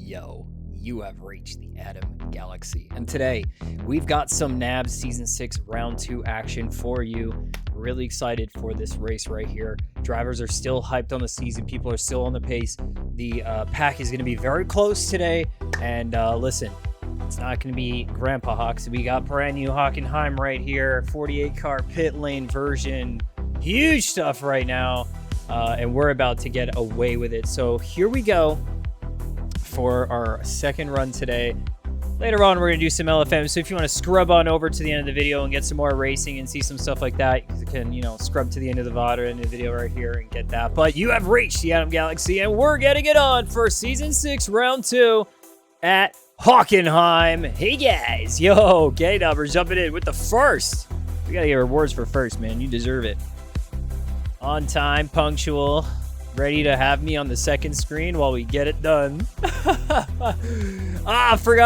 Yo, you have reached the Atom Galaxy. And today, we've got some NABS Season 6 Round 2 action for you. Really excited for this race right here. Drivers are still hyped on the season. People are still on the pace. The pack is going to be very close today. And listen, it's not going to be Grandpa Hawks. We got brand new Hockenheim right here. 48-car pit lane version. Huge stuff right now. And we're about to get away with it. So here we go for our second run today. Later on, we're going to do some LFM. So if you want to scrub on over to the end of the video and get some more racing and see some stuff like that, you can, scrub to the end of the VOD or end of the video right here and get that. But you have reached the Atom Galaxy, and we're getting it on for Season 6, Round 2 at Hockenheim. Hey, guys. Yo, K-Dub, we're jumping in with the first. We got to get rewards for first, man. You deserve it. On time, punctual. Ready to have me on the second screen while we get it done. Forgot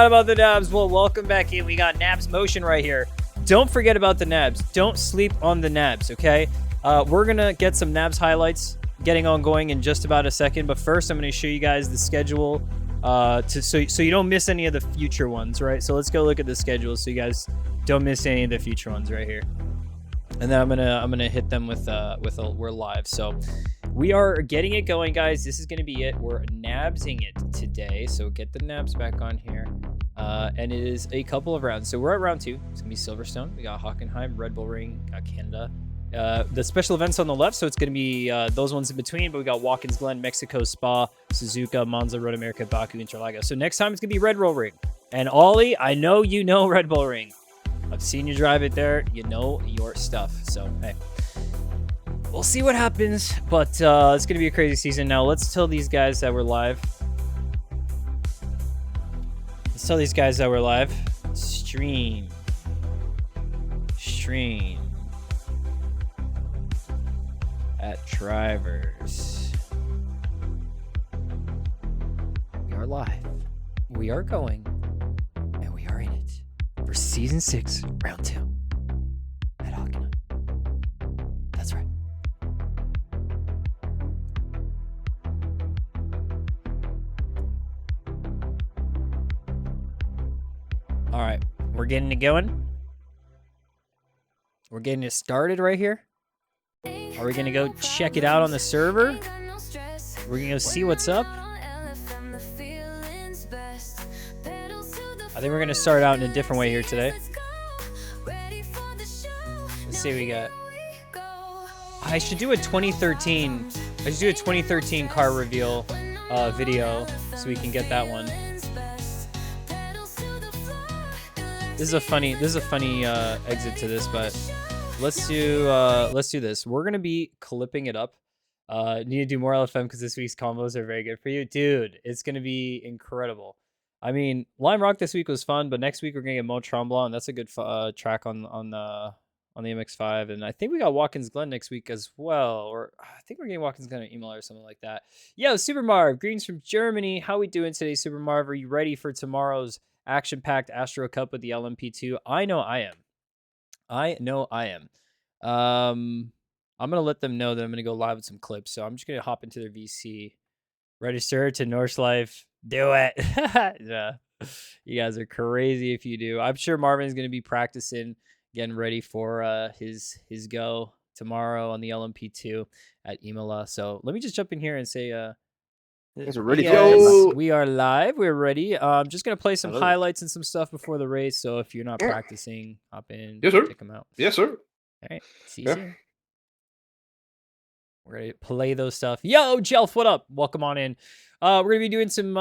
about the nabs. Well, welcome back in. We got nabs motion right here. Don't forget about the nabs. Don't sleep on the nabs, okay? We're going to get some nabs highlights getting ongoing in just about a second. But first, I'm going to show you guys the schedule so you don't miss any of the future ones, right? So let's go look at the schedule so you guys don't miss any of the future ones right here. And then I'm gonna hit them with we're live. So we are getting it going, guys. This is gonna be it. We're nabsing it today. So get the nabs back on here. And it is a couple of rounds. So we're at round 2. It's gonna be Silverstone. We got Hockenheim, Red Bull Ring, got Canada. The special events on the left, so it's gonna be those ones in between. But we got Watkins Glen, Mexico, Spa, Suzuka, Monza, Road America, Baku, Interlagos. So next time it's gonna be Red Bull Ring. And Ollie, I know you know Red Bull Ring. I've seen you drive it there. You know your stuff. So, hey, we'll see what happens. But it's going to be a crazy season. Now, let's tell these guys that we're live. Stream. At drivers. We are live. We are going. And we are in it. For Season 6, Round 2 at Hockenheim. That's right. All right, we're getting it going. We're getting it started right here. Are we going to go check it out on the server? We're going to go see what's up. I think we're going to start out in a different way here today. Let's see what we got. I should do a 2013 car reveal video so we can get that one. This is a funny exit to this, but let's do this. We're going to be clipping it up. Need to do more LFM because this week's combos are very good for you. Dude, it's going to be incredible. I mean, Lime Rock this week was fun, but next week we're gonna get Mont Tremblant, and that's a good track on the MX-5. And I think we got Watkins Glen next week as well, or I think we're getting Watkins Glen or email or something like that. Yo, Super Marv, greetings from Germany. How we doing today, Super Marv? Are you ready for tomorrow's action-packed Astro Cup with the LMP2? I know I am. I'm gonna let them know that I'm gonna go live with some clips, so I'm just gonna hop into their VC, register to Norse Life. Do it. Yeah. You guys are crazy if you do. I'm sure Marvin's going to be practicing, getting ready for his go tomorrow on the LMP2 at Imola. So let me just jump in here and say, guys are ready, guys, we are live. We're ready. I'm just going to play some highlights and some stuff before the race. So if you're not practicing, hop in, check them out. Yes, sir. All right. See you soon. We're going to play those stuff. Yo, Jelf, what up? Welcome on in. We're going to be doing some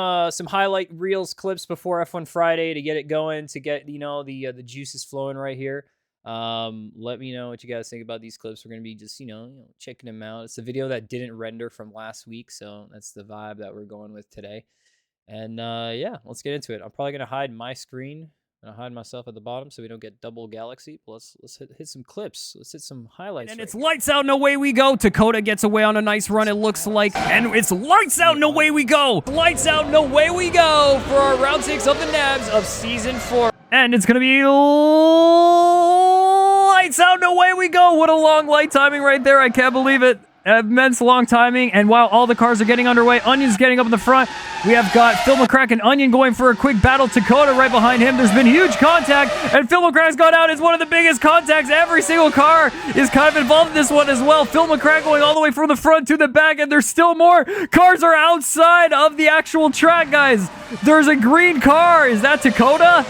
highlight reels clips before F1 Friday to get it going, to get, the juices flowing right here. Let me know what you guys think about these clips. We're going to be just, checking them out. It's a video that didn't render from last week, so that's the vibe that we're going with today. And, yeah, let's get into it. I'm probably going to hide my screen. I'll hide myself at the bottom so we don't get double galaxy. Let's hit some clips. Let's hit some highlights. And it's lights out and away we go. Dakota gets away on a nice run, it looks like. And it's lights out and away we go. Lights out and away we go for our round 6 of the nabs of Season 4. And it's going to be lights out and away we go. What a long light timing right there. I can't believe it. immense long timing. And while all the cars are getting underway, Onion's getting up in the front. We have got Phil McCrack and Onion going for a quick battle. Dakota right behind him. There's been huge contact, and Phil McCrack's gone out. It's one of the biggest contacts. Every single car is kind of involved in this one as well. Phil McCrack going all the way from the front to the back, and there's still more. Cars are outside of the actual track, guys. There's a green car. Is that Dakota?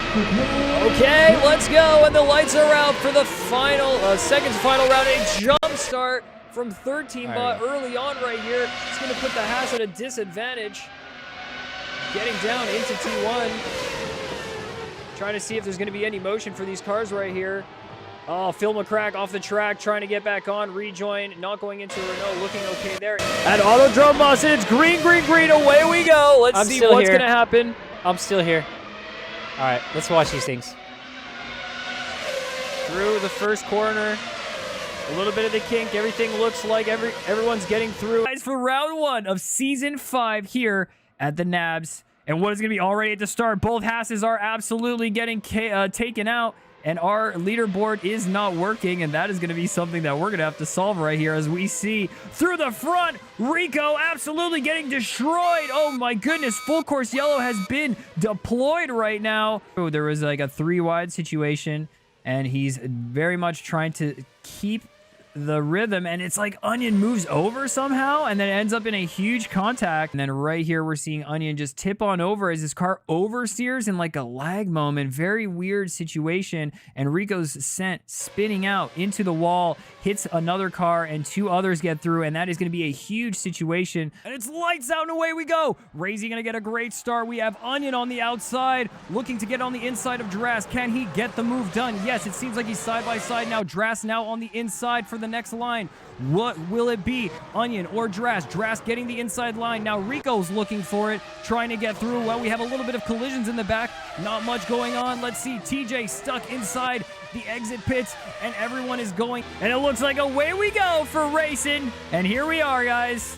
Okay, let's go. And the lights are out for the final, second to final round. A jump start from 13 bot early on right here. It's going to put the Haas at a disadvantage. Getting down into T1. Trying to see if there's going to be any motion for these cars right here. Oh, Phil McCrack off the track, trying to get back on, rejoin, not going into Renault, looking okay there. At Autodrome Boston, it's green, green, green, away we go. Let's see what's going to happen. I'm still here. All right, let's watch these things. Through the first corner. A little bit of the kink. Everything looks like everyone's getting through. Guys, for round 1 of Season 5 here at the Nabs. And what is going to be already at the start. Both Hasses are absolutely getting taken out. And our leaderboard is not working. And that is going to be something that we're going to have to solve right here. As we see through the front, Rico absolutely getting destroyed. Oh my goodness. Full course yellow has been deployed right now. Oh, there was like a 3-wide situation. And he's very much trying to keep the rhythm, and it's like Onion moves over somehow and then it ends up in a huge contact. And then right here we're seeing Onion just tip on over as his car oversteers in like a lag moment. Very weird situation, and Rico's sent spinning out into the wall, hits another car, and 2 others get through, and that is going to be a huge situation. And it's lights out and away we go. Razy going to get a great start. We have Onion on the outside looking to get on the inside of Dras. Can he get the move done? Yes, it seems like he's side by side now. Dras now on the inside for the next line. What will it be? Onion or Dras? Dras getting the inside line. Now Rico's looking for it, trying to get through. Well, we have a little bit of collisions in the back. Not much going on. Let's see. TJ stuck inside the exit pits, and everyone is going. And it looks like away we go for racing. And here we are, guys.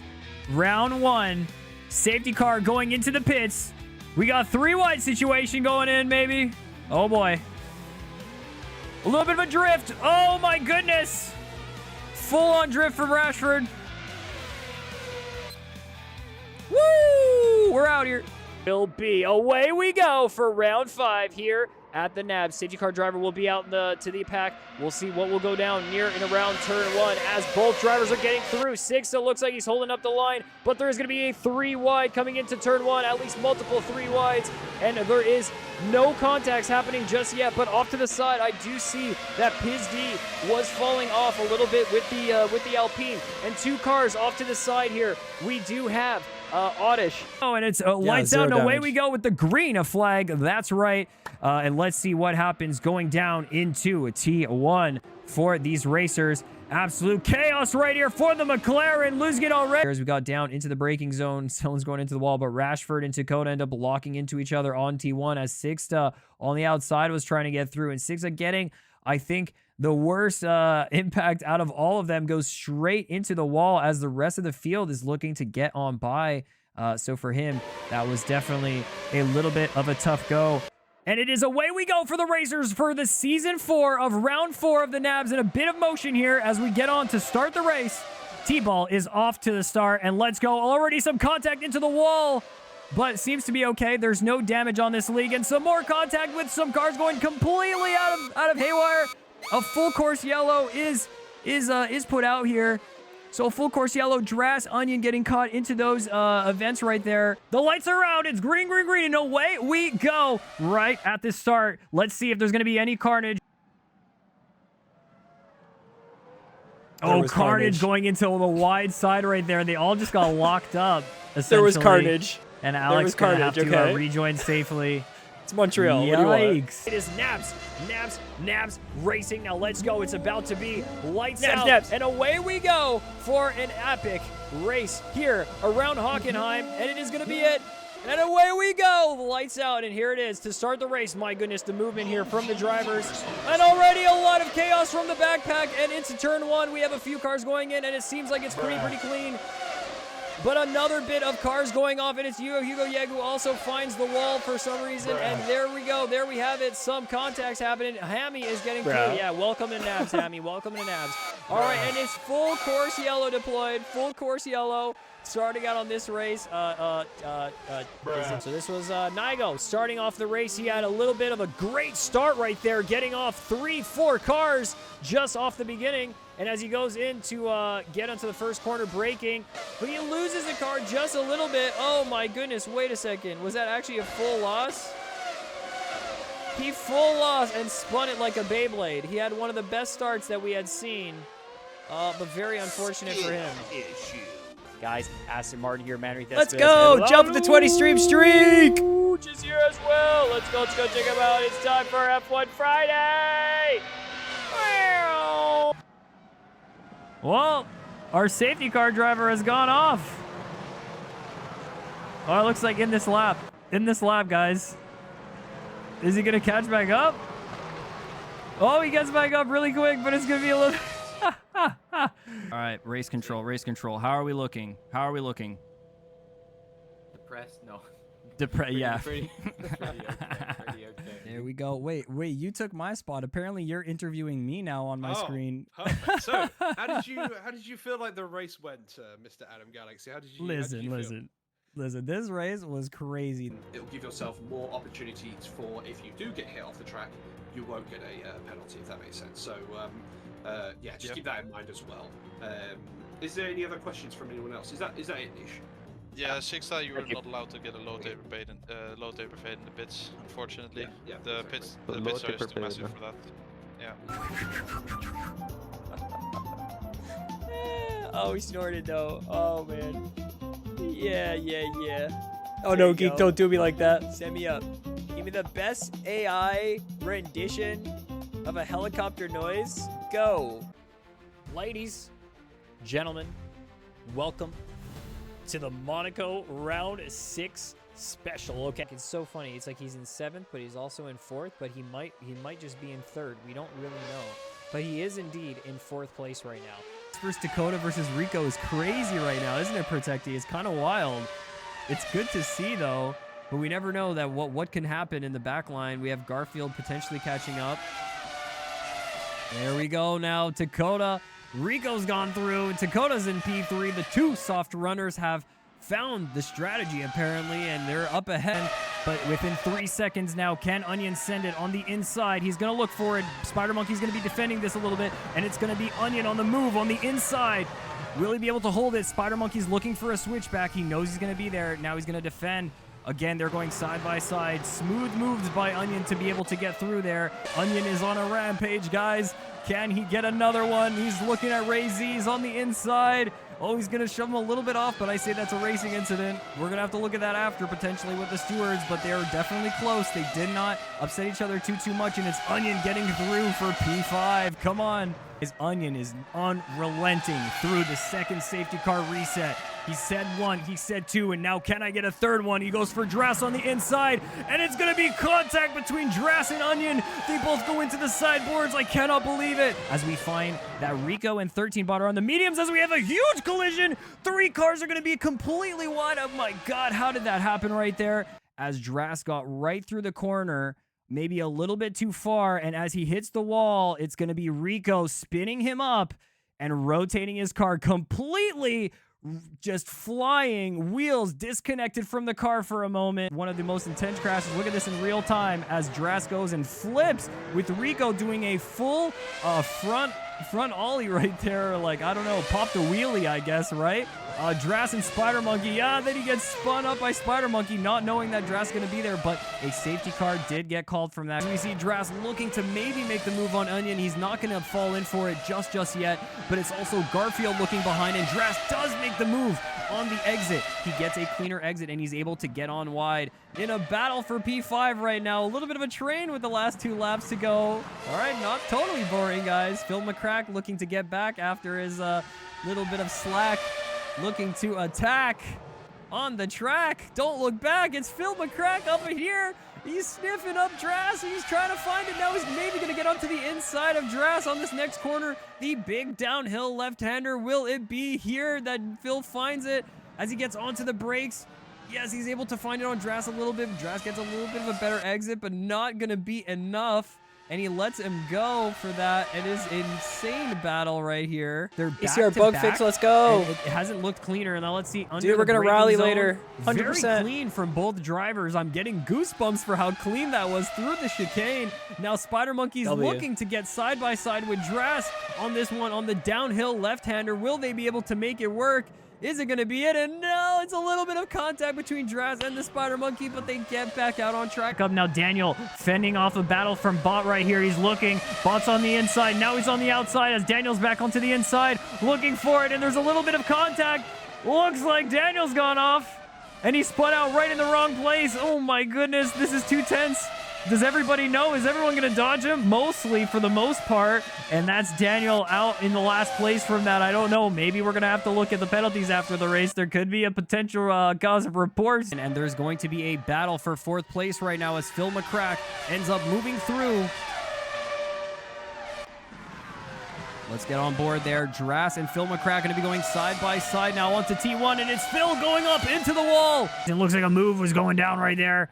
Round 1. Safety car going into the pits. We got 3-wide situation going in, maybe. Oh, boy. A little bit of a drift. Oh, my goodness. Full-on drift from Rashford. Woo! We're out here. Will be. Away we go for round 5 here at the Nabs. Safety car driver will be out to the pack. We'll see what will go down near and around turn 1 as both drivers are getting through. 6 still looks like he's holding up the line, but there is going to be a 3-wide coming into turn 1, at least multiple 3-wides, and there is no contacts happening just yet. But off to the side, I do see that Pizd was falling off a little bit with the Alpine, and 2 cars off to the side here. We do have Oddish. Oh, and it's lights out and away we go with the green, a flag. That's right. And let's see what happens going down into a T1 for these racers. Absolute chaos right here for the McLaren, losing it already. As we got down into the braking zone, someone's going into the wall, but Rashford and Dakota end up locking into each other on T1 as Sixta on the outside was trying to get through, and Sixta getting, I think, the worst impact out of all of them, goes straight into the wall as the rest of the field is looking to get on by. So for him, that was definitely a little bit of a tough go. And it is away we go for the racers for the Season 4 of Round 4 of the Nabs, and a bit of motion here as we get on to start the race. T-Ball is off to the start, and let's go. Already some contact into the wall, but it seems to be okay. There's no damage on this league, and some more contact with some cars going completely out of haywire. A full course yellow is put out here. So full course yellow, Dras, Onion getting caught into those events right there. The lights are out. It's green, green, green, and away we go right at the start. Let's see if there's going to be any carnage. Oh, carnage going into the wide side right there. They all just got locked up, essentially. There was carnage. And Alex going to have to rejoin safely. It's Montreal. Yikes. It is Nabs racing. Now let's go. It's about to be lights out. And away we go for an epic race here around Hockenheim. And it is going to be it. And away we go. Lights out. And here it is to start the race. My goodness, the movement here from the drivers. And already a lot of chaos from the backpack. And into turn 1, we have a few cars going in. And it seems like it's pretty clean. but another bit of cars going off, and it's Hugo Yegu also finds the wall for some reason, and there we go. There we have it. Some contacts happening. Hammy is getting through. Yeah, welcome to Nabs, Hammy. Welcome to Nabs. All right, and it's full course yellow deployed. Full course yellow. Starting out on this race, so this was Nigo starting off the race. He had a little bit of a great start right there, getting off 3-4 cars just off the beginning. And as he goes in to get onto the first corner, braking, but he loses the car just a little bit. Oh my goodness, wait a second. Was that actually a full loss? He full lost and spun it like a Beyblade. He had one of the best starts that we had seen, but very unfortunate for him. Guys, Aston Martin here, man. Let's go! Jump the 20 stream streak! Ooch is here as well. Let's go check him out. It's time for F1 Friday! Well, our safety car driver has gone off. Oh, it looks like in this lap, guys. Is he going to catch back up? Oh, he gets back up really quick, but it's going to be a little... All right, race control. How are we looking? Depressed? No. Yeah. Pretty okay. There we go. Wait, you took my spot. Apparently you're interviewing me now on my screen. Perfect. So, how did you feel like the race went, Mr. Adam Galaxy? Listen. This race was crazy. It'll give yourself more opportunities for, if you do get hit off the track, you won't get a penalty, if that makes sense. So, keep that in mind as well. Is there any other questions from anyone else? Is that it, Nish? Yeah, Sixta, you were not allowed to get a low taper fade in the pits, unfortunately. The pits are just too massive for that. Yeah. Oh, he snorted though. Oh man. Yeah. Oh no, Geek, don't do me like that. Send me up. Give me the best AI rendition of a helicopter noise. Go. Ladies, gentlemen, welcome to the Monaco Round 6 special. Okay, it's so funny. It's like he's in 7th, but he's also in 4th, but he might just be in 3rd. We don't really know. But he is indeed in 4th place right now. First Dakota versus Rico is crazy right now, isn't it, Protecti? It's kind of wild. It's good to see, though, but we never know that what can happen in the back line. We have Garfield potentially catching up. There we go now. Dakota. Rico's gone through. Dakota's in P3. The two soft runners have found the strategy, apparently, and they're up ahead. But within 3 seconds now, can Onion send it on the inside? He's going to look for it. Spider Monkey's going to be defending this a little bit, and it's going to be Onion on the move on the inside. Will he be able to hold it? Spider Monkey's looking for a switchback. He knows he's going to be there. Now he's going to defend. Again, they're going side by side. Smooth moves by Onion to be able to get through there. Onion is on a rampage, guys. Can he get another one? He's looking at Ray Z's on the inside. Oh, he's going to shove him a little bit off, but I say that's a racing incident. We're going to have to look at that after, potentially, with the stewards, but they are definitely close. They did not upset each other too much, and it's Onion getting through for P5. Come on. His Onion is unrelenting through the second safety car reset. He said 1, he said 2, and now can I get a third one? He goes for Drass on the inside, and it's going to be contact between Drass and Onion. They both go into the sideboards. I cannot believe it. As we find that Rico and 13 bot are on the mediums, as we have a huge collision. 3 cars are going to be completely wide. Oh my God, how did that happen right there? As Drass got right through the corner, maybe a little bit too far, and as he hits the wall, it's going to be Rico spinning him up and rotating his car completely, just flying, wheels disconnected from the car for a moment. One of the most intense crashes. Look at this in real time as Drass goes and flips with Rico doing a full front ollie right there. Like, I don't know, pop the wheelie, I guess, right? Drass and Spider Monkey. Then he gets spun up by Spider Monkey, not knowing that Drass is going to be there, but a safety car did get called from that. We see Drass looking to maybe make the move on Onion. He's not going to fall in for it just yet, but it's also Garfield looking behind, and Drass does make the move on the exit. He gets a cleaner exit, and he's able to get on wide in a battle for P5 right now. A little bit of a train with the last 2 laps to go. All right, not totally boring, guys. Phil McCrack looking to get back after his little bit of slack, looking to attack on the track. Don't look back. It's Phil McCrack up here. He's sniffing up Drass. He's trying to find it. Now he's maybe going to get up to the inside of Drass on this next corner. The big downhill left-hander. Will it be here that Phil finds it? as he gets onto the brakes. Yes, he's able to find it on Dras a little bit. Dras gets a little bit of a better exit, but not going to be enough. And he lets him go for that. It is an insane battle right here. They're back ECR to bug back, fix, let's go. and it hasn't looked cleaner. Now let's see. Under Dude, we're the going to braking rally zone, later. 100%. Very clean from both drivers. I'm getting goosebumps for how clean that was through the chicane. Now Spider Monkey's looking to get side by side with Dras on this one on the downhill left-hander. Will they be able to make it work? Is it going to be it? And no, it's a little bit of contact between Dras and the Spider Monkey, but they get back out on track. Up now, Daniel fending off a battle from Bot right here. He's looking. Bot's on the inside. Now he's on the outside as Daniel's back onto the inside, looking for it. And there's a little bit of contact. Looks like Daniel's gone off. And he spun out right in the wrong place. Oh my goodness, this is too tense. Does everybody know? Is everyone going to dodge him? Mostly, for the most part. And that's Daniel out in the last place from that. I don't know. Maybe we're going to have to look at the penalties after the race. There could be a potential cause of reports. And there's going to be a battle for 4th place right now as Phil McCrack ends up moving through. Let's get on board there. Dras and Phil McCrack going to be going side by side now onto T1. And it's Phil going up into the wall. It looks like a move was going down right there.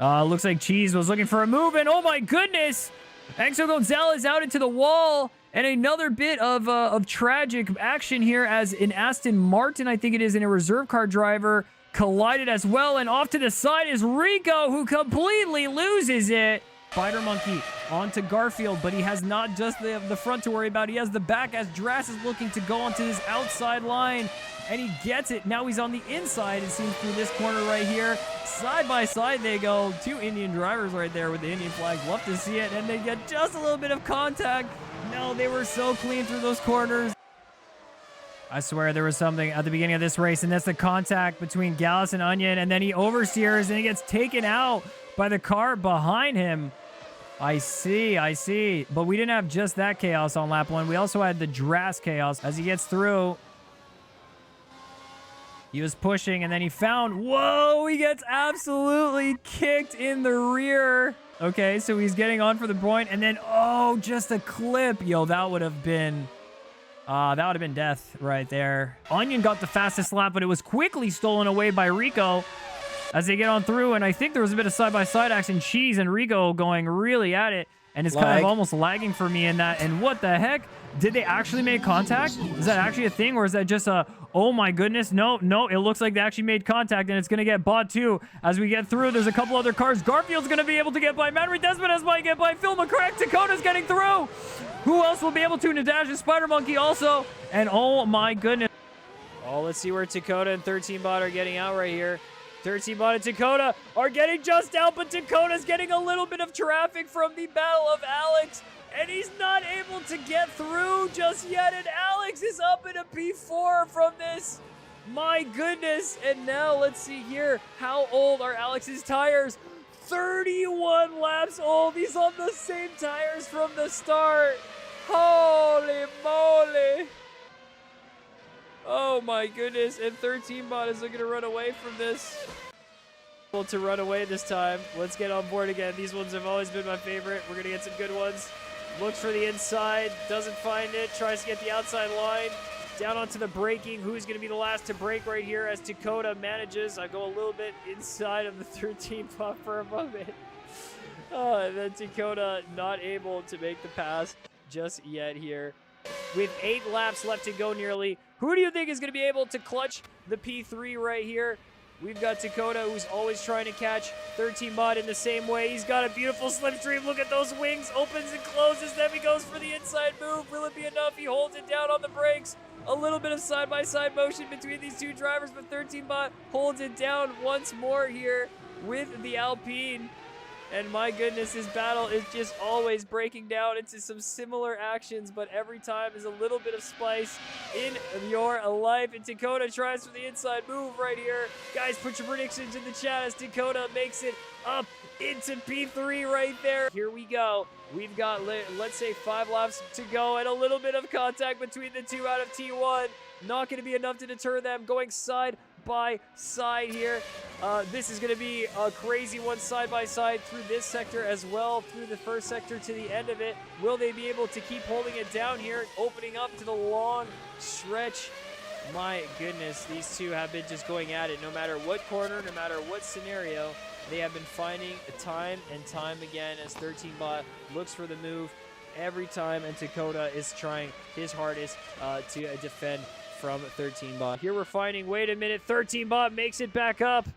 Looks like Cheese was looking for a move, and oh my goodness! Axel Gonzalez out into the wall, and another bit of tragic action here as an Aston Martin, I think it is, in a reserve car driver, collided as well, and off to the side is Rico, who completely loses it. Spider Monkey onto Garfield, but he has not just the front to worry about. He has the back as Dras is looking to go onto his outside line, and he gets it. Now he's on the inside, it seems, through this corner right here. Side by side they go. 2 Indian drivers right there with the Indian flags. Love to see it, and they get just a little bit of contact. No, they were so clean through those corners. I swear there was something at the beginning of this race, and that's the contact between Gallus and Onion, and then he oversteers, and he gets taken out by the car behind him. I see. But we didn't have just that chaos on lap 1. We also had the Dras chaos as he gets through. He was pushing, and then he found... Whoa! He gets absolutely kicked in the rear. Okay, so he's getting on for the point, and then... Oh, just a clip. Yo, that would have been... that would have been death right there. Onion got the fastest lap, but it was quickly stolen away by Rico as they get on through, and I think there was a bit of side-by-side action. Cheese and Rico going really at it, and it's kind of almost lagging for me in that. And what the heck? Did they actually make contact? Is that actually a thing, or is that just a, oh my goodness? No, it looks like they actually made contact, and it's going to get Bot too. As we get through, there's a couple other cars. Garfield's going to be able to get by. Manry Desmond might get by. Phil McCrack. Dakota's getting through. Who else will be able to? Nadash and Spider Monkey also. And oh my goodness. Oh, let's see where Dakota and 13 Bot are getting out right here. 13 Bot and Dakota are getting just out, but Dakota's getting a little bit of traffic from the Battle of Alex, and he's not able to get through just yet, and Alex is up in a P4 from this. My goodness. And now let's see here. How old are Alex's tires? 31 laps old. He's on the same tires from the start. Holy moly. Oh my goodness, and 13 Bot is looking to run away from this. Able to run away this time. Let's get on board again. These ones have always been my favorite. We're gonna get some good ones. Looks for the inside, doesn't find it, tries to get the outside line. Down onto the braking. Who's gonna be the last to brake right here as Dakota manages? I go a little bit inside of the 13 Bot for a moment. And then Dakota not able to make the pass just yet here. With 8 laps left to go nearly. Who do you think is going to be able to clutch the P3 right here? We've got Dakota, who's always trying to catch 13 Bot in the same way. He's got a beautiful slipstream. Look at those wings. Opens and closes. Then he goes for the inside move. Will it be enough? He holds it down on the brakes. A little bit of side-by-side motion between these two drivers, but 13 Bot holds it down once more here with the Alpine. And my goodness, his battle is just always breaking down into some similar actions, but every time is a little bit of spice in your life. And Dakota tries for the inside move right here. Guys, put your predictions in the chat as Dakota makes it up into P3 right there. Here we go. We've got, let's say, 5 laps to go and a little bit of contact between the two out of T1. Not going to be enough to deter them. Going side by side here. This is going to be a crazy one side by side through this sector as well, through the first sector to the end of it. Will they be able to keep holding it down here, opening up to the long stretch My goodness, these two have been just going at it. No matter what corner, no matter what scenario, they have been finding time and time again as 13-bot looks for the move every time, and Dakota is trying his hardest to defend from 13-bot. Here we're finding, wait a minute, 13-bot makes it back up.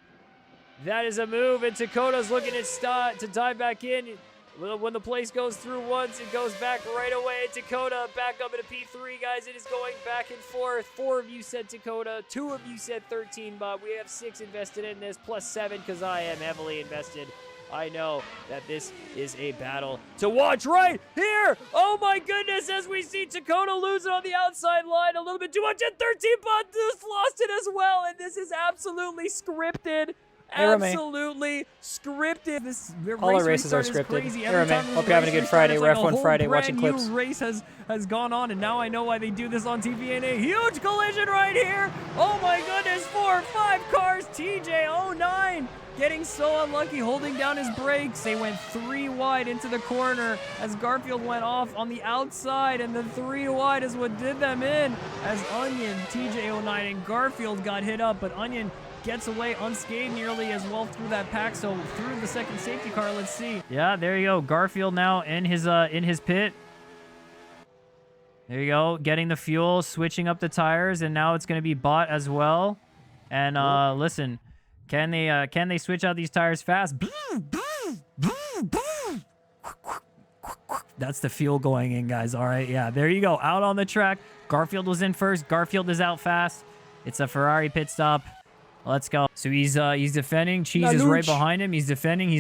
That is a move, and Dakota's looking to dive back in. When the place goes through once, it goes back right away. Dakota back up into P3, guys. It is going back and forth. 4 of you said Dakota. 2 of you said 13-bot. We have 6 invested in this, plus 7 because I am heavily invested. I know that this is a battle to watch right here. Oh my goodness, as we see Dakota lose it on the outside line a little bit too much, and 13-bot just lost it as well, and this is absolutely scripted. Absolutely scripted. This all our races are scripted. Crazy. Hey, Remy, hope you're having a good Friday. We're F1 Friday watching clips. New race has gone on, and now I know why they do this on TV. And a huge collision right here. Oh my goodness, 4 or 5 cars. TJ09 getting so unlucky, holding down his brakes. They went 3 wide into the corner as Garfield went off on the outside, and the 3 wide is what did them in as Onion, TJ09, and Garfield got hit up, but Onion gets away unscathed nearly as well through that pack. So through the second safety car, let's see. Yeah, there you go. Garfield now in his pit. There you go, getting the fuel, switching up the tires, and now it's going to be Bot as well. And listen, can they switch out these tires fast? That's the fuel going in, guys. All right, yeah, there you go. Out on the track. Garfield was in first. Garfield is out fast. It's a Ferrari pit stop. Let's go. So he's defending. Cheese is right behind him. He's defending,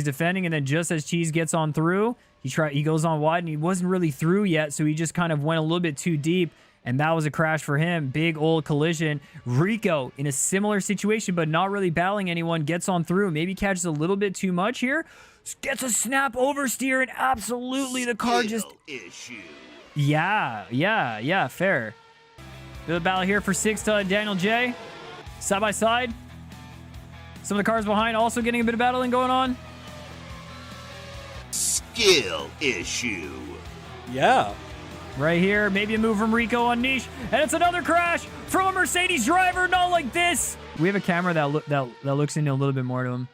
and then just as Cheese gets on through, he goes on wide, and he wasn't really through yet, so he just kind of went a little bit too deep, and that was a crash for him. Big old collision. Rico in a similar situation, but not really battling anyone, gets on through, maybe catches a little bit too much here, gets a snap oversteer, and absolutely the car just... Yeah, fair. Bit of a battle here for Sixta and Daniel J. Side by side. Some of the cars behind also getting a bit of battling going on. Skill issue. Yeah. Right here, maybe a move from Rico on Niche, and it's another crash from a Mercedes driver. Not like this. We have a camera that looks into a little bit more to him.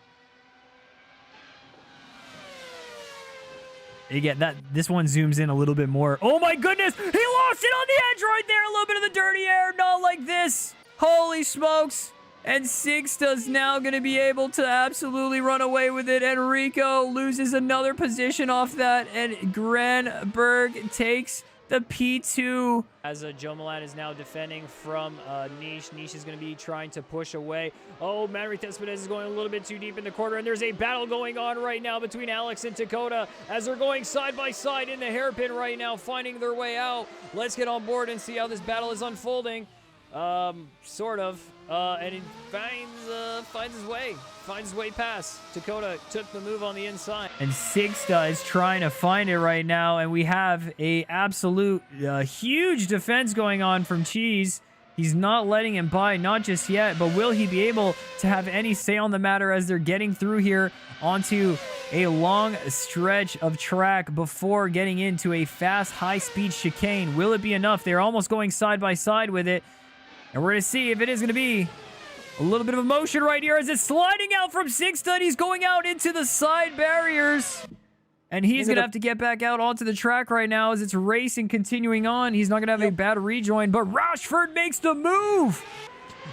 Again, this one zooms in a little bit more. Oh my goodness, he lost it on the edge right there. A little bit of the dirty air. Not like this. Holy smokes. And Sixta's now going to be able to absolutely run away with it. And Rico loses another position off that. And Granberg takes the P2. As Joe Milan is now defending from Niche. Niche is going to be trying to push away. Oh, Manry Thespades is going a little bit too deep in the corner. And there's a battle going on right now between Alex and Dakota as they're going side by side in the hairpin right now, finding their way out. Let's get on board and see how this battle is unfolding. Sort of. And he finds his way past. Dakota took the move on the inside. And Sixta is trying to find it right now. And we have a absolute huge defense going on from Cheese. He's not letting him by, not just yet, but will he be able to have any say on the matter as they're getting through here onto a long stretch of track before getting into a fast, high-speed chicane? Will it be enough? They're almost going side by side with it. And we're going to see if it is going to be a little bit of emotion right here as it's sliding out from Sixta. He's going out into the side barriers. And he's going to have to get back out onto the track right now as it's racing continuing on. He's not going to have a bad rejoin, but Rashford makes the move.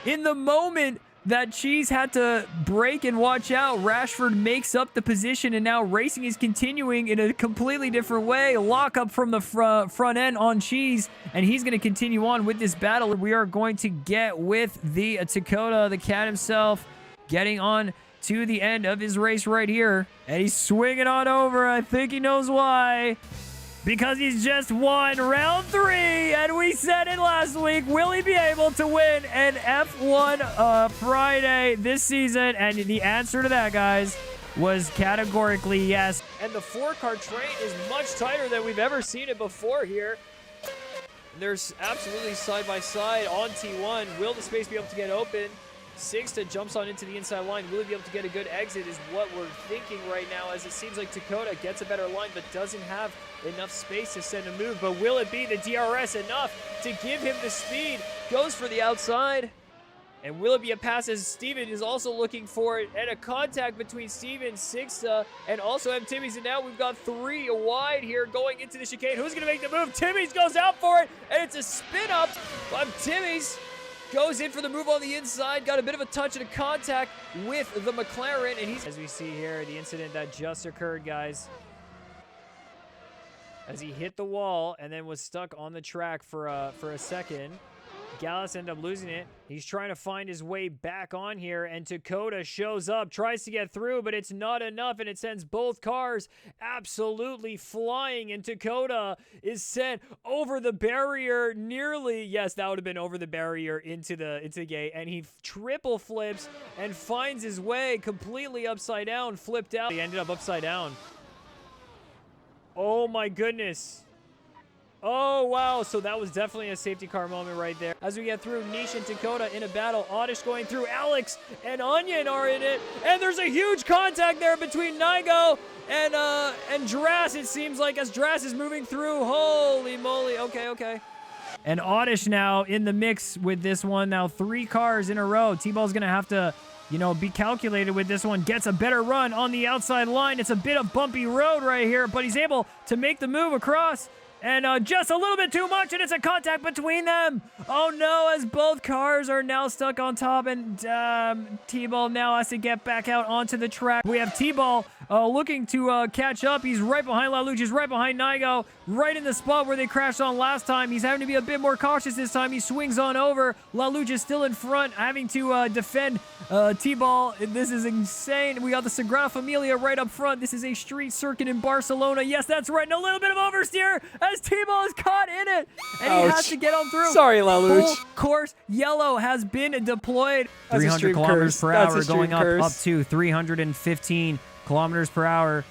In the moment that Cheese had to brake and watch out, Rashford makes up the position, and now racing is continuing in a completely different way. Lock up from the front end on Cheese, and he's going to continue on with this battle. We are going to get with the Dakota, the cat himself, getting on to the end of his race right here, and he's swinging on over. I think he knows why. Because he's just won round 3, and we said it last week. Will he be able to win an F1 Friday this season? And the answer to that, guys, was categorically yes. And the 4-car train is much tighter than we've ever seen it before here. There's absolutely side by side on T1. Will the space be able to get open? Sixta jumps on into the inside line. Will he be able to get a good exit is what we're thinking right now, as it seems like Dakota gets a better line but doesn't have enough space to send a move. But will it be the DRS enough to give him the speed? Goes for the outside. And will it be a pass, as Steven is also looking for it, and a contact between Steven, Sixta, and also M. Timmy's. And now we've got 3 wide here going into the chicane. Who's going to make the move? Timmy's goes out for it, and it's a spin up of Timmy's. Goes in for the move on the inside, got a bit of a touch and a contact with the McLaren, and he's... As we see here, the incident that just occurred, guys. As he hit the wall and then was stuck on the track for a second. Gallus ended up losing it. He's trying to find his way back on here, and Dakota shows up, tries to get through, but it's not enough, and it sends both cars absolutely flying, and Dakota is sent over the barrier nearly. Yes, that would have been over the barrier into the gate, and he triple flips and finds his way completely upside down, flipped out. He ended up upside down. Oh my goodness. Oh, wow. So that was definitely a safety car moment right there. As we get through, Nish and Dakota in a battle. Oddish going through. Alex and Onion are in it. And there's a huge contact there between Nigo and Drass, it seems like, as Drass is moving through. Holy moly. Okay. And Oddish now in the mix with this one. Now 3 cars in a row. T-Ball's going to have to, be calculated with this one. Gets a better run on the outside line. It's a bit of bumpy road right here, but he's able to make the move across. And just a little bit too much, and it's a contact between them. Oh no, as both cars are now stuck on top, and T-Ball now has to get back out onto the track. We have T-Ball looking to catch up. He's right behind Laluch, he's right behind Nigo, right in the spot where they crashed on last time. He's having to be a bit more cautious this time. He swings on over. Laluch is still in front, having to defend T-Ball. This is insane. We got the Sagrada Familia right up front. This is a street circuit in Barcelona. Yes, that's right. And a little bit of oversteer as T-Ball is caught in it. And he has to get on through. Sorry, Laluch. Full course yellow has been deployed. 300 kilometers per hour, going up to 315 kilometers per hour.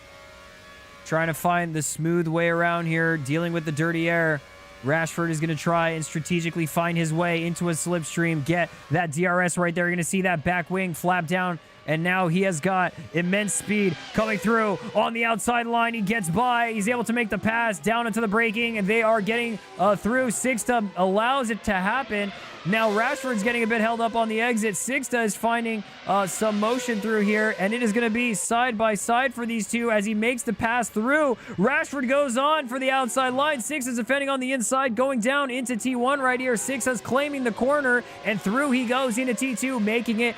Trying to find the smooth way around here, dealing with the dirty air. Rashford is going to try and strategically find his way into a slipstream, get that DRS right there. You're going to see that back wing flap down, and now he has got immense speed coming through on the outside line. He gets by. He's able to make the pass down into the braking, and they are getting through. Sixta allows it to happen. Now Rashford's getting a bit held up on the exit. Sixta is finding some motion through here, and it is going to be side by side for these two as he makes the pass through. Rashford goes on for the outside line. Sixta's defending on the inside, going down into T1 right here. Sixta's claiming the corner, and through he goes into T2, making it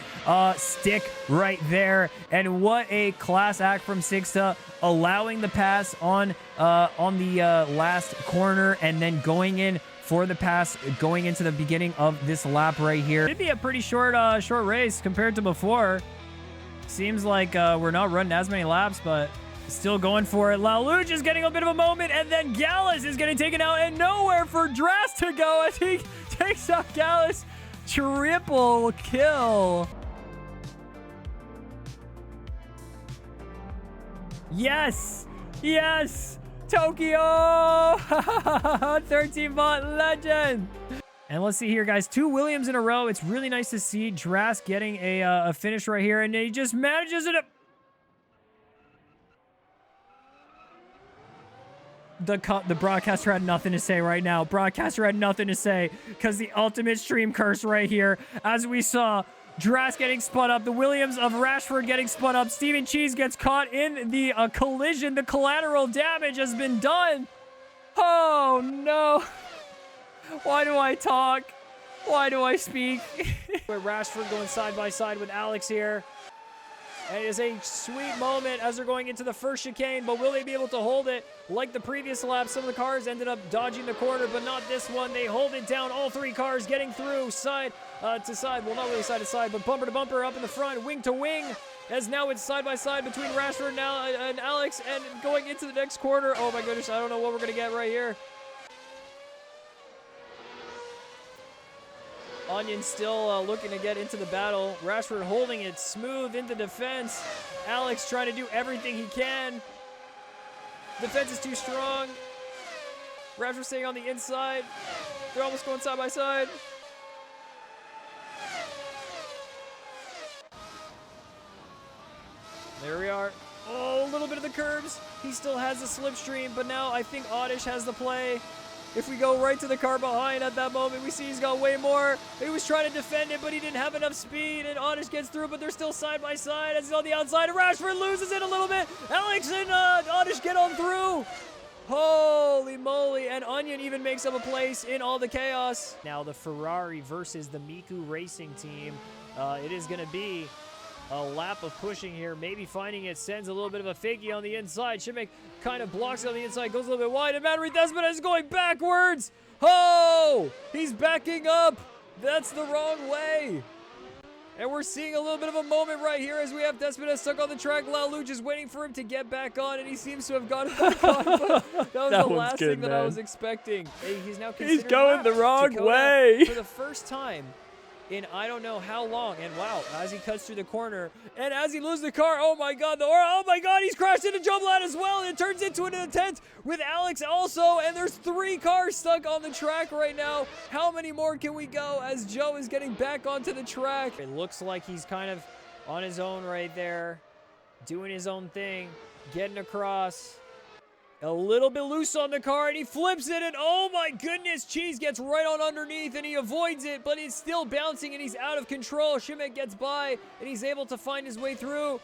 stick right there. And what a class act from Sixta, allowing the pass on the last corner, and then going in for the pass going into the beginning of this lap right here. It'd be a pretty short race compared to before. Seems like we're not running as many laps, but still going for it. Laluch is getting a bit of a moment, and then Gallus is getting taken out, and nowhere for Drass to go as he takes out Gallus. Triple kill. Yes! Tokyo! 13-bot legend! And let's see here, guys. 2 Williams in a row. It's really nice to see Drass getting a finish right here, and he just manages it. The broadcaster had nothing to say right now. Broadcaster had nothing to say because the ultimate stream curse right here, as we saw. Drass getting spun up. The Williams of Rashford getting spun up. Steven Cheese gets caught in the collision. The collateral damage has been done. Oh, no. Why do I talk? Why do I speak? Rashford going side by side with Alex here. And it is a sweet moment as they're going into the first chicane, but will they be able to hold it? Like the previous lap, some of the cars ended up dodging the corner, but not this one. They hold it down, all 3 cars getting through side to side. Well, not really side to side, but bumper to bumper up in the front, wing to wing, as now it's side by side between Rashford and Alex, and going into the next quarter. Oh my goodness, I don't know what we're going to get right here. Onion still looking to get into the battle. Rashford holding it smooth into defense. Alex trying to do everything he can. Defense is too strong. Rashford staying on the inside. They're almost going side by side. There we are. Oh, a little bit of the curbs. He still has the slipstream, but now I think Oddish has the play. If we go right to the car behind at that moment, we see he's got way more. He was trying to defend it, but he didn't have enough speed, and Oddish gets through, but they're still side by side as he's on the outside, and Rashford loses it a little bit. Alex and Oddish get on through. Holy moly, and Onion even makes up a place in all the chaos. Now the Ferrari versus the Miku Racing team. It is going to be a lap of pushing here, maybe finding it, sends a little bit of a fakie on the inside. Shimek kind of blocks it on the inside, goes a little bit wide, and Manry Desmond is going backwards. Oh, he's backing up. That's the wrong way. And we're seeing a little bit of a moment right here as we have Despina stuck on the track. Lalu just waiting for him to get back on, and he seems to have gotten back on. But that was the last thing that I was expecting. He's now He's going the wrong way. For the first time in I don't know how long. And wow, as he cuts through the corner, and as he loses the car, oh my god, he's crashed into Jumblat as well, and it turns into an attempt with Alex also, and there's 3 cars stuck on the track right now. How many more can we go as Joe is getting back onto the track? It looks like he's kind of on his own right there, doing his own thing, getting across. A little bit loose on the car, and he flips it, and oh my goodness, Cheese gets right on underneath, and he avoids it, but it's still bouncing, and he's out of control. Shimek gets by, and he's able to find his way through.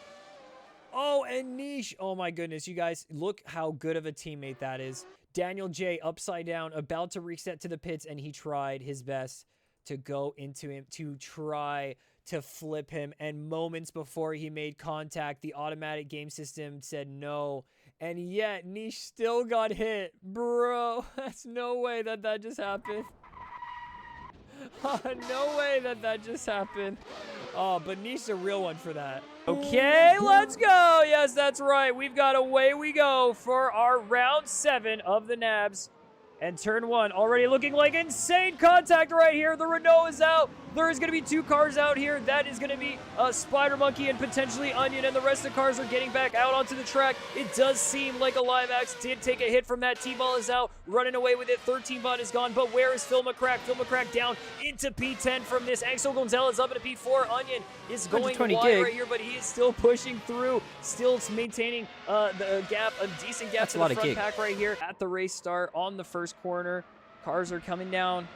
Oh, and Niche. Oh my goodness, you guys, look how good of a teammate that is. Daniel J upside down, about to reset to the pits, and he tried his best to go into him, to try to flip him, and moments before he made contact, the automatic game system said no. And yet, Niche still got hit. Bro, that's no way that just happened. No way that just happened. Oh, but Niche's a real one for that. Okay, let's go. Yes, that's right. We've got away we go for our round 7 of the Nabs. And turn 1 already looking like insane contact right here. The Renault is out. There is going to be 2 cars out here. That is going to be Spider Monkey and potentially Onion, and the rest of the cars are getting back out onto the track. It does seem like a Live Axe did take a hit from that. T-Ball is out, running away with it. 13 Bot is gone, but where is Phil McCrack? Phil McCrack down into P10 from this. Axel Gonzalez up into P4. Onion is going wide right here, but he is still pushing through, still maintaining the gap, a decent gap to the front pack right here at the race start on the first corner. Cars are coming down.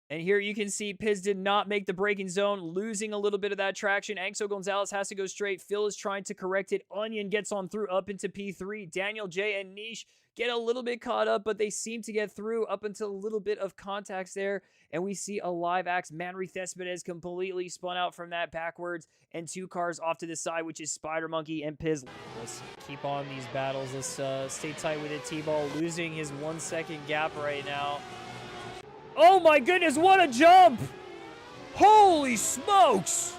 And here you can see Piz did not make the braking zone, losing a little bit of that traction. Axel Gonzalez has to go straight. Phil is trying to correct it. Onion gets on through up into P3. Daniel J and Niche get a little bit caught up, but they seem to get through up until a little bit of contacts there. And we see a Live Axe. Manry Thespinez completely spun out from that backwards, and 2 cars off to the side, which is Spider Monkey and Piz. Let's keep on these battles. Let's stay tight with it. T-Ball losing his 1 second gap right now. Oh my goodness, what a jump! Holy smokes!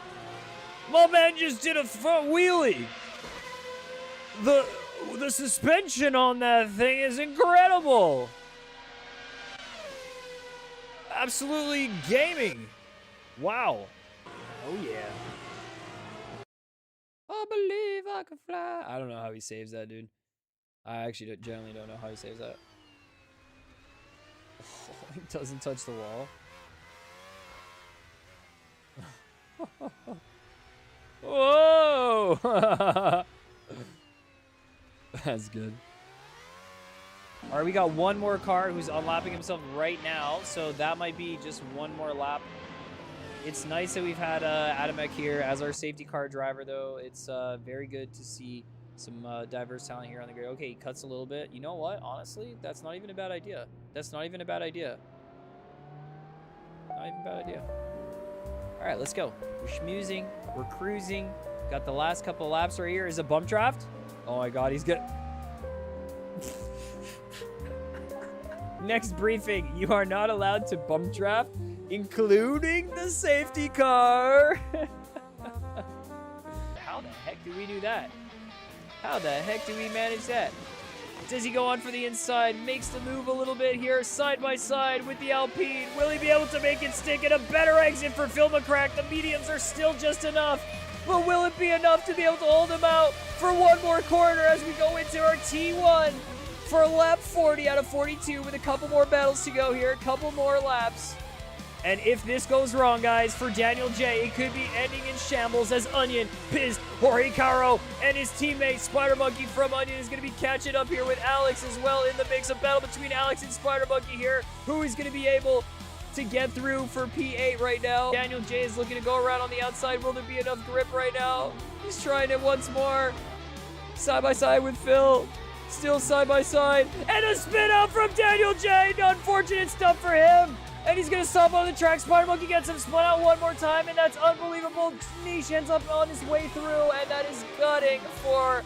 My man just did a front wheelie. The suspension on that thing is incredible. Absolutely gaming. Wow. Oh yeah. I believe I can fly. I don't know how he saves that, dude. I actually generally don't know how he saves that. He doesn't touch the wall. Whoa! That's good. All right, we got one more car who's unlapping himself right now, so that might be just one more lap. It's nice that we've had Adamek here as our safety car driver, though. It's very good to see some diverse talent here on the grid. Okay, he cuts a little bit. You know what? Honestly, that's not even a bad idea. That's not even a bad idea. Not even a bad idea. All right, let's go. We're schmoozing. We're cruising. Got the last couple laps right here. Is a bump draft? Oh my God, he's good. Next briefing. You are not allowed to bump draft, including the safety car. How the heck do we do that? How the heck do we manage that? Does he go on for the inside? Makes the move a little bit here, side by side with the Alpine. Will he be able to make it stick? And a better exit for Phil McCrack. The mediums are still just enough. But will it be enough to be able to hold him out for one more corner as we go into our T1 for lap 40 out of 42 with a couple more battles to go here, a couple more laps. And if this goes wrong, guys, for Daniel J, it could be ending in shambles as Onion, Piz, Jorge Caro, and his teammate Spider Monkey from Onion is going to be catching up here with Alex as well in the mix. A battle between Alex and Spider Monkey here. Who is going to be able to get through for P8 right now? Daniel J is looking to go around on the outside. Will there be enough grip right now? He's trying it once more. Side by side with Phil. Still side by side. And a spin out from Daniel J. Unfortunate stuff for him. And he's going to stop on the track. Spider Monkey gets him spun out one more time, and that's unbelievable. Niche ends up on his way through, and that is gutting for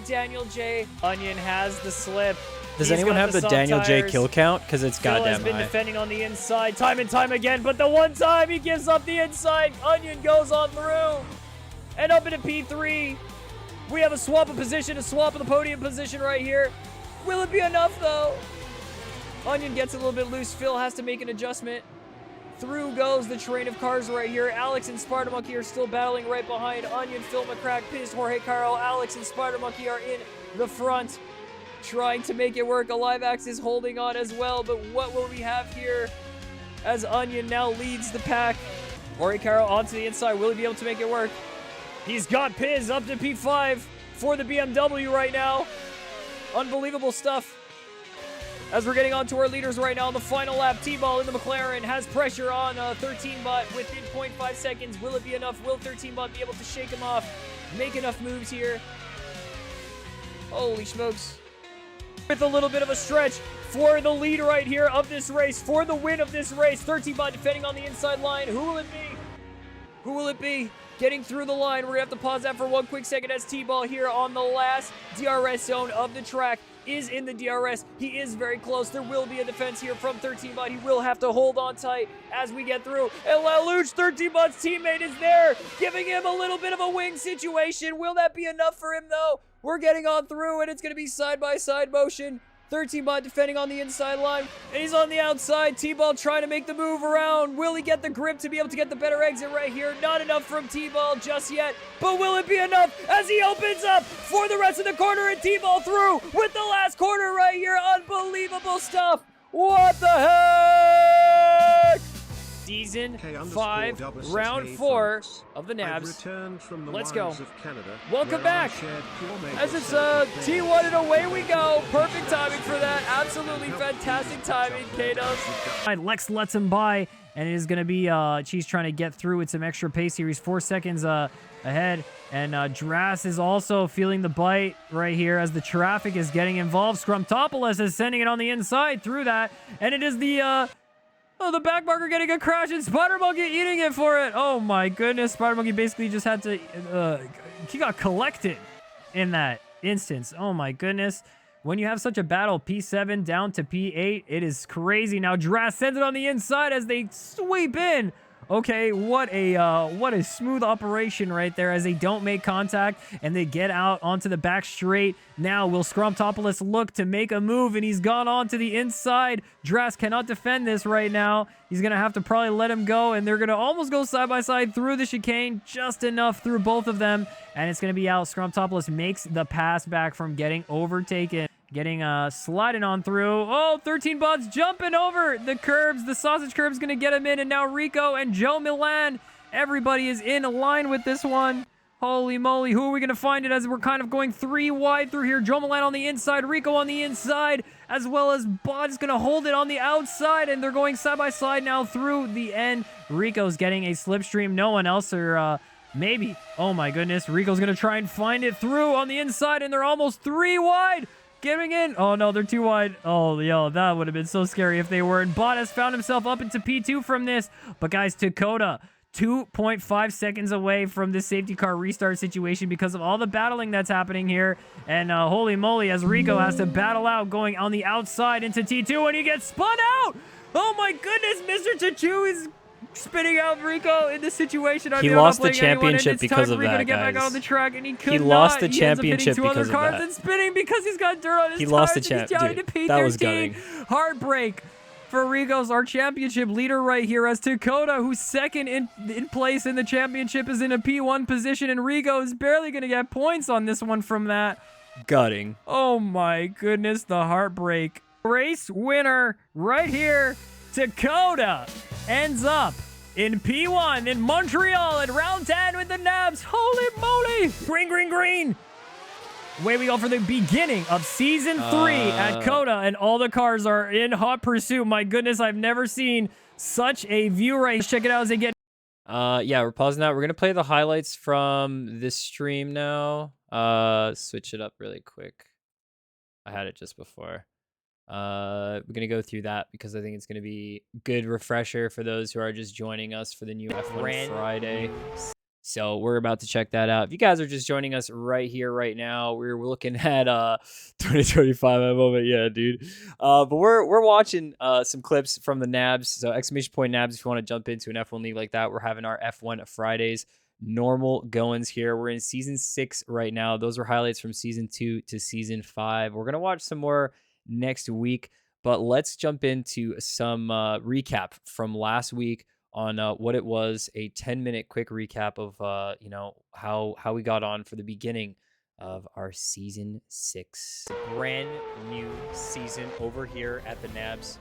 Daniel J. Onion has the slip. Does anyone have the Daniel J kill count? Because it's Phil goddamn has been high. defending on the inside time and time again, but the one time he gives up the inside, Onion goes on through. And up into P3. We have a swap of position, a swap of the podium position right here. Will it be enough, though? Onion gets a little bit loose. Phil has to make an adjustment. Through goes the train of cars right here. Alex and Spider Monkey are still battling right behind Onion, Phil McCrack, Piz, Jorge Caro. Alex and Spider Monkey are in the front, trying to make it work. Alivax is holding on as well, but what will we have here as Onion now leads the pack? Jorge Caro onto the inside. Will he be able to make it work? He's got Piz up to P5 for the BMW right now. Unbelievable stuff. As we're getting on to our leaders right now on the final lap, T-Ball in the McLaren has pressure on 13-Bot within 0.5 seconds. Will it be enough? Will 13-Bot be able to shake him off? Make enough moves here? Holy smokes. With a little bit of a stretch for the lead right here of this race, for the win of this race. 13-Bot defending on the inside line. Who will it be? Who will it be? Getting through the line. We're going to have to pause that for one quick second as T-Ball here on the last DRS zone of the track is in the DRS. He is very close. There will be a defense here from 13-Bot. He will have to hold on tight as we get through. And Lelouch, 13-Bot's teammate, is there, giving him a little bit of a wing situation. Will that be enough for him, though? We're getting on through, and it's going to be side-by-side motion. 13-Bot defending on the inside line, and he's on the outside. T-Ball trying to make the move around. Will he get the grip to be able to get the better exit right here? Not enough from T-Ball just yet, but will it be enough as he opens up for the rest of the corner and T-Ball through with the last corner right here? Unbelievable stuff. What the heck? Season 5, round 4 of the Nabs. Let's go. Welcome back. As it's T1 and away we go. Perfect timing for that. Absolutely fantastic timing, K-Dubs. Lex lets him by, and it is going to be Cheese trying to get through with some extra pace here. He's 4 seconds ahead, and Dras is also feeling the bite right here as the traffic is getting involved. Scrumtopoulos is sending it on the inside through that, and it is the back marker getting a crash, and Spider Monkey eating it for it. Oh my goodness. Spider Monkey basically just had to, he got collected in that instance. Oh my goodness. When you have such a battle, P7 down to P8, it is crazy. Now Dras sends it on the inside as they sweep in. Okay, what a smooth operation right there as they don't make contact and they get out onto the back straight. Now will Scrumtopoulos look to make a move, and he's gone on to the inside. Dras cannot defend this right now. He's going to have to probably let him go, and they're going to almost go side by side through the chicane, just enough through both of them, and it's going to be out. Scrumtopoulos makes the pass back from getting overtaken. Getting sliding on through. Oh, 13-Bot's jumping over the curbs. The sausage curb's going to get him in. And now Rico and Joe Milan. Everybody is in line with this one. Holy moly. Who are we going to find it as we're kind of going 3 wide through here? Joe Milan on the inside. Rico on the inside. As well as Bot is going to hold it on the outside. And they're going side by side now through the end. Rico's getting a slipstream. No one else or maybe. Oh my goodness. Rico's going to try and find it through on the inside. And they're almost 3 wide. Getting in. Oh, no, they're too wide. Oh, yo, that would have been so scary if they weren't. Bot has found himself up into P2 from this. But, guys, Dakota, 2.5 seconds away from this safety car restart situation because of all the battling that's happening here. And holy moly, as Rico has to battle out going on the outside into T2, and he gets spun out. Oh, my goodness, Mr. Tachu is spinning out Rico in this situation. He lost the championship because of that, to get guys. back on the track, and he lost the championship because of that. And spinning because he's got dirt on his He tires. lost the champ. That was gutting. Heartbreak for Rico's our championship leader right here, as Dakota, who's second in place in the championship, is in a P1 position, and Rico is barely going to get points on this one from that. Gutting. Oh my goodness, the heartbreak. Race winner right here, Dakota. ends up in P1 in Montreal in round 10 with the Nabs. Holy moly! Green, green, green! Away we go for the beginning of season 3 at Coda, and all the cars are in hot pursuit. My goodness, I've never seen such a view race. Check it out as they get. Yeah, we're pausing that. We're gonna play the highlights from this stream now. Switch it up really quick. I had it just before. We're gonna go through that because I think it's gonna be good refresher for those who are just joining us for the new F1 Friday. So we're about to check that out. If you guys are just joining us right here, right now, we're looking at 2025 at the moment. Yeah, dude. But we're watching some clips from the Nabs. So exclamation point Nabs if you want to jump into an F1 league like that. We're having our F1 Fridays. Normal goings here. We're in season 6 right now. Those were highlights from season 2 to season 5. We're gonna watch some more next week, but let's jump into some recap from last week on what it was, a 10-minute quick recap of how we got on for the beginning of our season 6. Brand new season over here at the Nabs.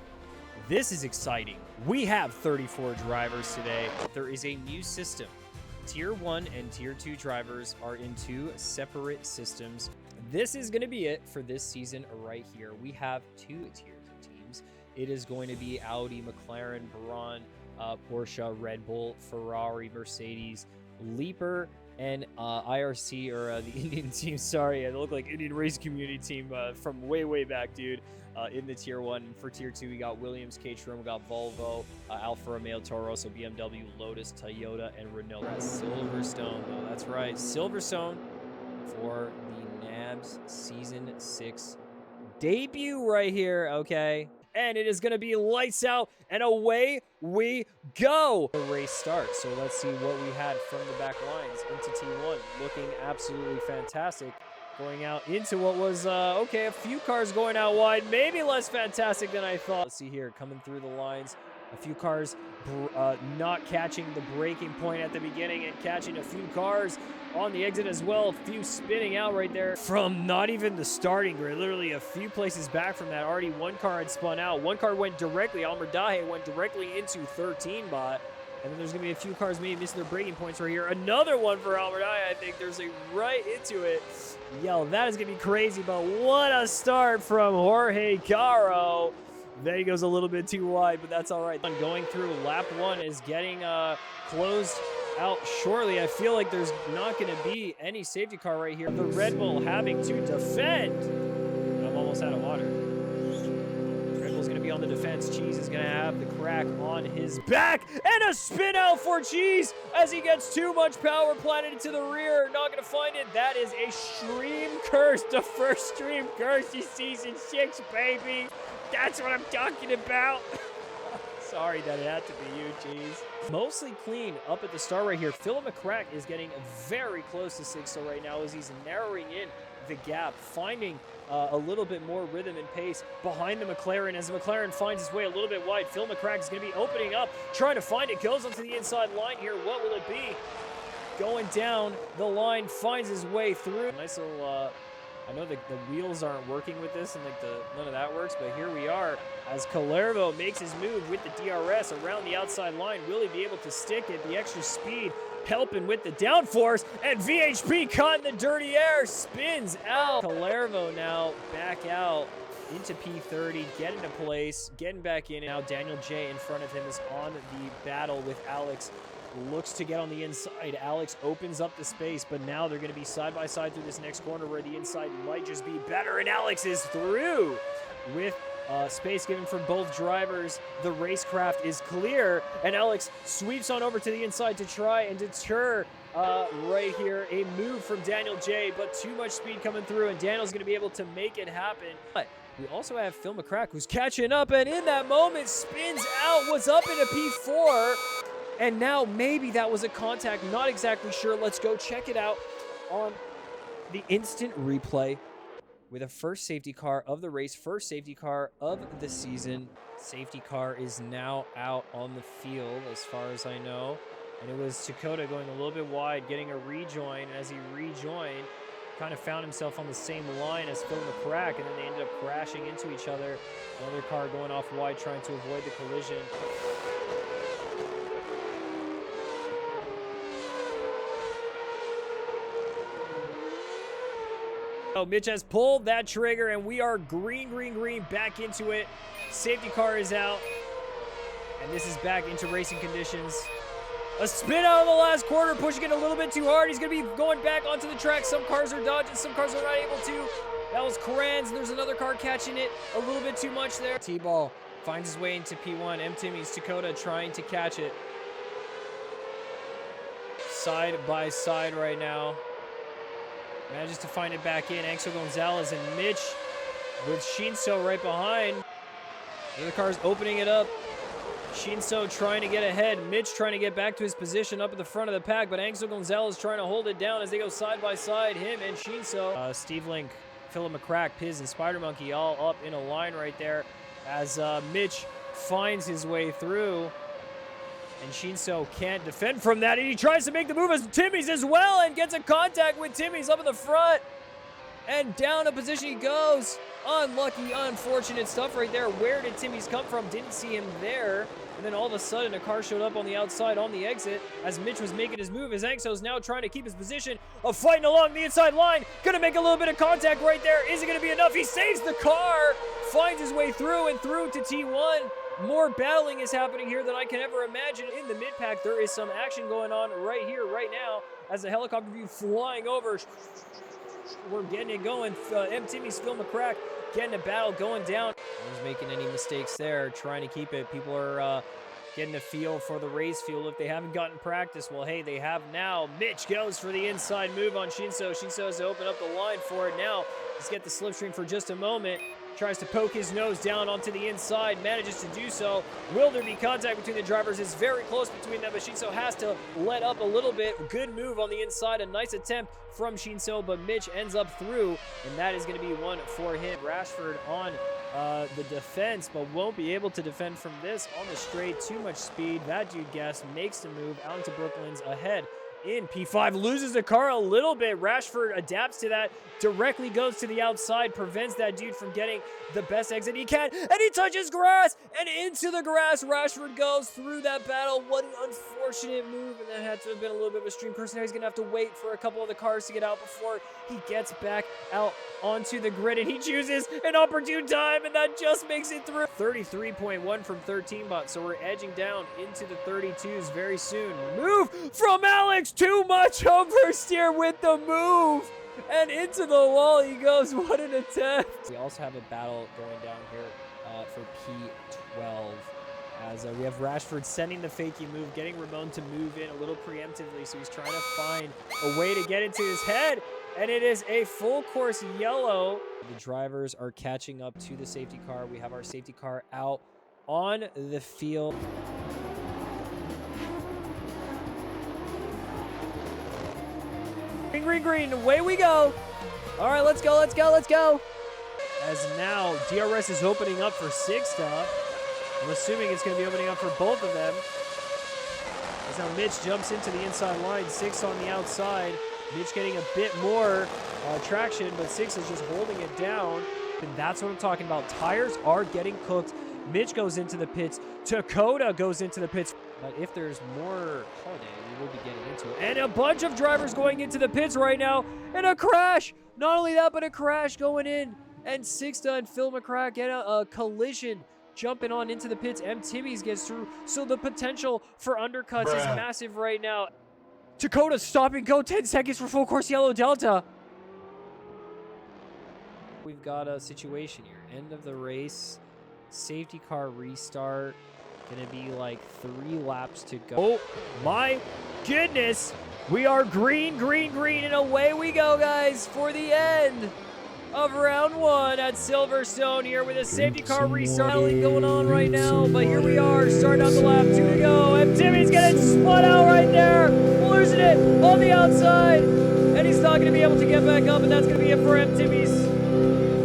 This is exciting. We have 34 drivers today. There is a new system. Tier 1 and Tier 2 drivers are in 2 separate systems. This is going to be it for this season right here. We have 2 tier 2 teams. It is going to be Audi, McLaren, Braun, Porsche, Red Bull, Ferrari, Mercedes, Leaper, and IRC, or the Indian team. Sorry, I look like Indian Race Community team from way back, dude. In the Tier 1. For Tier 2, we got Williams, Caterham, we got Volvo, Alfa Romeo, Toro Rosso, BMW, Lotus, Toyota, and Renault. Silverstone, though. That's right, Silverstone for the Nabs Season 6 debut right here, okay? And it is going to be lights out, and away we go. The race starts, so let's see what we had from the back lines into T1. Looking absolutely fantastic. Going out into what was, okay, a few cars going out wide. Maybe less fantastic than I thought. Let's see here, coming through the lines. A few cars not catching the braking point at the beginning and catching a few cars on the exit as well. A few spinning out right there from not even the starting grid. Literally a few places back from that. Already one car had spun out. One car went directly, Almerdahe went directly into 13 bot. And then there's going to be a few cars maybe missing their braking points right here. Another one for Almerdahe, I think. There's a right into it. Yo, that is going to be crazy, but what a start from Jorge Caro. There he goes a little bit too wide, but that's all right. Going through lap 1 is getting closed out shortly. I feel like there's not going to be any safety car right here. The Red Bull having to defend. I'm almost out of water. Red Bull's going to be on the defense. Cheese is going to have the crack on his back. And a spin out for Cheese as he gets too much power planted into the rear. Not going to find it. That is a stream curse. The first stream curse in season 6, baby. That's what I'm talking about. Sorry that it had to be you, Cheese. Mostly clean up at the start right here. Philip McCrack is getting very close to 6 right now as he's narrowing in the gap, finding a little bit more rhythm and pace behind the McLaren. As the McLaren finds his way a little bit wide, Phil McCrack is going to be opening up, trying to find it, goes onto the inside line here. What will it be? Going down the line, finds his way through. Nice little, I know the wheels aren't working with this and like none of that works, but here we are as Calervo makes his move with the DRS around the outside line. Will he be able to stick it? The extra speed helping with the downforce, and VHP caught in the dirty air, spins out. Calervo now back out into P30, getting to place, getting back in. Now Daniel J in front of him is on the battle with Alex. Looks to get on the inside. Alex opens up the space, but now they're going to be side by side through this next corner where the inside might just be better, and Alex is through with space given for both drivers. The racecraft is clear, and Alex sweeps on over to the inside to try and deter right here a move from Daniel J, but too much speed coming through, and Daniel's going to be able to make it happen. But we also have Phil McCrack who's catching up, and in that moment spins out, was up into P4, and now maybe that was a contact, not exactly sure. Let's go check it out on the instant replay with a first safety car of the race, first safety car of the season. Safety car is now out on the field as far as I know. And it was Chakota going a little bit wide, getting a rejoin. And as he rejoined, kind of found himself on the same line as Phil McCrack, and then they ended up crashing into each other. Another car going off wide, trying to avoid the collision. Oh, Mitch has pulled that trigger, and we are green, back into it. Safety car is out, and this is back into racing conditions. A spin out of the last quarter, pushing it a little bit too hard. He's going to be going back onto the track. Some cars are dodging, some cars are not able to. That was Karan's. There's another car catching it a little bit too much there. T-Ball finds his way into P1. M-Timmy's Dakota trying to catch it. Side by side right now. Manages to find it back in. Angel Gonzalez and Mitch with Shinso right behind. The other car's opening it up. Shinso trying to get ahead. Mitch trying to get back to his position up at the front of the pack, but Angel Gonzalez trying to hold it down as they go side by side, him and Shinso. Steve Link, Philip McCrack, Piz, and Spider Monkey all up in a line right there as Mitch finds his way through. And Shinso can't defend from that, and he tries to make the move as Timmy's as well and gets a contact with Timmy's up in the front. And down a position he goes. Unlucky, unfortunate stuff right there. Where did Timmy's come from? Didn't see him there. And then all of a sudden, a car showed up on the outside on the exit as Mitch was making his move. As Angso's now trying to keep his position of fighting along the inside line. Gonna make a little bit of contact right there. Is it gonna be enough? He saves the car, finds his way through and through to T1. More battling is happening here than I can ever imagine. In the mid-pack, there is some action going on right here, right now, as the helicopter view flying over. We're getting it going. M-Timmy's Phil McCrack getting a battle going down. No one's making any mistakes there, trying to keep it. People are getting a feel for the race fuel. If they haven't gotten practice, well, hey, they have now. Mitch goes for the inside move on Shinso. Shinso has to open up the line for it now. Let's get the slipstream for just a moment. Tries to poke his nose down onto the inside, manages to do so. Will there be contact between the drivers? It's very close between them, but Shinso has to let up a little bit. Good move on the inside, a nice attempt from Shinso, but Mitch ends up through, and that is going to be one for him. Rashford on the defense, but won't be able to defend from this on the straight. Too much speed. That dude Guess makes the move out into Brooklyn's ahead. In P5, loses the car a little bit. Rashford adapts to that, directly goes to the outside, prevents that dude from getting the best exit he can, and he touches grass, and into the grass, Rashford goes through that battle. What an unfortunate move, and that had to have been a little bit of a stream curse. Now he's going to have to wait for a couple of the cars to get out before he gets back out onto the grid, and he chooses an opportune time, and that just makes it through. 33.1 from 13 bot, so we're edging down into the 32s very soon. Move from Alex, too much oversteer with the move, and into the wall he goes. What an attempt. We also have a battle going down here for P12 as we have Rashford sending the fakey move, getting Ramon to move in a little preemptively, so he's trying to find a way to get into his head, and it is a full course yellow. The drivers are catching up to the safety car. We have our safety car out on the field. Green, green, away we go. All right, let's go, let's go, let's go. As now DRS is opening up for Sigsta. I'm assuming it's going to be opening up for both of them. As now Mitch jumps into the inside line, Six on the outside. Mitch getting a bit more traction, but Six is just holding it down. And that's what I'm talking about. Tires are getting cooked. Mitch goes into the pits. Dakota goes into the pits. But if there's more Holiday, we will be getting into it. And a bunch of drivers going into the pits right now. And a crash. Not only that, but a crash going in. And Sixta and Phil McCrack get a collision jumping on into the pits. M-Timmy's gets through. So the potential for undercuts is massive right now. Dakota stop and go. 10 seconds for full course yellow Delta. We've got a situation here. End of the race. Safety car restart. Gonna be like 3 laps to go. Oh my goodness. We are green, green, green, and away we go, guys, for the end of round 1 at Silverstone here with a safety car restart going on right now. But here we are, starting out the lap, 2 to go. And Timmy's getting spun out right there, losing it on the outside. And he's not gonna be able to get back up, and that's gonna be it for M-Timmy's.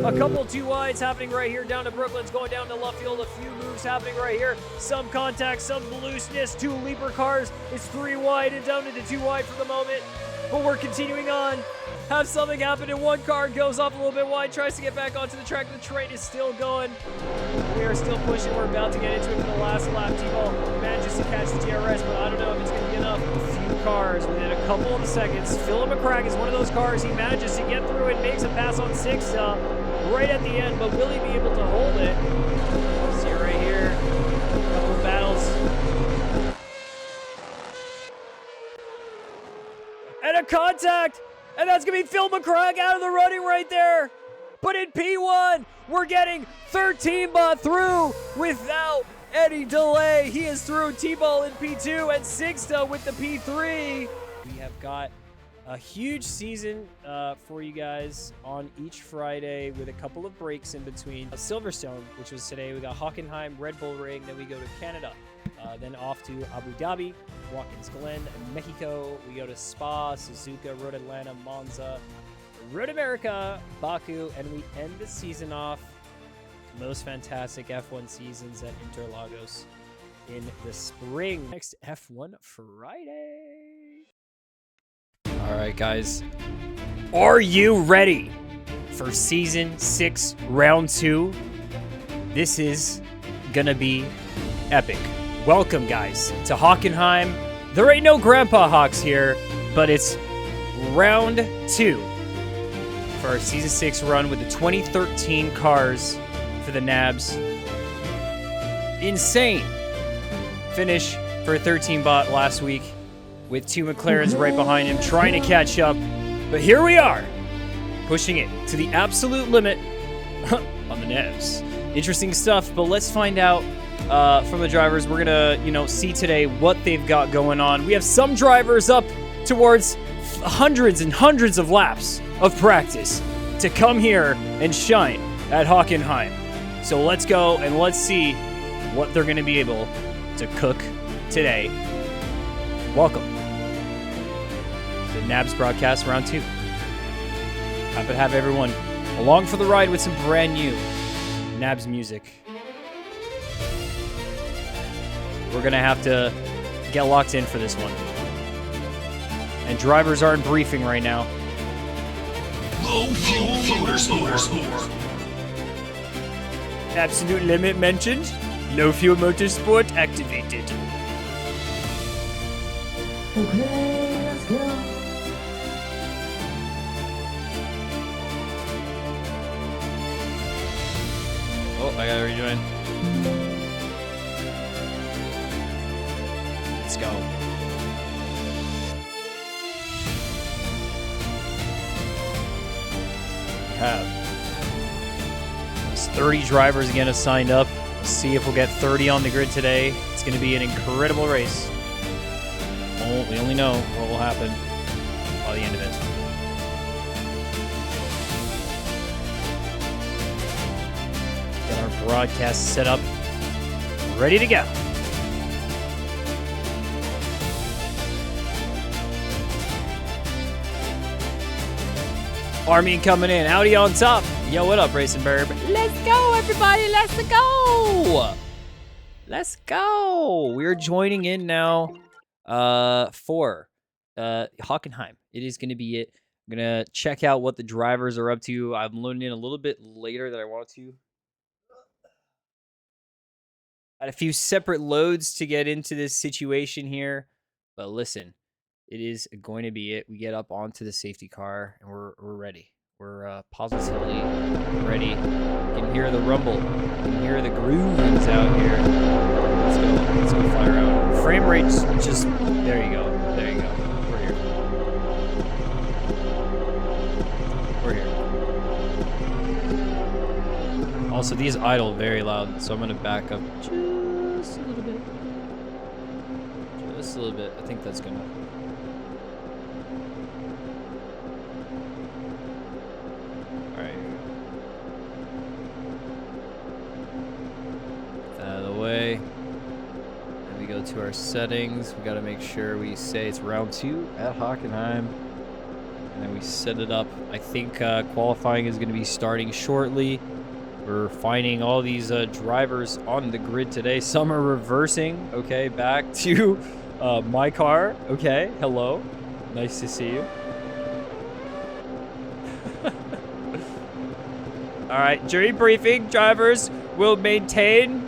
A couple 2 wides happening right here down to Brooklyn's, going down to left field. A few moves happening right here. Some contact, some looseness. 2 leaper cars. It's 3 wide and down into 2 wide for the moment. But we're continuing on. Have something happen, and 1 car goes off a little bit wide, tries to get back onto the track. The train is still going. We are still pushing. We're about to get into it for the last lap. T-Ball manages to catch the DRS, but I don't know if it's going to be enough. A few cars within a couple of seconds. Philip McCrack is one of those cars. He manages to get through and makes a pass on 6 right at the end, but will he be able to hold it? See it right here. A couple of battles. And a contact! And that's going to be Phil McCrack out of the running right there. But in P1, we're getting 13 bot through without any delay. He is through T-Ball in P2 and Sixta with the P3. We have got a huge season for you guys on each Friday with a couple of breaks in between. Silverstone, which was today. We got Hockenheim, Red Bull Ring. Then we go to Canada. Then off to Abu Dhabi, Watkins Glen, Mexico. We go to Spa, Suzuka, Road Atlanta, Monza, Road America, Baku, and we end the season off most fantastic F1 seasons at Interlagos in the spring. Next F1 Friday. All right, guys. Are you ready for Season 6, Round 2? This is gonna be epic. Welcome, guys, to Hockenheim. There ain't no Grandpa Hawks here, but it's Round 2 for our Season 6 run with the 2013 cars for the Nabs. Insane finish for 13 bot last week with 2 McLarens right behind him trying to catch up. But here we are, pushing it to the absolute limit on the Nabs. Interesting stuff, but let's find out from the drivers. We're gonna, see today what they've got going on. We have some drivers up towards hundreds and hundreds of laps of practice to come here and shine at Hockenheim. So let's go and let's see what they're going to be able to cook today. Welcome to the Nabs broadcast round 2. Happy to have everyone along for the ride with some brand new Nabs music. We're going to have to get locked in for this one. And drivers aren't briefing right now. Low fuel motorsport. Absolute limit mentioned. Low fuel motorsport activated. Okay, let's go. Oh, I gotta rejoin. Let's go. Have 30 drivers again have signed up. Let's see if we'll get 30 on the grid today. It's going to be an incredible race. We only know what will happen by the end of it. Get our broadcast set up, ready to go. Army coming in. Audi on top. Yo, what up, Racing Burb? Let's go, everybody. Let's go. Let's go. We're joining in now for Hockenheim. It is going to be it. I'm going to check out what the drivers are up to. I'm loading in a little bit later than I want to. Had a few separate loads to get into this situation here. But listen. It is going to be it. We get up onto the safety car, and we're ready. We're positively ready. You can hear the rumble. You can hear the grooves out here. Let's go fly around. Frame rate's just... There you go. There you go. We're here. We're here. Also, these idle very loud, so I'm going to back up just a little bit. Just a little bit. I think that's going to... way. And we go to our settings. We got to make sure we say it's round 2 at Hockenheim. And then we set it up. I think qualifying is going to be starting shortly. We're finding all these drivers on the grid today. Some are reversing. Okay, back to my car. Okay, hello. Nice to see you. All right, during briefing, drivers will maintain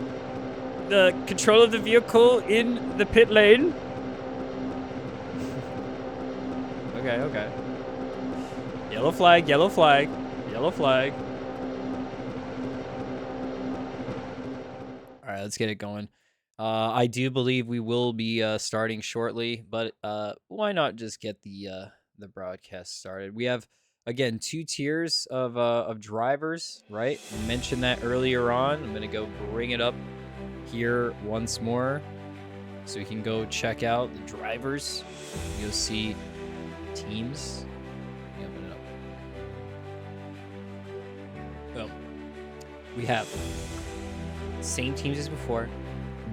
the control of the vehicle in the pit lane. Okay. Yellow flag, yellow flag, yellow flag. All right, let's get it going. I do believe we will be starting shortly, but why not just get the broadcast started? We have again 2 tiers of drivers, right? We mentioned that earlier on. I'm gonna go bring it up here once more, so you can go check out the drivers. You'll see teams. Let me open it up. Boom. We have same teams as before.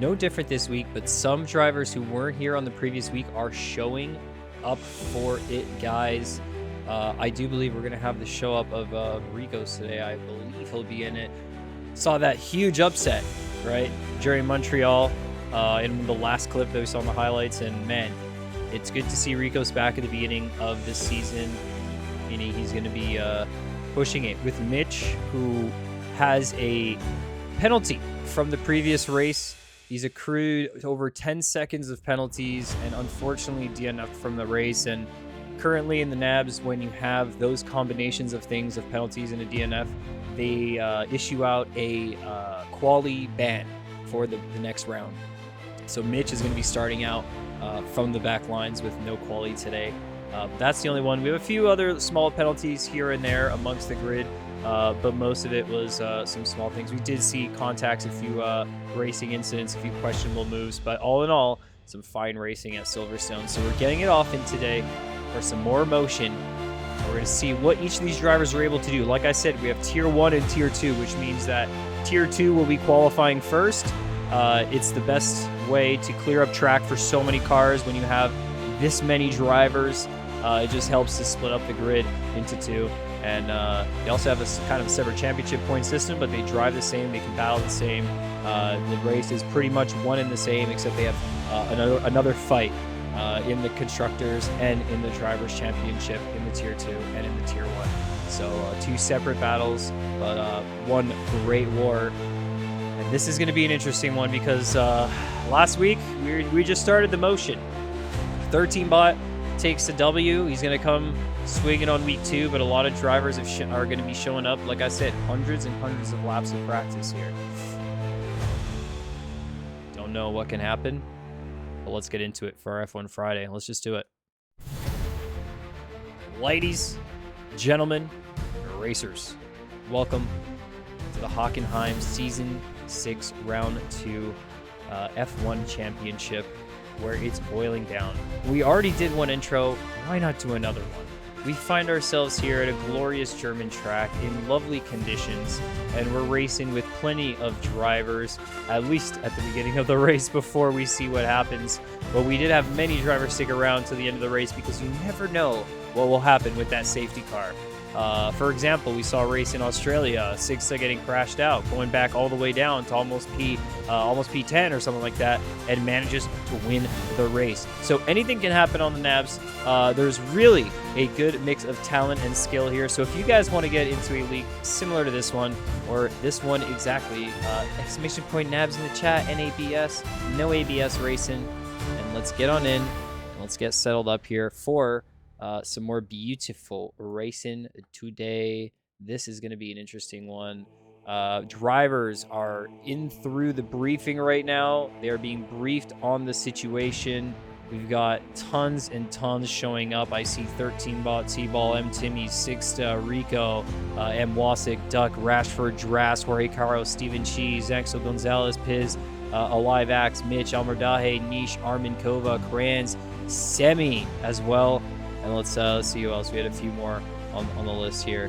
No different this week, but some drivers who weren't here on the previous week are showing up for it, guys. I do believe we're going to have the show up of Rico's today. I believe he'll be in it. Saw that huge upset, right, during Montreal in the last clip that we saw in the highlights. And, man, it's good to see Rico's back at the beginning of this season, meaning he's going to be pushing it with Mitch, who has a penalty from the previous race. He's accrued over 10 seconds of penalties and unfortunately DNF'd from the race. And currently in the NABs, when you have those combinations of things, of penalties and a DNF, they issue out a quali ban for the next round. So Mitch is going to be starting out from the back lines with no quali today. That's the only one. We have a few other small penalties here and there amongst the grid. But most of it was some small things. We did see contacts, a few racing incidents, a few questionable moves, but all in all, some fine racing at Silverstone. So we're getting it off in today for some more emotion. We're going to see what each of these drivers are able to do. Like I said, we have Tier 1 and Tier 2, which means that Tier 2 will be qualifying first. It's the best way to clear up track for so many cars when you have this many drivers. It just helps to split up the grid into 2. And they also have a kind of a separate championship point system, but they drive the same, they can battle the same. The race is pretty much one and the same, except they have another fight in the Constructors and in the Drivers' Championship in the Tier 2 and in the Tier 1. So 2 separate battles, but one great war. And this is going to be an interesting one because last week we just started the motion. 13 bot takes the W. He's going to come swinging on week 2, but a lot of drivers are going to be showing up. Like I said, hundreds and hundreds of laps of practice here. Don't know what can happen, but let's get into it for our F1 Friday. Let's just do it. Ladies, gentlemen, racers, welcome to the Hockenheim Season 6 Round 2 F1 Championship, where it's boiling down. We already did one intro. Why not do another one? We find ourselves here at a glorious German track in lovely conditions, and we're racing with plenty of drivers, at least at the beginning of the race before we see what happens. But we did have many drivers stick around to the end of the race because you never know what will happen with that safety car. For example, we saw a race in Australia, Sigsa getting crashed out, going back all the way down to almost P10 or something like that, and manages to win the race. So anything can happen on the NABs. There's really a good mix of talent and skill here. So if you guys want to get into a league similar to this one, or this one exactly, exclamation point NABs in the chat, NABS, no ABS racing, and let's get on in, and let's get settled up here for some more beautiful racing today. This is going to be an interesting one. Drivers are in through the briefing right now. They are being briefed on the situation. We've got tons and tons showing up. I see 13 Bot, T-Ball, M. Timmy, Sixta, Rico, M. Wasik, Duck, Rashford, Dras, Jorge Caro, Steven Cheese, Axel Gonzalez, Piz, Alive Axe, Mitch, Almerdahe, Niche, Armin Kova, Kranz, Semi as well. And let's see who else. We had a few more on the list here.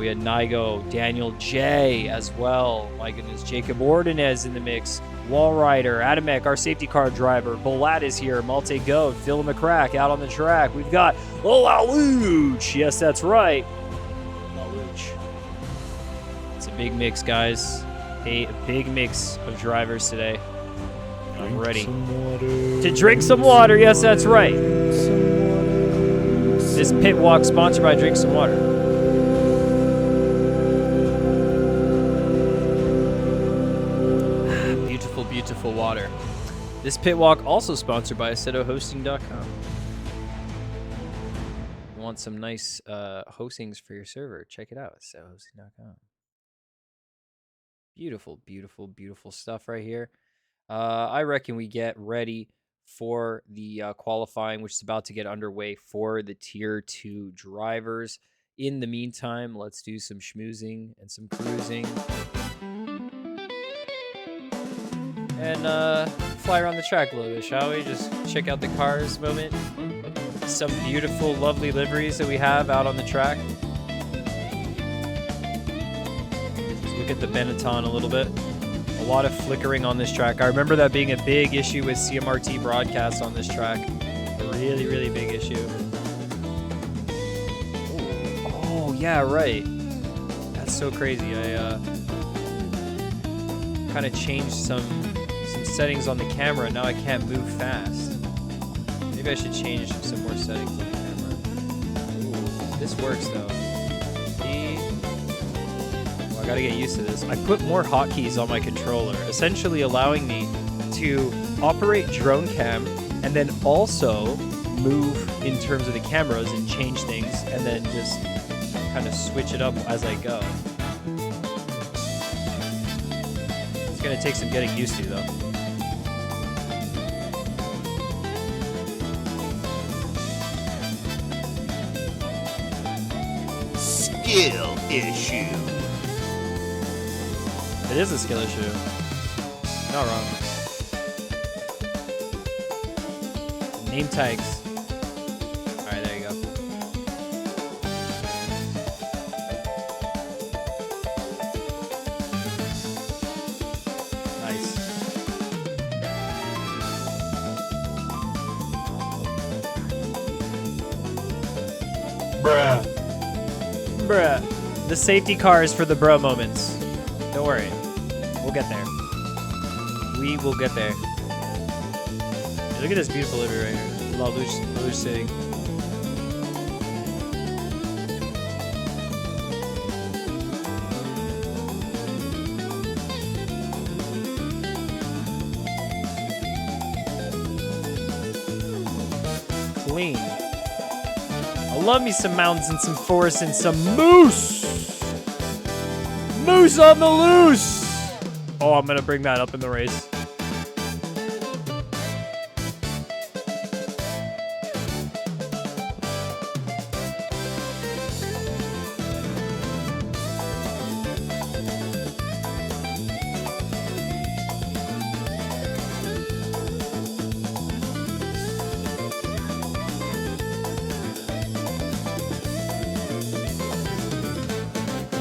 We had Nigo, Daniel J as well. My goodness, Jacob Ordonez in the mix. Wallrider, Adamek, our safety car driver. Bolat is here. Malte Goat, Phil McCrack out on the track. We've got Laluch. Yes, that's right. Laluch. It's a big mix, guys. A big mix of drivers today. I'm ready to drink some water. Yes, that's right. This pit walk sponsored by Drink Some Water. Beautiful, beautiful water. This pit walk also sponsored by AcetoHosting.com. want some nice hostings for your server, check it out. SetHosting.com. Beautiful, beautiful, beautiful stuff right here. I reckon we get ready for the qualifying, which is about to get underway for the Tier 2 drivers. In the meantime, let's do some schmoozing and some cruising. And fly around the track a little bit, shall we? Just check out the cars moment. Some beautiful, lovely liveries that we have out on the track. Let's look at the Benetton a little bit. A lot of flickering on this track. I remember that being a big issue with CMRT broadcasts on this track. A really, really big issue. Oh, yeah, right. That's so crazy. I kind of changed some settings on the camera. Now I can't move fast. Maybe I should change some more settings on the camera. Ooh, this works though. I gotta get used to this. I put more hotkeys on my controller, essentially allowing me to operate drone cam and then also move in terms of the cameras and change things and then just kind of switch it up as I go. It's gonna take some getting used to though. Skill issue. It is a skill issue. Not wrong. Name tags. Alright, there you go. Nice. Bruh. Bruh. The safety car is for the bro moments. Don't worry. We'll get there. We will get there. Hey, look at this beautiful livery right here. La Luce City. Clean. I love me some mountains and some forests and some moose! Moose on the loose! Oh, I'm gonna bring that up in the race.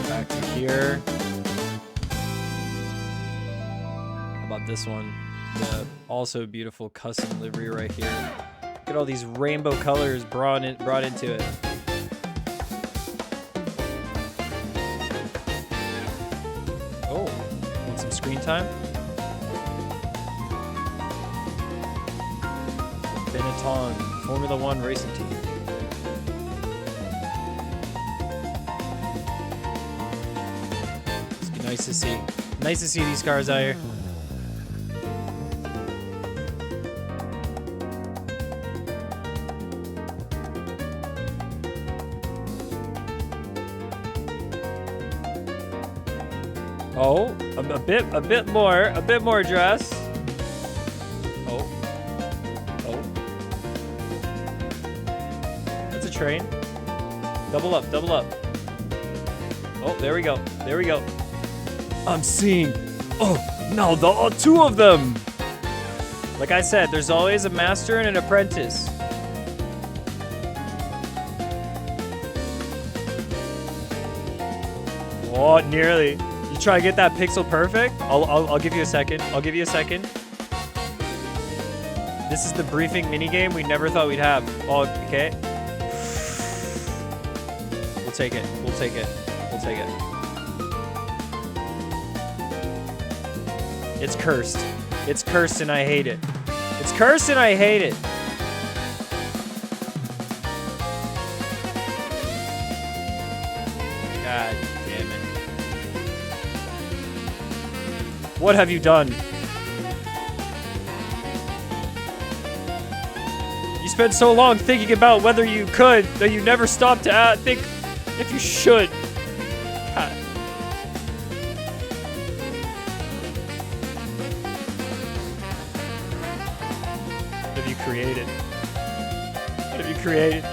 Back to here. This one, the also beautiful custom livery right here. Look at all these rainbow colors brought into it. Oh, want some screen time? Benetton Formula One racing team. It's nice to see. Nice to see these cars out here. Oh, a bit more dress. Oh. That's a train. Double up. Oh, there we go. I'm seeing. Oh, no, two of them. Like I said, there's always a master and an apprentice. Oh, nearly. You try to get that pixel perfect? I'll give you a second. This is the briefing minigame we never thought we'd have. Oh, okay. We'll take it. It's cursed and I hate it. God damn it. What have you done? You spent so long thinking about whether you could that you never stopped to think if you should. What have you created? What have you created?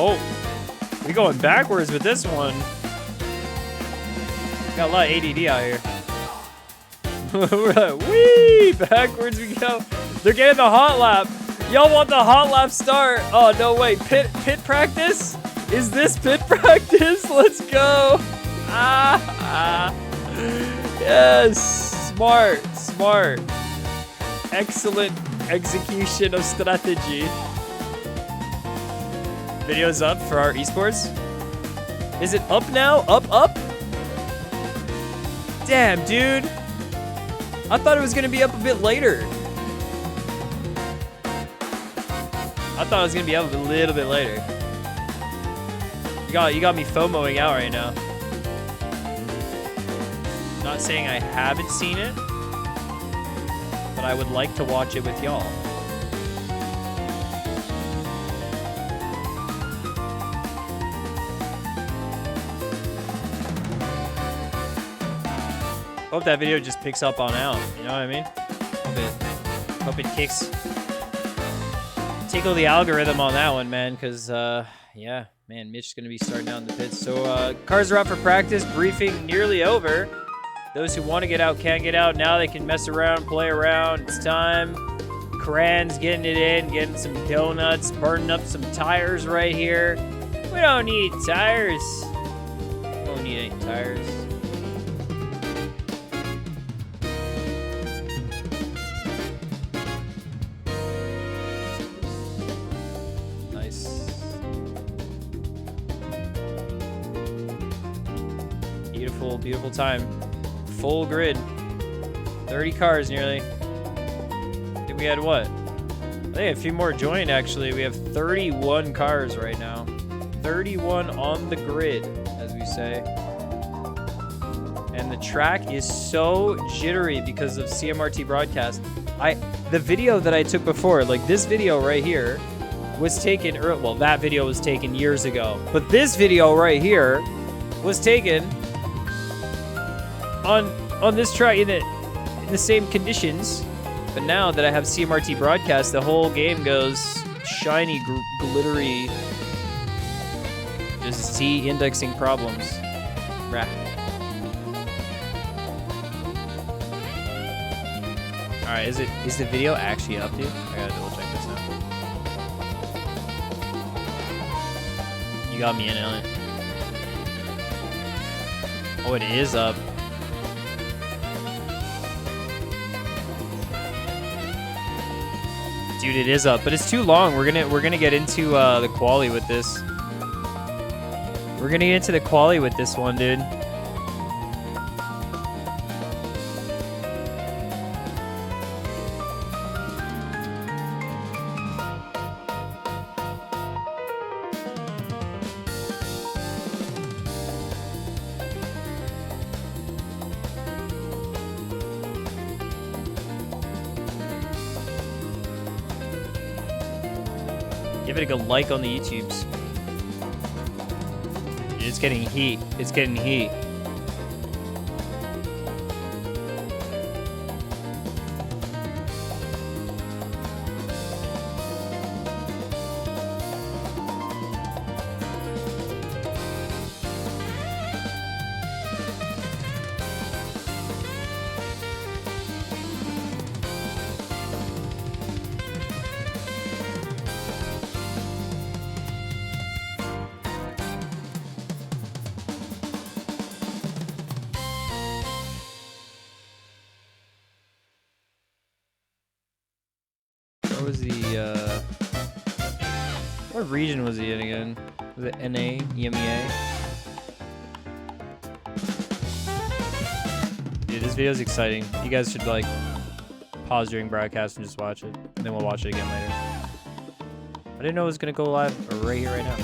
Oh, we going backwards with this one. Got a lot of ADD out here. We're like, wee, backwards we go. They're getting the hot lap. Y'all want the hot lap start? Oh no, wait, pit practice? Is this pit practice? Let's go. Yes, smart. Excellent execution of strategy. Video's up for our esports. Is it up now? Up? Damn, dude. I thought it was gonna be up a bit later. I thought it was gonna be up a little bit later. You got me FOMOing out right now. Not saying I haven't seen it, but I would like to watch it with y'all. Hope that video just picks up on out. You know what I mean? Hope it kicks. Tickle the algorithm on that one, man. Cause yeah, man, Mitch's gonna be starting out in the pits. So cars are out for practice. Briefing nearly over. Those who want to get out can get out. Now they can mess around, play around. It's time. Kran's getting it in, getting some donuts, burning up some tires right here. We don't need tires. We don't need any tires. Beautiful time. Full grid. 30 cars nearly. I think we had what? I think a few more joined actually. We have 31 cars right now. 31 on the grid, as we say. And the track is so jittery because of CMRT broadcast. The video that I took before, like this video right here, was taken, well, that video was taken years ago. But this video right here was taken on this track in the same conditions, but now that I have CMRT broadcast, the whole game goes shiny, glittery, just Z indexing problems. Rah. All right, is the video actually up, dude? I gotta double check this now. You got me in, Elliot. Oh, it is up. Dude, it is up, but it's too long. We're gonna get into the quali with this. We're gonna get into the quali with this one, dude. Give it a good like on the YouTubes. It's getting heat. It's getting heat. Where was the, what region was he in again? Was it NA, EMEA? Dude, this video is exciting. You guys should, like, pause during broadcast and just watch it. And then we'll watch it again later. I didn't know it was going to go live right here, right now.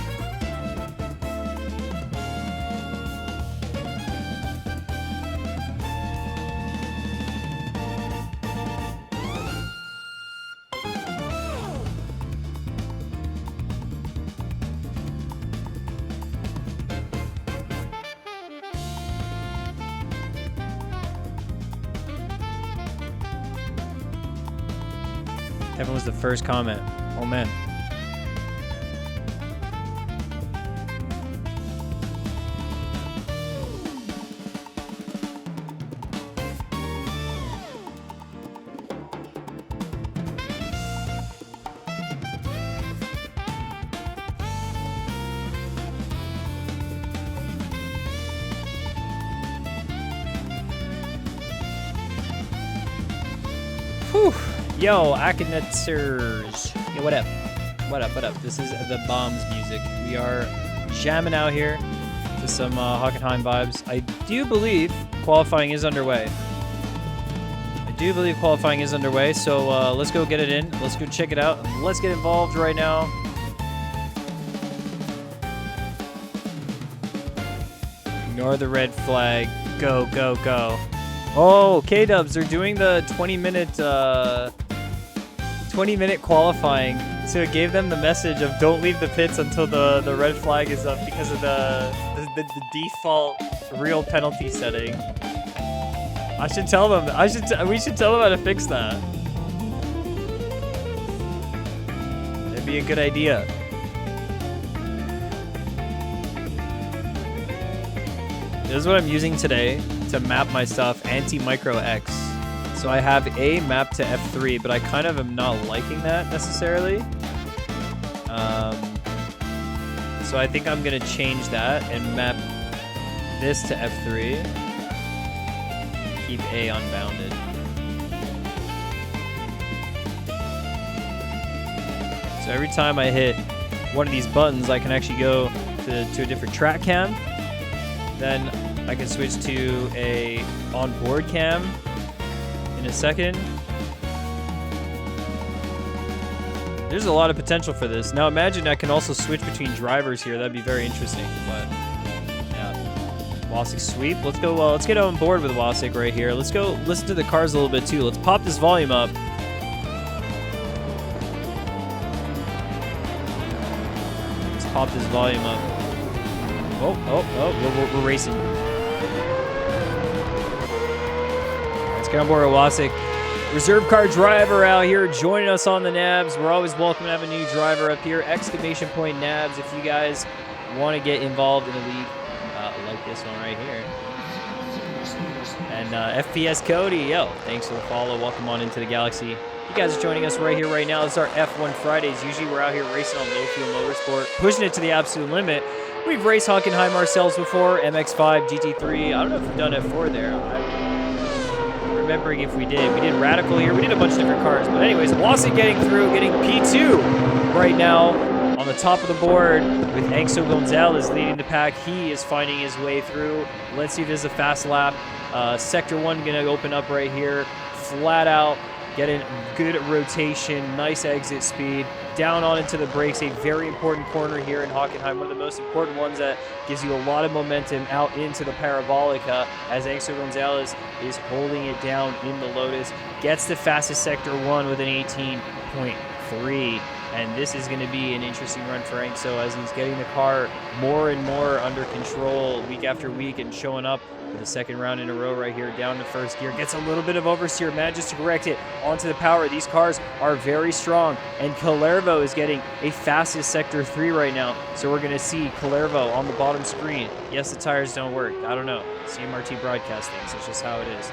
Kevin was the first comment. Oh, man. Whew. Yo, Akinatsers. Yo, what up? What up, what up? This is the Bombs music. We are jamming out here to some Hockenheim vibes. I do believe qualifying is underway. So let's go get it in. Let's go check it out. Let's get involved right now. Ignore the red flag. Go, go, go. Oh, K-Dubs, they're doing the 20-minute qualifying. So it gave them the message of don't leave the pits until the red flag is up because of the default real penalty setting. I should tell them. We should tell them how to fix that. That'd be a good idea. This is what I'm using today to map my stuff anti-micro X. So I have a map to F3, but I kind of am not liking that necessarily. So I think I'm gonna change that and map this to F3. Keep A unbounded. So every time I hit one of these buttons, I can actually go to a different track cam. Then I can switch to a onboard cam in a second. There's a lot of potential for this. Now imagine I can also switch between drivers here. That'd be very interesting. But yeah, Wasik sweep. Let's go. Let's get on board with Wasik right here. Let's go listen to the cars a little bit too. Let's pop this volume up. Let's pop this volume up. Oh, we're racing. Let's get on board with Wasik. Reserve car driver out here joining us on the Nabs. We're always welcome to have a new driver up here. Exclamation point Nabs if you guys want to get involved in a league like this one right here. And FPS Cody, yo, thanks for the follow. Welcome on into the Galaxy. You guys are joining us right here, right now. This is our F1 Fridays. Usually we're out here racing on low fuel motorsport, pushing it to the absolute limit. We've raced Hockenheim ourselves before, MX-5, GT3. I don't know if we've done F4 there. I'm remembering if we did. We did Radical here. We did a bunch of different cars. But anyways, Wasik getting through, getting P2 right now on the top of the board with Angso Gonzalez leading the pack. He is finding his way through. Let's see if this is a fast lap. Sector 1 going to open up right here. Flat out. Getting good rotation, nice exit speed, down on into the brakes, a very important corner here in Hockenheim, one of the most important ones that gives you a lot of momentum out into the Parabolica as Angso Gonzalez is holding it down in the Lotus, gets the fastest Sector 1 with an 18.3, and this is going to be an interesting run for Angso as he's getting the car more and more under control week after week and showing up for the second round in a row right here, down to first gear. Gets a little bit of oversteer, manages to correct it onto the power. These cars are very strong, and Calervo is getting a fastest Sector 3 right now. So we're going to see Calervo on the bottom screen. Yes, the tires don't work. I don't know. CMRT broadcasting, so it's just how it is.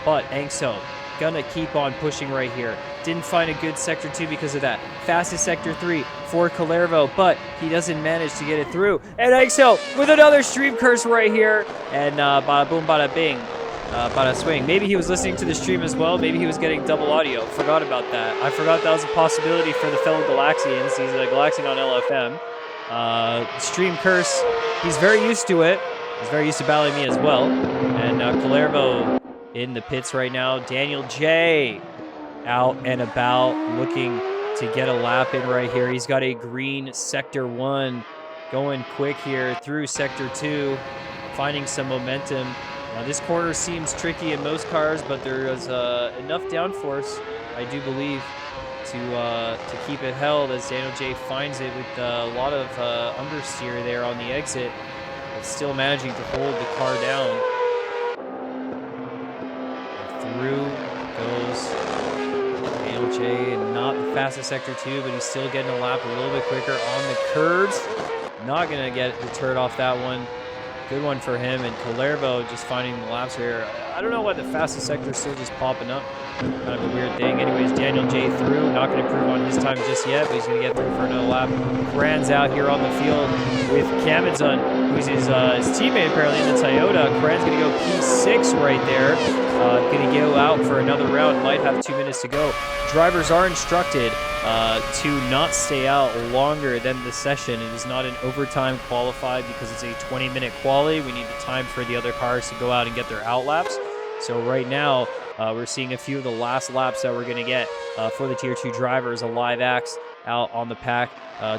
But Angso gonna keep on pushing right here. Didn't find a good Sector 2 because of that. Fastest Sector 3 for Calervo, but he doesn't manage to get it through. And Angso with another stream curse right here. And bada boom, bada bing, bada swing. Maybe he was listening to the stream as well. Maybe he was getting double audio. Forgot about that. I forgot that was a possibility for the fellow Galaxians. He's a Galaxian on LFM. Stream curse, he's very used to it. He's very used to battling me as well. And Calervo in the pits right now. Daniel J out and about looking to to get a lap in right here. He's got a green sector 1 going quick here through sector 2, finding some momentum. Now this corner seems tricky in most cars, but there is enough downforce, I do believe, to keep it held as Daniel J finds it with a lot of understeer there on the exit, but still managing to hold the car down. And through goes Daniel J, and not the fastest sector 2, but he's still getting a lap a little bit quicker on the curbs. Not going to get the turret off that one. Good one for him, and Calervo just finding the laps here. I don't know why the fastest sector is still just popping up. Kind of a weird thing. Anyways, Daniel J through. Not going to improve on his time just yet, but he's going to get through for another lap. Kran's out here on the field with Kamadzun, who's his teammate apparently in the Toyota. Kran's going to go P6 right there. Going to go out for another round. Might have 2 minutes to go. Drivers are instructed to not stay out longer than the session. It is not an overtime qualified because it's a 20-minute quali. We need the time for the other cars to go out and get their out laps. So right now, we're seeing a few of the last laps that we're going to get for the Tier 2 drivers. A live axe out on the pack,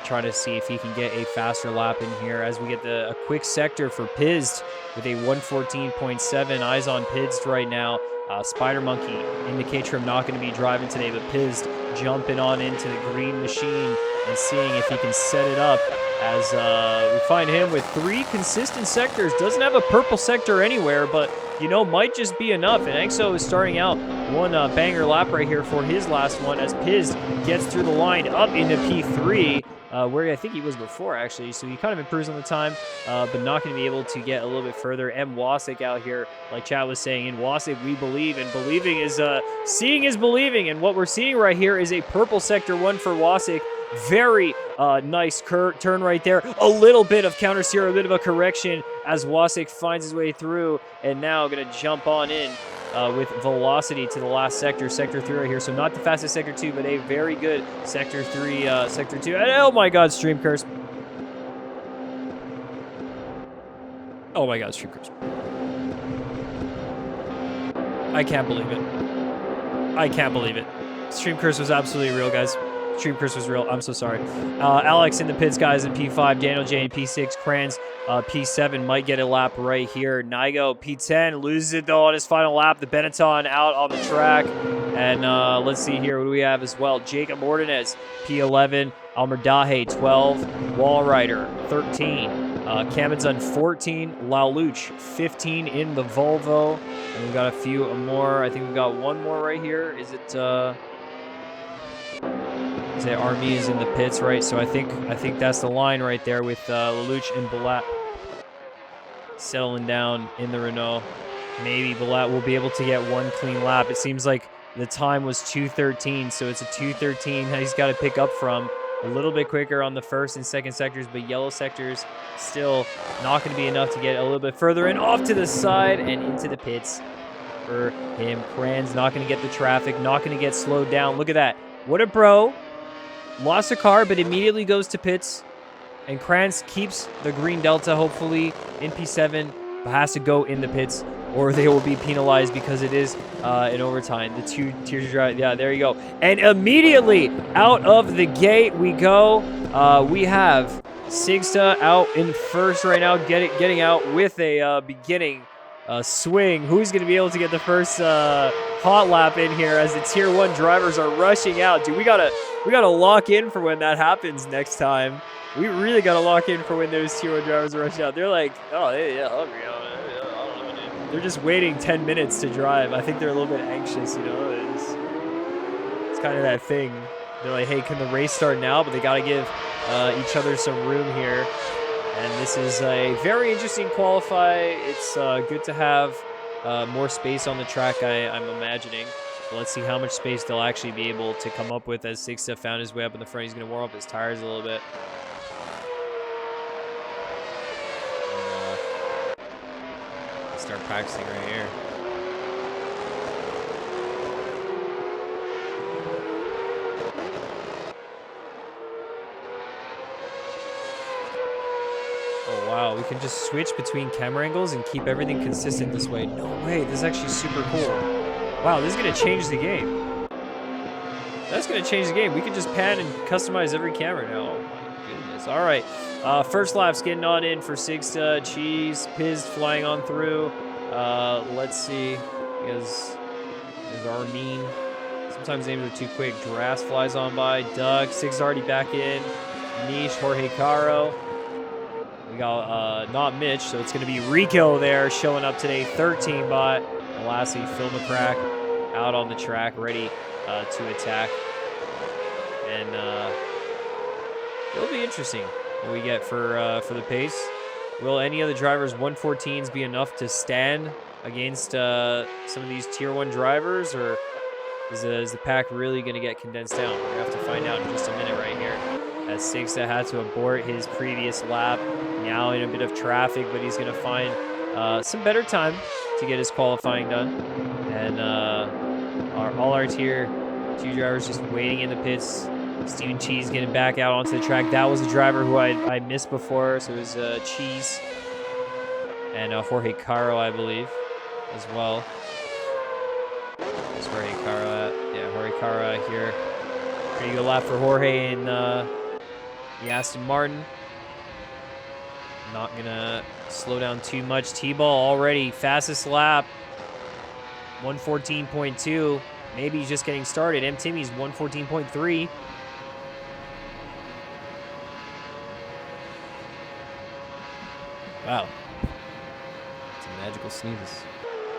trying to see if he can get a faster lap in here as we get a quick sector for Pizzed with a 114.7. Eyes on Pizzed right now. Spider Monkey indicates him not going to be driving today, but Pizzed jumping on into the green machine and seeing if he can set it up as we find him with 3 consistent sectors. Doesn't have a purple sector anywhere, but you know, might just be enough. And Exo is starting out one banger lap right here for his last one as Piz gets through the line up into P3, where I think he was before, actually. So he kind of improves on the time, but not going to be able to get a little bit further. M. Wasik out here, like Chad was saying. In Wasik, we believe, and believing is seeing is believing. And what we're seeing right here is a purple sector 1 for Wasik. Very nice turn right there. A little bit of counter steer, a bit of a correction as Wasik finds his way through, and now going to jump on in with velocity to the last sector, sector 3 right here. So not the fastest sector 2, but a very good sector 3, sector 2. And oh my God, stream curse. Oh my God, stream curse. I can't believe it. I can't believe it. Stream curse was absolutely real, guys. Stream curse was real. I'm so sorry. Alex in the pits, guys, in P5. Daniel J in P6. Kranz P7 might get a lap right here. Nigo P10 loses it, though, on his final lap. The Benetton out on the track. And let's see here. What do we have as well? Jacob Ordonez, P11. Almerdahe, 12. Wallrider, 13. Kamadzun, 14. Laluch, 15 in the Volvo. And we've got a few more. I think we've got one more right here. Is it... Say Army is in the pits, right? So I think that's the line right there with Laluch and Balat settling down in the Renault. Maybe Balat will be able to get one clean lap. It seems like the time was 2:13, so it's a 2:13 that he's got to pick up from. A little bit quicker on the first and second sectors, but yellow sectors still not going to be enough to get a little bit further and off to the side and into the pits for him. Kran's not going to get the traffic, not going to get slowed down. Look at that. What a bro. Lost a car, but immediately goes to pits. And Kranz keeps the green Delta, hopefully, in P7, but has to go in the pits, or they will be penalized because it is in overtime. The 2 tiers drive. Yeah, there you go. And immediately out of the gate we go. We have Sigsta out in first right now, getting out with a beginning swing. Who's going to be able to get the first hot lap in here as the tier 1 drivers are rushing out? Dude, we gotta lock in for when that happens next time. We really gotta lock in for when those tier 1 drivers rush out. They're like, oh, yeah, hungry. I don't know, dude. They're just waiting 10 minutes to drive. I think they're a little bit anxious, you know. It's kind of that thing. They're like, hey, can the race start now? But they gotta give each other some room here. And this is a very interesting qualify. It's good to have more space on the track, I'm imagining. But let's see how much space they'll actually be able to come up with as Sigsta found his way up in the front. He's going to warm up his tires a little bit. Start practicing right here. Oh, wow. We can just switch between camera angles and keep everything consistent this way. No way. This is actually super cool. Wow, this is going to change the game. That's going to change the game. We can just pan and customize every camera now. Oh, my goodness. All right. First lap's getting on in for Sigsta. Cheese. Piz flying on through. Let's see. Is Armin. Sometimes names are too quick. Grass flies on by. Doug. Sig's already back in. Niche. Jorge Caro. We got not Mitch, so it's going to be Rico there showing up today. 13 bot. And lastly, Phil McCrack out on the track, ready to attack. And it'll be interesting what we get for the pace. Will any of the drivers' 114s be enough to stand against some of these tier 1 drivers, or is the pack really going to get condensed down? We're going to have to find out in just a minute right here. As Sigsta had to abort his previous lap, now in a bit of traffic, but he's going to find some better time to get his qualifying done. And all our tier 2 drivers just waiting in the pits. Steven Cheese getting back out onto the track. That was a driver who I missed before, so it was Cheese and Jorge Caro, I believe, as well. Where's Jorge Caro at? Yeah, Jorge Caro out here. Pretty good lap for Jorge in the Aston Martin. Not gonna slow down too much. T-Ball already fastest lap. 114.2. Maybe he's just getting started. M. Timmy's 114.3. Wow. It's a magical sneeze.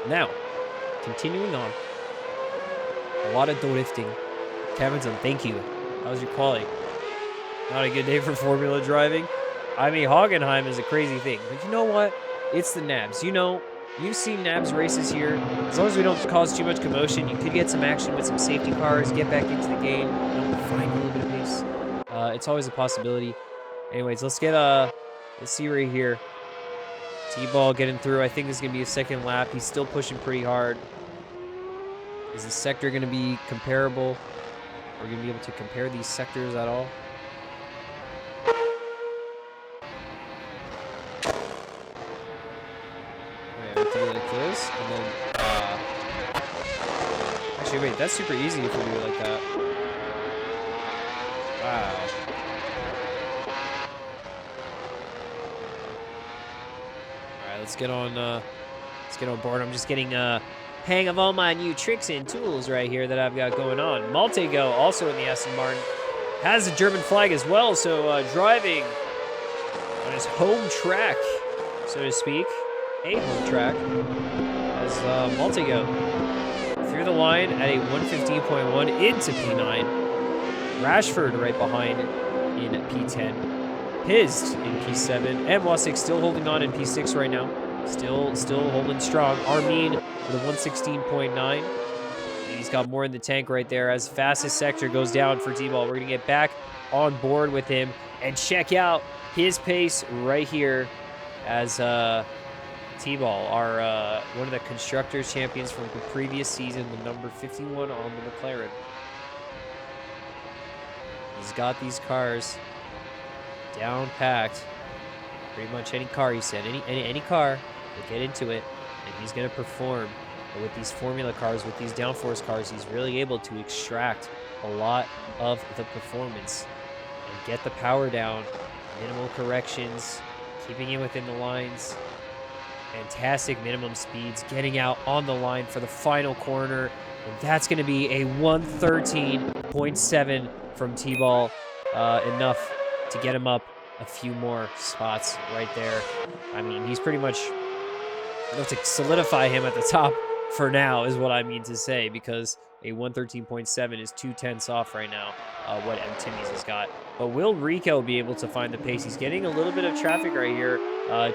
Now, continuing on. A lot of drifting. Kevinson, thank you. How was your quality? Not a good day for Formula driving. I mean, Hockenheim is a crazy thing. But you know what? It's the Nabs. You know, you've seen Nabs races here. As long as we don't cause too much commotion, you could get some action with some safety cars, get back into the game, you know, find a little bit of pace. It's always a possibility. Anyways, let's see right here. T-Ball getting through. I think this is going to be a second lap. He's still pushing pretty hard. Is the sector going to be comparable? Are we going to be able to compare these sectors at all? Like this, and then actually wait, that's super easy if we do it like that. Wow. Alright, let's get on board. I'm just getting hang of all my new tricks and tools right here that I've got going on. Maltego, also in the Aston Martin, has a German flag as well, so driving on his home track, so to speak. A home track as Maltego through the line at a 115.1 into P9. Rashford right behind in P10. Pizzed in P7. And Wasik still holding on in P6 right now. Still holding strong. Armin with a 116.9. And he's got more in the tank right there as fastest sector goes down for T-Ball. We're going to get back on board with him and check out his pace right here as T-Ball, our one of the Constructors champions from the previous season, the number 51 on the McLaren. He's got these cars down packed. Pretty much any car, he said. Any car, will get into it, and he's going to perform. But with these Formula cars, with these downforce cars, he's really able to extract a lot of the performance and get the power down. Minimal corrections, keeping it within the lines. Fantastic minimum speeds, getting out on the line for the final corner. And that's going to be a 113.7 from T-Ball. Enough to get him up a few more spots right there. I mean, he's pretty much enough to solidify him at the top for now, is what I mean to say, because a 113.7 is 2/10 off right now, what M. Timmy's has got. But will Rico be able to find the pace? He's getting a little bit of traffic right here.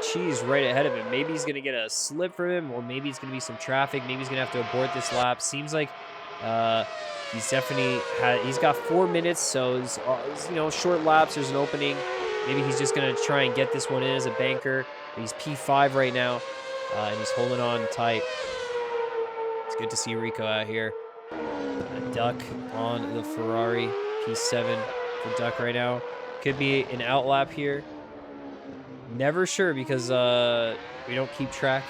Cheese right ahead of him. Maybe he's going to get a slip from him, or maybe it's going to be some traffic. Maybe he's going to have to abort this lap. Seems like he's definitely he's got 4 minutes, so it's, you know, short laps. There's an opening. Maybe he's just going to try and get this one in as a banker. But he's P5 right now, and he's holding on tight. It's good to see Rico out here. A Duck on the Ferrari. P7 for Duck right now. Could be an outlap here. Never sure, because we don't keep track.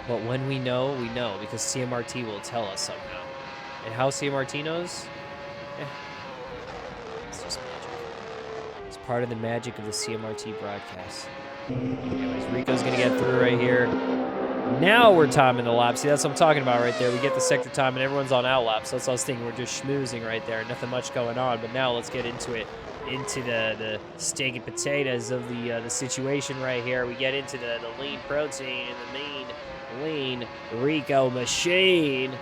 But when we know, because CMRT will tell us somehow. And how CMRT knows? part of the magic of the CMRT broadcast. Anyways, Rico's going to get through right here. Now we're timing the lap. See, that's what I'm talking about right there. We get the sector time and everyone's on out lap. So that's what I was thinking. We're just schmoozing right there. Nothing much going on. But now let's get into it. Into the steak and potatoes of the situation right here. We get into the lean protein and the mean lean Rico machine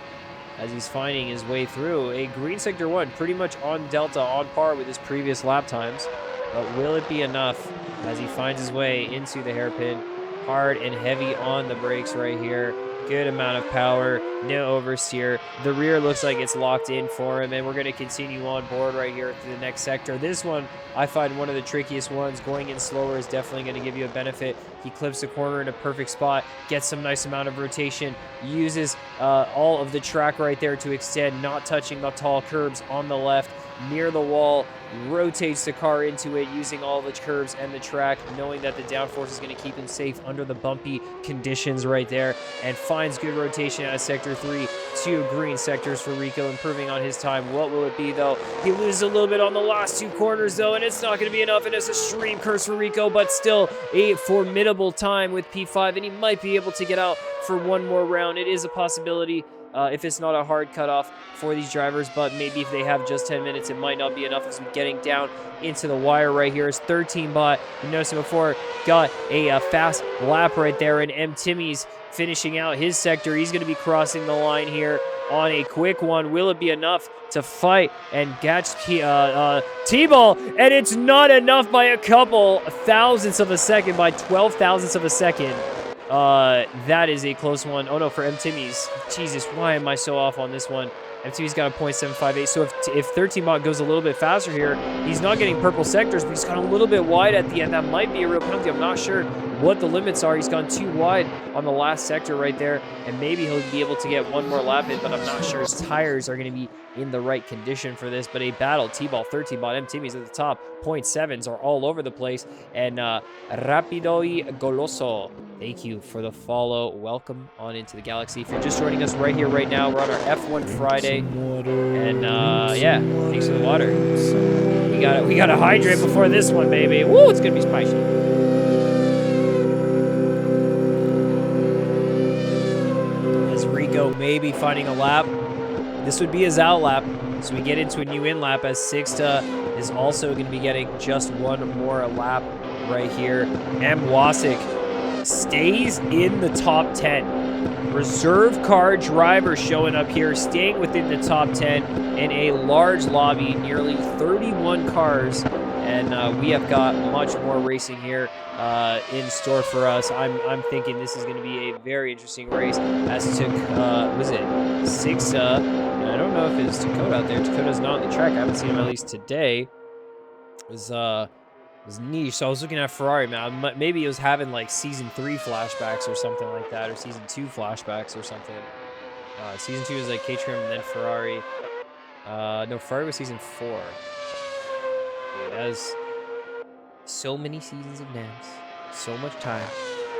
as he's finding his way through a green sector 1, pretty much on delta, on par with his previous lap times. But will it be enough as he finds his way into the hairpin? Hard and heavy on the brakes right here. Good amount of power, no oversteer. The rear looks like it's locked in for him, and we're going to continue on board right here to the next sector. This one, I find one of the trickiest ones. Going in slower is definitely going to give you a benefit. He clips the corner in a perfect spot, gets some nice amount of rotation, uses all of the track right there to extend, not touching the tall curbs on the left, near the wall, rotates the car into it using all the curves and the track, knowing that the downforce is going to keep him safe under the bumpy conditions right there, and finds good rotation out of sector 3. 2 green sectors for Rico, improving on his time. What will it be, though? He loses a little bit on the last 2 corners, though, and it's not going to be enough, and it's a stream curse for Rico, but still a formidable time with P5, and he might be able to get out for one more round. It is a possibility. If it's not a hard cutoff for these drivers, but maybe if they have just 10 minutes, it might not be enough as we're getting down into the wire right here. Is 13 bot. You noticed him before, got a fast lap right there, and M. Timmy's finishing out his sector. He's going to be crossing the line here on a quick one. Will it be enough to fight and catch T-Ball? And it's not enough by a couple thousandths of a second, by 12 thousandths of a second. That is a close one. Oh no, for M. Timmy's. Jesus, why am I so off on this one? M. Timmy's got a .758. So if 13 bot goes a little bit faster here, he's not getting purple sectors, but he's gone a little bit wide at the end. That might be a real penalty. I'm not sure what the limits are. He's gone too wide on the last sector right there, and maybe he'll be able to get one more lap in, but I'm not sure his tires are going to be in the right condition for this. But a battle, T-Ball, 13 bot, M. Timmy's at the top. .7s are all over the place, and Rapido y Goloso, thank you for the follow. Welcome on into the Galaxy. If you're just joining us right here, right now, we're on our F1 Friday, and yeah, thanks for the water. We gotta hydrate before this one, baby. Woo, it's gonna be spicy. As Rico maybe finding a lap, this would be his out lap, so we get into a new in lap as Sixta is also going to be getting just one more lap right here. M. Wasik stays in the top 10. Reserve car driver showing up here, staying within the top 10 in a large lobby, nearly 31 cars. And we have got much more racing here in store for us. I'm thinking this is going to be a very interesting race. As took, was it Sixta? I don't know if it's Dakota out there. Dakota's not on the track. I haven't seen him at least today. It was niche. So I was looking at Ferrari, man. Maybe it was having like season 3 flashbacks or something like that, or season 2 flashbacks or something. Season 2 was like Caterham and then Ferrari. No, Ferrari was season 4. Dude, that was so many seasons of NAMS. So much time.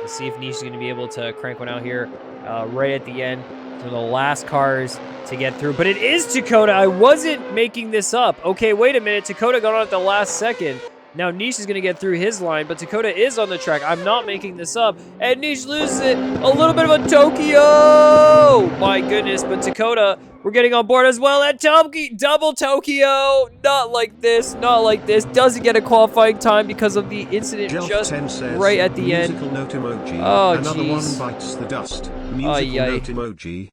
Let's see if Niche is going to be able to crank one out here right at the end. For the last cars to get through. But it is Dakota. I wasn't making this up. Okay, wait a minute. Dakota got on at the last second. Now Niche is going to get through his line, but Dakota is on the track. I'm not making this up. And Niche loses it. A little bit of a Tokyo. My goodness. But Dakota, we're getting on board as well at double Tokyo. Not like this. Not like this. Doesn't get a qualifying time because of the incident just right at the end. Note emoji. Oh, Another geez. one bites the dust. Musical note emoji.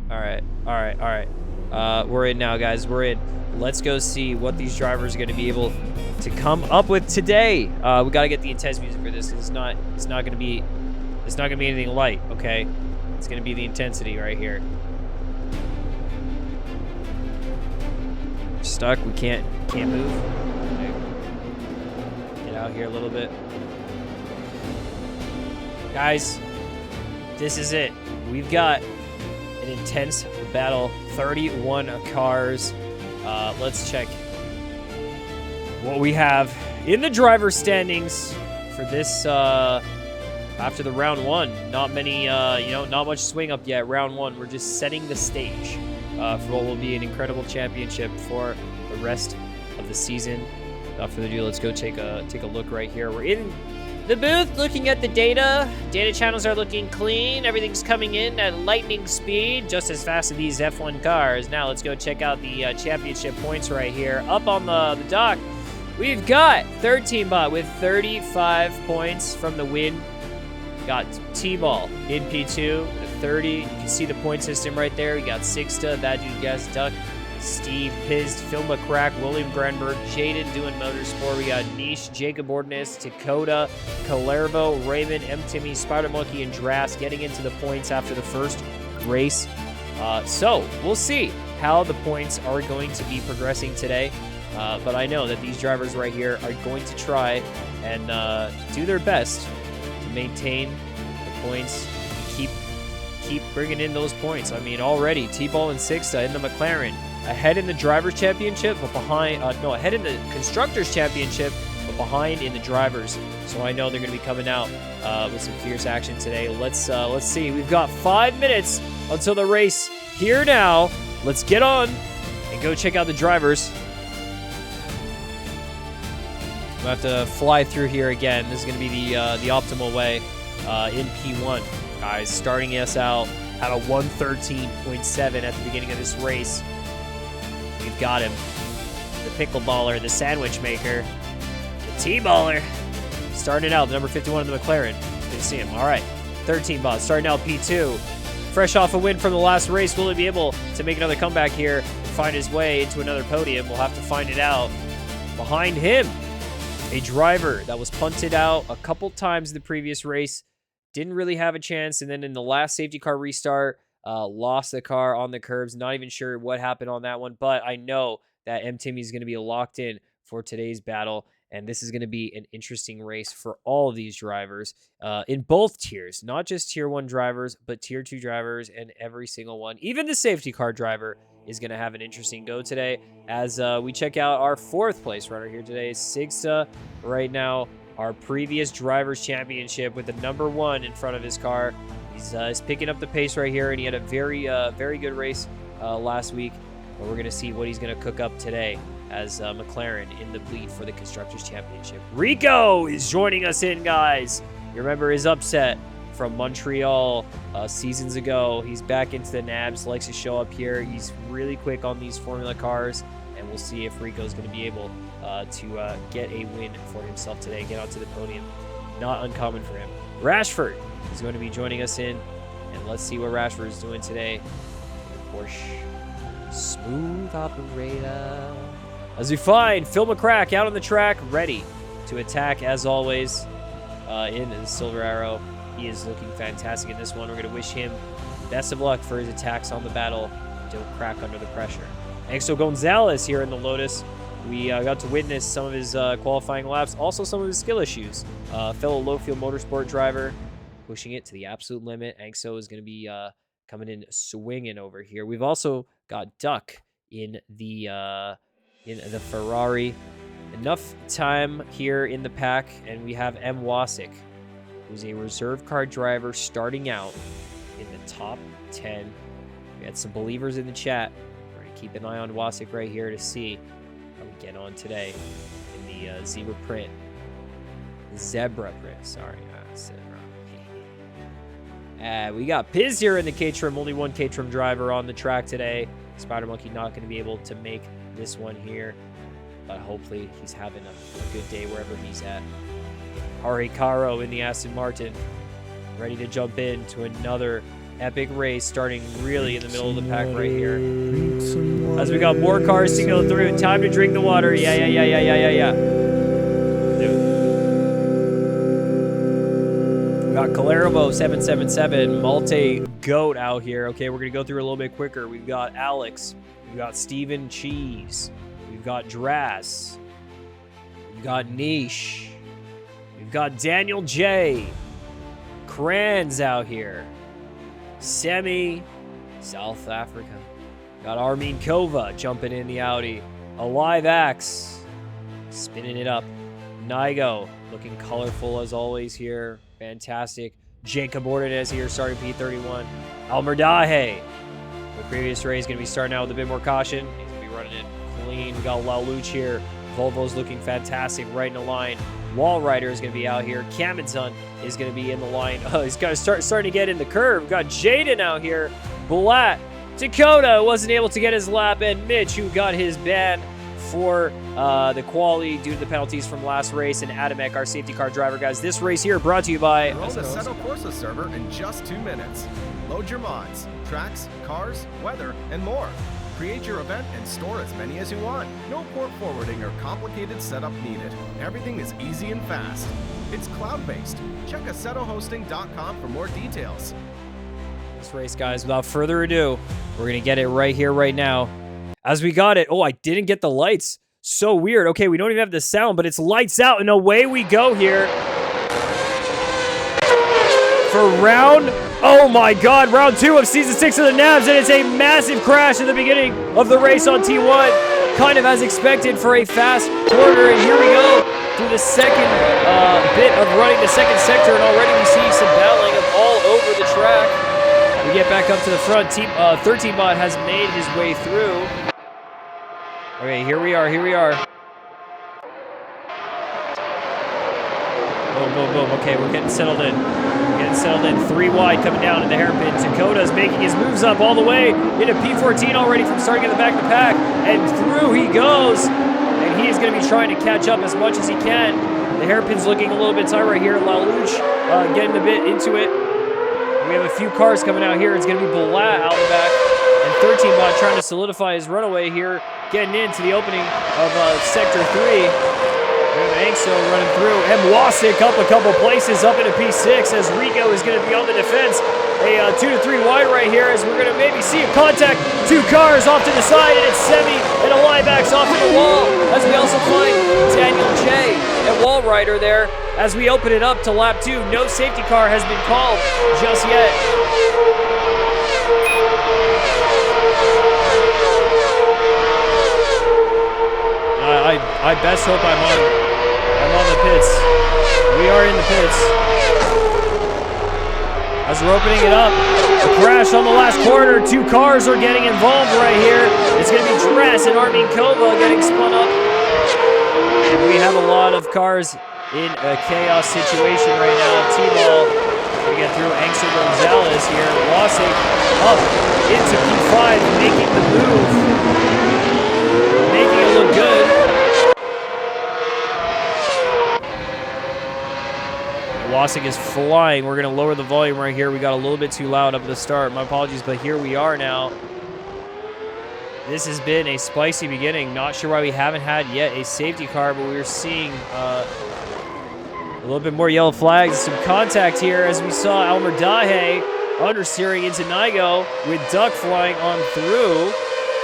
All right. We're in now, guys. We're in. Let's go see what these drivers are going to be able to come up with today. We got to get the intense music for this. It's not going to be anything light. Okay, it's going to be the intensity right here. We're stuck. We can't move. Okay. Get out here a little bit, guys. This is it. We've got an intense battle, 31 cars. Let's check what we have in the driver standings for this after the round 1. Not many, not much swing up yet. Round 1, we're just setting the stage for what will be an incredible championship for the rest of the season. Without further ado, let's go take a look right here. We're in the booth looking at the data. Data channels are looking clean. Everything's coming in at lightning speed, just as fast as these F1 cars. Now let's go check out the championship points right here. Up on the dock, we've got third team bot with 35 points from the win. Got T-Ball in P2 with 30. You can see the point system right there. We got Sixta, That Dude Guest, Duck, Steve, Pizzed, Phil McCrack, William Grenberg, Jaden doing Motorsport. We got Niche, Jacob Ordinus, Dakota, Calervo, Raymond, M. Timmy, Spider Monkey, and Dras getting into the points after the first race. So we'll see how the points are going to be progressing today. But I know that these drivers right here are going to try and do their best to maintain the points, keep bringing in those points. I mean, already T-Ball and Sixta in the McLaren ahead in the Drivers' Championship, but behind, ahead in the Constructors' Championship, but behind in the Drivers. So I know they're going to be coming out with some fierce action today. Let's see. We've got 5 minutes until the race here now. Let's get on and go check out the drivers. We'll have to fly through here again. This is going to be the optimal way in P1. Guys, starting us out at a 113.7 at the beginning of this race. We've got him. The pickleballer, the sandwich maker, the T-baller. Starting out, the number 51 in the McLaren. Good to see him. All right, 13 bot, starting out P2. Fresh off a win from the last race, will he be able to make another comeback here and find his way into another podium? We'll have to find it out. Behind him, a driver that was punted out a couple times in the previous race. Didn't really have a chance, and then in the last safety car restart, lost the car on the curbs. Not even sure what happened on that one, but I know that M. Timmy is going to be locked in for today's battle, and this is going to be an interesting race for all of these drivers in both tiers, not just Tier 1 drivers, but Tier 2 drivers and every single one. Even the safety car driver is going to have an interesting go today as we check out our 4th place runner here today, Sixta, right now. Our previous Drivers' Championship with the number 1 in front of his car. He's picking up the pace right here, and he had a very good race last week. But we're going to see what he's going to cook up today as McLaren in the lead for the Constructors' Championship. Rico is joining us in, guys. You remember his upset from Montreal seasons ago. He's back into the nabs, likes to show up here. He's really quick on these Formula cars, and we'll see if Rico's going to be able to get a win for himself today, get onto the podium. Not uncommon for him. Rashford is going to be joining us in, and let's see what Rashford is doing today. Porsche smooth operator. As we find Phil McCrack out on the track, ready to attack as always in the Silver Arrow. He is looking fantastic in this one. We're going to wish him best of luck for his attacks on the battle. Don't crack under the pressure. Angso Gonzalez here in the Lotus. We got to witness some of his qualifying laps, also some of his skill issues. Fellow low-field motorsport driver, pushing it to the absolute limit. Angso is going to be coming in swinging over here. We've also got Duck in the Ferrari. Enough time here in the pack, and we have M. Wasik, who's a reserve car driver starting out in the top 10. We had some believers in the chat. We're going to keep an eye on Wasik right here to see how we get on today in the zebra print. Sorry, zebra. We got Piz here in the K-Trim. Only one K-Trim driver on the track today. Spider Monkey not going to be able to make this one here, but hopefully he's having a good day wherever he's at. Hari Caro in the Aston Martin, ready to jump into another epic race, starting really in the middle of the pack right here. As we got more cars to go through. Time to drink the water. Yeah. We got Calervo 777, Malte Goat out here. Okay, we're going to go through a little bit quicker. We've got Alex. We've got Steven Cheese. We've got Dras. We've got Niche. We've got Daniel J. Kranz out here. Semi, South Africa. Got Armin Kova jumping in the Audi. Alive Axe, spinning it up. Nigo, looking colorful as always here. Fantastic. Jacob Ordinez here, starting P31. Almerdahe, the previous race, going to be starting out with a bit more caution. He's going to be running it clean. We got Laluch here Volvo's looking fantastic right in the line. Wall Rider is going to be out here. Kamadzun is going to be in the line. Oh, he's got to starting to get in the curve. Got Jaden out here. Blatt. Dakota wasn't able to get his lap, and Mitch, who got his ban for the quali due to the penalties from last race, and Adamek, our safety car driver. Guys, this race here brought to you by Roll the Seto Corsa server in just 2 minutes. Load your mods, tracks, cars, weather, and more. Create your event and store as many as you want. No port forwarding or complicated setup needed. Everything is easy and fast. It's cloud-based. Check acetohosting.com for more details. This race, guys, without further ado, we're going to get it right here, right now. As we got it, oh, I didn't get the lights. So weird. Okay, we don't even have the sound, but it's lights out, and away we go here. For round, oh my God, round 2 of Season 6 of the Nabs, and it's a massive crash at the beginning of the race on T1. Kind of as expected for a fast corner, and here we go through the second bit of running the second sector, and already we see some battling of all over the track. We get back up to the front. Team 13 bot has made his way through. Okay, here we are. Boom, boom, boom. Okay, we're getting settled in. 3 wide coming down in the hairpin. Dakota's making his moves up all the way into P14 already from starting at the back of the pack. And through he goes. And he is going to be trying to catch up as much as he can. The hairpin's looking a little bit tight right here. Lalouche getting a bit into it. We have a few cars coming out here. It's going to be Blatt out the back. And 13 bot trying to solidify his runaway here, getting into the opening of Sector 3. We have Angso running through. Mwasik up a couple places up into P6 as Rico is going to be on the defense. A 2 to 3 wide right here as we're going to maybe see a contact. 2 cars off to the side, and it's Semi and a Lieback's off to the wall as we also find Daniel J and Wall Rider there as we open it up to lap 2. No safety car has been called just yet. I best hope I'm on the pits. We are in the pits. As we're opening it up, a crash on the last corner. 2 cars are getting involved right here. It's going to be Dress and Armin Kova getting spun up. And we have a lot of cars in a chaos situation right now. T-Ball going to get through Angel Gonzalez here. Wasik up into P5, making the move. Making it look good. Wasik is flying. We're going to lower the volume right here. We got a little bit too loud up at the start. My apologies, but here we are now. This has been a spicy beginning. Not sure why we haven't had yet a safety car, but we're seeing a little bit more yellow flags. Some contact here as we saw Elmer Dahe understeering into Nigo with Duck flying on through.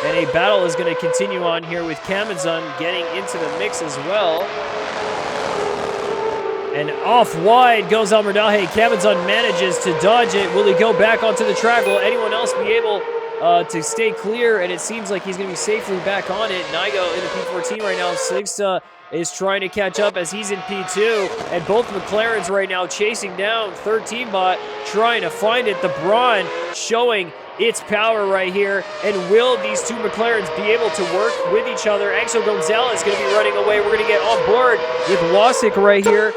And a battle is going to continue on here with Kamadzun getting into the mix as well. And off wide goes Almerdahe. Kamadzun manages to dodge it. Will he go back onto the track? Will anyone else be able to stay clear? And it seems like he's going to be safely back on it. Nigo in the P14 right now. Sigsta is trying to catch up as he's in P2. And both McLarens right now chasing down 13 bot, trying to find it. The Braun showing its power right here. And will these 2 McLarens be able to work with each other? Axel Gonzalez is going to be running away. We're going to get on board with Wasik right here.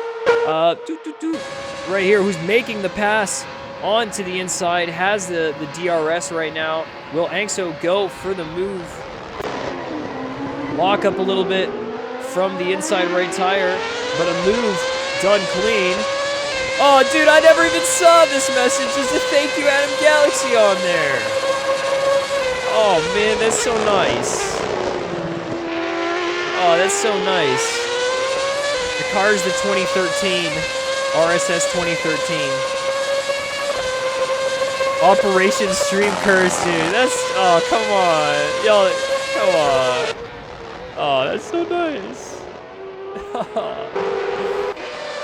Right here, who's making the pass onto the inside, has the DRS right now. Will Angso go for the move? Lock up a little bit from the inside right tire, but a move done clean. Oh, dude, I never even saw this message. There's a thank you, Adam Galaxy on there. Oh, man, that's so nice. Oh, that's so nice. The car is the 2013 RSS 2013. Operation Stream Curse, dude. That's, oh, come on. Yo, come on. Oh, that's so nice.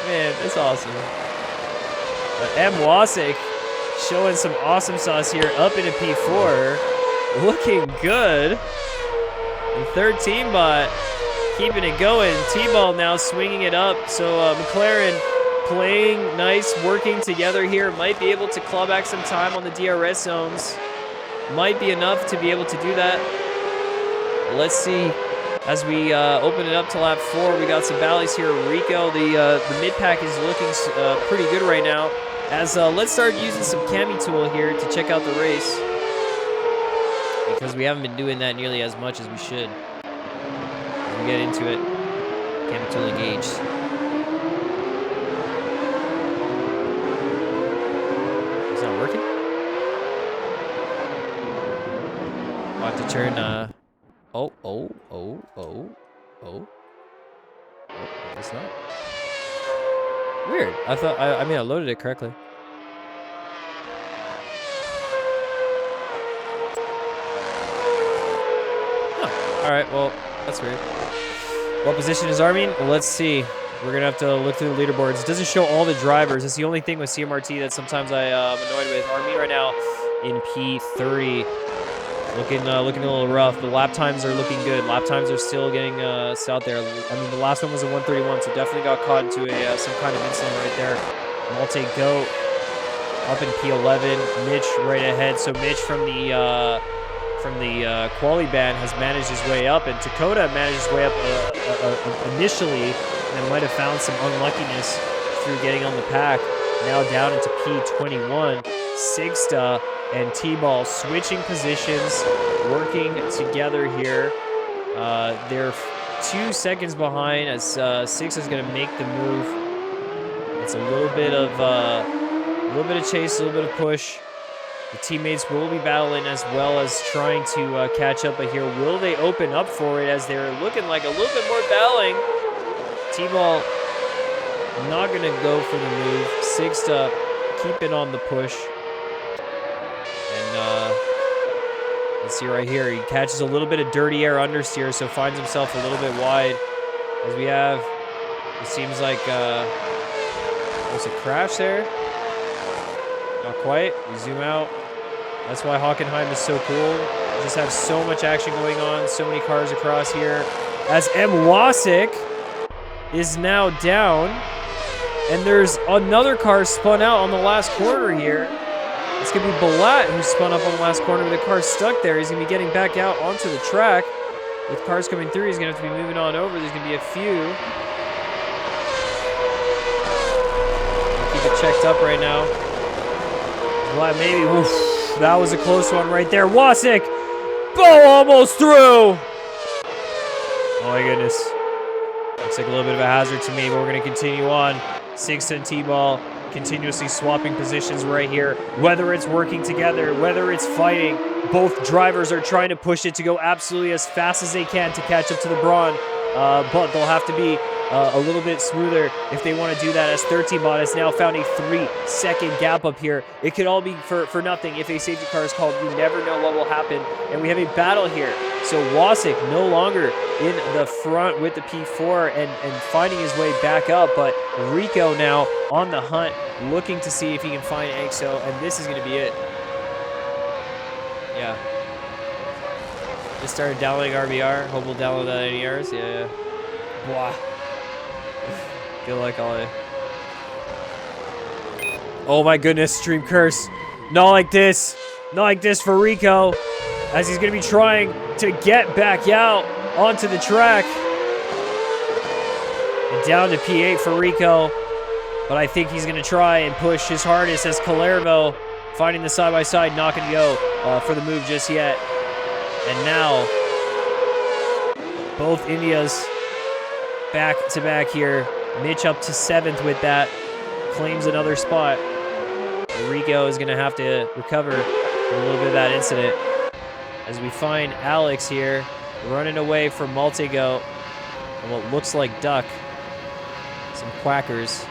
Man, that's awesome. But M. Wasik showing some awesome sauce here up into P4. Looking good. And 13 bot keeping it going. T-Ball now swinging it up. So McLaren playing nice, working together here. Might be able to claw back some time on the DRS zones. Might be enough to be able to do that. Let's see As we open it up to lap 4, we got some valleys here. Rico, the mid-pack is looking pretty good right now. As let's start using some Cami Tool here to check out the race, because we haven't been doing that nearly as much as we should. As we get into it, Cami Tool engaged. It's not working? I'll have to turn, oh, it's not. Weird. I thought, I mean, I loaded it correctly. Huh. All right, well, that's weird. What position is Armin? Well, let's see. We're going to have to look through the leaderboards. It doesn't show all the drivers. It's the only thing with CMRT that sometimes I'm annoyed with. Armin right now in P30. Looking a little rough, but lap times are looking good. Lap times are still getting us out there. I mean, the last one was a 1:31, so definitely got caught into some kind of incident right there. Malte Goat up in P11. Mitch right ahead. So Mitch from the quali band has managed his way up, and Dakota managed his way up initially, and might have found some unluckiness through getting on the pack. Now down into P21. Sigsta and T-Ball switching positions, working together here. They're 2 seconds behind as Six is going to make the move. It's a little bit of chase, a little bit of push. The teammates will be battling as well as trying to catch up. But here, will they open up for it as they're looking like a little bit more battling? T-Ball not going to go for the move. Sixta keep it on the push. And let's see right here. He catches a little bit of dirty air understeer, so finds himself a little bit wide. As we have, it seems like, was it crash there? Not quite. We zoom out. That's why Hockenheim is so cool. We just have so much action going on, so many cars across here. As M. Wasik is now down, and there's another car spun out on the last corner here. It's going to be Balat who spun up on the last corner, but the car's stuck there. He's going to be getting back out onto the track. With cars coming through, he's going to have to be moving on over. There's going to be a few. Keep it checked up right now. Balat maybe. Oof, that was a close one right there. Wasik! Ball almost through! Oh my goodness. Looks like a little bit of a hazard to me, but we're going to continue on. Six and T-Ball continuously swapping positions right here. Whether it's working together, whether it's fighting, both drivers are trying to push it to go absolutely as fast as they can to catch up to the Braun. But they'll have to be a little bit smoother if they want to do that, as 13-bot has now found a 3-second gap up here. It could all be for nothing if a safety car is called. You never know what will happen. And we have a battle here. So Wasik no longer in the front with the P4 and finding his way back up, but Rico now on the hunt, looking to see if he can find EXO, and this is going to be it. Yeah. Just started downloading RBR. Hope we'll download that in yours. Yeah. Wow. Good luck, Ollie. Oh my goodness, stream curse. Not like this. Not like this for Rico, as he's going to be trying to get back out onto the track. And down to P8 for Rico. But I think he's going to try and push his hardest as Calervo finding the side-by-side, not going to go for the move just yet. And now, both Indias back-to-back here. Mitch up to 7th with that. Claims another spot. Rico is going to have to recover from a little bit of that incident. As we find Alex here running away from Multigo and what looks like Duck. Some quackers.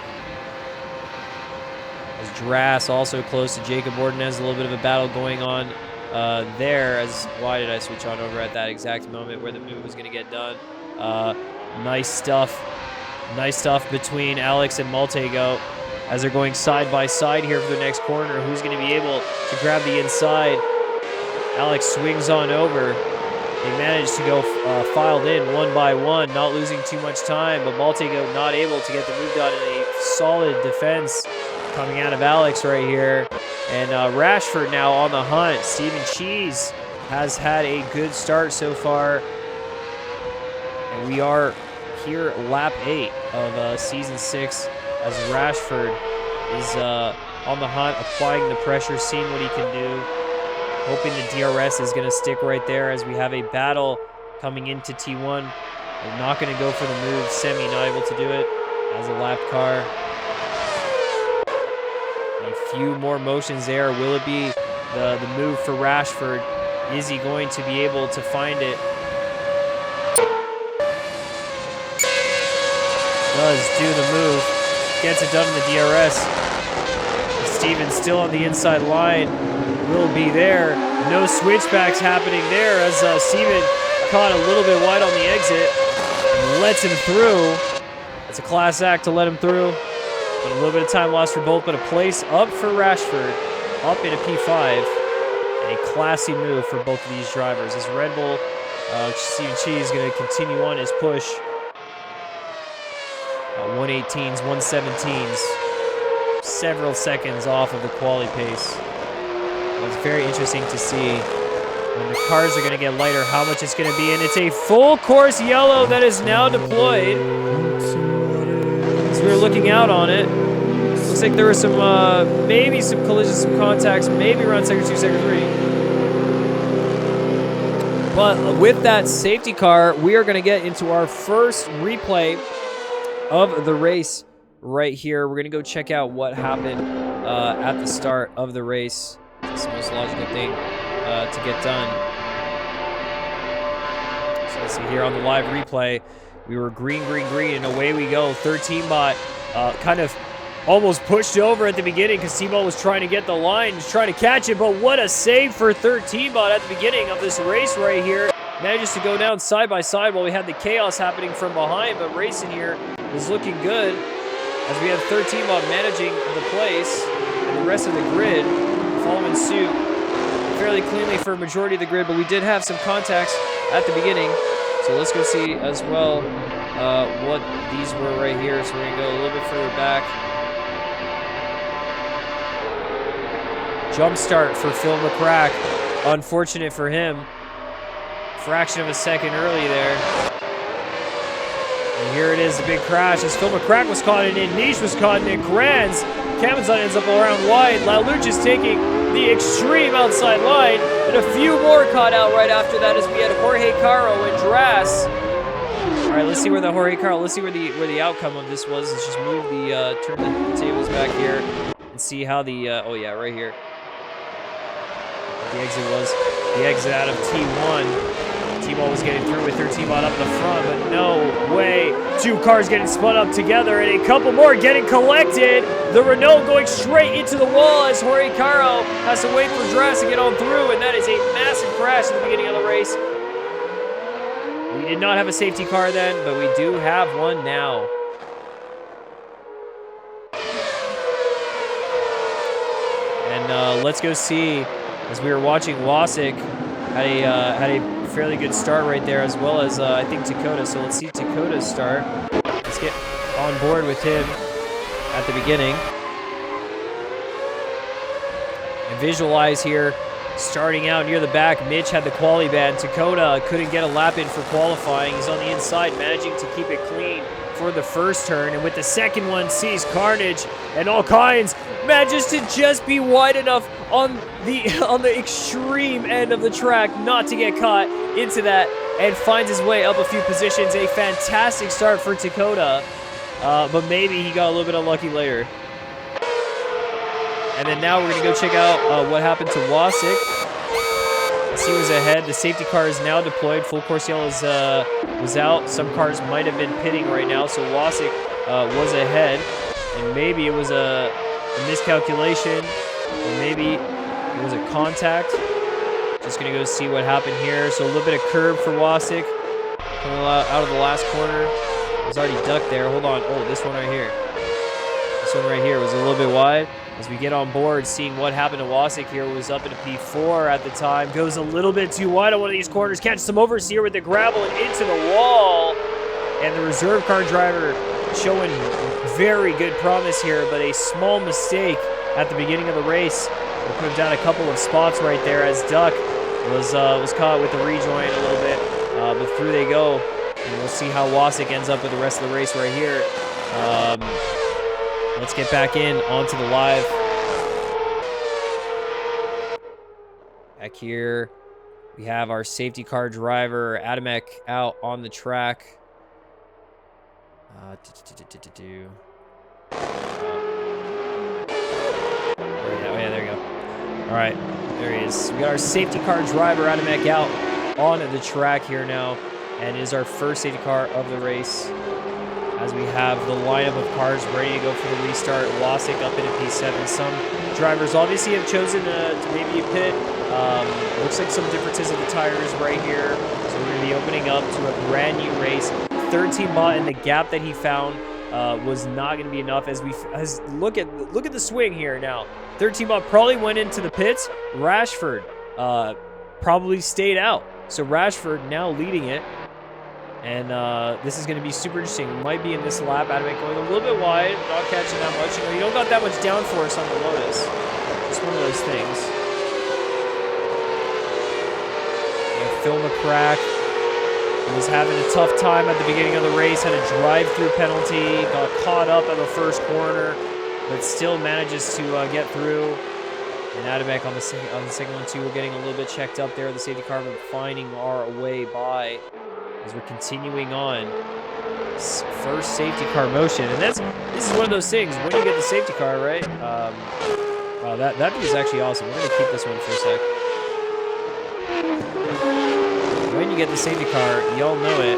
As Drass also close to Jacob Ordonez. A little bit of a battle going on there. As why did I switch on over at that exact moment where the move was going to get done? Nice stuff. Nice stuff between Alex and Multigo as they're going side by side here for the next corner. Who's going to be able to grab the inside? Alex swings on over. They managed to go filed in one by one, not losing too much time, but Multigo not able to get the move done in a solid defense coming out of Alex right here. And Rashford now on the hunt. Steven Cheese has had a good start so far. And we are here lap 8 of Season 6 as Rashford is on the hunt, applying the pressure, seeing what he can do, hoping the DRS is going to stick right there as we have a battle coming into T1. They're not going to go for the move. Semi not able to do it as a lapped car. A few more motions there. Will it be the move for Rashford? Is he going to be able to find it? Does do the move. Gets it done in the DRS. Stevens still on the inside line. Will be there. No switchbacks happening there as Steven caught a little bit wide on the exit. And lets him through. It's a class act to let him through. But a little bit of time lost for both, but a place up for Rashford, up in a P5. And a classy move for both of these drivers. As Red Bull, Steven Chi is going to continue on his push. 118s, 117s, several seconds off of the quali pace. It's very interesting to see when the cars are going to get lighter, how much it's going to be. And it's a full course yellow that is now deployed. As we were looking out on it, looks like there were some, maybe some collisions, some contacts, maybe around sector 2, sector 3. But with that safety car, we are going to get into our first replay of the race right here. We're going to go check out what happened at the start of the race. It's the most logical thing to get done. So let's see here on the live replay. We were green, green, green, and away we go. 13-bot kind of almost pushed over at the beginning because T-Ball was trying to get the line, was trying to catch it, but what a save for 13-bot at the beginning of this race right here. Manages to go down side by side while we had the chaos happening from behind, but racing here is looking good as we have 13-bot managing the place and the rest of the grid following suit fairly cleanly for a majority of the grid, but we did have some contacts at the beginning. So let's go see as well what these were right here. So we're going to go a little bit further back. Jump start for Phil McCrack. Unfortunate for him. Fraction of a second early there. And here it is, the big crash as Phil McCrack was caught in it. Niche was caught in it. Grands. Kamazon ends up around wide. Laluch is taking the extreme outside line. And a few more caught out right after that as we had Jorge Caro and Dras. All right, let's see where the Jorge Caro, let's see where the outcome of this was. Let's just move the, turn the tables back here and see how the, oh yeah, right here. The exit was the exit out of T1. T-Ball was getting through with 13-bot up the front, but no way. Two cars getting spun up together, and a couple more getting collected. The Renault going straight into the wall as Jorge Caro has to wait for Dras to get on through, and that is a massive crash at the beginning of the race. We did not have a safety car then, but we do have one now. And let's go see, as we were watching, Wasik had a fairly good start right there, as well as I think Dakota. So let's see Dakota's start. Let's get on board with him at the beginning. And visualize here, starting out near the back, Mitch had the quali ban. Dakota couldn't get a lap in for qualifying. He's on the inside, managing to keep it clean for the first turn. And with the second one, sees carnage and all kinds. Manages to just be wide enough on the extreme end of the track not to get caught into that, and finds his way up a few positions. A fantastic start for Dakota, but maybe he got a little bit unlucky later. And then now we're going to go check out what happened to Wasik. As he was ahead, the safety car is now deployed. Full course yellow was out. Some cars might have been pitting right now, so Wasik was ahead. And maybe it was a miscalculation, or maybe it was a contact. Just going to go see what happened here. So a little bit of curb for Wasik. Coming out of the last corner. It was already ducked there. Hold on. Oh, this one right here. This one right here was a little bit wide. As we get on board, seeing what happened to Wasik here, was up in a P4 at the time. Goes a little bit too wide on one of these corners. Catches some oversteer with the gravel and into the wall. And the reserve car driver showing very good promise here, but a small mistake at the beginning of the race will put him down a couple of spots right there as Duck was caught with the rejoin a little bit, but through they go. And we'll see how Wasik ends up with the rest of the race right here. Let's get back in onto the live. Back here, we have our safety car driver, Adamek, out on the track. Oh, yeah, there you go. All right, there he is. We got our safety car driver, Adamek, out on the track here now, and is our first safety car of the race. As we have the lineup of cars ready to go for the restart. Wasik up into P7. Some drivers obviously have chosen to maybe pit. Looks like some differences of the tires right here. So we're going to be opening up to a brand new race. Third team bot, and the gap that he found was not going to be enough. As look at the swing here now. Third team bot probably went into the pits. Rashford probably stayed out. So Rashford now leading it. And this is going to be super interesting. We might be in this lap. Adamek going a little bit wide, not catching that much. You know, you don't got that much downforce on the Lotus. Just one of those things. Phil McCrack was having a tough time at the beginning of the race. Had a drive-through penalty. Got caught up at the first corner, but still manages to get through. And Adamek on the second one too. We're getting a little bit checked up there. The safety car, but finding our way by. As we're continuing on, first safety car motion, and this is one of those things when you get the safety car, right? Wow, that view is actually awesome. We're gonna keep this one for a sec. When you get the safety car, y'all know it.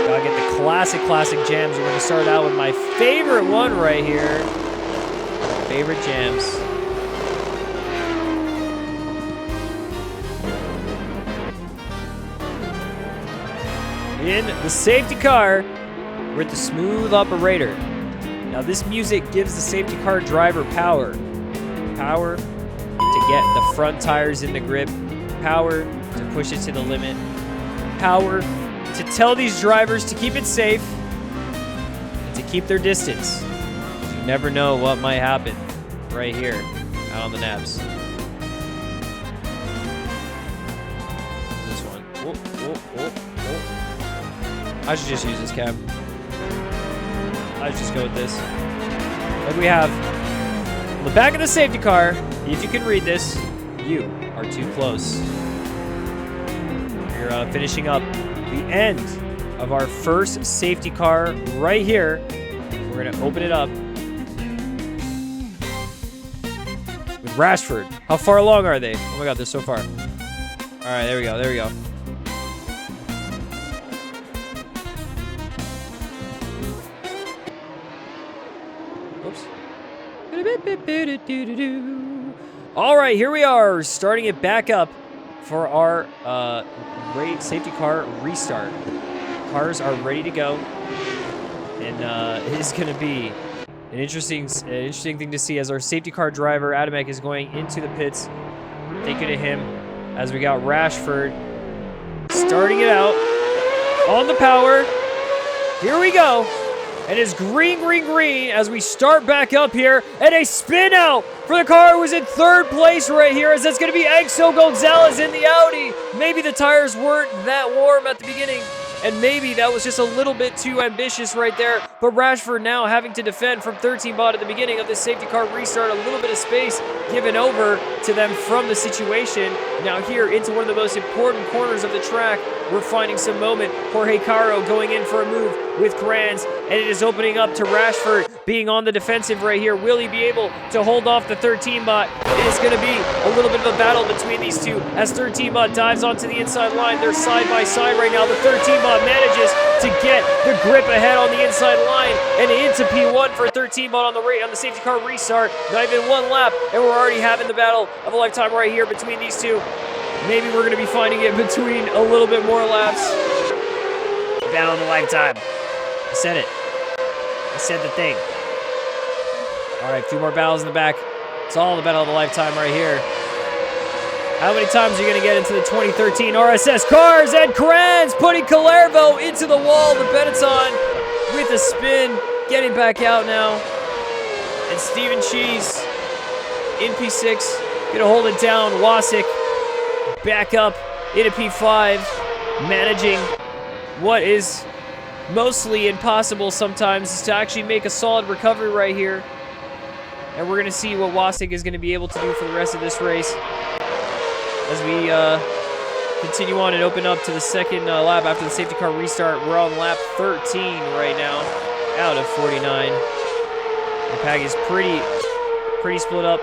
Gotta get the classic jams. We're gonna start out with my favorite one right here. Favorite jams. In the safety car, we're at the smooth operator. Now this music gives the safety car driver power. Power to get the front tires in the grip. Power to push it to the limit. Power to tell these drivers to keep it safe and to keep their distance. You never know what might happen right here out on the nabs. This one. Whoop, whoop, whoop. I should just use this cab. I should just go with this. Like we have on the back of the safety car, if you can read this, you are too close. We're finishing up the end of our first safety car right here. We're gonna open it up with Rashford. How far along are they? Oh my God, they're so far. All right, there we go, there we go. All right, here we are, starting it back up for our safety car restart. Cars are ready to go, and it is going to be an interesting thing to see as our safety car driver Adamek is going into the pits. Thank you to him, as we got Rashford starting it out on the power. Here we go. And it's green as we start back up here. And a spin out for the car who was in third place right here, as that's going to be Exo Gonzalez in the Audi. Maybe the tires weren't that warm at the beginning, and maybe that was just a little bit too ambitious right there. But Rashford now having to defend from 13 bot at the beginning of this safety car restart. A little bit of space given over to them from the situation. Now here into one of the most important corners of the track, we're finding some moment. Jorge Caro going in for a move with Kranz, and it is opening up to Rashford being on the defensive right here. Will he be able to hold off the 13 bot? It is going to be a little bit of a battle between these two as 13 bot dives onto the inside line. They're side by side right now. The 13 bot manages to get the grip ahead on the inside line and into P1 for 13 bot on the safety car restart. Not even one lap, and we're already having the battle of a lifetime right here between these two. Maybe we're going to be finding it between a little bit more laps. Battle of a lifetime. I said it. I said the thing. All right, 2 more battles in the back. It's all the battle of a lifetime right here. How many times are you going to get into the 2013 RSS cars? And Kranz putting Calervo into the wall. The Benetton with a spin. Getting back out now. And Steven Cheese in P6. Going to hold it down. Wasik back up into P5. Managing what is mostly impossible sometimes is to actually make a solid recovery right here. And we're going to see what Wasik is going to be able to do for the rest of this race as we continue on and open up to the second lap after the safety car restart. We're on lap 13 right now, out of 49. The pack is pretty split up.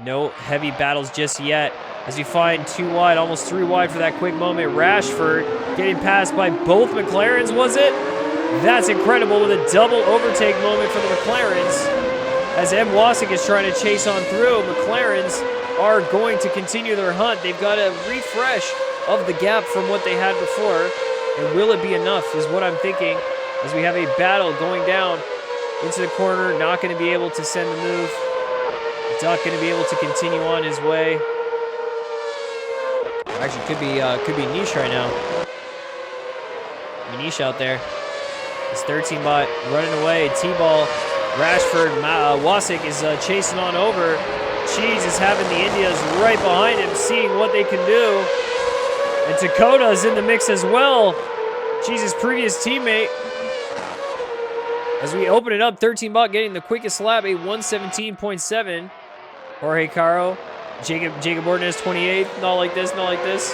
No heavy battles just yet as we find 2 wide, almost 3 wide for that quick moment. Rashford getting passed by both McLarens, was it? That's incredible with a double overtake moment for the McLarens. As M. Wasik is trying to chase on through, McLarens are going to continue their hunt. They've got a refresh of the gap from what they had before. And will it be enough is what I'm thinking as we have a battle going down into the corner. Not going to be able to send the move. Duck going to be able to continue on his way. Actually, could be Niche right now. Niche out there. It's 13 bot running away. T-ball. Rashford. Wasik is chasing on over. Cheese is having the Indias right behind him, seeing what they can do. And Dakota is in the mix as well. Cheese's previous teammate. As we open it up, 13 bot getting the quickest lap, a 117.7. Jorge Caro, Jacob Ordonez 28. Not like this, not like this.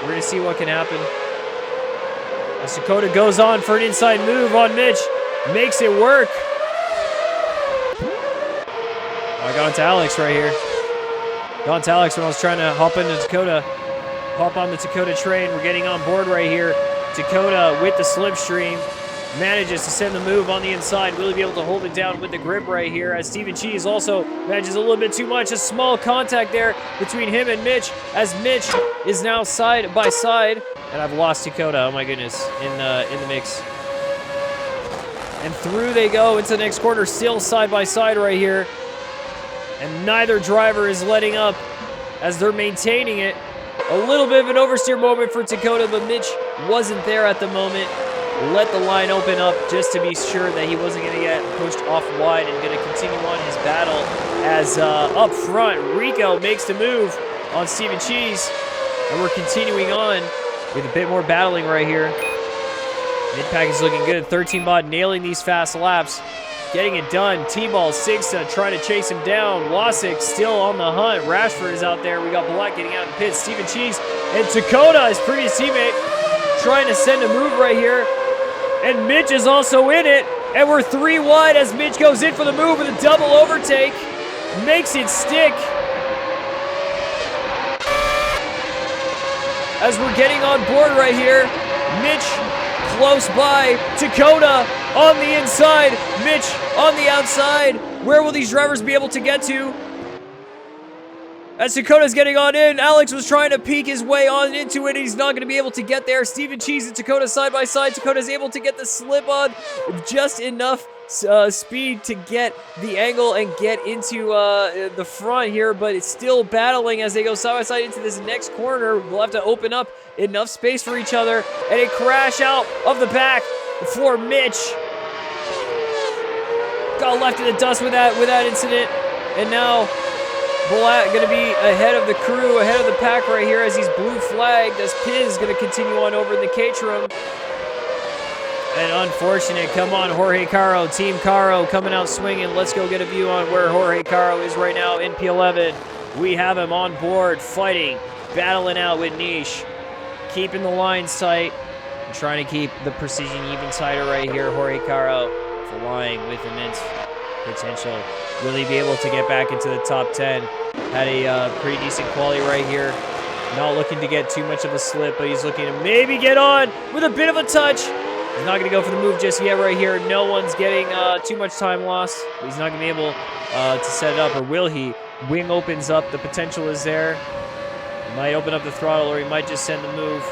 We're going to see what can happen. As Dakota goes on for an inside move on Mitch. Makes it work. I got onto Alex right here. Got onto Alex when I was trying to hop into Dakota. Hop on the Dakota train. We're getting on board right here. Dakota with the slipstream. Manages to send the move on the inside. Will he be able to hold it down with the grip right here as Steven Cheese also manages a little bit too much. A small contact there between him and Mitch as Mitch is now side by side. And I've lost Dakota, oh my goodness, in the mix. And through they go into the next corner, still side by side right here. And neither driver is letting up as they're maintaining it. A little bit of an oversteer moment for Dakota, but Mitch wasn't there at the moment. Let the line open up just to be sure that he wasn't going to get pushed off wide and going to continue on his battle as up front, Rico makes the move on Steven Cheese. And we're continuing on with a bit more battling right here. Mid-pack is looking good. 13 bot nailing these fast laps. Getting it done. T-ball, Sigsta trying to chase him down. Wasik still on the hunt. Rashford is out there. We got Black getting out of the pits. Steven Cheese and Dakota, his previous teammate, trying to send a move right here. And Mitch is also in it. And we're 3 wide as Mitch goes in for the move with a double overtake. Makes it stick. As we're getting on board right here. Mitch close by. Dakota on the inside. Mitch on the outside. Where will these drivers be able to get to? As Dakota's getting on in, Alex was trying to peek his way on into it. He's not going to be able to get there. Steven Cheese and Dakota side by side. Dakota's able to get the slip on just enough speed to get the angle and get into the front here, but it's still battling as they go side by side into this next corner. We'll have to open up enough space for each other, and a crash out of the back for Mitch. Got left in the dust with that incident, and now Black going to be ahead of the crew, ahead of the pack right here as he's blue flagged, as Piz going to continue on over in the Caterham. And unfortunate, come on, Jorge Caro, Team Caro coming out swinging. Let's go get a view on where Jorge Caro is right now in P11. We have him on board, fighting, battling out with Niche, keeping the line tight, and trying to keep the precision even tighter right here. Jorge Caro flying with immense potential. Will he be able to get back into the top 10? Had a pretty decent quality right here. Not looking to get too much of a slip, but he's looking to maybe get on with a bit of a touch. He's not going to go for the move just yet right here. No one's getting too much time lost. He's not going to be able to set it up, or will he? Wing opens up. The potential is there. He might open up the throttle, or he might just send the move.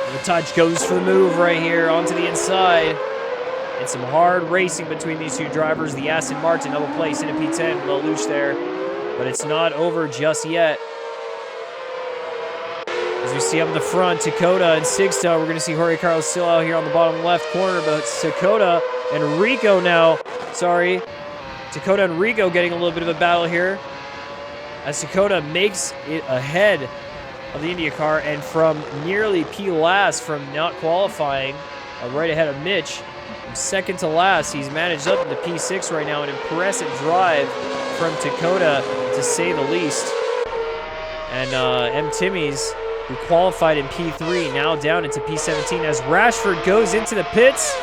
And the touch goes for the move right here onto the inside. And some hard racing between these two drivers. The Aston Martin double place in a P10. Lelouch there. But it's not over just yet. As we see up in the front, Dakota and Sigsta. We're going to see Jorge Carlos still out here on the bottom left corner. But Dakota and Rico now. Sorry. Dakota and Rico getting a little bit of a battle here. As Dakota makes it ahead of the IndyCar, and from nearly P-last from not qualifying, right ahead of Mitch, from second to last, he's managed up into P6 right now. An impressive drive from Dakota, to say the least. And M. Timmies, who qualified in P3, now down into P17 as Rashford goes into the pits.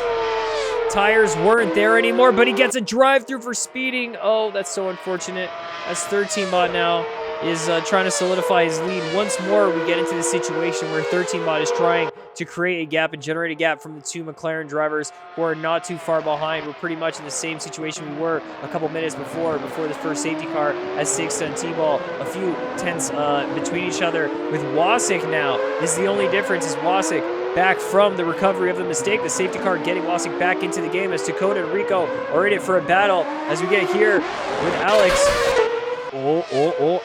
Tires weren't there anymore, but he gets a drive-through for speeding. Oh, that's so unfortunate. As 13 Bot now is trying to solidify his lead. Once more, we get into the situation where 13 Bot is trying to create a gap and generate a gap from the two McLaren drivers who are not too far behind. We're pretty much in the same situation we were a couple minutes before the first safety car, as Sixta and T-Ball a few tenths between each other. With Wasik now, this is the only difference, is Wasik back from the recovery of the mistake. The safety car getting Wasik back into the game as Dakota and Rico are in it for a battle as we get here with Alex.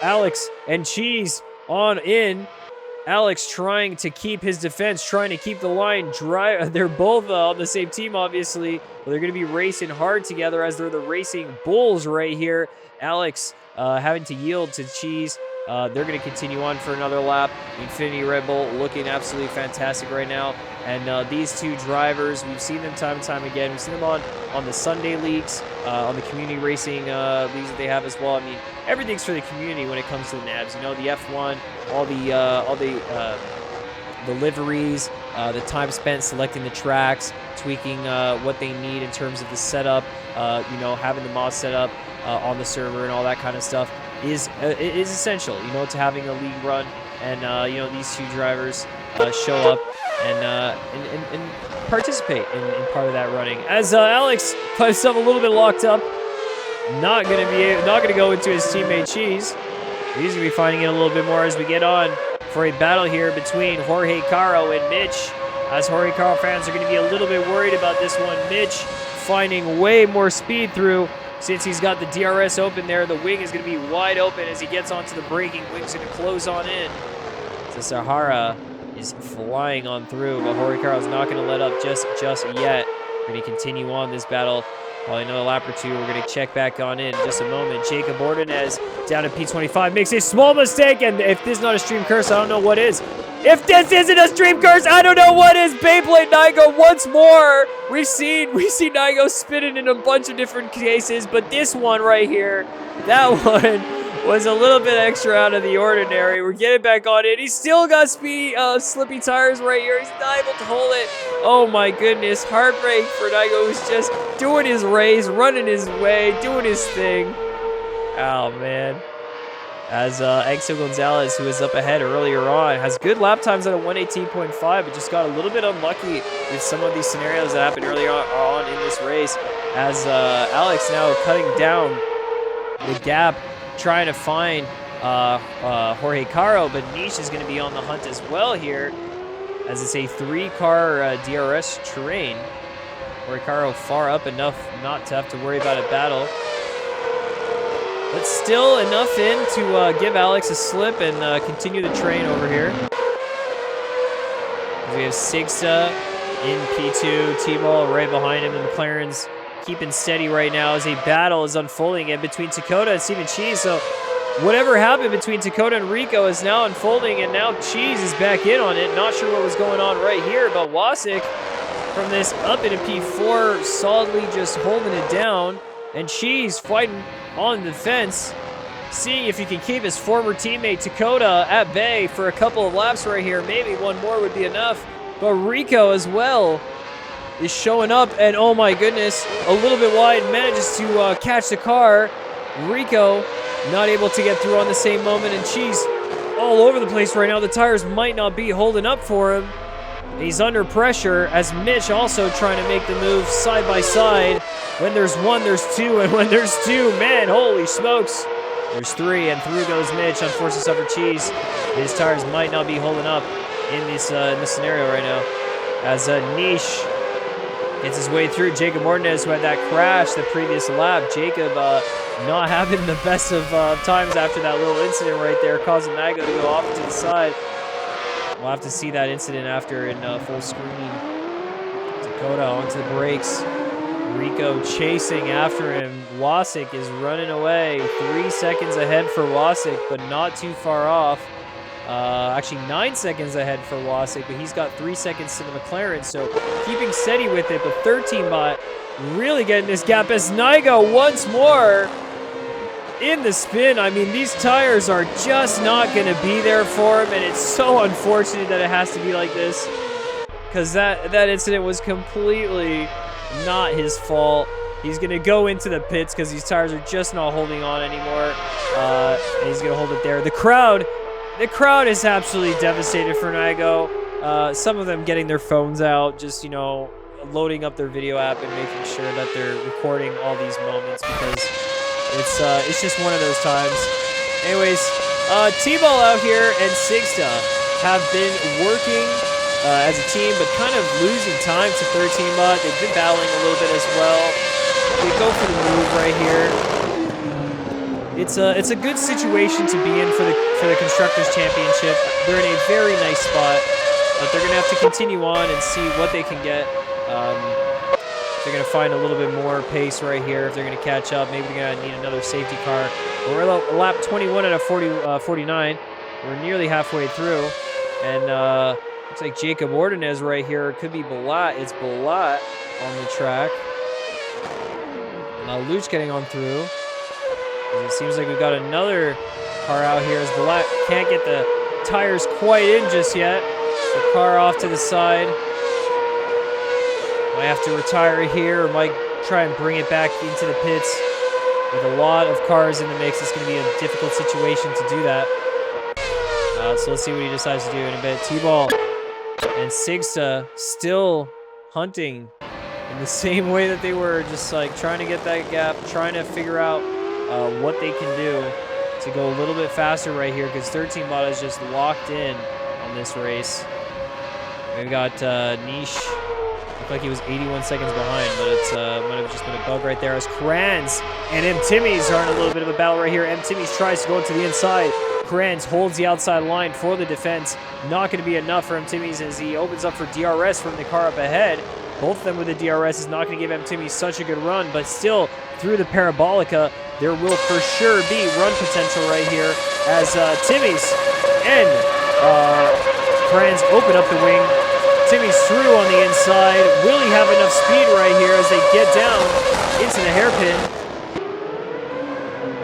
Alex and Cheese on in. Alex trying to keep his defense, trying to keep the line dry. They're both on the same team, obviously. But they're going to be racing hard together as they're the racing bulls right here. Alex having to yield to Cheese. They're going to continue on for another lap. Infinity Red Bull looking absolutely fantastic right now. And these two drivers, we've seen them time and time again. We've seen them on the Sunday leagues, on the community racing leagues that they have as well. I mean, everything's for the community when it comes to the NABs. You know, the F1, all the liveries, the time spent selecting the tracks, tweaking what they need in terms of the setup, you know, having the mod set up on the server and all that kind of stuff is essential, you know, to having a league run. And you know, these two drivers show up and participate in part of that running. As Alex finds himself a little bit locked up, not gonna go into his teammate Cheese. He's gonna be finding it a little bit more as we get on for a battle here between Jorge Caro and Mitch. As Jorge Caro fans are gonna be a little bit worried about this one. Mitch finding way more speed through. Since he's got the DRS open there, the wing is going to be wide open as he gets onto the braking. Wing's going to close on in. So Sahara is flying on through, but Jorge Caro's not going to let up just yet. We're going to continue on this battle. Probably another lap or two. We're going to check back on in just a moment. Jacob Ordonez down at P25 makes a small mistake, and if this is not a stream curse, I don't know what is. If this isn't a stream curse, I don't know what is. Beyblade Nygo once more. We've seen Nygo spinning in a bunch of different cases, but this one right here, that one was a little bit extra out of the ordinary. We're getting back on it. He's still got slippy tires right here. He's not able to hold it. Oh my goodness, heartbreak for Nygo, who's just doing his race, running his way, doing his thing. Oh man. As Exo Gonzalez, who was up ahead earlier on, has good lap times at a 118.5, but just got a little bit unlucky with some of these scenarios that happened earlier on in this race. As Alex now cutting down the gap, trying to find Jorge Caro, but Niche is going to be on the hunt as well here, as it's a 3-car DRS terrain. Jorge Caro far up enough not to have to worry about a battle. But still enough in to give Alex a slip and continue the train over here. We have Sixta in P2, T-Ball right behind him. The McLaren's keeping steady right now as a battle is unfolding in between Dakota and Steven Cheese. So whatever happened between Dakota and Rico is now unfolding, and now Cheese is back in on it. Not sure what was going on right here, but Wasik from this up into P4 solidly just holding it down. And Cheese fighting on the fence, seeing if he can keep his former teammate Dakota at bay for a couple of laps right here. Maybe one more would be enough. But Rico as well is showing up, and oh my goodness, a little bit wide, manages to catch the car. Rico not able to get through on the same moment, and Cheese all over the place right now. The tires might not be holding up for him. He's under pressure as Mitch also trying to make the move side by side. When there's one, there's two, and when there's two, man, holy smokes, there's three, and through goes Mitch. Unfortunately, suffer Cheese. His tires might not be holding up in this scenario right now. As Niche gets his way through. Jacob Ordonez, who had that crash the previous lap. Jacob not having the best of times after that little incident right there, causing Nygo to go off to the side. We'll have to see that incident after in full screen. Dakota onto the brakes. Rico chasing after him. Wasik is running away. 3 seconds ahead for Wasik, but not too far off. Actually 9 seconds ahead for Wasik, but he's got 3 seconds to the McLaren, so keeping steady with it, but 13 bot really getting this gap as Nygo once more in the spin. I mean, these tires are just not going to be there for him, and it's so unfortunate that it has to be like this, because that incident was completely not his fault. He's going to go into the pits because these tires are just not holding on anymore, and he's going to hold it there. The crowd is absolutely devastated for Nygo. Some of them getting their phones out, just, you know, loading up their video app and making sure that they're recording all these moments, because it's just one of those times. Anyways, T-Ball out here and Sigsta have been working as a team, but kind of losing time to 13-bot. They've been battling a little bit as well. They go for the move right here. It's a good situation to be in for the Constructors Championship. They're in a very nice spot, but they're gonna have to continue on and see what they can get. They're gonna find a little bit more pace right here if they're gonna catch up. Maybe they're gonna need another safety car. We're at lap 21 out of 49. We're nearly halfway through, and looks like Jacob Ordonez right here. It could be Balat. It's Balat on the track. Now Luch getting on through. It seems like we've got another car out here as Balat can't get the tires quite in just yet. The car off to the side. Might have to retire here, or might try and bring it back into the pits. With a lot of cars in the mix, it's going to be a difficult situation to do that. So let's see what he decides to do in a bit. T-Ball and Sigsta still hunting in the same way that they were, just like trying to get that gap, trying to figure out what they can do to go a little bit faster right here, because 13-bot is just locked in on this race. We've got Niche. Looked like he was 81 seconds behind, but it's might have just been a bug right there, as Kranz and M. Timmies are in a little bit of a battle right here. M. Timmies tries to go into the inside. Kranz holds the outside line for the defense. Not going to be enough for M. Timmies as he opens up for DRS from the car up ahead. Both of them with the DRS is not going to give M. Timmies such a good run, but still, through the Parabolica, there will for sure be run potential right here as Timmies and Kranz open up the wing. Timmy's through on the inside. Will he have enough speed right here as they get down into the hairpin?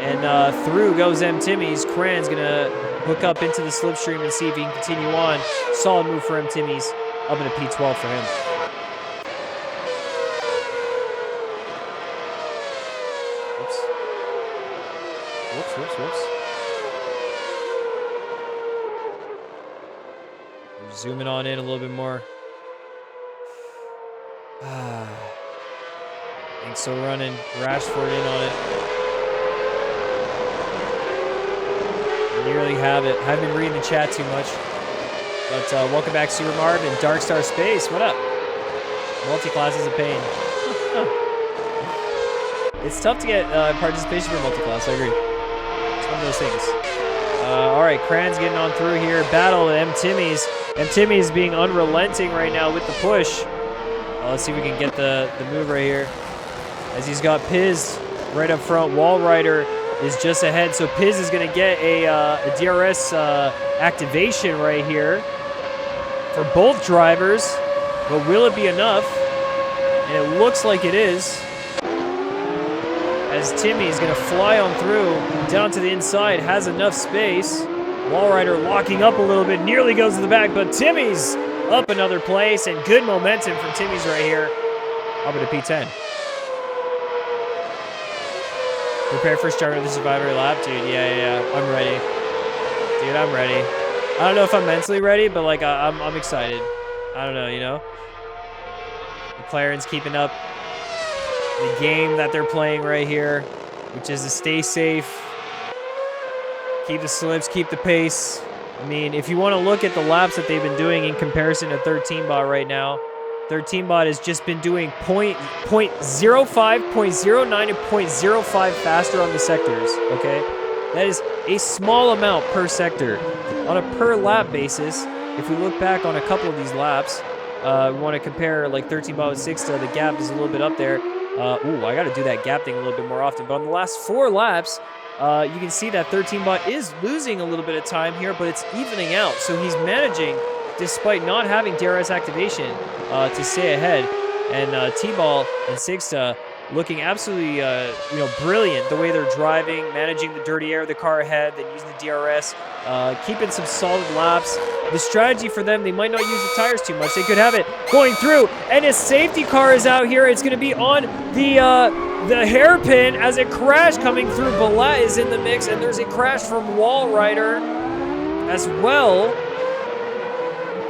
And through goes M. Timmy's. Kran's going to hook up into the slipstream and see if he can continue on. Solid move for M. Timmy's. Up into P12 for him. Whoops. Zooming on in a little bit more. Thanks so running. Rashford in on it. Nearly have it. Haven't been reading the chat too much. But welcome back, Super Marvin. Darkstar Space, what up? Multi-class is a pain. It's tough to get participation for multi-class, I agree. It's one of those things. All right, Kran's getting on through here. Battle at M. Timmy's. M. Timmy's being unrelenting right now with the push. Let's see if we can get the move right here. As he's got Piz right up front. Wallrider is just ahead. So Piz is going to get a DRS activation right here for both drivers. But will it be enough? And it looks like it is. As Timmy is going to fly on through, down to the inside, has enough space. Wallrider locking up a little bit, nearly goes to the back, but Timmy's up another place, and good momentum from Timmy's right here. Up into P10. Prepare for start of the Survivor lap, dude. Yeah, I'm ready. Dude, I'm ready. I don't know if I'm mentally ready, but like I'm excited. I don't know, you know? McLaren's keeping up the game that they're playing right here, which is to stay safe, keep the slips, keep the pace. I mean, if you want to look at the laps that they've been doing in comparison to 13-bot right now, 13-bot has just been doing 0.05, 0.09, and 0.05 faster on the sectors, okay? That is a small amount per sector. On a per lap basis, if we look back on a couple of these laps, we want to compare like 13-bot with Sigsta, the gap is a little bit up there. Ooh, I got to do that gap thing a little bit more often. But on the last 4 laps, You can see that 13 bot is losing a little bit of time here, but it's evening out. So he's managing, despite not having DRS activation, to stay ahead. And T-Ball and Sigsta looking absolutely, brilliant the way they're driving, managing the dirty air of the car ahead, then using the DRS, keeping some solid laps. The strategy for them, they might not use the tires too much. They could have it going through, and a safety car is out here. It's going to be on the hairpin as a crash coming through. Balat is in the mix, and there's a crash from Wall Rider as well.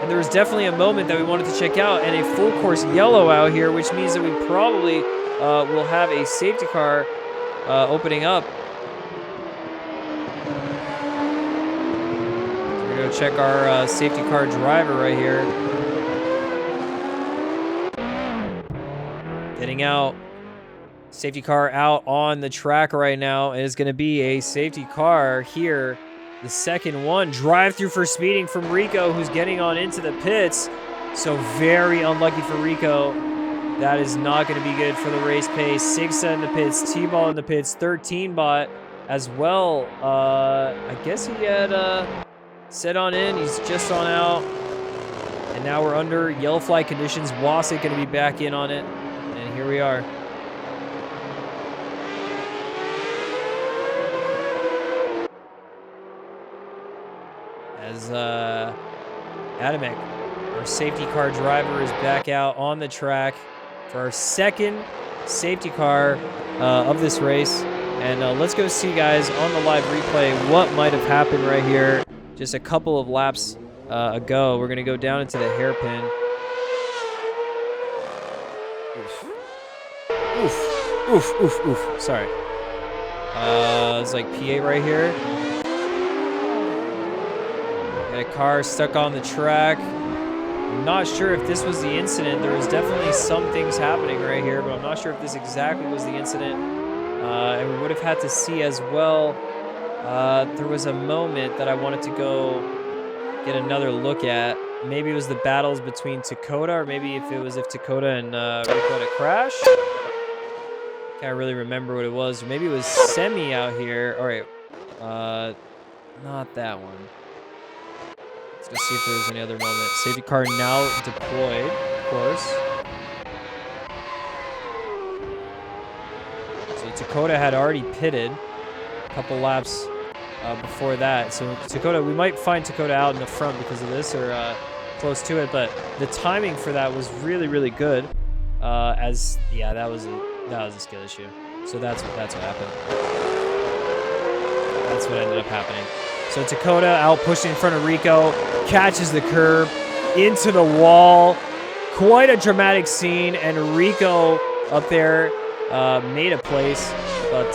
And there was definitely a moment that we wanted to check out, and a full course yellow out here, which means that we probably will have a safety car opening up. We're going to go check our safety car driver right here. Getting out. Safety car out on the track right now. It is going to be a safety car here. The second one, drive through for speeding from Rico, who's getting on into the pits. So very unlucky for Rico. That is not going to be good for the race pace. Sigsa in the pits, T-Ball in the pits, 13 bot as well. I guess he had set on in. He's just on out. And now we're under yellow flag conditions. Wasik going to be back in on it. And here we are. As Adamek, our safety car driver, is back out on the track for our second safety car of this race. And let's go see, guys, on the live replay what might have happened right here just a couple of laps ago. We're going to go down into the hairpin. Oof. Sorry. It's like P8 right here. Got a car stuck on the track. I'm not sure if this was the incident. There was definitely some things happening right here, but I'm not sure if this exactly was the incident. And we would have had to see as well. There was a moment that I wanted to go get another look at. Maybe it was the battles between Dakota, or maybe if Dakota and Rico had a crash. Can't really remember what it was. Or maybe it was Semi out here. All right. Not that one. Let's go see if there's any other moment. Safety car now deployed, of course. So Dakota had already pitted a couple laps before that. So Dakota, we might find Dakota out in the front because of this, or close to it. But the timing for that was really, really good. That was a skill issue. So that's what happened. That's what ended up happening. So Dakota out pushing in front of Rico, catches the curb into the wall. Quite a dramatic scene, and Rico up there made a place, but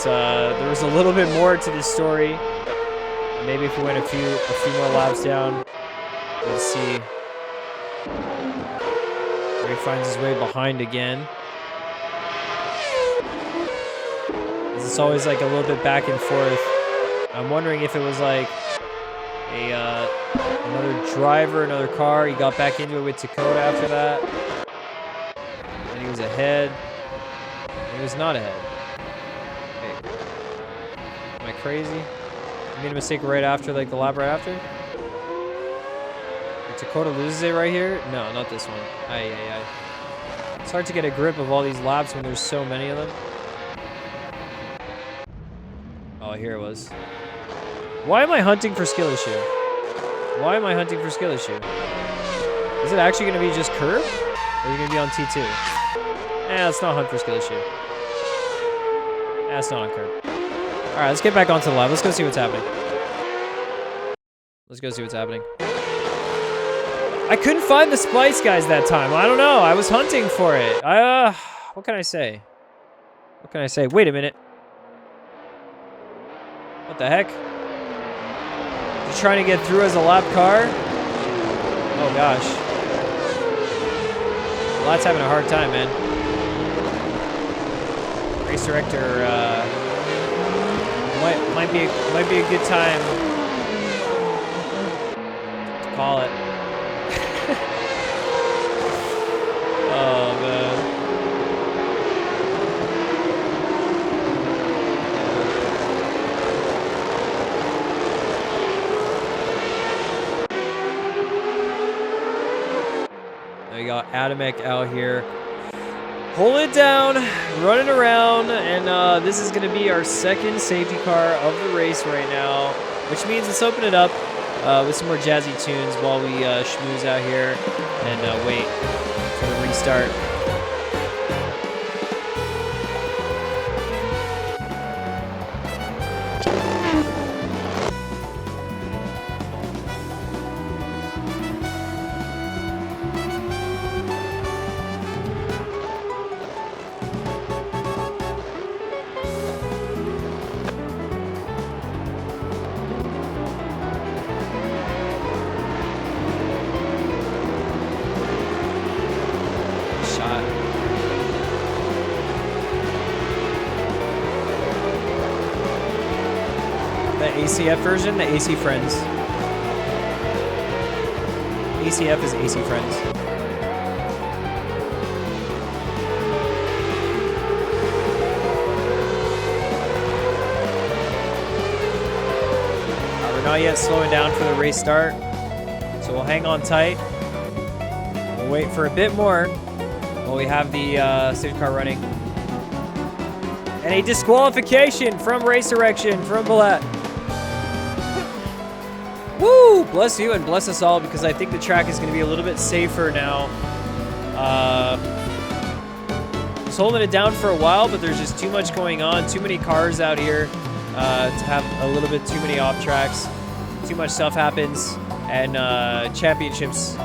there was a little bit more to this story. Maybe if we went a few more laps down, we'll see where he finds his way behind again. It's always like a little bit back and forth. I'm wondering if it was like another driver, another car. He got back into it with Dakota after that. And he was ahead. And he was not ahead. Hey. Am I crazy? I made a mistake right after, like the lap right after? Did Dakota loses it right here? No, not this one. Aye. It's hard to get a grip of all these laps when there's so many of them. Oh, here it was. Why am I hunting for skill issue? Why am I hunting for skill issue? Is it actually going to be just curb? Or is it going to be on T2? Let's not hunt for skill issue. It's not on curb. Alright, let's get back onto the live. Let's go see what's happening. I couldn't find the Spice guys that time. I don't know. I was hunting for it. What can I say? Wait a minute. What the heck? You're trying to get through as a lap car? Oh gosh. Lat's having a hard time, man. Race director might be a good time to call it. Oh man. We got Adamek out here. Pull it down, running around, and this is going to be our second safety car of the race right now, which means let's open it up with some more jazzy tunes while we schmooze out here and wait for the restart. ACF version, the AC Friends. ACF is AC Friends. We're not yet slowing down for the race start, so we'll hang on tight. We'll wait for a bit more while we have the safety car running. And a disqualification from race direction from Ballet. Woo! Bless you and bless us all, because I think the track is going to be a little bit safer now. Was holding it down for a while, but there's just too much going on. Too many cars out here to have a little bit too many off tracks. Too much stuff happens, and championships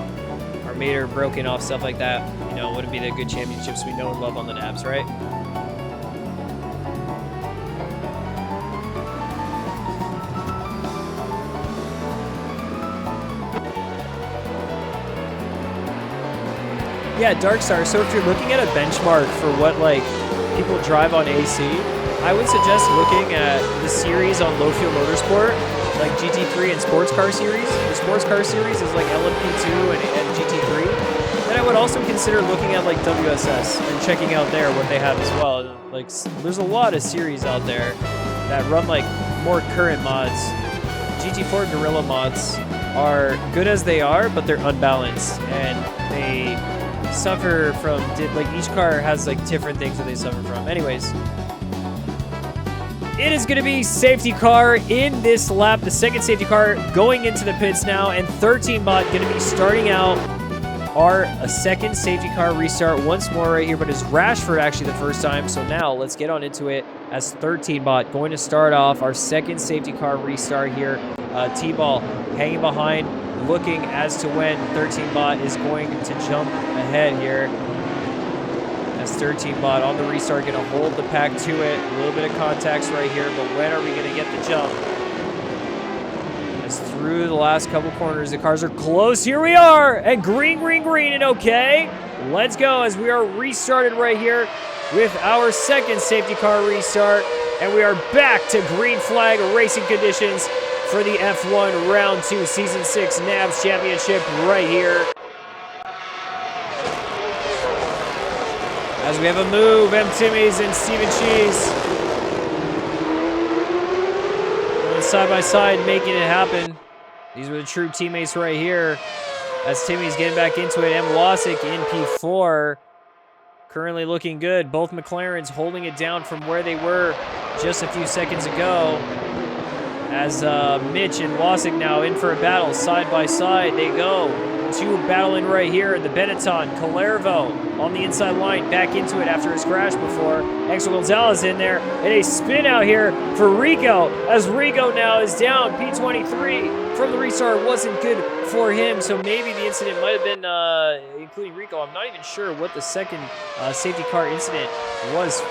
are made or broken off stuff like that. You know, wouldn't be the good championships we know and love on the Nabs, right? Yeah, Darkstar. So if you're looking at a benchmark for what like people drive on AC, I would suggest looking at the series on Low Fuel Motorsport, like GT3 and Sports Car Series. The Sports Car Series is like LMP2 and GT3. Then I would also consider looking at like WSS and checking out there what they have as well. Like, there's a lot of series out there that run like more current mods. GT4 Gorilla mods are good as they are, but they're unbalanced and they suffer from, like, each car has like different things that they suffer from. Anyways, it is going to be safety car in this lap, the second safety car going into the pits now, and 13 bot going to be starting out a second safety car restart once more right here, but it's Rashford actually the first time. So now let's get on into it as 13 bot going to start off our second safety car restart here. T-Ball hanging behind, looking as to when 13 bot is going to jump ahead here. As 13 bot on the restart, going to hold the pack to it. A little bit of contacts right here, but when are we going to get the jump? As through the last couple corners, the cars are close. Here we are, and green, green, green, and okay. Let's go as we are restarted right here with our second safety car restart, and we are back to green flag racing conditions for the F1 Round 2 Season 6 NABS Championship right here. As we have a move, M. Timmys and Steven Cheese going side by side, making it happen. These were the true teammates right here. As Timmy's getting back into it, M. Wasik in P4. Currently looking good. Both McLarens holding it down from where they were just a few seconds ago. As Mitch and Wasik now in for a battle, side by side they go. Two battling right here. The Benetton, Calervo on the inside line, back into it after his crash before. Axel Gonzalez in there, and a spin out here for Rico, as Rico now is down. P23 from the restart wasn't good for him, so maybe the incident might have been, including Rico. I'm not even sure what the second safety car incident was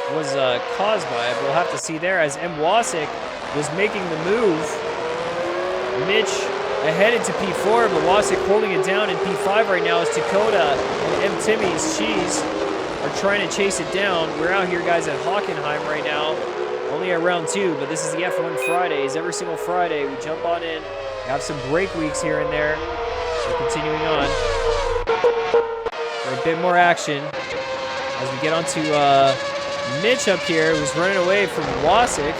caused by, but we'll have to see there as M. Wasik was making the move. Mitch ahead into P4, but Wasik holding it down in P5 right now as Dakota and M. Timmy's Cheese are trying to chase it down. We're out here, guys, at Hockenheim right now. Only at round 2, but this is the F1 Fridays. Every single Friday, we jump on in. We have some break weeks here and there. So continuing on for a bit more action as we get onto Mitch up here, who's running away from Wasik.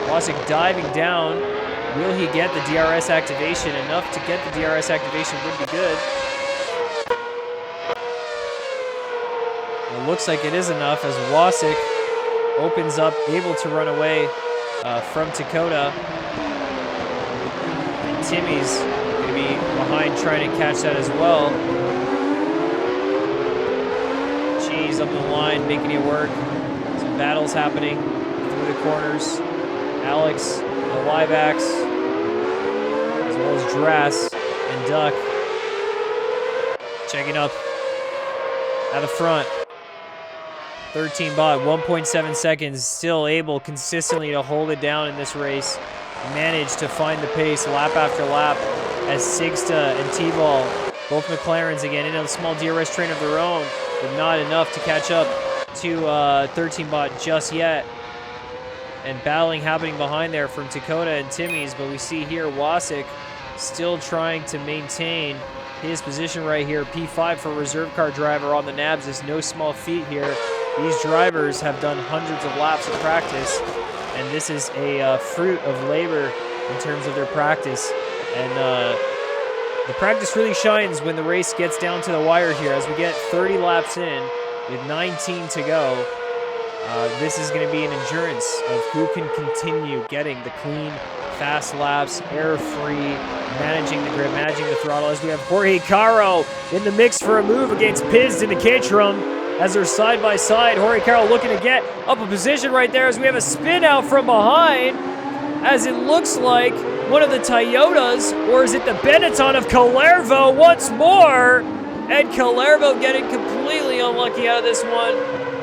Wasik diving down. Will he get the DRS activation? Enough to get the DRS activation would be good. It looks like it is enough as Wasik opens up, able to run away from Dakota. And Timmy's going to be behind trying to catch that as well. Cheese up the line, making it work. Some battles happening through the corners. Alex, the Liebax, as well as Drass and Duck. Checking up at the front. 13 bot, 1.7 seconds, still able consistently to hold it down in this race. Managed to find the pace lap after lap as Sigsta and T-Ball, both McLarens again, in a small DRS train of their own, but not enough to catch up to 13 bot just yet. And battling happening behind there from Dakota and Timmy's, but we see here Wasik still trying to maintain his position right here. P5 for reserve car driver on the nabs is no small feat here. These drivers have done hundreds of laps of practice, and this is a fruit of labor in terms of their practice. And the practice really shines when the race gets down to the wire here. As we get 30 laps in with 19 to go, this is going to be an endurance of who can continue getting the clean, fast laps, air-free, managing the grip, managing the throttle. As we have Jorge Caro in the mix for a move against Piz and Caterham. As they're side by side, Jorge Caro looking to get up a position right there as we have a spin out from behind, as it looks like one of the Toyotas, or is it the Benetton of Calervo once more? And Calervo getting completely unlucky out of this one.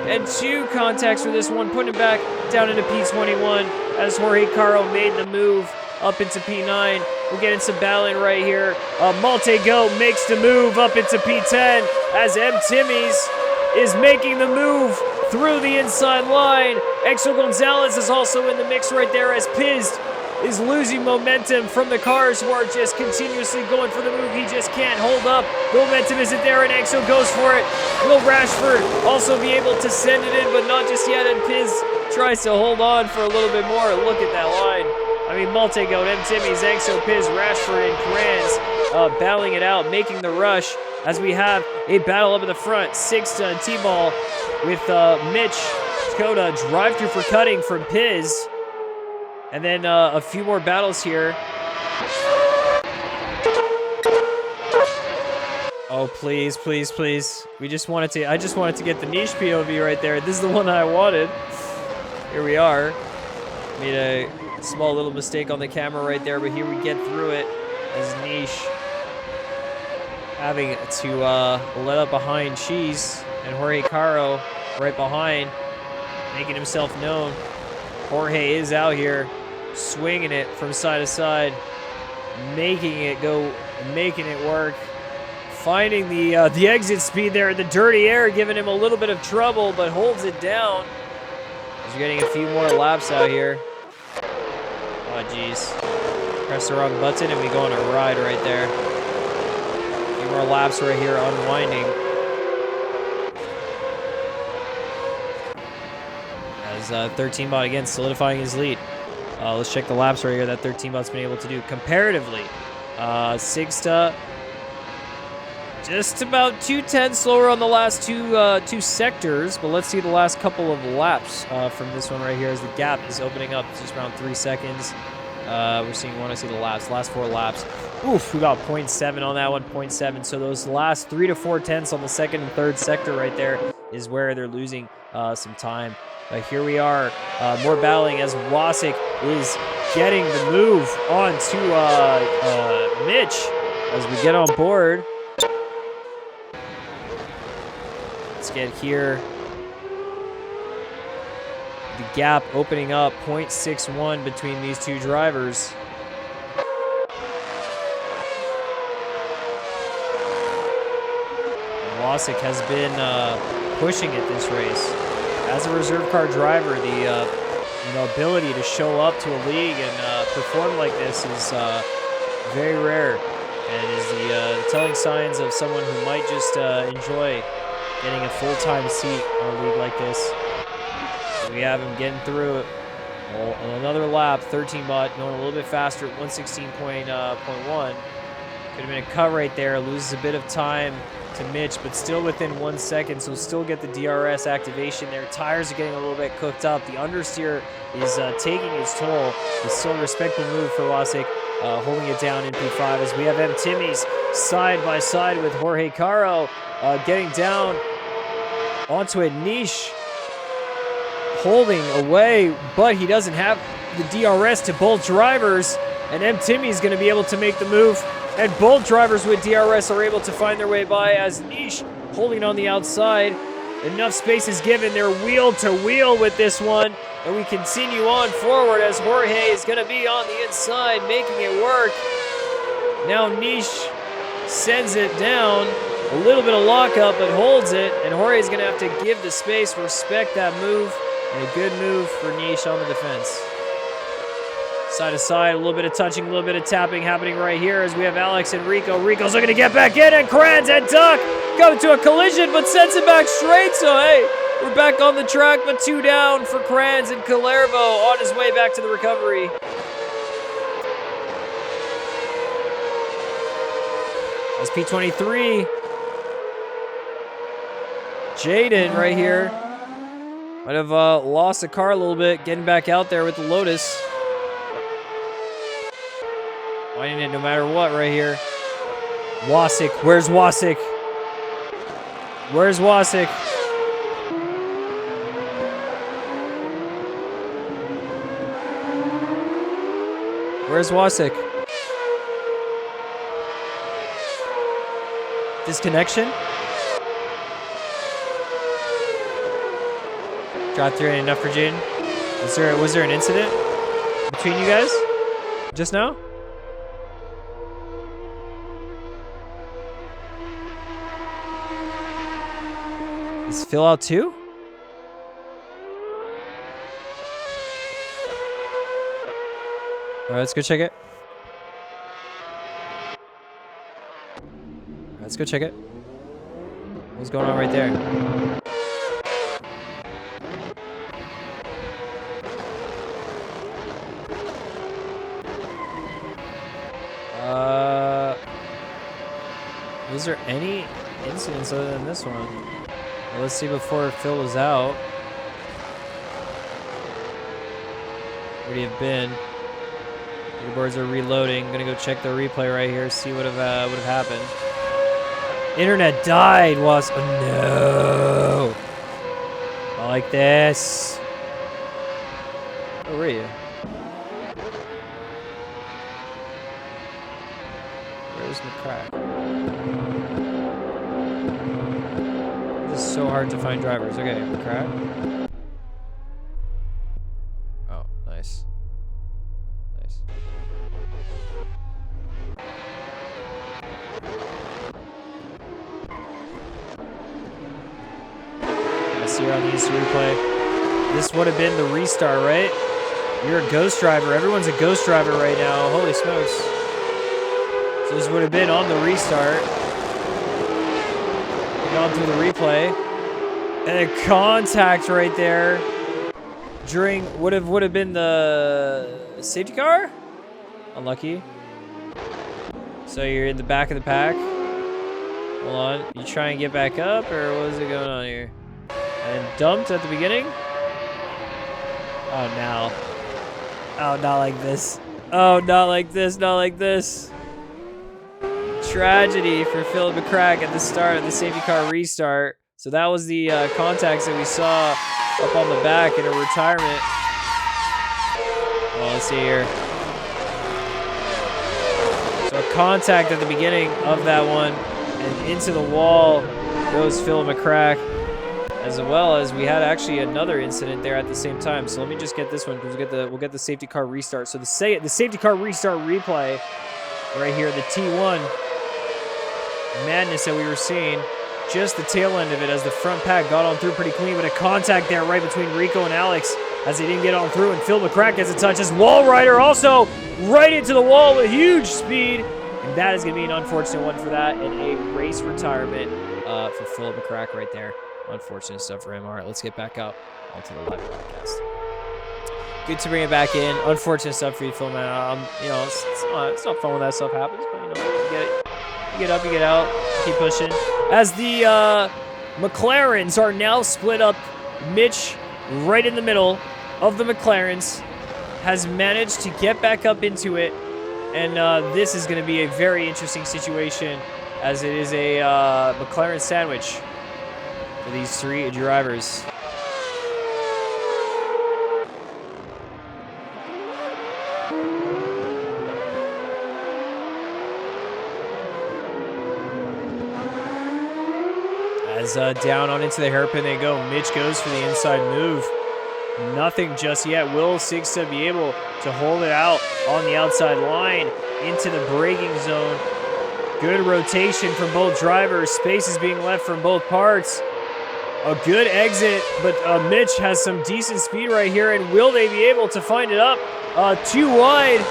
And 2 contacts for this one, putting it back down into P21 as Jorge Caro made the move up into P9. We're getting some battling right here. Maltego makes the move up into P10 as M. Timmy's is making the move through the inside line. Exo Gonzalez is also in the mix right there as Piz is losing momentum from the cars who are just continuously going for the move. He just can't hold up. The momentum isn't there, and Exo goes for it. Will Rashford also be able to send it in, but not just yet, and Piz tries to hold on for a little bit more. Look at that line. I mean, Maltego, M. Timmy's, Exo, Piz, Rashford, and Kranz battling it out, making the rush. As we have a battle up at the front, Sigsta and T-Ball with Mitch, Dakota, drive-through for cutting from Piz. And then a few more battles here. Oh, please, please, please. I just wanted to get the niche POV right there. This is the one that I wanted. Here we are. Made a small little mistake on the camera right there, but here we get through it as niche having to let up behind Cheese and Jorge Caro right behind, making himself known. Jorge is out here swinging it from side to side, making it go, making it work, finding the exit speed there in the dirty air, giving him a little bit of trouble, but holds it down. He's getting a few more laps out here. Oh, jeez. Press the wrong button and we go on a ride right there. More laps right here, unwinding. As 13 bot again solidifying his lead. Let's check the laps right here that 13 bot's been able to do comparatively. Sigsta just about 2:10 slower on the last two sectors, but let's see the last couple of laps from this one right here as the gap is opening up just around 3 seconds. We're seeing last 4 laps. Oof, we got 0.7 on that one, 0.7. So those last 3 to 4 tenths on the second and third sector right there is where they're losing some time. Here we are, more battling as Wasik is getting the move on to Mitch as we get on board. Let's get here. The gap opening up 0.61 between these two drivers. Wasik has been pushing it this race. As a reserve car driver, the ability to show up to a league and perform like this is very rare, and is the telling signs of someone who might just enjoy getting a full-time seat on a league like this. We have him getting through it. Well, another lap, 13 bot, going a little bit faster at 116.1. Could have been a cut right there. Loses a bit of time to Mitch, but still within 1 second, so still get the DRS activation there. Tires are getting a little bit cooked up. The understeer is taking its toll. It's still a respectable move for Wasik, holding it down in P5 as we have M. Timmy's side by side with Jorge Caro getting down onto a niche, holding away, but he doesn't have the DRS to both drivers, and M. Timmy is going to be able to make the move. And both drivers with DRS are able to find their way by as Niche holding on the outside. Enough space is given. They're wheel to wheel with this one. And we continue on forward as Jorge is going to be on the inside, making it work. Now Niche sends it down. A little bit of lockup, but holds it. And Jorge is going to have to give the space, respect that move. And a good move for Niche on the defense. Side to side, a little bit of touching, a little bit of tapping happening right here as we have Alex and Rico. Rico's looking to get back in, and Kranz and Duck go to a collision, but sends it back straight. So, hey, we're back on the track, but 2 down for Kranz and Kalervo on his way back to the recovery. That's P23. Jaden right here. Might have lost the car a little bit, getting back out there with the Lotus. Finding it no matter what right here. Wasik, where's Wasik? Where's Wasik? Where's Wasik? Disconnection? Drive through ain't enough for Jaden. Was there an incident between you guys just now? Is Phil out too? All right, let's go check it. All right, let's go check it. What's going on right there? Was there any incidents other than this one? Well, let's see before Phil was out. Where'd he have been? Leaderboards are reloading. Gonna go check the replay right here, see what would have happened. Internet died, was no. Not like this. Where were you? Where's McCrack? This is so hard to find drivers. Okay, McCrack. Oh, nice. Nice. I see her on the East replay. This would have been the restart, right? You're a ghost driver. Everyone's a ghost driver right now. Holy smokes. So this would have been on the restart. On through the replay. And a contact right there. During would have been the safety car? Unlucky. So you're in the back of the pack. Hold on. You try and get back up, or what is it going on here? And dumped at the beginning? Oh, now. Oh, not like this. Oh, not like this, not like this. Tragedy for Philip McCrack at the start of the safety car restart. So that was the contacts that we saw up on the back in a retirement. Oh, let's see here. So a contact at the beginning of that one, and into the wall goes Philip McCrack. As well as we had actually another incident there at the same time. So let me just get this one because we'll get the safety car restart. So the safety car restart replay right here, the T1 madness that we were seeing, just the tail end of it as the front pack got on through pretty clean, but a contact there right between Rico and Alex as they didn't get on through, and Phil McCrack gets a touch as Wall Rider also right into the wall with huge speed, and that is going to be an unfortunate one for that, and a race retirement for Philip McCrack right there. Unfortunate stuff for him. All right, let's get back up onto the live broadcast. good to bring it back in. Unfortunate stuff for you, Phil, man. You know, it's not fun when that stuff happens, but you know, you get it. You get up, you get out, keep pushing. As the McLarens are now split up, Mitch right in the middle of the McLarens has managed to get back up into it, and this is going to be a very interesting situation as it is a McLaren sandwich for these three drivers. As down on into the hairpin they go. Mitch goes for the inside move. Nothing just yet. Will Sigsta be able to hold it out on the outside line into the braking zone? Good rotation from both drivers. Space is being left from both parts. A good exit, but Mitch has some decent speed right here, and will they be able to find it up? Too wide.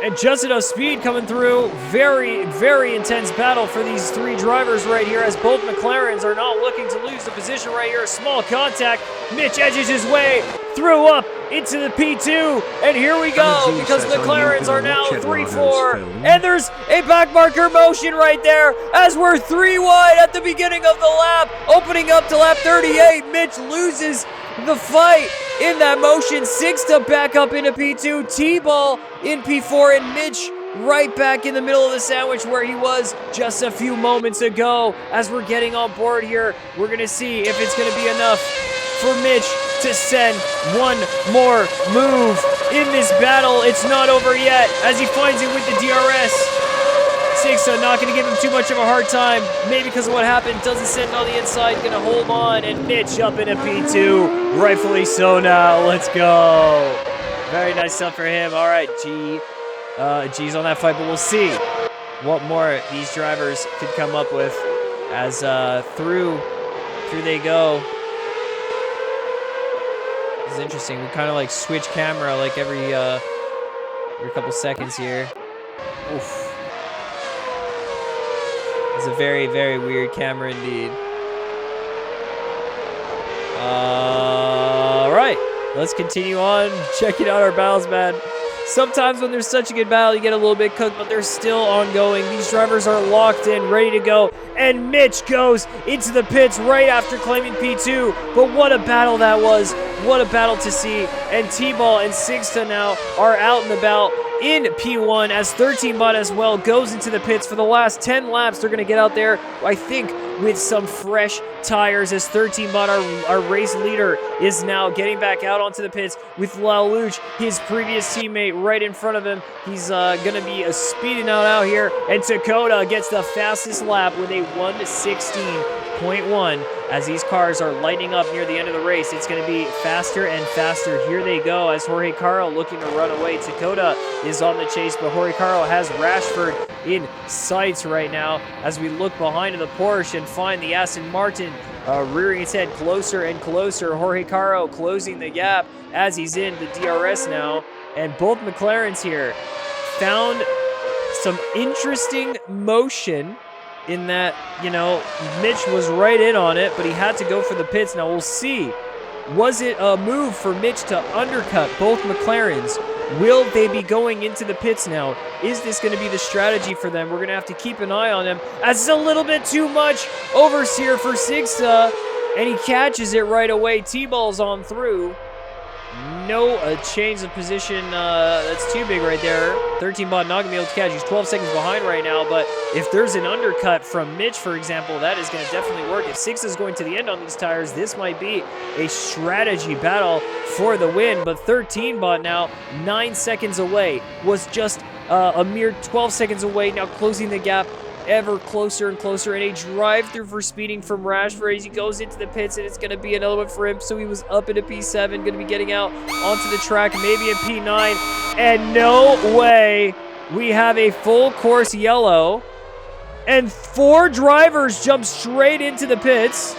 And just enough speed coming through. Very, very intense battle for these three drivers right here as both McLarens are not looking to lose the position right here. Small contact. Mitch edges his way through up into the P2. And here we go because McLarens are now 3-4. And there's a back marker motion right there as we're 3 wide at the beginning of the lap. Opening up to lap 38. Mitch loses the fight in that motion. Sigsta back up into P2. T-Ball in P4, and Mitch right back in the middle of the sandwich where he was just a few moments ago. As we're getting on board here, we're going to see if it's going to be enough for Mitch to send one more move in this battle. It's not over yet as he finds it with the DRS. Sigsta not going to give him too much of a hard time. Maybe because of what happened. Doesn't send it on the inside. Going to hold on. And Mitch up in a P2. Rightfully so now. Let's go. Very nice stuff for him. All right, G's on that fight. But we'll see what more these drivers could come up with as through they go. This is interesting. We kind of like switch camera like every couple seconds here. Oof. It's a very, very weird camera indeed. All right, let's continue on checking out our battles, man. Sometimes when there's such a good battle, you get a little bit cooked, but they're still ongoing. These drivers are locked in, ready to go, and Mitch goes into the pits right after claiming P2. But what a battle that was. What a battle to see. And T-Ball and Sigsta now are out and about in P1 as 13-Bot as well goes into the pits for the last 10 laps. They're going to get out there, I think, with some fresh tires as 13-Bot, our race leader, is now getting back out onto the pits with Laluch, his previous teammate, right in front of him. He's going to be speeding out here, and Dakota gets the fastest lap with a 1:16.1 as these cars are lighting up near the end of the race. It's going to be faster and faster. Here they go as Jorge Caro looking to run away. Dakota is on the chase, but Jorge Caro has Rashford in sights right now as we look behind the Porsche and find the Aston Martin rearing its head closer and closer. Jorge Caro closing the gap as he's in the DRS now. And both McLarens here found some interesting motion in that, you know, Mitch was right in on it, but he had to go for the pits. Now we'll see. Was it a move for Mitch to undercut both McLarens? Will they be going into the pits now? Is this going to be the strategy for them? We're going to have to keep an eye on them as it's a little bit too much oversteer for Sigsta, and he catches it right away. T-Ball's on through. No change of position. That's too big right there. 13-Bot not going to be able to catch. He's 12 seconds behind right now, but if there's an undercut from Mitch, for example, that is going to definitely work. If Six is going to the end on these tires, this might be a strategy battle for the win, but 13-Bot now 9 seconds away, was just a mere 12 seconds away, now closing the gap ever closer and closer, and a drive-through for speeding from Rashford as he goes into the pits, and it's going to be another one for him. So he was up into P7, going to be getting out onto the track, maybe in P9, and no way. We have a full course yellow, and 4 drivers jump straight into the pits.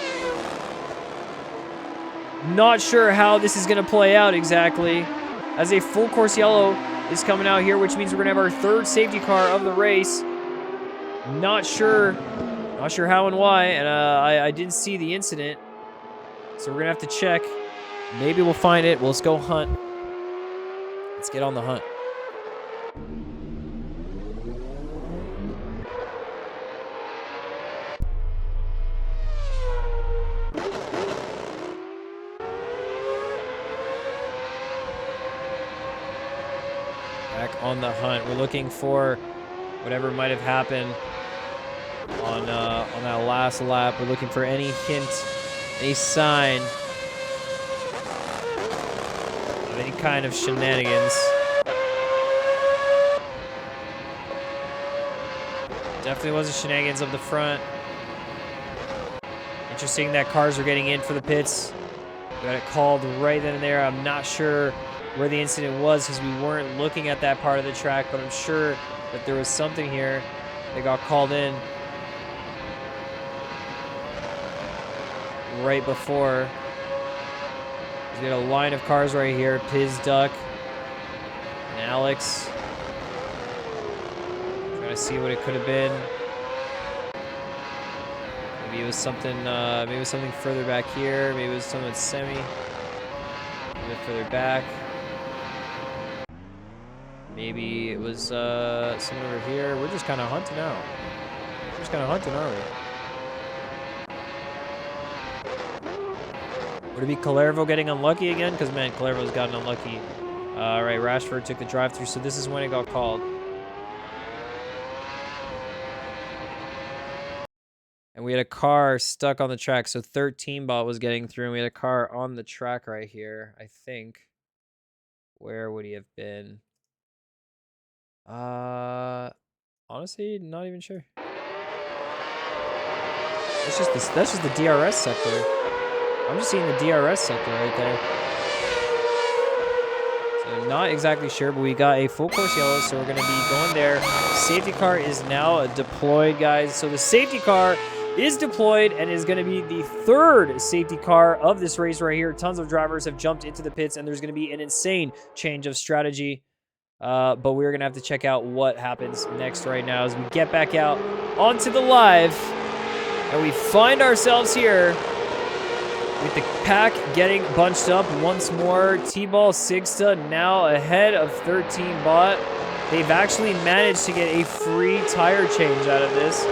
Not sure how this is going to play out exactly, as a full course yellow is coming out here, which means we're going to have our 3rd safety car of the race. Not sure how and why, and I didn't see the incident, so we're gonna have to check Maybe we'll find it. Let's go hunt. Let's get on the hunt. Back on the hunt. We're looking for whatever might have happened on that last lap. We're looking for any hint, any sign of any kind of shenanigans. Definitely wasn't shenanigans of the front. Interesting that cars are getting in for the pits. We got it called right then and there. I'm not sure where the incident was because we weren't looking at that part of the track, but I'm sure that there was something here that got called in right before. We got a line of cars right here. Piz, Duck, and Alex. Trying to see what it could have been. Maybe it was something. Maybe it was something further back here. Maybe it was something semi. A bit further back. Maybe it was someone over here. We're just kind of hunting out. We're just kind of hunting, aren't we? Would it be Calervo getting unlucky again? Because, man, Calervo's gotten unlucky. All right, Rashford took the drive-through, so this is when it got called. And we had a car stuck on the track, so 13 bot was getting through, and we had a car on the track right here, I think. Where would he have been? Honestly, not even sure. That's just the DRS sector. I'm just seeing the DRS sector right there. So not exactly sure, but we got a full course yellow, so we're gonna be going there. Safety car is now deployed, guys. So the safety car is deployed and is gonna be the third safety car of this race right here. Tons of drivers have jumped into the pits, and there's gonna be an insane change of strategy. But we're going to have to check out what happens next right now as we get back out onto the live. And we find ourselves here with the pack getting bunched up once more. T-Ball Sigsta now ahead of 13 bot. They've actually managed to get a free tire change out of this,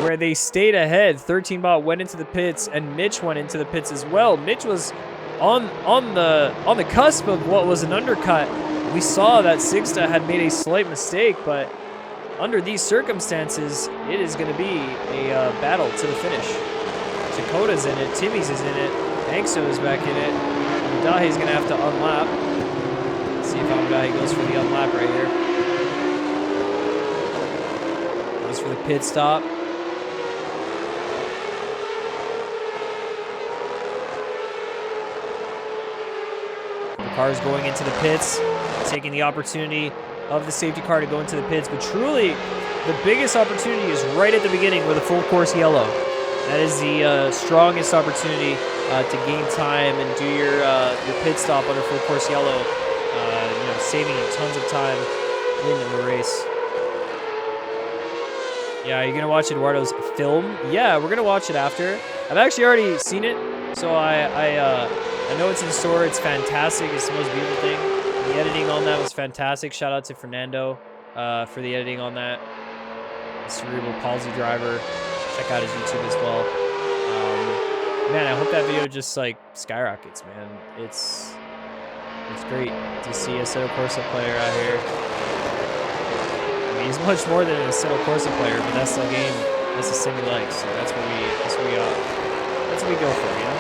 where they stayed ahead. 13 bot went into the pits, and Mitch went into the pits as well. Mitch was on the cusp of what was an undercut. We saw that Sigsta had made a slight mistake, but under these circumstances, it is going to be a battle to the finish. Dakota's in it. Timmy's is in it. Angso is back in it. Madahi's going to have to unlap. Let's see if Madahi goes for the unlap right here. Goes for the pit stop. The car's going into the pits, taking the opportunity of the safety car to go into the pits, but truly the biggest opportunity is right at the beginning with a full course yellow. That is the strongest opportunity to gain time and do your pit stop under full course yellow, saving you tons of time in the race. Yeah, are you gonna watch Eduardo's film? Yeah, we're gonna watch it after. I've actually already seen it, so I know it's in store. It's fantastic. It's the most beautiful thing. The editing on that was fantastic. Shout out to Fernando for the editing on that. The cerebral palsy driver. Check out his YouTube as well. Man, I hope that video just like skyrockets, man. It's great to see a Assetto Corsa player out here. I mean, he's much more than an Assetto Corsa player, but that's the game. That's the sim he likes. So that's what we go for, you know.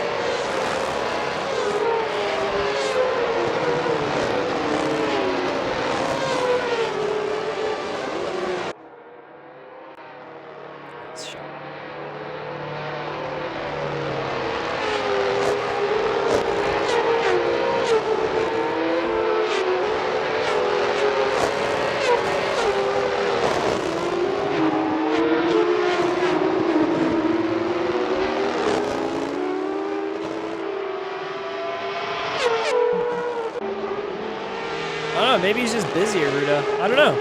Maybe he's just busy, Aruda. I don't know.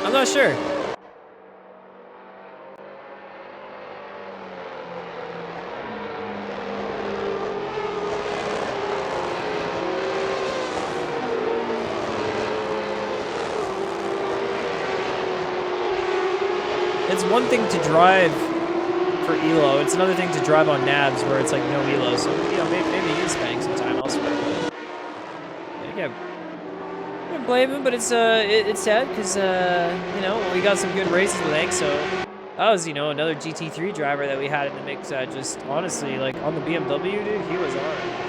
I'm not sure. it's one thing to drive for elo. It's another thing to drive on nabs where it's like no elo. So you know, maybe he's spending some time elsewhere. But yeah, I don't blame him, but it's sad because you know, we got some good races with Hank, so that was, you know, another GT3 driver that we had in the mix. Just honestly, like on the BMW, dude, he was on it.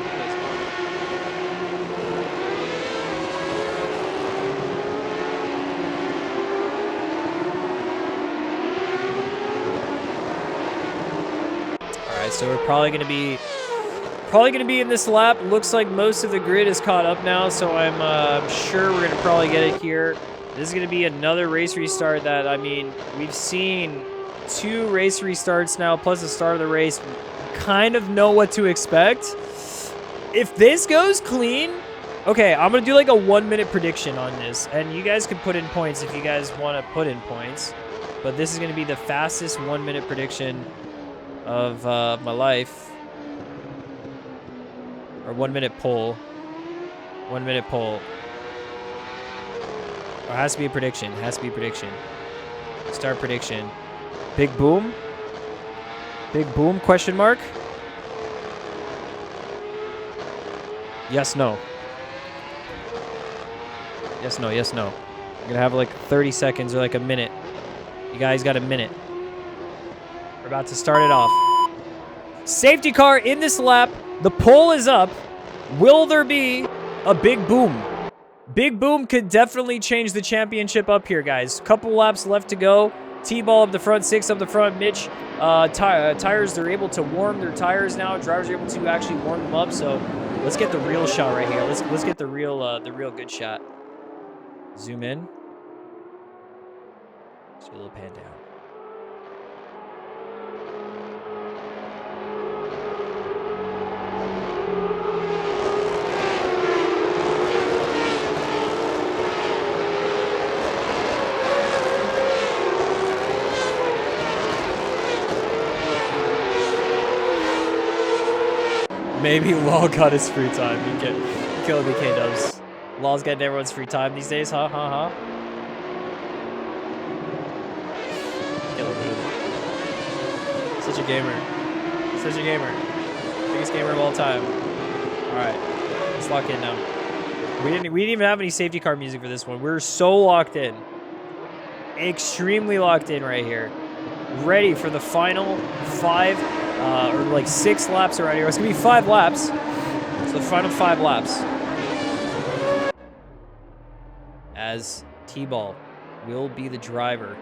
So we're probably gonna be in this lap. Looks like most of the grid is caught up now, so I'm sure we're gonna probably get it here. This is gonna be another race restart that, I mean, we've seen 2 race restarts now, plus the start of the race. Kind of know what to expect. If this goes clean, okay, I'm gonna do like a 1-minute prediction on this, and you guys can put in points if you guys want to put in points. But this is gonna be the fastest 1-minute prediction of my life, or 1-minute poll. 1-minute poll. Or it has to be a prediction. It has to be a prediction. Start prediction. Big boom. Big boom? Question mark. Yes, no. Yes, no. Yes, no. I'm gonna have like 30 seconds or like a minute. You guys got a minute. We're about to start it off. Safety car in this lap. The pole is up. Will there be a big boom? Big boom could definitely change the championship up here, guys. Couple laps left to go. T-ball up the front, 6 up the front. Mitch, tires, they're able to warm their tires now. Drivers are able to actually warm them up. So let's get the real shot right here. Let's get the real good shot. Zoom in. Let's do a little pan down. Maybe Law got his free time. You get killing the K-dubs. Law's getting everyone's free time these days, huh? Kill him. Such a gamer. Such a gamer. Biggest gamer of all time. Alright. Let's lock in now. We didn't even have any safety car music for this one. We're so locked in. Extremely locked in right here. Ready for the final 5 or like 6 laps around here. It's gonna be 5 laps. So the final 5 laps. As T-Ball will be the driver,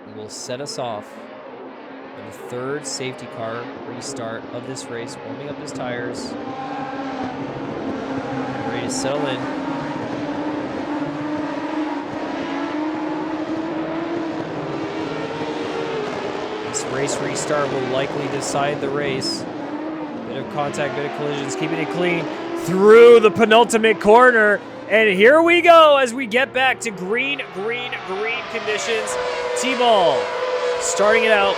he will set us off for the 3rd safety car restart of this race, warming up his tires. Ready to settle in. Race restart will likely decide the race. Bit of contact, bit of collisions, keeping it clean through the penultimate corner. And here we go as we get back to green conditions. T-ball starting it out.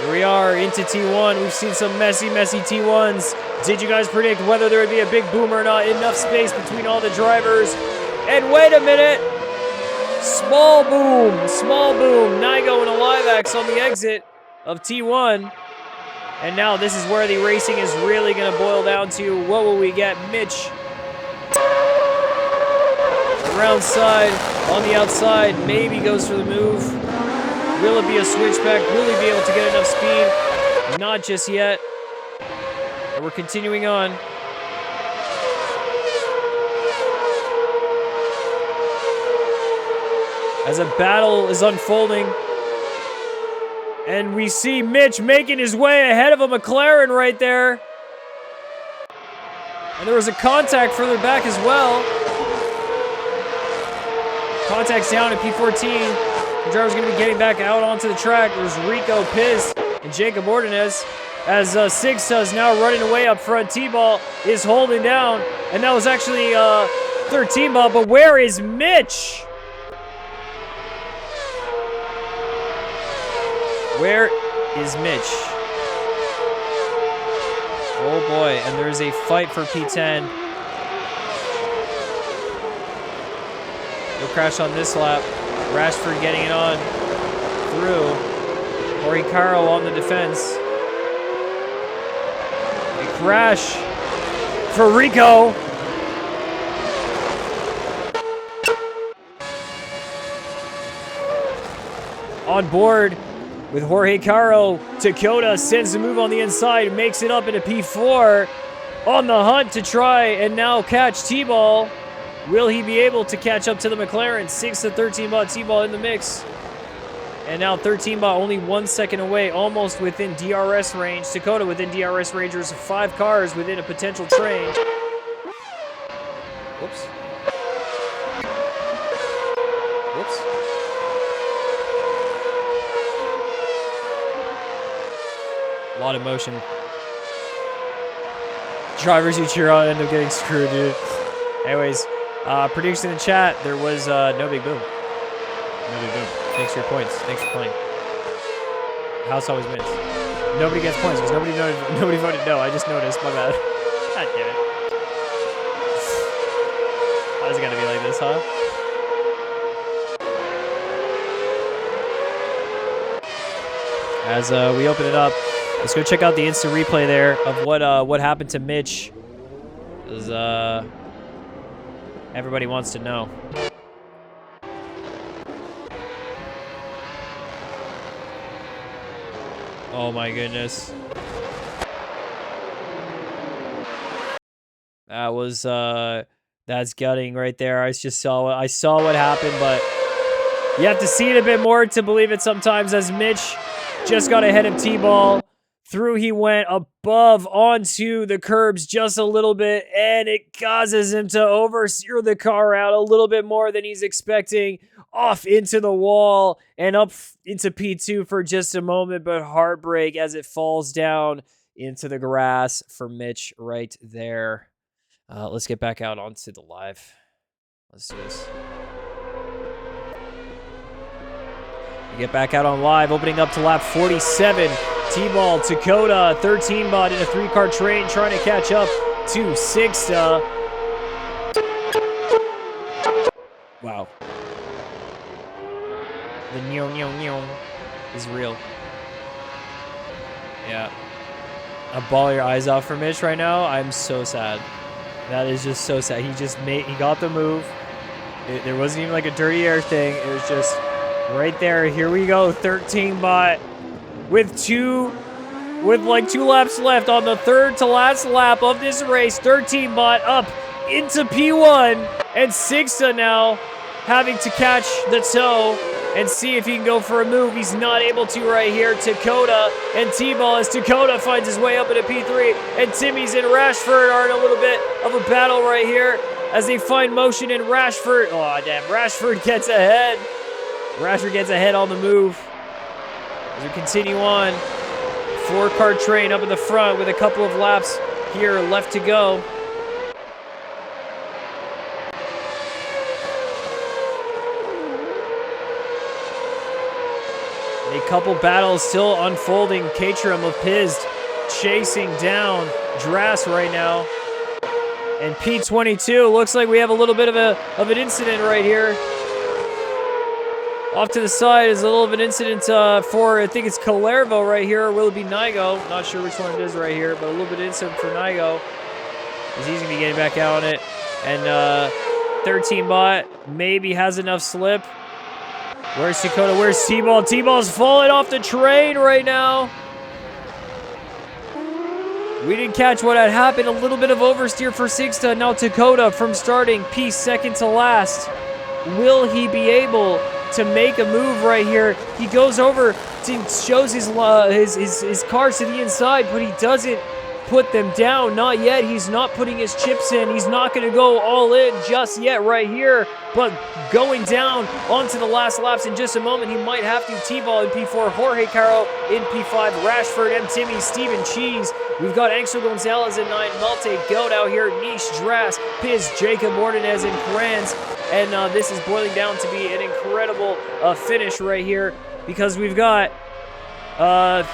Here we are into T1. We've seen some messy T1s. Did you guys predict whether there would be a big boom or not? Enough space between all the drivers. And wait a minute. Small boom. Nigo and a live X on the exit of T1. And now this is where the racing is really going to boil down to. What will we get? Mitch. Around side, on the outside, maybe goes for the move. Will it be a switchback? Will he be able to get enough speed? Not just yet. And we're continuing on. As a battle is unfolding. And we see Mitch making his way ahead of a McLaren right there. And there was a contact further back as well. Contact's down at P14. The driver's going to be getting back out onto the track. There's Rico Piz and Jacob Ordonez. As Sigsa is now running away up front. T-Ball is holding down. And that was actually 13 ball. But where is Mitch? Where is Mitch? Oh boy, and there's a fight for P10. No crash on this lap. Rashford getting it on through. Hockenheim on the defense. A crash for Rico. On board with Jorge Caro. Dakota sends the move on the inside, makes it up into P4. On the hunt to try and now catch T-Ball. Will he be able to catch up to the McLaren? 6 to 13 bot T-Ball in the mix. And now 13 bot only 1 second away, almost within DRS range. Dakota within DRS range. There's 5 cars within a potential train. Whoops. Whoops. A lot of motion. Drivers you cheer on end up getting screwed, dude. Anyways, prediction in the chat, there was no big boom. No big boom. Thanks for your points. Thanks for playing. House always wins. Nobody gets points because nobody voted no. I just noticed. My bad. God damn it. Why is it gotta be like this, huh? As we open it up, let's go check out the instant replay there of what happened to Mitch. Because everybody wants to know. Oh my goodness. That was that's gutting right there. I saw what happened, but you have to see it a bit more to believe it sometimes, as Mitch just got ahead of T-Ball. Through he went above onto the curbs just a little bit, and it causes him to oversteer the car out a little bit more than he's expecting, off into the wall and up into P2 for just a moment, but heartbreak as it falls down into the grass for Mitch right there. Let's get back out onto the live. Let's do this. We get back out on live, opening up to lap 47. T-Ball, Dakota, 13 bot in a 3-car train, trying to catch up to Sixta. Wow. The neo is real. Yeah. I bawl your eyes out for Mitch right now. I'm so sad. That is just so sad. He got the move. There wasn't even like a dirty air thing. It was just right there. Here we go. 13 bot. With like 2 laps left on the third to last lap of this race. 13 bot up into P1, and Sixta now having to catch the toe and see if he can go for a move. He's not able to right here. Dakota and T-Ball, as Dakota finds his way up into P3, and Timmy's and Rashford are in a little bit of a battle right here as they find motion in Rashford. Oh, damn. Rashford gets ahead. Rashford gets ahead on the move. As we continue on, 4-car train up in the front with a couple of laps here left to go. A couple battles still unfolding. Caterham of Piz chasing down Drass right now. And P22, looks like we have a little bit of an incident right here. Off to the side is a little of an incident for, I think it's Calervo right here, or will it be Nigo? Not sure which one it is right here, but a little bit of incident for Nigo, as he's going to be getting back out on it. And 13 bot maybe has enough slip. Where's Dakota? Where's T-Ball? T-Ball's falling off the train right now. We didn't catch what had happened. A little bit of oversteer for Sixta. Now Dakota from starting P second to last. Will he be able to make a move right here? He goes over to shows his cars to the inside, but he doesn't put them down. Not yet. He's not putting his chips in. He's not going to go all in just yet right here, but going down onto the last laps in just a moment. He might have to. T-Ball in P4, Jorge Caro in P5, Rashford, M. Timmy, Steven Cheese. We've got Angel Gonzalez in 9, Malte Goat out here, Niche Drass, Piz, Jacob Ordonez, and Kranz. And this is boiling down to be an incredible finish right here, because we've got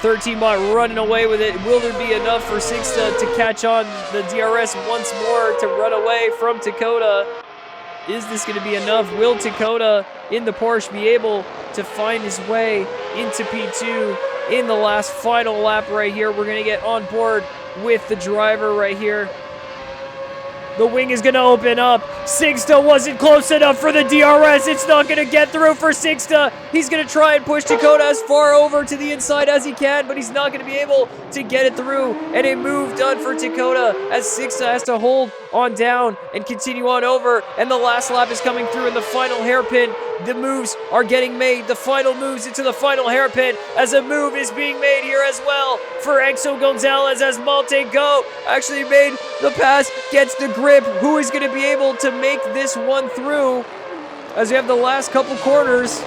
13 bot running away with it. Will there be enough for Sixta to catch on the DRS once more to run away from Dakota? Is this going to be enough? Will Dakota in the Porsche be able to find his way into P2 in the last final lap right here? We're going to get on board with the driver right here. The wing is going to open up. Sixta wasn't close enough for the DRS. It's not going to get through for Sixta. He's going to try and push Dakota as far over to the inside as he can, but he's not going to be able to get it through. And a move done for Dakota as Sixta has to hold on down and continue on over. And the last lap is coming through in the final hairpin. The moves are getting made. The final moves into the final hairpin as a move is being made here as well for Exo Gonzalez as Malte Go actually made the pass, gets the grip. Who is going to be able to make this one through as we have the last couple corners?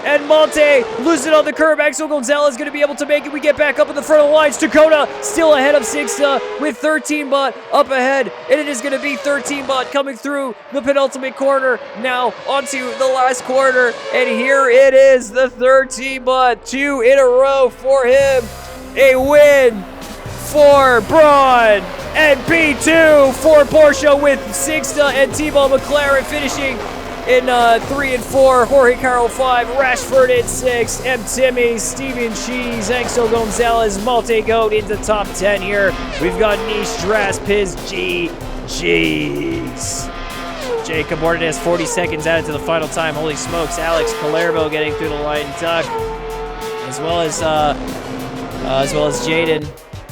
And Malte loses it on the curb. Exo Gonzalez is going to be able to make it. We get back up in the front of the lines. Dakota still ahead of Sixta with 13 Bot up ahead. And it is going to be 13 Bot coming through the penultimate corner. Now onto the last corner. And here it is, the 13 Bot. 2 in a row for him. A win for Braun. And P2 for Porsche with Sixta and T-Ball McLaren finishing in 3 and 4, Jorge Caro 5, Rashford in 6, M. Timmy, Steven Cheese, Exo Gonzalez, Malte Goat into top 10 here. We've got Nish, Dras, Piz, G's. Jacob Ortiz, 40 seconds added to the final time. Holy smokes, Alex Palermo getting through the line duck, as well as Jaden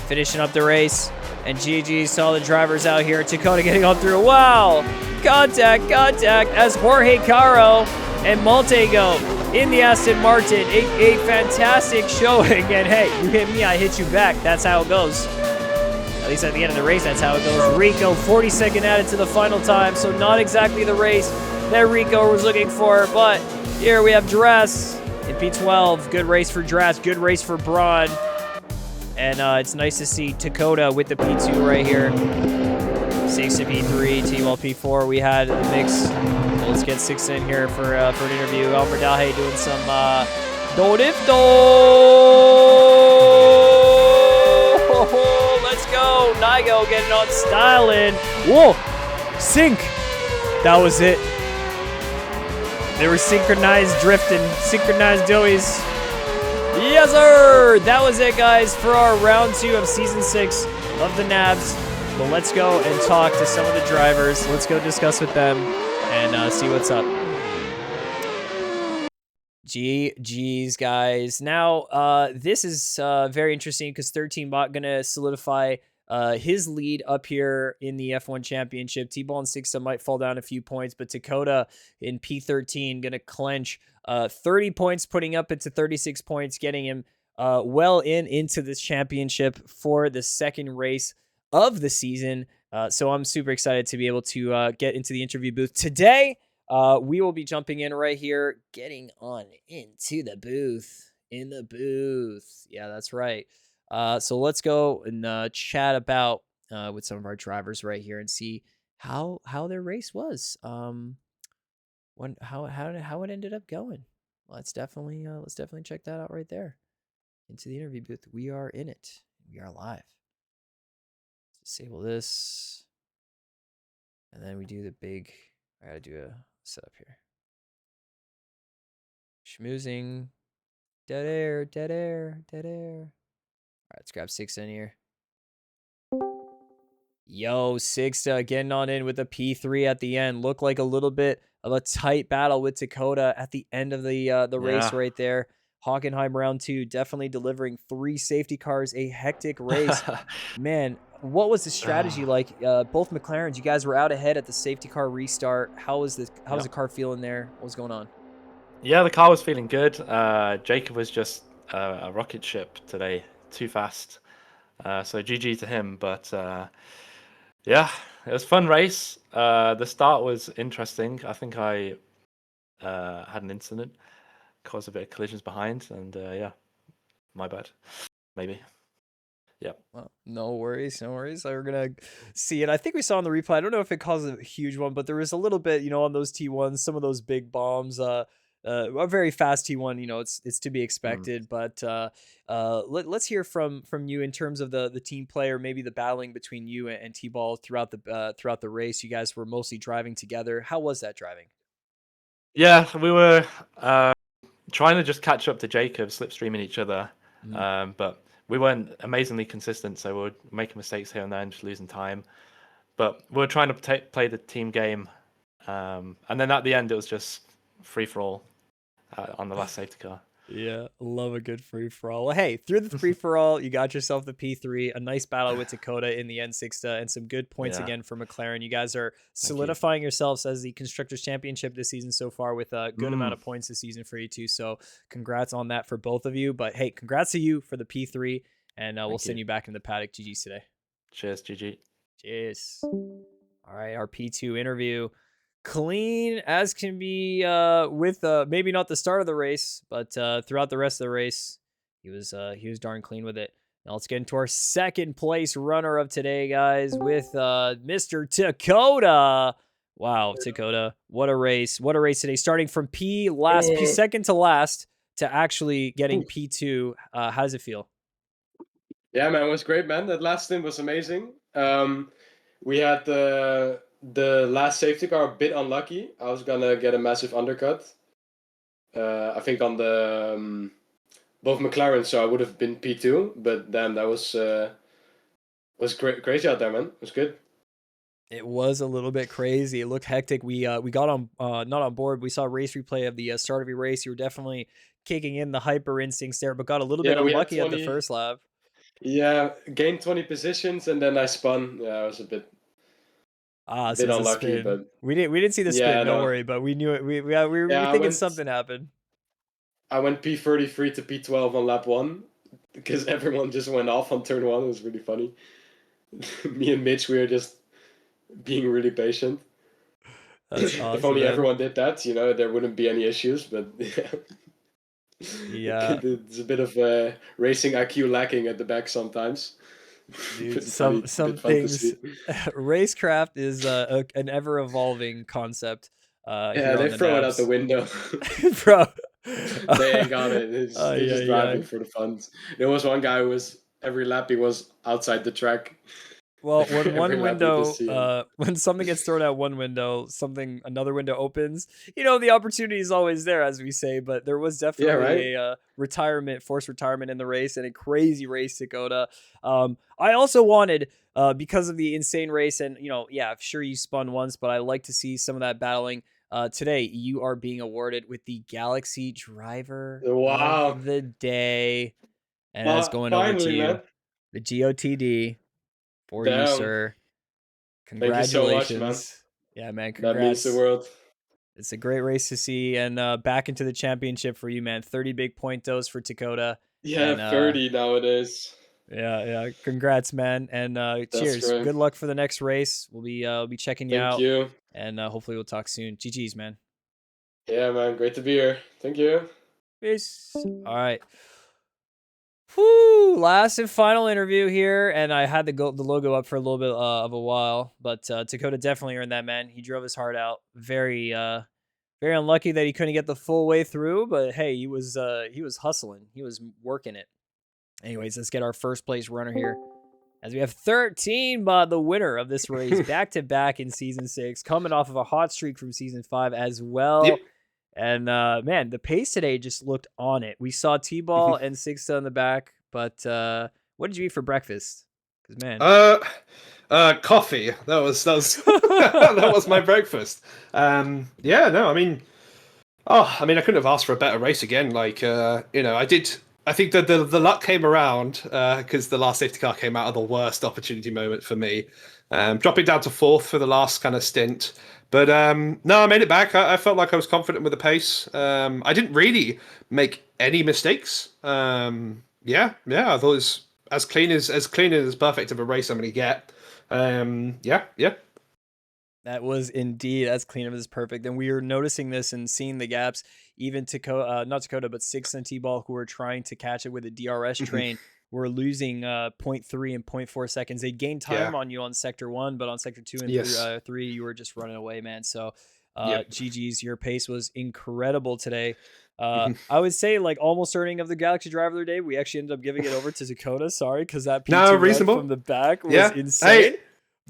finishing up the race. And GG, solid drivers out here. Dakota getting on through. Wow! Contact as Jorge Caro and Maltego in the Aston Martin. A fantastic showing. And hey, you hit me, I hit you back. That's how it goes. At least at the end of the race, that's how it goes. Rico, 42nd added to the final time. So not exactly the race that Rico was looking for. But here we have Dras in P12. Good race for Dras. Good race for Braun. And it's nice to see Dakota with the P2 right here. 6 to P3, T-Wall P4. We had a mix. So let's get 6 in here for an interview. Alfred Dalhay doing some Dodifto. Let's go. Nigo getting on styling. Whoa. Sync. That was it. They were synchronized drifting. Synchronized doughies. Yes, sir! That was it, guys, for our round 2 of Season 6 of the Nabs. But let's go and talk to some of the drivers. Let's go discuss with them and see what's up. GG's, guys. Now, this is very interesting because 13 Bot going to solidify his lead up here in the F1 Championship. T-Ball and Sixta might fall down a few points, but Dakota in P13 going to clench 30 points, putting up into 36 points, getting him well into this championship for the second race of the season. So I'm super excited to be able to get into the interview booth today. We will be jumping in right here, getting on into the booth. In the booth. Yeah, that's right. So let's go and chat about with some of our drivers right here and see how their race was. How it ended up going. Let's definitely check that out right there. Into the interview booth. We are in it. We are live. Disable this. And then we do the big, I gotta do a setup here. Schmoozing. Dead air. All right, let's grab 6 in here. Yo, Sixta getting on in with a P3 at the end. Looked like a little bit of a tight battle with Dakota at the end of the race right there. Hockenheim round 2, definitely delivering 3 safety cars, a hectic race. Man, what was the strategy like? Both McLarens, you guys were out ahead at the safety car restart. How was the car feeling there? What was going on? Yeah, the car was feeling good. Jacob was just a rocket ship today, too fast. So GG to him, but yeah, it was a fun race. The start was interesting. I think I had an incident, caused a bit of collisions behind, and yeah, my bad, maybe. Yeah. Well, no worries. We're gonna see it. I think we saw on the replay. I don't know if it caused a huge one, but there was a little bit, on those T1s, some of those big bombs. a very fast T1. You know, it's to be expected. But let's hear from you in terms of the team play, or maybe the battling between you and T-Ball throughout the race. You guys were mostly driving together. How was that driving? Yeah, we were trying to just catch up to Jacob, slipstreaming each other, but we weren't amazingly consistent, so we were making mistakes here and there and just losing time. But we were trying to play the team game, and then at the end it was just free for all on the last safety car. Yeah, love a good free for all. Well, hey, through the free for all, you got yourself the P3, a nice battle with Dakota in the N6, and some good points again for McLaren. You guys are solidifying yourselves as the Constructors Championship this season so far, with a good amount of points this season for you two. So congrats on that for both of you. But hey, congrats to you for the P3, and we'll send you back in the paddock. GG's today. Cheers, GG. Cheers. All right, our P2 interview. Clean as can be with maybe not the start of the race, but throughout the rest of the race, he was darn clean with it. Now let's get into our second place runner of today, guys, with Mr. Dakota. Wow, Dakota, what a race today! Starting from P second to last, to actually getting P2. How does it feel? Yeah, man, it was great, man. That last stint was amazing. We had the last safety car a bit unlucky. I was gonna get a massive undercut. I think on the both McLaren, so I would have been P2. But damn, that was crazy out there, man. It was good. It was a little bit crazy. It looked hectic. We got on not on board. We saw a race replay of the start of your race. You were definitely kicking in the hyper instincts there, but got a little bit unlucky at the first lap. Yeah, gained 20 positions and then I spun. Yeah, I was a bit unlucky, but we didn't see the spin. Don't worry, but we knew it. We were thinking something happened. I went P33 to P12 on lap 1 because everyone just went off on turn 1. It was really funny. Me and Mitch, we were just being really patient. That's awesome, if only everyone did that, you know, there wouldn't be any issues. But yeah, it's a bit of racing IQ lacking at the back sometimes. Dude, some things. Racecraft is an ever evolving concept. Yeah, they throw it out the window, bro. They ain't got it. They're just driving for the fun. There was one guy who was every lap he was outside the track. Well, when one window, when something gets thrown out one window, another window opens. You know, the opportunity is always there, as we say. But there was definitely a forced retirement in the race, and a crazy race, Dakota. I also wanted, because of the insane race, and sure you spun once, but I like to see some of that battling. Today, you are being awarded with the Galaxy Driver of the Day, and that's going over to you, the GOTD. For you, sir. Congratulations. Thank you so much, man. Yeah, man. Congrats. That means the world. It's a great race to see, and back into the championship for you, man. 30 big pointos for Dakota. Yeah, and, 30 nowadays. Yeah. Congrats, man. And cheers. Great. Good luck for the next race. We'll be checking you out. Thank you. And hopefully we'll talk soon. GG's, man. Yeah, man. Great to be here. Thank you. Peace. All right. Whew, last and final interview here, and I had the logo up for a little bit of a while, but Dakota definitely earned that, man. He drove his heart out. Very unlucky that he couldn't get the full way through, but hey, he was hustling. He was working it. Anyways, let's get our first place runner here, as we have 13, the winner of this race, back-to-back in Season 6, coming off of a hot streak from Season 5 as well. Yep. And man, the pace today just looked on it. We saw T-Ball and Sixta in the back, but what did you eat for breakfast? Because man, coffee. That was that was my breakfast. I mean, I couldn't have asked for a better race again. I think that the luck came around because the last safety car came out of the worst opportunity moment for me, dropping down to 4th for the last kind of stint. But no, I made it back. I felt like I was confident with the pace. I didn't really make any mistakes. I thought it was as clean and as perfect of a race I'm going to get. That was indeed as clean as perfect. And we were noticing this and seeing the gaps. Even not Dakota, but Six and T-Ball, who were trying to catch it with a DRS train, were losing 0.3 and 0.4 seconds. They gained time on you on Sector 1, but on Sector 2 and 3, you were just running away, man. So GG's, your pace was incredible today. I would say like almost earning of the Galaxy Driver of the Day. We actually ended up giving it over to Dakota. Sorry, because that P2 run from the back was insane. Hey,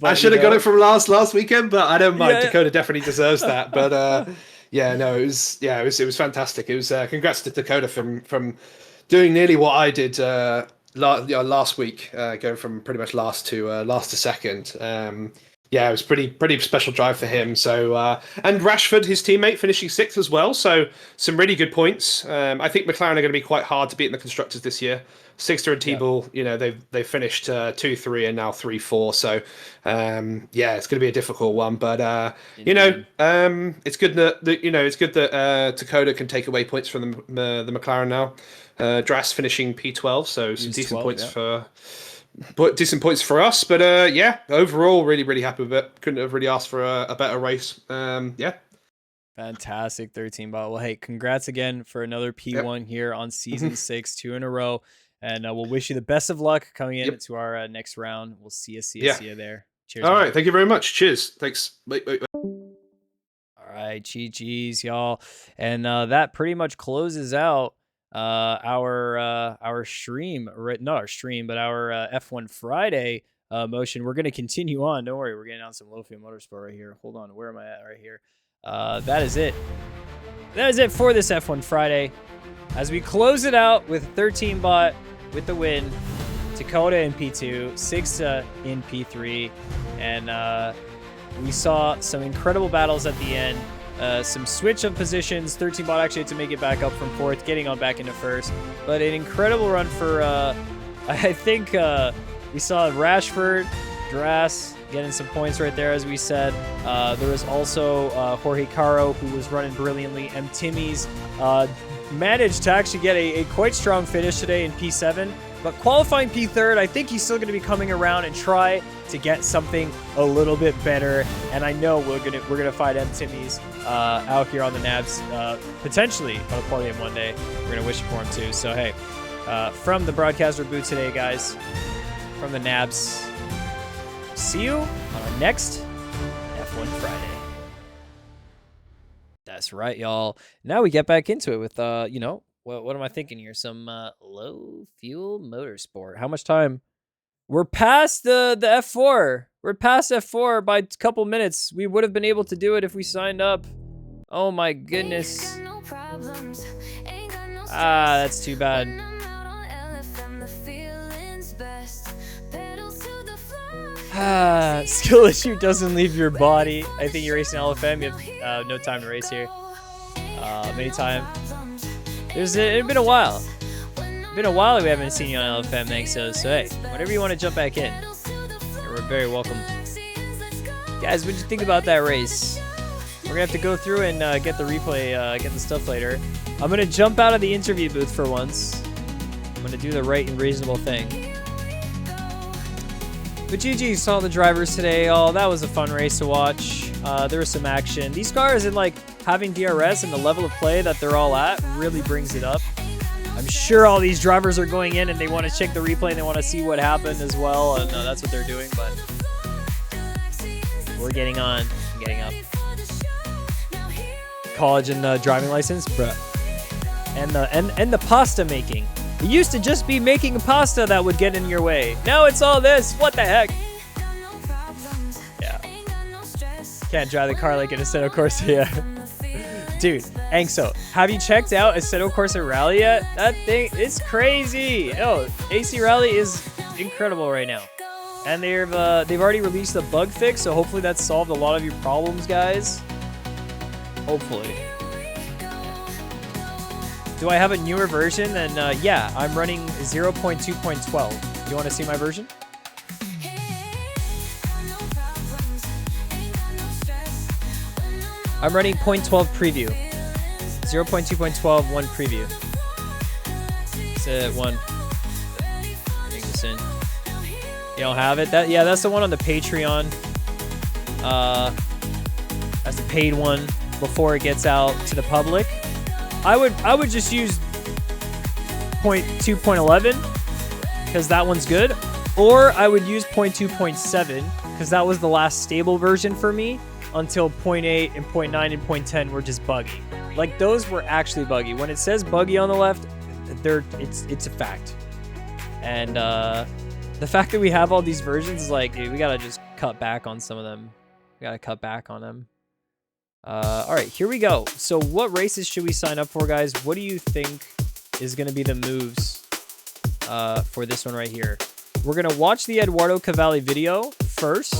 I should have got it from last weekend, but I don't mind. Dakota definitely deserves that. But yeah, no, it was fantastic. It was congrats to Dakota from doing nearly what I did last week, going from pretty much last to second. Yeah, it was pretty special drive for him. So and Rashford, his teammate, finishing 6th as well. So some really good points. I think McLaren are going to be quite hard to beat in the constructors this year. Sixter and T-Ball, they've finished 2-3 and now 3-4. So yeah, it's going to be a difficult one. But it's good that Dakota can take away points from the McLaren now. Dras finishing P12, so some decent points for us. But yeah, overall, really happy with it. Couldn't have really asked for a better race. Yeah. Fantastic 13 bot. Well, hey, congrats again for another P1 here on season 6, 2 in a row. And we'll wish you the best of luck coming into our next round. We'll see you there. Cheers. All right. Thank you very much. Cheers. Thanks. Bye. All right. GG's, y'all. And that pretty much closes out our stream, not our stream, but our F1 Friday motion. We're going to continue on. Don't worry. We're getting on some low fuel motorsport right here. Hold on. Where am I at right here? That is it. That is it for this F1 Friday. As we close it out with 13 bot with the win, Dakota in P2, Sigsa in P3, and we saw some incredible battles at the end. Some switch of positions. 13 bot actually had to make it back up from 4th, getting on back into 1st. But an incredible run for, I think we saw Rashford, Dras getting some points right there, as we said. There was also Jorge Caro, who was running brilliantly. Timmy's managed to actually get a quite strong finish today in P7. But qualifying P3rd, I think he's still going to be coming around and try to get something a little bit better. And I know we're gonna find Timmy's out here on the Nabs, potentially on a podium one day. We're gonna wish it for him too. So hey, from the broadcaster booth today, guys, from the Nabs, see you on our next F1 Friday. That's right, y'all. Now we get back into it with what am I thinking here? Some low fuel motorsport. How much time? We're past the F4. We're past F4 by a couple minutes. We would have been able to do it if we signed up. Oh my goodness. That's too bad. Skill issue doesn't leave your body. I think you're racing LFM. You have no time to race here. Many time. It's been a while. It's been a while we haven't seen you on LFM, thanks to us. So hey, whenever you want to jump back in, you're very welcome. Guys, what'd you think about that race? We're gonna have to go through and get the replay, get the stuff later. I'm gonna jump out of the interview booth for once. I'm gonna do the right and reasonable thing. But GG saw the drivers today. Oh, that was a fun race to watch. There was some action. These cars and like having DRS and the level of play that they're all at really brings it up. I'm sure all these drivers are going in and they want to check the replay and they want to see what happened as well. And that's what they're doing. But we're getting on, getting up. College and driving license, bruh. And the pasta making. It used to just be making pasta that would get in your way. Now it's all this. What the heck? Yeah. Can't drive the car like an Assetto Corsa yet. Dude, Angso, have you checked out Assetto Corsa Rally yet? That thing is crazy. Oh, AC Rally is incredible right now. And they've already released the bug fix, so hopefully that's solved a lot of your problems, guys. Hopefully. Do I have a newer version? And yeah, I'm running 0.2.12. You want to see my version? I'm running 0.12 preview. 0.2.12, 1 preview. It's 1. Bring this in. You don't have it? That's the one on the Patreon. That's the paid one before it gets out to the public. I would just use 0.2.11 because that one's good. Or I would use 0.2.7 because that was the last stable version for me. until point 8 and point 9 and point 10 were just buggy. Like, those were actually buggy. When it says buggy on the left, it's a fact. And the fact that we have all these versions is like, dude, we gotta just cut back on some of them. We gotta cut back on them. All right, here we go. So what races should we sign up for, guys? What do you think is gonna be the moves for this one right here? We're gonna watch the Eduardo Cavalli video first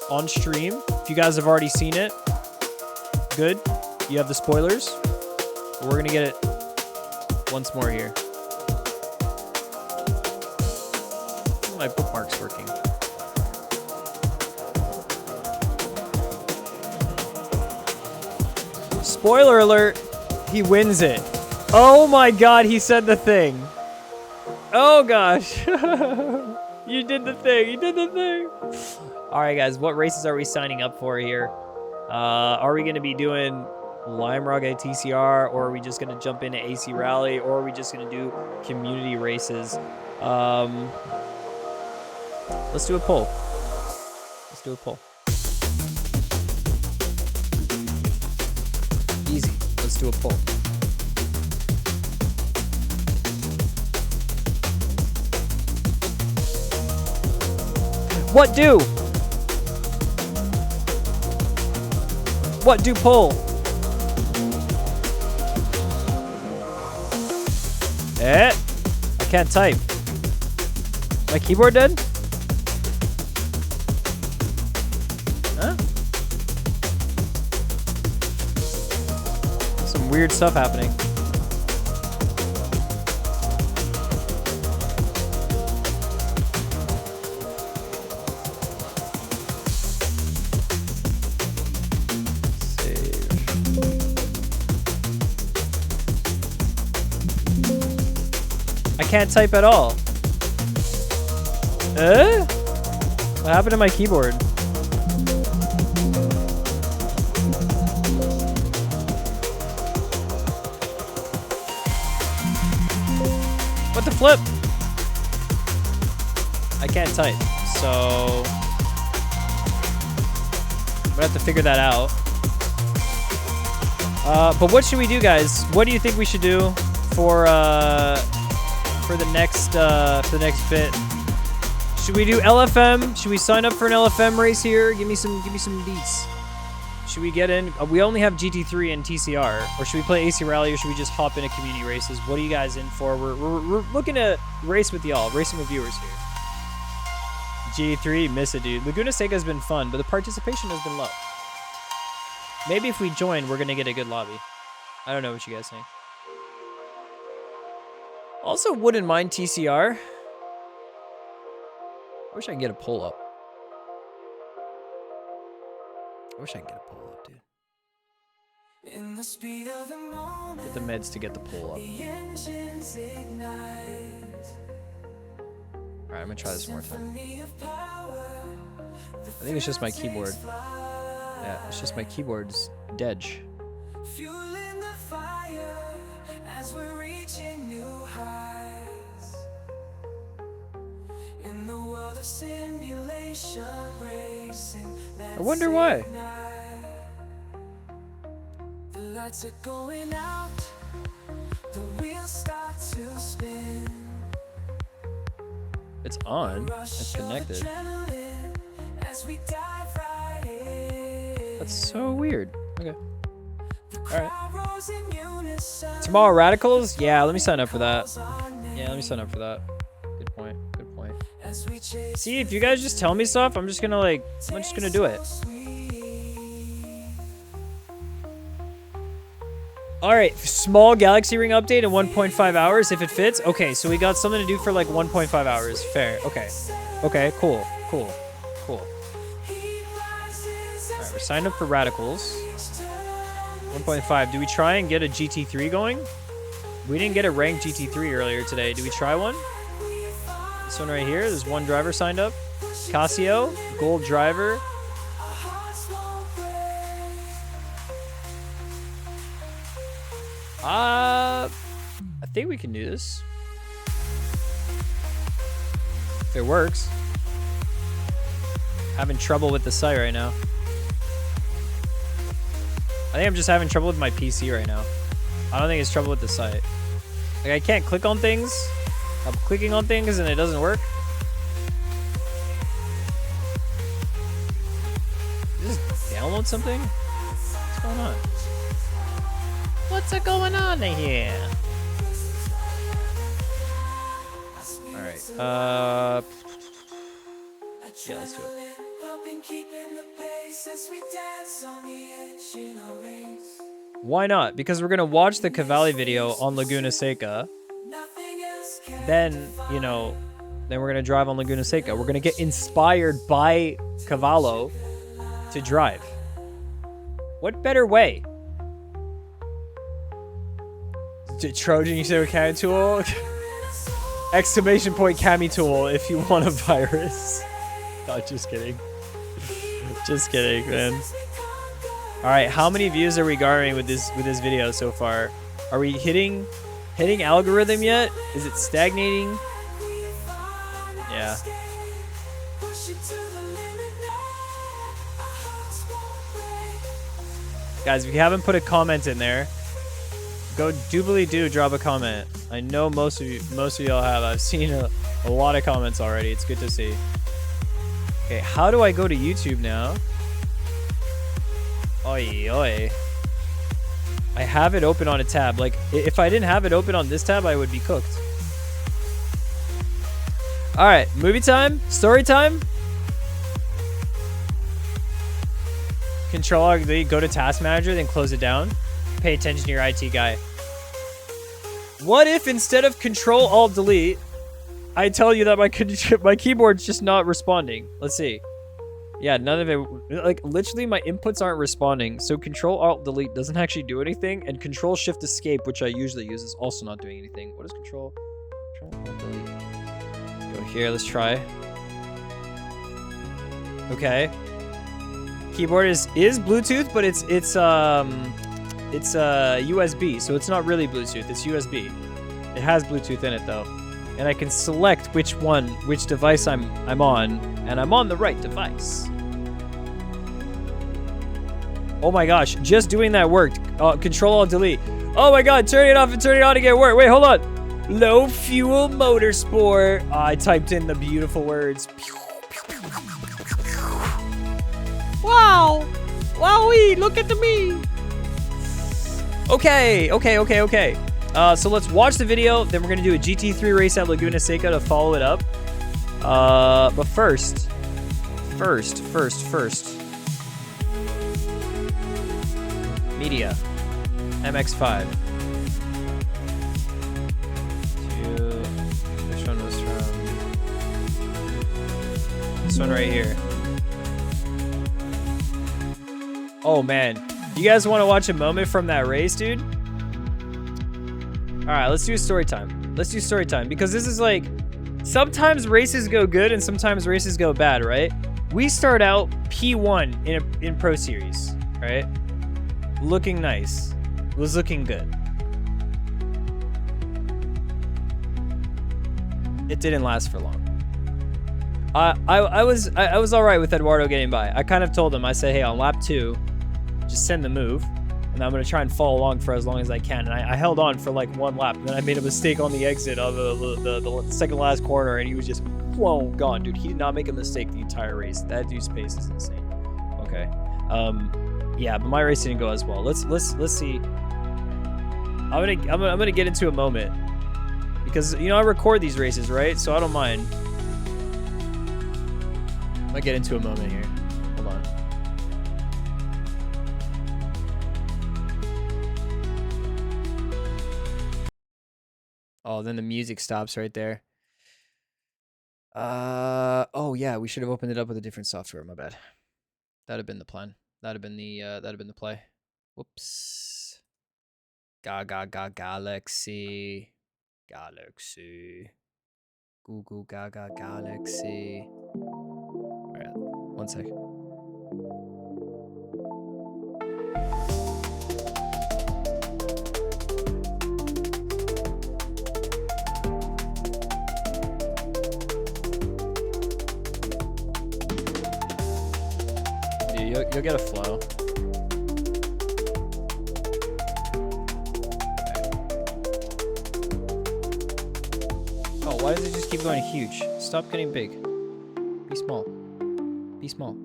on stream. If you guys have already seen it, good. You have the spoilers. But we're gonna get it once more here. My bookmark's working. Spoiler alert, he wins it. Oh my god, he said the thing. Oh gosh. You did the thing, you did the thing. All right, guys, what races are we signing up for here? Are we gonna be doing Lime Rock at TCR, or are we just gonna jump into AC Rally, or are we just gonna do community races? Let's do a poll. Let's do a poll. Easy. Let's do a poll. What do? What do poll? I can't type. My keyboard dead? Huh? Some weird stuff happening. I can't type at all. What happened to my keyboard? What the flip? I can't type, so I'm gonna have to figure that out. But what should we do, guys? What do you think we should do for the next bit? Should we do LFM? Should we sign up for an LFM race here? Give me some deets. Should we get in? We only have GT3 and TCR. Or should we play AC Rally, or should we just hop into community races? What are you guys in for? We're looking to race with y'all, racing with viewers here. GT3, miss it, dude. Laguna Seca has been fun, but the participation has been low. Maybe if we join, we're gonna get a good lobby. I don't know what you guys think. Also, wouldn't mind TCR. I wish I could get a pull up. I wish I could get a pull up, dude. Get the meds to get the pull up. Alright, I'm gonna try this one more time. I think it's just my keyboard. Yeah, it's just my keyboard's dead. I wonder why. The lights are going out, the wheels start to spin. It's on. It's connected. That's so weird. Okay. Alright. Tomorrow Radicals? Yeah, let me sign up for that. Yeah, let me sign up for that. Good point. Good point. See, if you guys just tell me stuff, I'm just gonna do it. Alright, small Galaxy Ring update in 1.5 hours if it fits. Okay, so we got something to do for like 1.5 hours. Fair. Okay. Okay, cool. Cool. Cool. Alright, we're signed up for Radicals. 1.5. Do we try and get a GT3 going? We didn't get a ranked GT3 earlier today. Do we try one? This one right here. There's one driver signed up. Casio, gold driver. I think we can do this. If it works. Having trouble with the site right now. I think I'm just having trouble with my PC right now. I don't think it's trouble with the site. Like, I can't click on things. I'm clicking on things and it doesn't work. Just download something? What's going on? What's going on here? Alright, yeah, let's do it. Why not? Because we're gonna watch the Cavalli video on Laguna Seca. Then, you know, then we're gonna drive on Laguna Seca. We're gonna get inspired by Cavallo to drive. What better way? Trojan, you say with Cami Tool? Exclamation point Cami Tool if you want a virus. No, just kidding. Just kidding, man. Alright, how many views are we garnering with this video so far? Are we hitting algorithm yet? Is it stagnating? Yeah. Guys, if you haven't put a comment in there, go doobly-doo, drop a comment. I know most of y'all have. I've seen a lot of comments already. It's good to see. Okay, how do I go to YouTube now? Oi, oi. I have it open on a tab. Like, if I didn't have it open on this tab, I would be cooked. Alright, movie time? Story time? Control Alt, go to Task Manager, then close it down. Pay attention to your IT guy. What if instead of Control Alt Delete, I tell you that my keyboard's just not responding? Let's see. Yeah, none of it, like, literally my inputs aren't responding, so Control Alt Delete doesn't actually do anything, and Control Shift Escape, which I usually use, is also not doing anything. What is Control Alt Delete? Let's go here, let's try. Okay. Keyboard is Bluetooth, but it's USB, so it's not really Bluetooth, it's USB. It has Bluetooth in it though. And I can select which device I'm on, and I'm on the right device. Oh my gosh, just doing that worked. Control Alt Delete. Oh my god, turning it off and turning it on again work. Wait, hold on. Low fuel motorsport. I typed in the beautiful words. Wow. Wowee, look at me. Okay. So let's watch the video, then we're gonna do a GT3 race at Laguna Seca to follow it up. But first. Media. MX5. Which one was from? This one right here. Oh man. You guys want to watch a moment from that race, dude? Alright, let's do story time. Let's do story time, because this is like, sometimes races go good and sometimes races go bad, right? We start out P1 in Pro Series, right? Looking nice. Was looking good. It didn't last for long. I was alright with Eduardo getting by. I kind of told him, I said, hey, on lap 2, just send the move, and I'm going to try and follow along for as long as I can. And I held on for like 1 lap, and then I made a mistake on the exit of the second last corner, and he was just, whoa, gone, dude. He did not make a mistake the entire race. That dude's pace is insane. Okay. Yeah, but my race didn't go as well. Let's see. I'm gonna get into a moment, because, you know, I record these races, right? So I don't mind. I'm gonna get into a moment here. Hold on. Oh, then the music stops right there. Oh yeah, we should have opened it up with a different software. My bad. That'd have been the plan. That'd have been the play. Whoops. Galaxy. Google Gaga Galaxy. All right, 1 sec. Dude, you'll get a flow. Why does it just keep going huge? Stop getting big. Be small. Be small.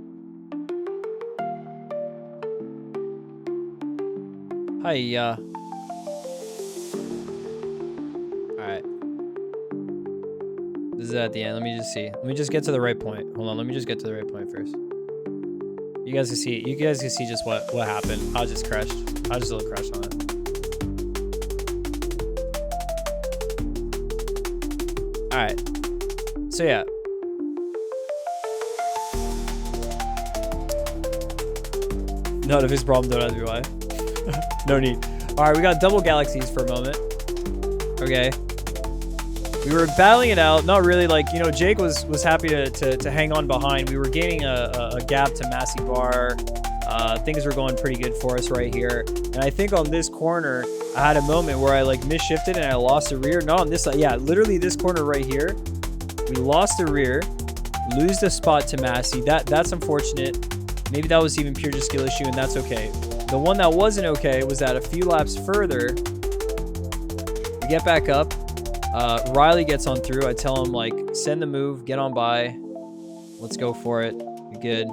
Hi, Alright. This is at the end. Let me just see. Let me just get to the right point. Hold on, let me just get to the right point first. You guys can see just what happened. I just crashed. I just a little crashed on it. Alright. So yeah. None of his problems don't have to be why. No need. Alright, we got double galaxies for a moment. Okay. We were battling it out. Not really, like, you know, Jake was happy to hang on behind. We were gaining a gap to Massey Bar. Things were going pretty good for us right here. And I think on this corner, I had a moment where I like misshifted and I lost the rear. Not on this side. Yeah, literally this corner right here. We lost the rear. Lose the spot to Massey. That's unfortunate. Maybe that was even pure just skill issue, and that's okay. The one that wasn't okay was that a few laps further, we get back up. Riley gets on through. I tell him, like, send the move, get on by. Let's go for it. You're good.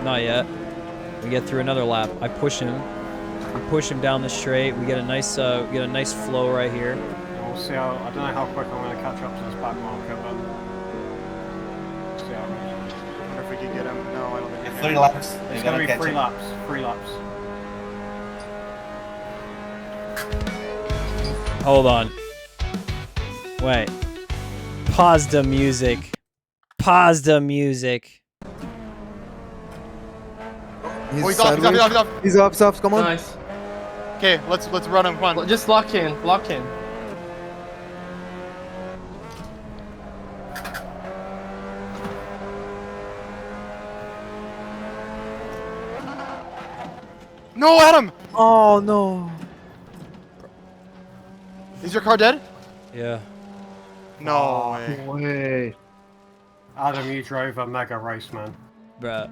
Not yet. We get through another lap. I push him. We push him down the straight. We get a nice flow right here. We'll see how. I don't know how quick I'm going to catch up to this back marker, but we'll see how it goes. I wonder if we can get him. No, I don't think we can. 3 laps. It's going to be 3 laps. 3 laps. Hold on. Wait. Pause the music. Pause the music. He's off. He's off. Come on. Nice. Okay, let's run him. Come on. Just lock in. No, Adam! Oh no. Is your car dead? Yeah. No way. Adam, you drove a mega race, man. Bruh.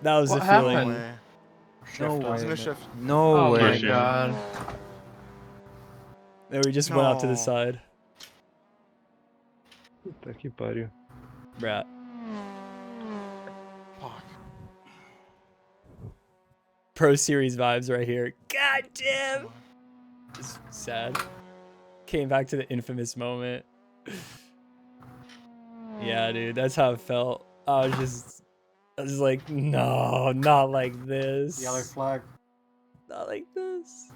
That was what the feeling. Happened? No way. Shift. No way. Oh my god. Then we just went out to the side. Puta que pariu. Bruh. Fuck. Pro Series vibes right here. God damn. It's sad. Came back to the infamous moment. Yeah, dude, that's how it felt. I was like, no, not like this. Yellow flag. Not like this.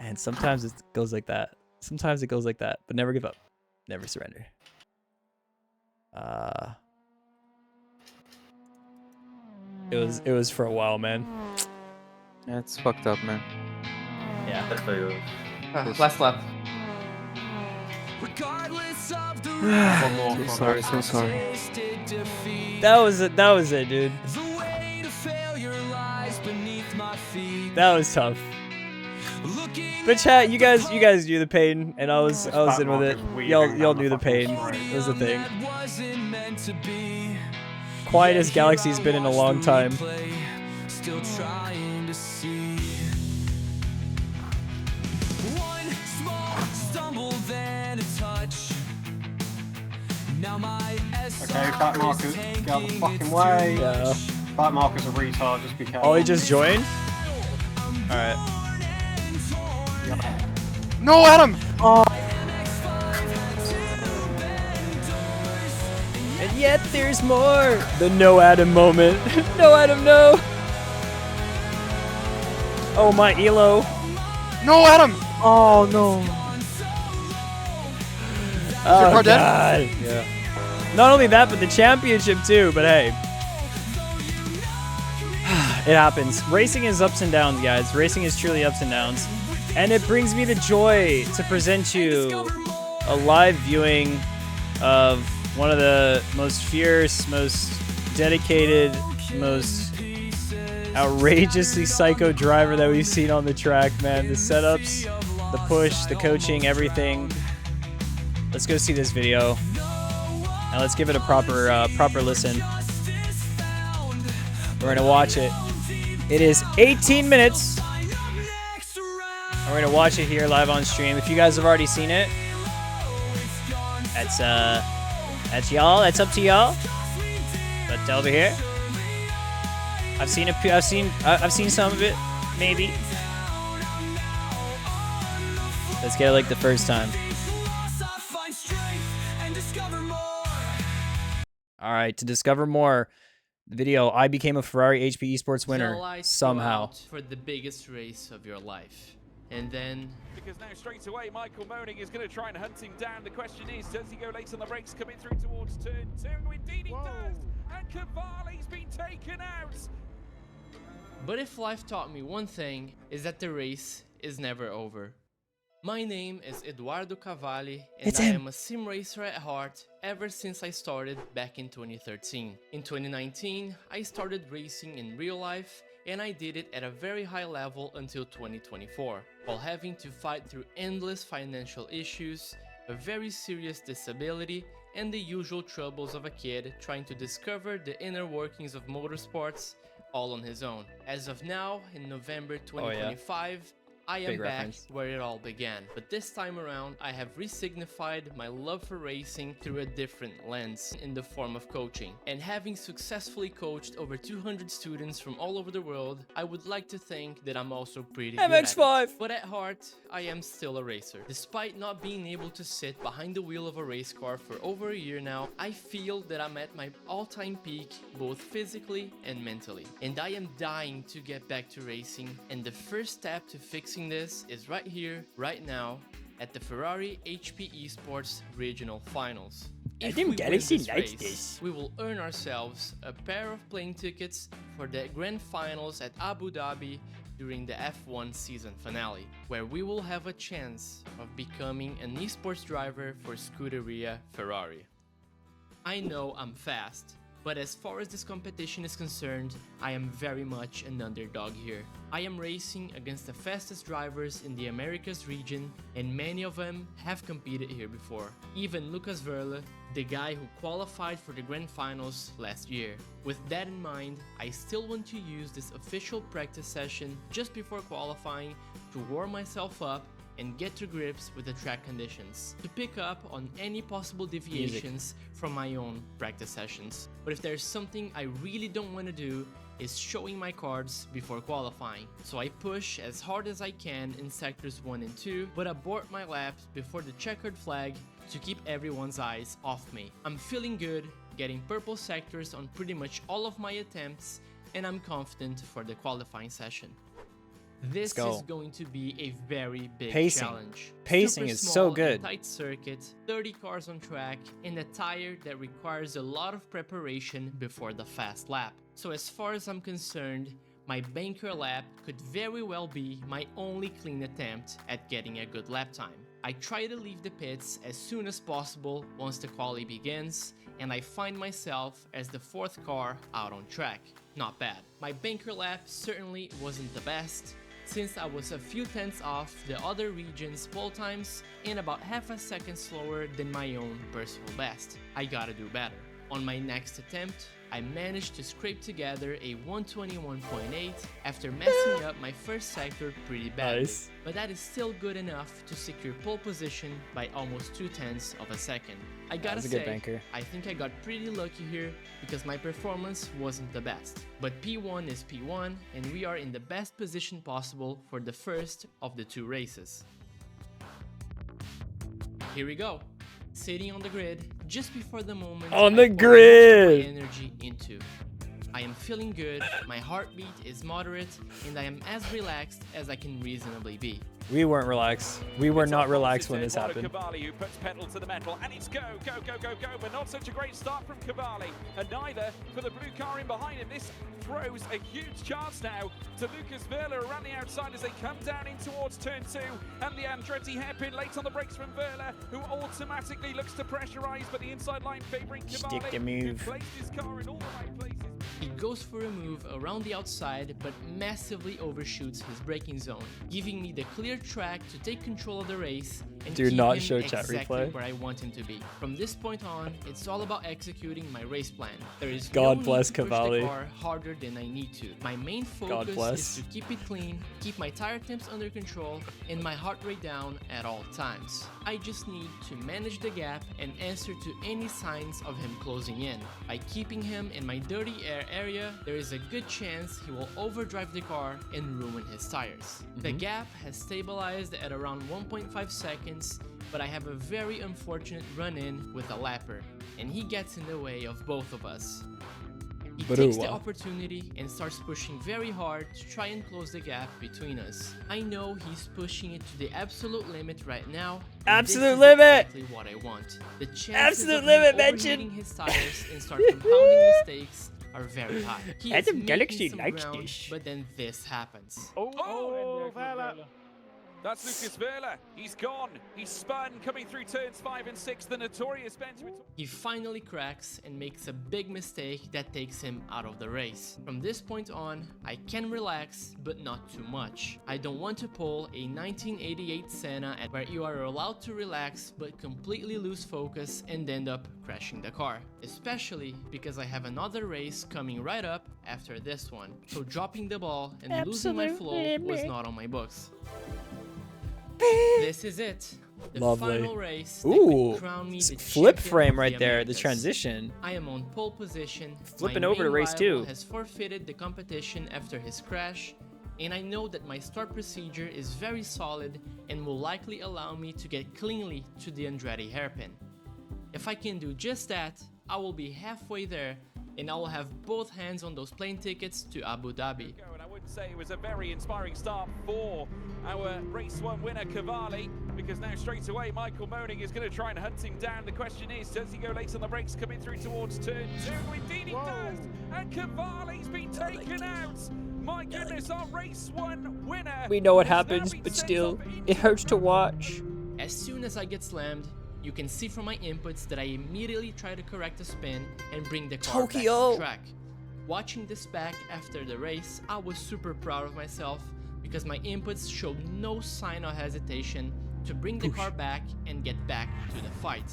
And sometimes it goes like that. Sometimes it goes like that, but never give up. Never surrender. It was for a while, man. Yeah, it's fucked up, man. Yeah. Last lap. So sorry. That was it, dude. That was tough. But chat, you guys knew the pain, and I was in with it. Y'all knew the pain. It was the thing. Quietest Galaxy's been in a long time. Still trying to see. One small stumble, then a touch. Now my okay, back markers, get out the fucking way. Yeah. Back markers are retard, just be careful. Oh, he just joined? Alright. No, Adam! Oh. And yet there's more. The no Adam moment. No Adam, no. Oh, my Elo. No, Adam! Oh no. Oh, car dead? God. Yeah. Not only that, but the championship too. But hey, it happens. Racing is ups and downs, guys. Racing is truly ups and downs. And it brings me the joy to present you a live viewing of one of the most fierce, most dedicated, most outrageously psycho driver that we've seen on the track, man. The setups, the push, the coaching, everything. Let's go see this video. Now let's give it a proper listen. We're gonna watch it. It is 18 minutes. We're gonna watch it here live on stream. If you guys have already seen it, that's y'all. That's up to y'all. But over here, I've seen some of it, maybe. Let's get it like the first time. All right, to discover more, the video, I became a Ferrari HP Esports winner somehow. For the biggest race of your life. And then... Because now straight away, Michael Moning is going to try and hunt him down. The question is, does he go late on the brakes, coming through towards turn 2? Indeed he does! And Cavalli's been taken out! But if life taught me one thing, is that the race is never over. My name is Eduardo Cavalli, and I am a sim racer at heart ever since I started back in 2013. In 2019, I started racing in real life, and I did it at a very high level until 2024, while having to fight through endless financial issues, a very serious disability, and the usual troubles of a kid trying to discover the inner workings of motorsports all on his own. As of now, in November 2025, I am back where it all began, but this time around I have resignified my love for racing through a different lens in the form of coaching. And having successfully coached over 200 students from all over the world, I would like to think that I'm also pretty good at it. But at heart, I am still a racer. Despite not being able to sit behind the wheel of a race car for over a year now, I feel that I'm at my all-time peak, both physically and mentally. And I am dying to get back to racing, and the first step to fixing this is right here, right now, at the Ferrari HP Esports Regional Finals. If we win this race, we will earn ourselves a pair of plane tickets for the Grand Finals at Abu Dhabi during the F1 season finale, where we will have a chance of becoming an esports driver for Scuderia Ferrari. I know I'm fast, but as far as this competition is concerned, I am very much an underdog here. I am racing against the fastest drivers in the Americas region, and many of them have competed here before. Even Lucas Verle, the guy who qualified for the Grand Finals last year. With that in mind, I still want to use this official practice session just before qualifying to warm myself up and get to grips with the track conditions, to pick up on any possible deviations from my own practice sessions. But if there's something I really don't want to do, is showing my cards before qualifying. So I push as hard as I can in sectors 1 and 2, but abort my laps before the checkered flag to keep everyone's eyes off me. I'm feeling good, getting purple sectors on pretty much all of my attempts, and I'm confident for the qualifying session. This is going to be a very big challenge. Pacing is so good. Tight circuit, 30 cars on track, and a tire that requires a lot of preparation before the fast lap. So as far as I'm concerned, my banker lap could very well be my only clean attempt at getting a good lap time. I try to leave the pits as soon as possible once the quali begins, and I find myself as the 4th car out on track. Not bad. My banker lap certainly wasn't the best, since I was a few tenths off the other region's pole times and about half a second slower than my own personal best. I gotta do better. On my next attempt, I managed to scrape together a 121.8 after messing up my first sector pretty badly. But that is still good enough to secure pole position by almost 0.2 of a second. I gotta say, I think I got pretty lucky here because my performance wasn't the best. But P1 is P1, and we are in the best position possible for the first of the 2 races. Here we go. Sitting on the grid just before the moment I pour my energy into. I am feeling good, my heartbeat is moderate, and I am as relaxed as I can reasonably be. We weren't relaxed. We were not relaxed when this happened. Cavalli, who puts pedal to the metal, and it's go, but not such a great start from Cavalli, and neither for the blue car in behind him. This throws a huge chance now to Lucas Verle around the outside as they come down in towards turn 2, and the Andretti hairpin late on the brakes from Verle, who automatically looks to pressurize, but the inside line favoring Cavalli, who placed his car in all the right places. He goes for a move around the outside, but massively overshoots his braking zone, giving me the clear track to take control of the race and Do keep not him show chat exactly replay. where I want him to be. From this point on, it's all about executing my race plan. There is God no bless need to push Cavalli. the car harder than I need to. My main God focus bless. is to keep it clean, keep my tire temps under control, and my heart rate down at all times. I just need to manage the gap and answer to any signs of him closing in. By keeping him in my dirty air area, there is a good chance he will overdrive the car and ruin his tires. The gap has stabilized at around 1.5 seconds, but I have a very unfortunate run-in with a lapper, and he gets in the way of both of us. He takes the opportunity and starts pushing very hard to try and close the gap between us. I know he's pushing it to the absolute limit right now. Absolute limit! Exactly what I want. The chances Absolute of limit him mention! overheating his tires and start compounding mistakes are very high. He is Adam making Galaxy some likes ground, this. but then this happens. Oh, Vela. That's Lucas Vela. He's gone. He's spun, coming through turns 5 and 6. The notorious Benjamin. He finally cracks and makes a big mistake that takes him out of the race. From this point on, I can relax, but not too much. I don't want to pull a 1988 Senna where you are allowed to relax but completely lose focus and end up crashing the car. Especially because I have another race coming right up after this one. So dropping the ball and losing my flow was not on my books. This is it. The Lovely. final race that Ooh, could crown me the flip champion frame of right the there, the Americas. transition. I am on pole position. Flipping My over to main race rival 2. has forfeited the competition after his crash, and I know that my start procedure is very solid and will likely allow me to get cleanly to the Andretti hairpin. If I can do just that, I will be halfway there, and I will have both hands on those plane tickets to Abu Dhabi. And I would say it was a very inspiring start for our race 1 winner Cavalli, because now straight away Michael Moning is going to try and hunt him down. The question is, does he go late on the brakes coming through towards turn 2? Indeed he does, and Cavalli's been taken out. My goodness, our race 1 winner. We know what has now happens, been but sent still, off into it hurts to watch. As soon as I get slammed, you can see from my inputs that I immediately try to correct the spin and bring the car back on track. Watching this back after the race, I was super proud of myself because my inputs showed no sign of hesitation to bring the car back and get back to the fight.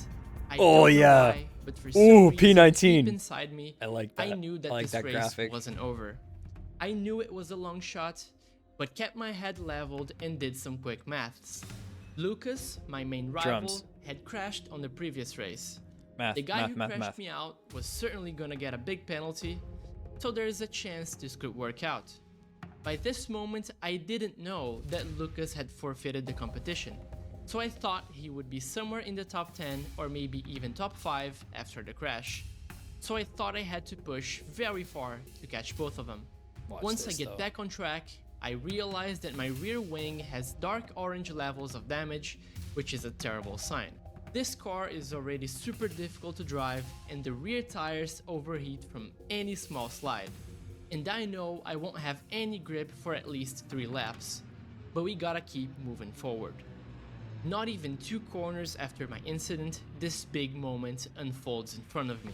I don't know why, but for some reason, P19. deep inside me, I like that. I knew that I like this that race graphic. wasn't over. I knew it was a long shot, but kept my head leveled and did some quick maths. Lucas, my main rival, Drums. had crashed on the previous race. Math, The guy math, who math, crashed math. me out was certainly gonna get a big penalty, so there is a chance this could work out. By this moment, I didn't know that Lucas had forfeited the competition, so I thought he would be somewhere in the top 10 or maybe even top 5 after the crash. So I thought I had to push very far to catch both of them. Once I get back on track, I realized that my rear wing has dark orange levels of damage, which is a terrible sign. This car is already super difficult to drive and the rear tires overheat from any small slide. And I know I won't have any grip for at least 3 laps, but we gotta keep moving forward. Not even 2 corners after my incident, this big moment unfolds in front of me.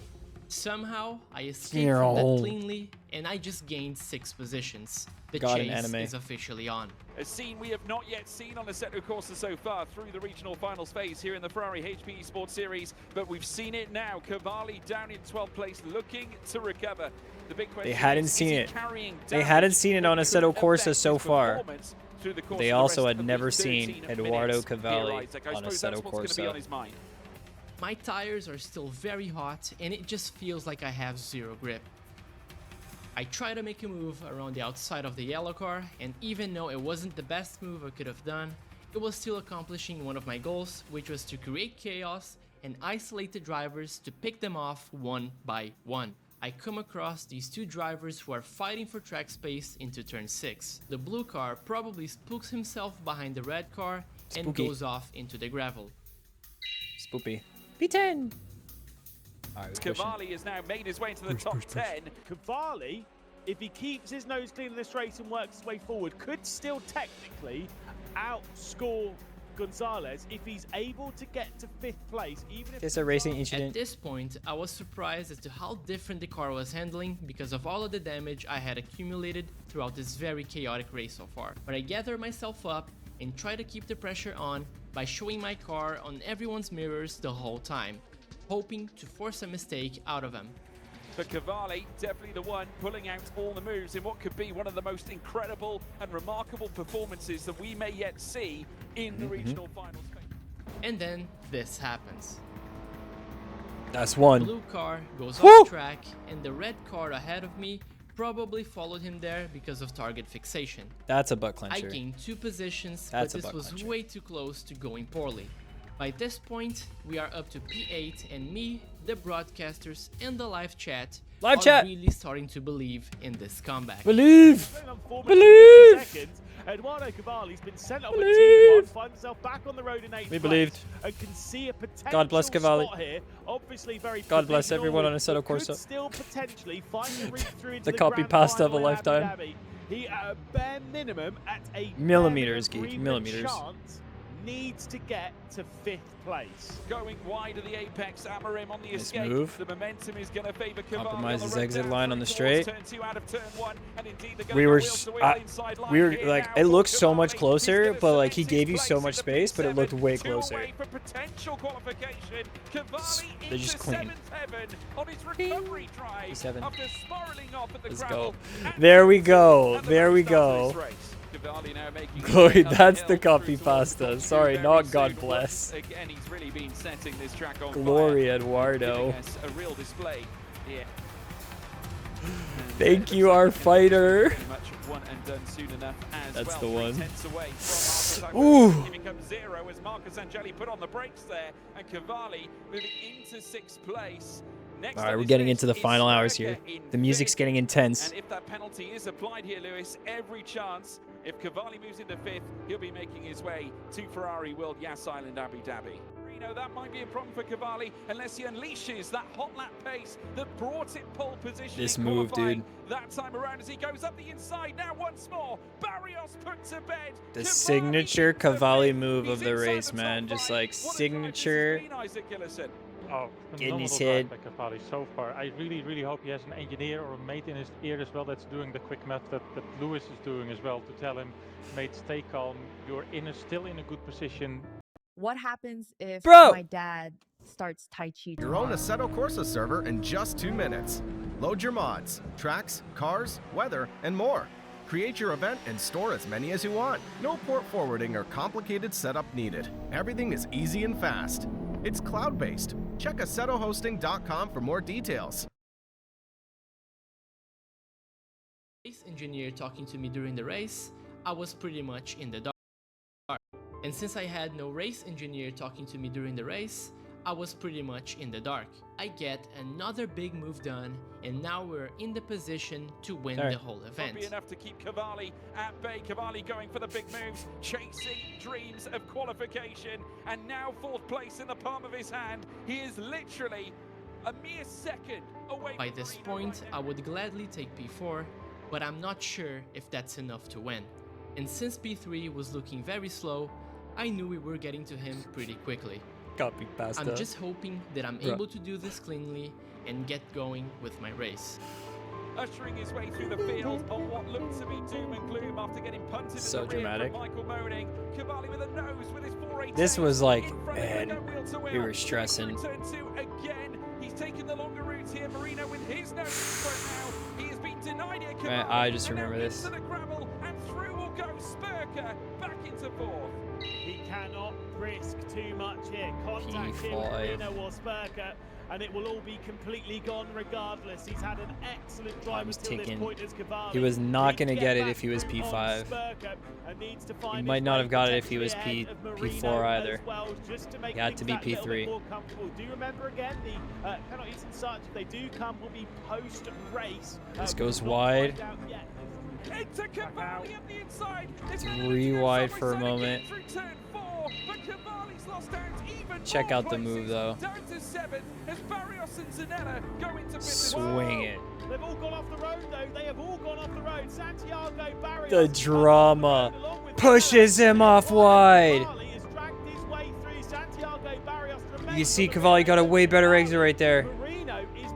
Somehow, I escaped from that cleanly, and I just gained 6 positions. The chase is officially on. A scene we have not yet seen on Assetto Corsa so far through the regional finals phase here in the Ferrari HPE Sports Series, but we've seen it now. Cavalli down in 12th place, looking to recover. The big question They hadn't seen it. They hadn't seen it on Assetto Corsa so far. They also had never seen Eduardo Cavalli on Assetto Corsa. My tires are still very hot, and it just feels like I have 0 grip. I try to make a move around the outside of the yellow car, and even though it wasn't the best move I could have done, it was still accomplishing one of my goals, which was to create chaos and isolate the drivers to pick them off one by one. I come across these 2 drivers who are fighting for track space into turn 6. The blue car probably spooks himself behind the red car and goes off into the gravel. Spoopy. P10. Cavalli has now made his way into the top 10. Cavalli, if he keeps his nose clean in this race and works his way forward, could still technically outscore Gonzalez if he's able to get to 5th place. Even if It's a racing incident. At this point, I was surprised as to how different the car was handling because of all of the damage I had accumulated throughout this very chaotic race so far. But I gathered myself up and try to keep the pressure on by showing my car on everyone's mirrors the whole time, hoping to force a mistake out of him. But Cavalli, definitely the one pulling out all the moves in what could be one of the most incredible and remarkable performances that we may yet see in the regional finals. And then this happens. That's one. The blue car goes off track, and the red car ahead of me probably followed him there because of target fixation. That's a butt I clencher. gained 2 positions, That's a but this butt was clencher. way too close to going poorly. By this point, we are up to P8, and me, the broadcasters, and the live chat Live are chat. really starting to believe in this comeback. Believe! Believe! Eduardo Cavalli's been sent off with 2-1, finds himself back on the road in 8th We place, believed. and can see a potential God bless Cavalli. spot here. Obviously very God bless provisional, everyone on but Assetto could Corsa. still potentially find a route through into The the copy grand pasta of a final in Abu lifetime. Dhabi. He, at a bare minimum, at a Millimeters, bare geek, minimum, millimeters. chance, needs to get to 5th place. Going wide of the apex, Amarim on the Nice escape. move. The momentum is going to favor Cavalli. Compromise on his the road exit down line on the towards straight. turn 2 out of turn 1, and indeed they're gonna We go were, wheel to wheel inside line we were here like, now it for looked so Cavalli. much He's closer, gonna but like he cement gave his you so place much in the space, but it looked P7, way 2 closer. away for potential qualification. Cavalli They're into just clean. 7th heaven on his recovery drive P7. after spiraling off at the Let's gravel. go. There we go. There we go. Cavalli now making Chloe, his way that's uphill the copy through towards pasta. the Sorry, very not soon. God bless. Again, he's really been setting this track on Glory, fire, Eduardo. giving us a real display. Yeah. Thank you, our fighter. Pretty much one and done soon enough as That's well. the one. 3/10 away from Ooh. Marcus. He becomes 0 as Marcus Angeli put on the brakes there, and Cavalli moving into 6th place. Next All right, on we're his getting list into the is final hours Sturcker here. in The music's 5th. getting intense. And if that penalty is applied here, Lewis, every chance. If Cavalli moves into 5th, he'll be making his way to Ferrari World Yas Island, Abu Dhabi. That might be a problem for Cavalli unless he unleashes that hot lap pace that brought it pole position. This in move, qualifying dude. That time around as he goes up the inside. Now once more, Barrios put to bed. The Cavalli signature into Cavalli 5th. move of He's the inside race, the man. top Just five. like What a drive this has signature. been, Isaac Gillison. Oh, Getting his phenomenal head. drive by Cavalli so far. I really hope he has an engineer or a mate in his ear as well that's doing the quick math that Lewis is doing as well to tell him, mate, stay calm. You're still in a good position. What happens if Bro! my dad starts Tai Chi Your own tomorrow? Assetto Corsa server in just 2 minutes. Load your mods, tracks, cars, weather, and more. Create your event and store as many as you want. No port forwarding or complicated setup needed. Everything is easy and fast. It's cloud-based. Check AssettoHosting.com for more details. Race engineer talking to me during the race, I was pretty much in the dark. And since I had no race engineer talking to me during the race, I was pretty much in the dark. I get another big move done, and now we're in the position to win the whole event. Would be enough to keep Cavalli at bay. Cavalli going for the big moves, chasing dreams of qualification, and now 4th place in the palm of his hand. He is literally a mere second away. By this point, I would gladly take P4, but I'm not sure if that's enough to win. And since P3 was looking very slow, I knew we were getting to him pretty quickly. Copy pasta. I'm just hoping that I'm Bruh. able to do this cleanly and get going with my race. Ushering his way through the field on what looked to be doom and gloom after getting punted So in the rear dramatic. from Michael Moning. Cavalli with a nose with his 488. This was like, in front of man, the wheel to we wheel. were stressing. Turn 2 again. He's taken the longer route here. Marino with his nose in front now. He has been denied here. Man, Cavalli, I just and now remember this. into the gravel, and through will go Spurker back into 4th. He cannot risk too much here. Contact him, P5. Marino or Spurker, and it will all be completely gone regardless. He's had an excellent drive Time's until this ticking. point as Cavalli. He was not Needs going to to get it back if he was through on P5. Spurker and needs to He find might his not way have got it if he was potentially ahead of P4 Marino either. as well, just to make He had to things be that little bit P3. more comfortable. Do remember again, the penalties and such, if they do come, will be post-race. This goes wide. Into Cavalli at the inside. It's re-wide for a moment. Through turn 4, but Cavalli's lost out even Check more out the move, places. though. Down to 7th as Barrios and Zanella go into 5th. Swing it. They've all gone off the road, though. They have all gone off the road. Santiago Barrios. The drama pushes him off wide. Has dragged his way through. Santiago Barrios You can see Cavalli got a way better exit right there.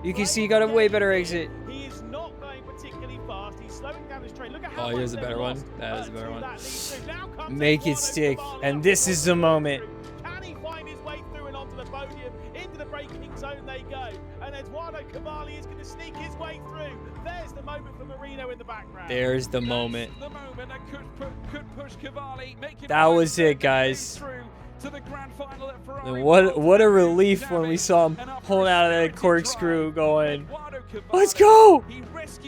You can see he got a way better exit. He is not going particularly fast. He's slowing down his train. Look at how Now Oh, here's a they've better one. lost, That is a better to one. that lead. Now comes Make it Eduardo stick. Cavalli And up this the is the moment. Can he find his way through and onto the podium? Into the braking zone they go. And Eduardo Cavalli is going to sneak his way through. There's the moment for Marino in the background. There's the moment. The moment that could push Cavalli, make him That was it, guys. through to the grand final at Ferrari. What a relief when we saw him pulling out of that corkscrew going, let's go!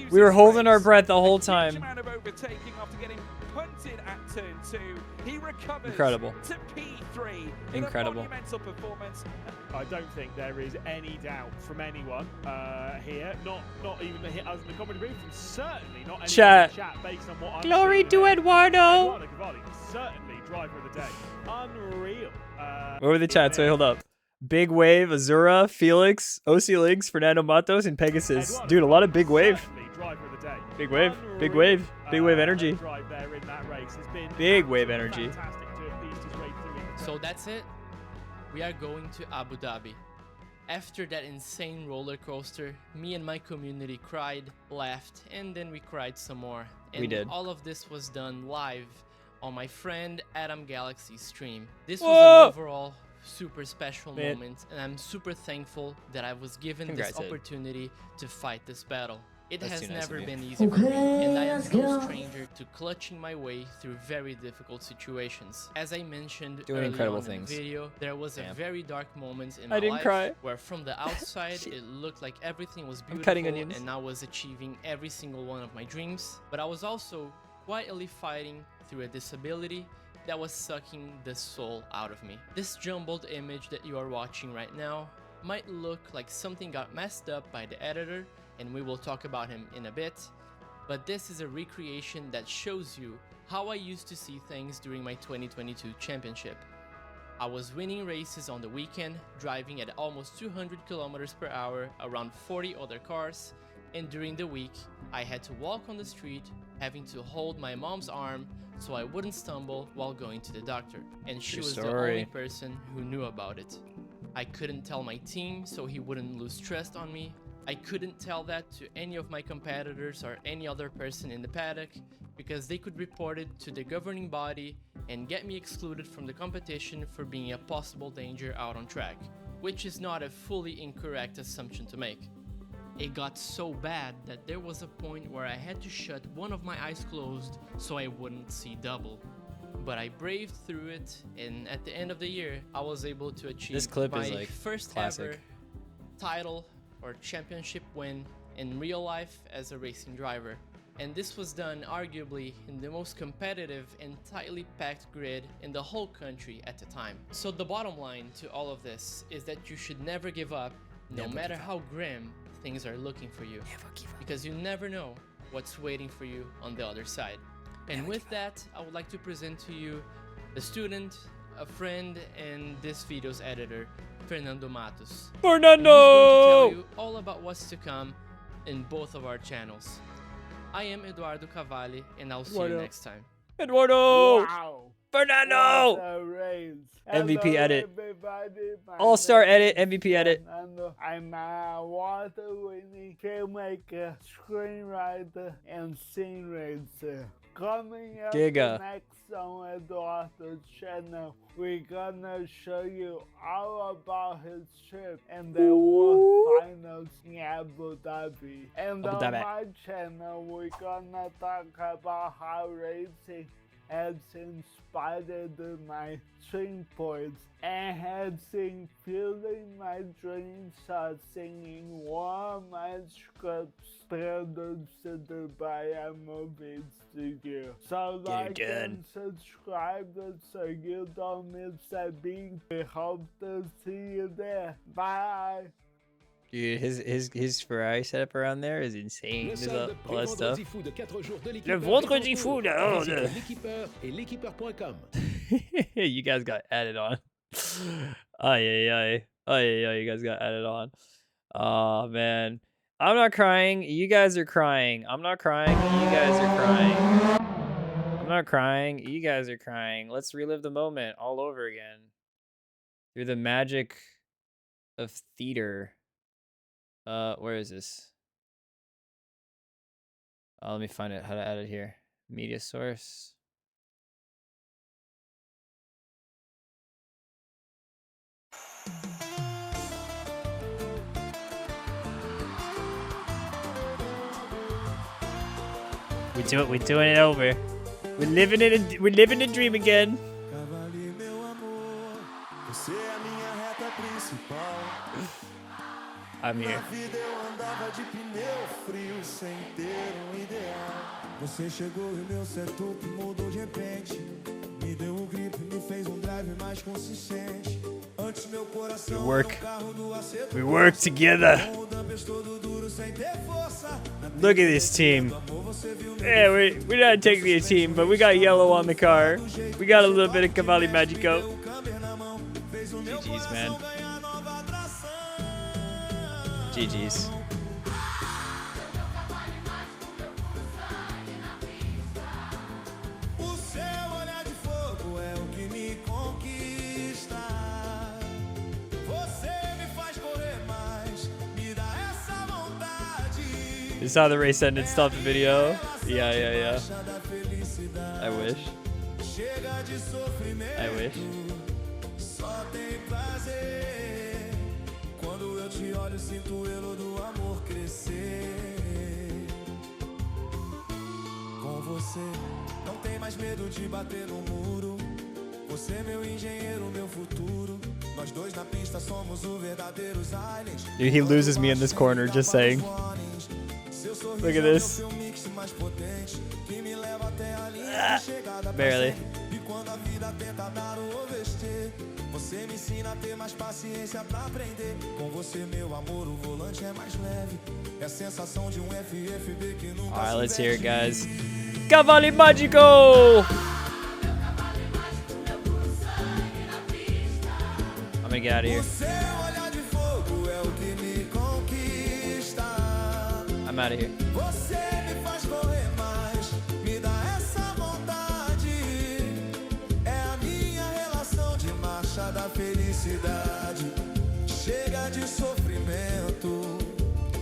We were holding our breath the whole time. Amount of overtaking after getting punted at turn 2. He recovers Incredible. to P3 in Incredible. a monumental performance. I don't think there is any doubt from anyone here, not even us in the comedy booth, and certainly not anyone Chat. in chat based on what I'm Glory seeing to here. Eduardo. Eduardo Cavalli, certainly driver of the day. Unreal. What were the chats? Wait, hold up. Big Wave, Azura, Felix, OC Links, Fernando Matos, and Pegasus. Dude, a lot of Big Wave. Driver of the day. Big Wave. Big Wave. Big Wave energy. Drive there in that race has been Big Wave energy. fantastic to have pieced his way through. So that's it. We are going to Abu Dhabi. After that insane roller coaster, me and my community cried, laughed, and then we cried some more. And We did. all of this was done live on my friend Adam Galaxy's stream. This Whoa! was an overall super special Man. moment, and I'm super thankful that I was given Congrats, this Ed. opportunity to fight this battle. It That's has too nice of never you. been easy for me, Okay, and I am let's no go. stranger to clutching my way through very difficult situations. As I mentioned Doing early incredible on things. in the video, there was a Damn. very dark moment in I my didn't life cry. where from the outside it looked like everything was beautiful cutting onions. and I was achieving every single one of my dreams, but I was also quietly fighting through a disability that was sucking the soul out of me. This jumbled image that you are watching right now might look like something got messed up by the editor, and we will talk about him in a bit, but this is a recreation that shows you how I used to see things during my 2022 championship. I was winning races on the weekend, driving at almost 200 kilometers per hour around 40 other cars, and during the week, I had to walk on the street, having to hold my mom's arm so I wouldn't stumble while going to the doctor, and she True was the story. only person who knew about it. I couldn't tell my team so he wouldn't lose trust on me. I couldn't tell that to any of my competitors or any other person in the paddock because they could report it to the governing body and get me excluded from the competition for being a possible danger out on track, which is not a fully incorrect assumption to make. It got so bad that there was a point where I had to shut one of my eyes closed so I wouldn't see double. But I braved through it, and at the end of the year, I was able to achieve This clip my is, like, first classic. ever title or championship win in real life as a racing driver. And this was done arguably in the most competitive and tightly packed grid in the whole country at the time. So the bottom line to all of this is that you should never give up, no Never matter give up. how grim things are looking for you. Because you never know what's waiting for you on the other side. And with that, I would like to present to you a student, a friend, and this video's editor, Fernando Matos. Fernando! And he's going to tell you all about what's to come in both of our channels. I am Eduardo Cavalli, and I'll see you Eduardo. next time. Eduardo! Wow. Fernando! What a race. MVP Hello, edit. everybody. My All-star name edit, is MVP edit. Fernando. I'm a award-winning filmmaker, screenwriter, and scene racer. Coming up Giga. next on Eduardo's channel, we're gonna show you all about his trip and the World Finals in Abu Dhabi. And Abu on Dhabi. my channel, we're gonna talk about how racing has inspired my swing points and has been fueling my dreams of singing one of my scripts produced by a movie studio. So Get it like done. and subscribe so you don't miss a beat. We hope to see you there. Bye. Dude, his Ferrari setup around there is insane. There's all that stuff. Le vendredi fou, oh, you guys got added on. Ay, ay, ay. Ay, ay, you guys got added on. Oh, man. I'm not crying. You guys are crying. I'm not crying. You guys are crying. I'm not crying. You guys are crying. Let's relive the moment all over again. Through the magic of theater. Where is this? Let me find it. How to add it here. Media source. We're doing it over. We're living the dream again. I'm here. Você chegou e meu setup mudou de repente. Me deu grip, me fez drive mais consistente. Antes meu coração We work together. Look at this team. Yeah, we're not technically a team, but we got yellow on the car. We got a little bit of Cavalli Magico. GG's, man. GG's. This is how the race ended. Stop the video. Yeah. I wish. I wish. Com você, não tem mais medo de bater no muro. Você é meu engenheiro, meu futuro. Nós dois na pista somos os verdadeiros aliens. Dude, he loses me in this corner, just saying. Look at this. Barely. Você me ensina a ter mais paciência pra aprender. Com você, meu amor, o volante é mais leve. É a sensação de FFB que nunca. Alright, let's hear it, guys. Cavalli Magico! I'm gonna get out of here. I'm out of here. Você me faz correr mais, me dá essa vontade. É a minha relação de marcha da felicidade. Chega de sofrimento,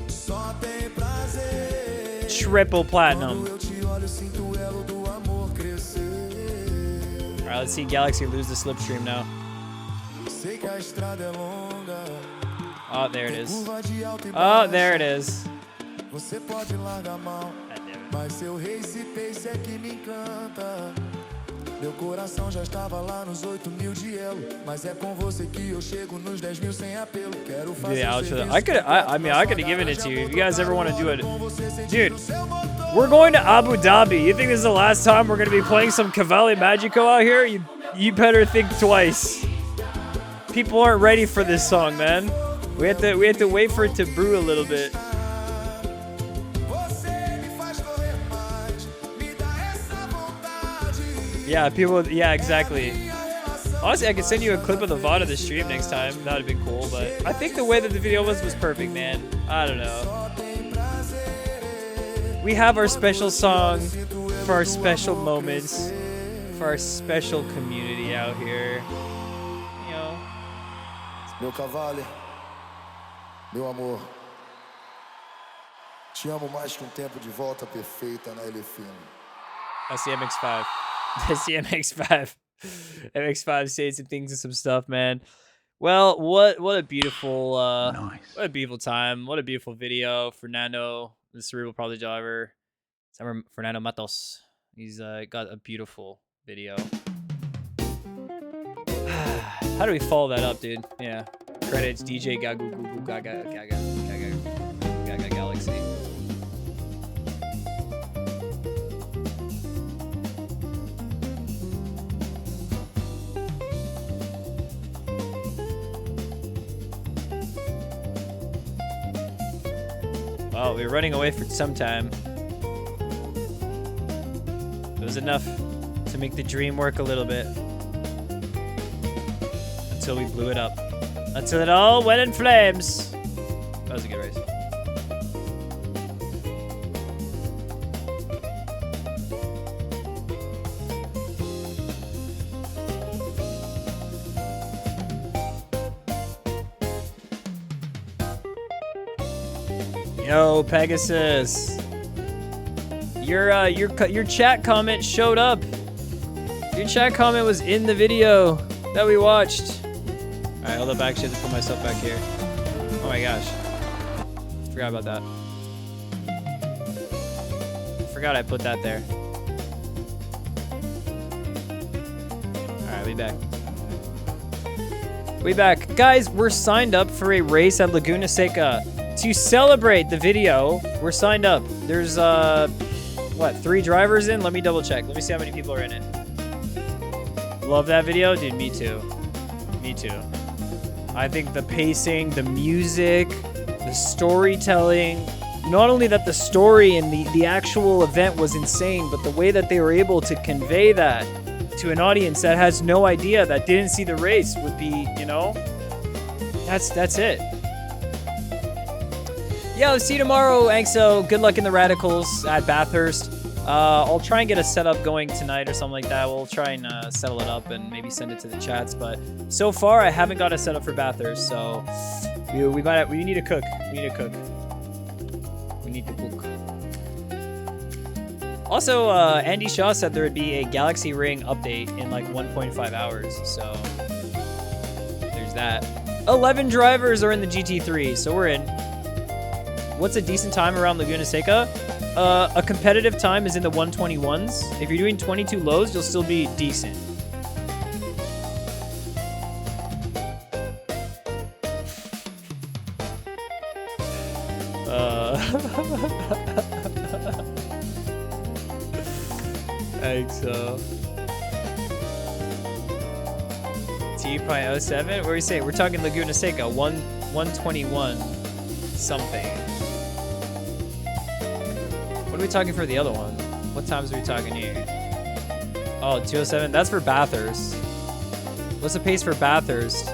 só tem prazer. Triple platinum. Quando eu te olho, sinto o elo do amor crescer. Alright, let's see Galaxy lose the slipstream now. Sei que a estrada é longa. Oh, there it is. Oh, there it is. Você pode largar mal, mas seu race pace é que me encanta. Meu coração já estava lá nos 8.000 de elo, mas é com você que eu chego nos 10.000 sem apelo. Quero fazer I mean, I could have given it to you. If you guys ever want to do it. Dude, we're going to Abu Dhabi. You think this is the last time we're going to be playing some Cavalli Magico out here? You better think twice. People aren't ready for this song, man. We have to wait for it to brew a little bit. Yeah, people. Yeah, exactly. Honestly, I could send you a clip of the VOD of the stream next time. That would have been cool. But I think the way that the video was perfect, man. I don't know. We have our special song for our special moments, for our special community out here. You know. Meu Cavalli, meu amor, te amo mais que tempo de volta perfeita na LFM. That's the MX-5. That's the MX-5. MX-5 saying some things and some stuff, man. Well, what a beautiful what a beautiful time. What a beautiful video. Fernando, the cerebral probably driver. Fernando Matos. He's got a beautiful video. How do we follow that up, dude? Yeah. Credits DJ Gaga Galaxy. Well, we were running away for some time. It was enough to make the dream work a little bit. Until we blew it up. Until it all went in flames. That was a good race. Yo, Pegasus. Your chat comment showed up. Your chat comment was in the video that we watched. All right, hold up. I actually have to put myself back here. Oh my gosh. Forgot about that. Forgot I put that there. All right, we back. We back. Guys, we're signed up for a race at Laguna Seca. To celebrate the video, we're signed up. There's, what, 3 drivers in? Let me double check. Let me see how many people are in it. Love that video? Dude, me too. Me too. I think the pacing, the music, the storytelling, not only that the story and the actual event was insane, but the way that they were able to convey that to an audience that has no idea, that didn't see the race, would be, you know, that's it. Yeah, I'll see you tomorrow, Angso. Good luck in the Radicals at Bathurst. I'll try and get a setup going tonight or something like that. We'll try and settle it up and maybe send it to the chats. But so far, I haven't got a setup for Bathurst, so we need to cook. We need to cook. We need to cook. Also, Andy Shaw said there would be a Galaxy Ring update in like 1.5 hours. So there's that. 11 drivers are in the GT3, so we're in. What's a decent time around Laguna Seca? A competitive time is in the 121s. If you're doing 22 lows, you'll still be decent. Exo. T.07? What are we saying? We're talking Laguna Seca, 121 something. What are we talking for the other one? What times are we talking here? Oh, 207. That's for Bathurst. What's the pace for Bathurst?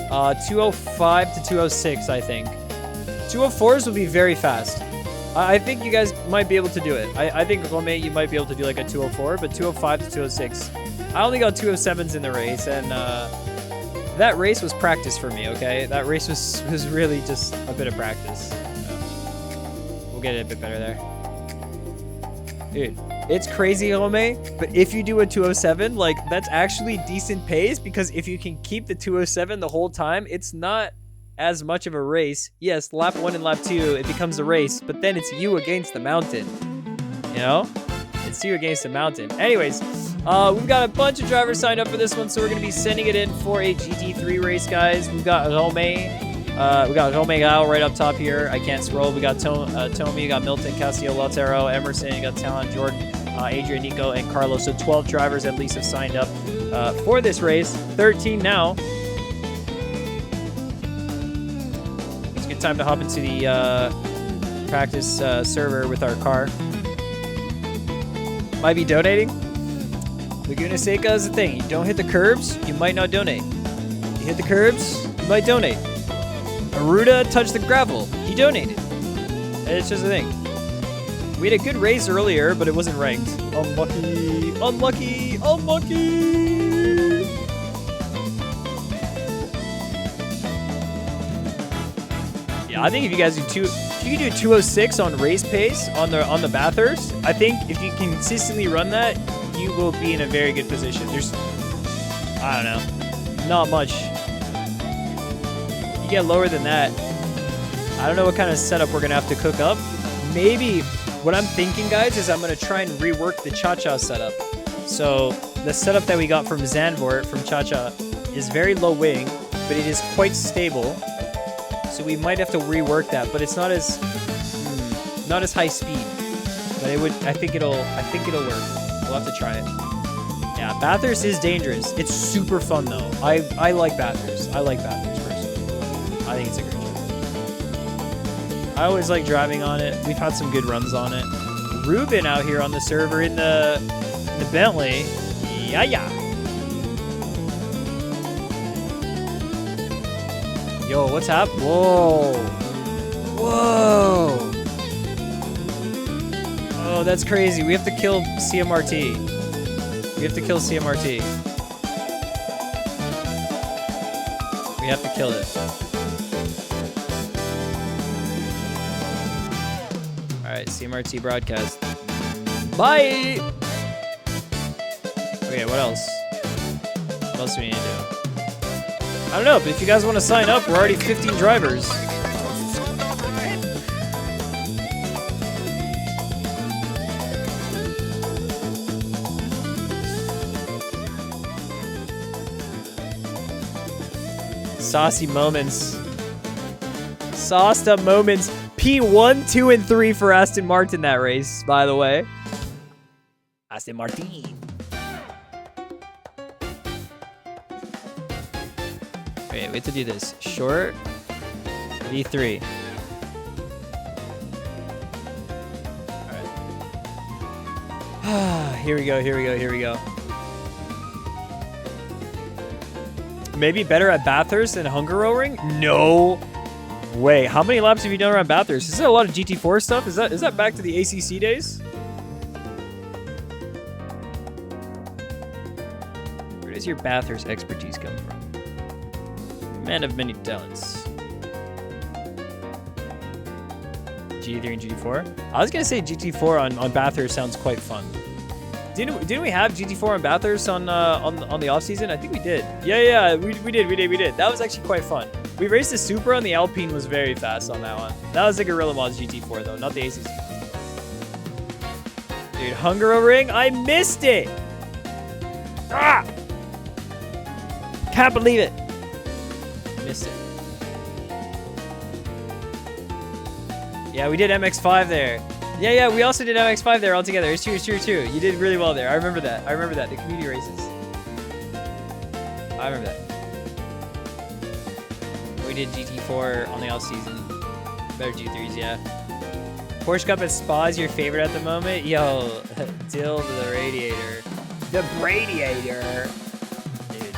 205 to 206, I think. 204s will be very fast. I think you guys might be able to do it. I think, Romeo, you might be able to do like a 204, but 205 to 206. I only got 207s in the race, and that race was practice for me, okay? That race was really just a bit of practice. We'll get it a bit better there. Dude, it's crazy, Romeo, but if you do a 207, like, that's actually decent pace, because if you can keep the 207 the whole time, it's not as much of a race. Yes, lap 1 and lap 2, it becomes a race, but then it's you against the mountain. You know? It's you against the mountain. Anyways, we've got a bunch of drivers signed up for this one, so we're going to be sending it in for a GT3 race, guys. We've got Romeo. We got Romeo right up top here. I can't scroll. We got Tommy, we got Milton, Casio, Lautaro, Emerson, you got Talon, Jordan, Adrian, Nico, and Carlos. So 12 drivers at least have signed up for this race. 13 now. It's a good time to hop into the practice server with our car. Might be donating. Laguna Seca is the thing. You don't hit the curbs, you might not donate. You hit the curbs, you might donate. Aruda touched the gravel. He donated. It's just a thing. We had a good race earlier, but it wasn't ranked. Unlucky. Unlucky. Unlucky. Yeah, I think if you guys do if you can do 206 on race pace on the Bathurst, I think if you consistently run that, you will be in a very good position. There's, I don't know, not much. You get lower than that, I don't know what kind of setup we're gonna have to cook up. Maybe what I'm thinking, guys, is I'm gonna try and rework the Cha-Cha setup. So the setup that we got from Zandvoort from Cha-Cha is very low wing, but it is quite stable. So we might have to rework that, but it's not as high speed. But it would, I think it'll work. We'll have to try it. Yeah, Bathurst is dangerous. It's super fun though. I like Bathurst. I like Bathurst personally. I think it's a great drive. I always like driving on it. We've had some good runs on it. Ruben out here on the server in the Bentley. Yeah. Yo, what's happening? Whoa. Whoa. Oh, that's crazy. We have to kill CMRT. We have to kill CMRT. We have to kill it. Alright, CMRT broadcast. Bye! Okay, what else? What else do we need to do? I don't know, but if you guys want to sign up, we're already 15 drivers. Saucy moments. Sauced up moments. P1, 2, and 3 for Aston Martin that race, by the way. Aston Martin. Wait, we have to do this. Short. V3. Alright. Here we go, here we go, here we go. Maybe better at Bathurst than Hungaroring? No way. How many laps have you done around Bathurst? Is that a lot of GT4 stuff? Is that back to the ACC days? Where does your Bathurst expertise come from? Man of many talents. GT3 and GT4? I was gonna say GT4 on Bathurst sounds quite fun. Didn't we have GT4 on Bathurst on the off season? I think we did. Yeah, we did. That was actually quite fun. We raced the Supra and the Alpine was very fast on that one. That was the Gorilla Mods GT4 though, not the ACC. Dude, Hungaroring, I missed it. Ah! Can't believe it. Missed it. Yeah, we did MX5 there. Yeah, we also did MX5 there all together. It's true. You did really well there. I remember that. The community races. I remember that. We did GT4 on the off season. Better G3s, yeah. Porsche Cup at Spa is your favorite at the moment? Yo, Dill the Radiator. The Radiator. Dude.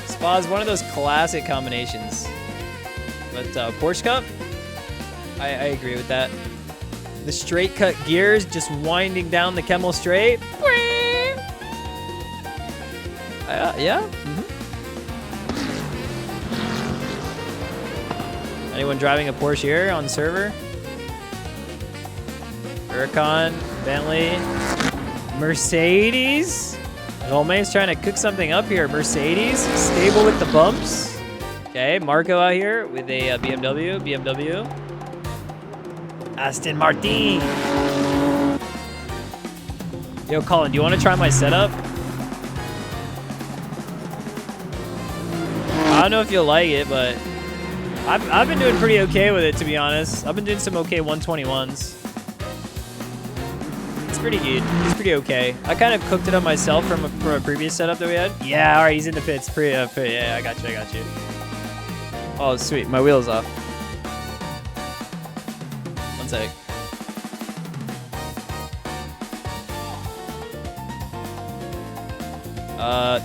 Spa is one of those classic combinations. But Porsche Cup? I agree with that. The straight cut gears just winding down the Kemmel straight. Yeah. Anyone driving a Porsche here on server? Huracan, Bentley, Mercedes. Romain's trying to cook something up here. Mercedes, stable with the bumps. Okay, Marco out here with a BMW. Aston Martin. Yo, Colin, do you want to try my setup? I don't know if you'll like it, but I've been doing pretty okay with it, to be honest. I've been doing some okay 121s. It's pretty good. It's pretty okay. I kind of cooked it up myself from a previous setup that we had. Yeah, all right, he's in the pits. Yeah, I got you. Oh, sweet. My wheel's off. One sec.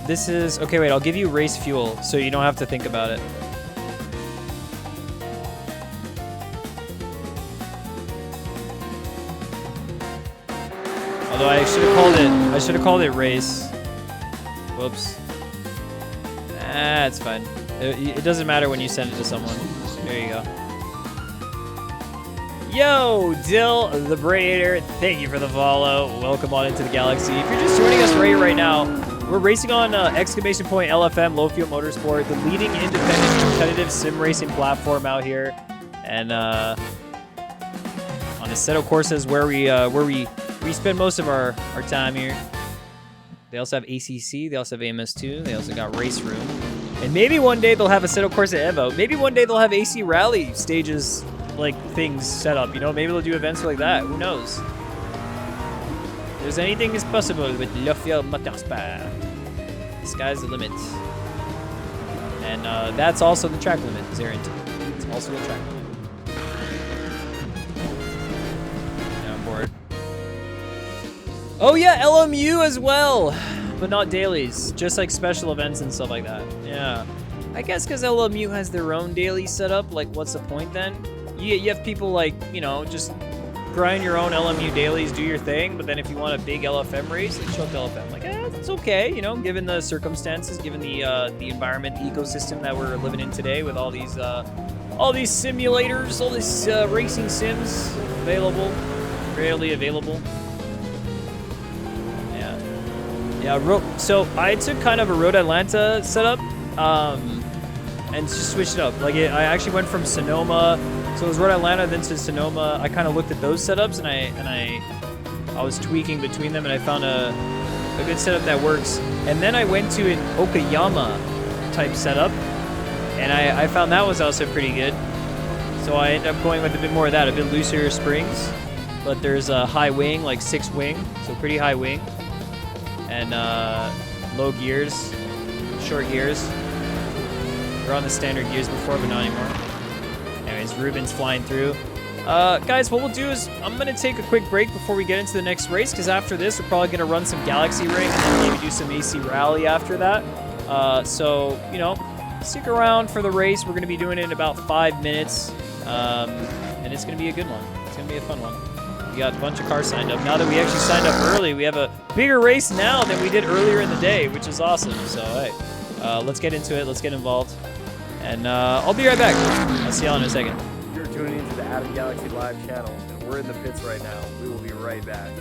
This is... Okay, wait. I'll give you race fuel so you don't have to think about it. Although I should have called it race. Whoops. It's fine. It doesn't matter when you send it to someone. There you go. Yo, Dill the Brader, thank you for the follow. Welcome on into the galaxy. If you're just joining us right now, we're racing on exclamation point LFM, Low Fuel Motorsport, the leading independent competitive sim racing platform out here, and on Assetto Corsas where we spend most of our time here. They also have ACC, they also have AMS2, they also got Race Room, and maybe one day they'll have Assetto Corsa Evo. Maybe one day they'll have AC Rally stages, like things set up. You know, maybe they'll do events like that. Who knows? There's anything is possible with Le Fuel Motorsport. The sky's the limit. And that's also the track limit, Zerent. It's also the track limit. Yeah, I'm bored. Oh yeah, LMU as well. But not dailies. Just like special events and stuff like that. Yeah. I guess because LMU has their own daily setup, like what's the point then? You have people like, you know, just grind your own LMU dailies, do your thing, but then if you want a big LFM race, like show up to LFM. Like, it's okay, you know, given the circumstances, given the environment, the ecosystem that we're living in today with all these simulators, all these racing sims available, rarely available. Yeah, so I took kind of a Road Atlanta setup, and just switched it up. Like I actually went from Sonoma, so it was Road Atlanta, then to Sonoma. I kind of looked at those setups, and I was tweaking between them, and I found a good setup that works. And then I went to an Okayama type setup, and I found that was also pretty good. So I ended up going with a bit more of that, a bit looser springs, but there's a high wing, like 6 wing, so pretty high wing, and low gears, short gears. We're on the standard gears before, but not anymore. Anyways, Ruben's flying through. Guys, what we'll do is I'm going to take a quick break before we get into the next race, because after this, we're probably going to run some Galaxy Ring and then maybe do some AC Rally after that. So, you know, stick around for the race. We're going to be doing it in about 5 minutes, and it's going to be a good one. It's going to be a fun one. We got a bunch of cars signed up. Now that we actually signed up early, we have a bigger race now than we did earlier in the day, which is awesome. So, hey, let's get into it. Let's get involved. And I'll be right back. I'll see y'all in a second. You're tuning into the Adam Galaxy Live channel, and we're in the pits right now. We will be right back.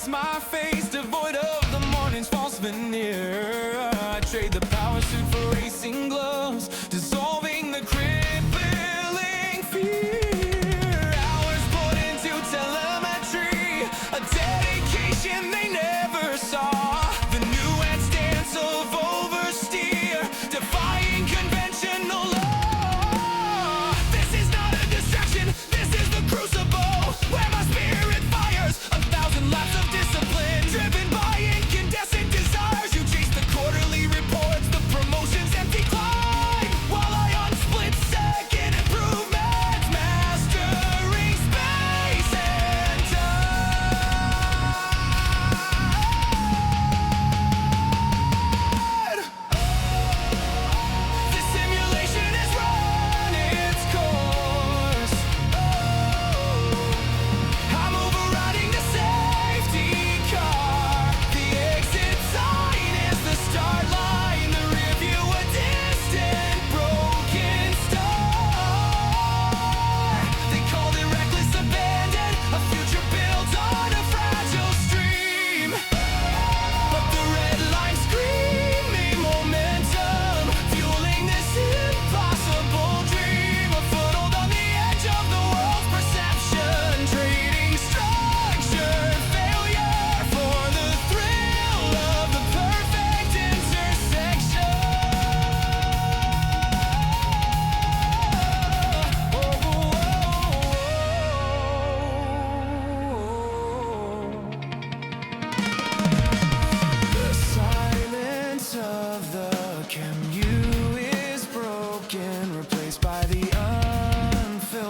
My face devoid of the morning's false veneer. I trade the power suit for racing gloves, dissolving the crippling fear. Hours poured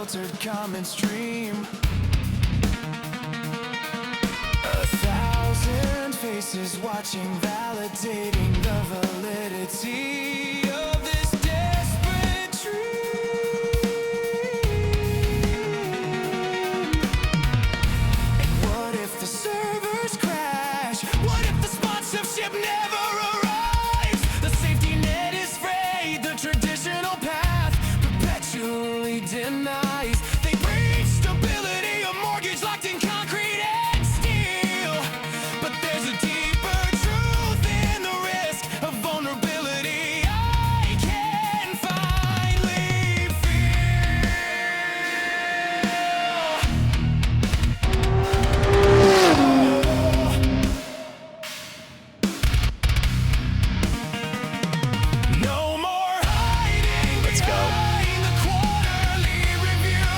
unfiltered common stream. 1,000 faces watching, validating the validity of this desperate dream. And what if the servers crash? What if the sponsorship never arrives? The safety net is frayed, the traditional path perpetually denies. They breach stability, a mortgage locked in concrete and steel. But there's a deeper truth in the risk of vulnerability I can finally feel. No more hiding. Let's go. The quarterly review.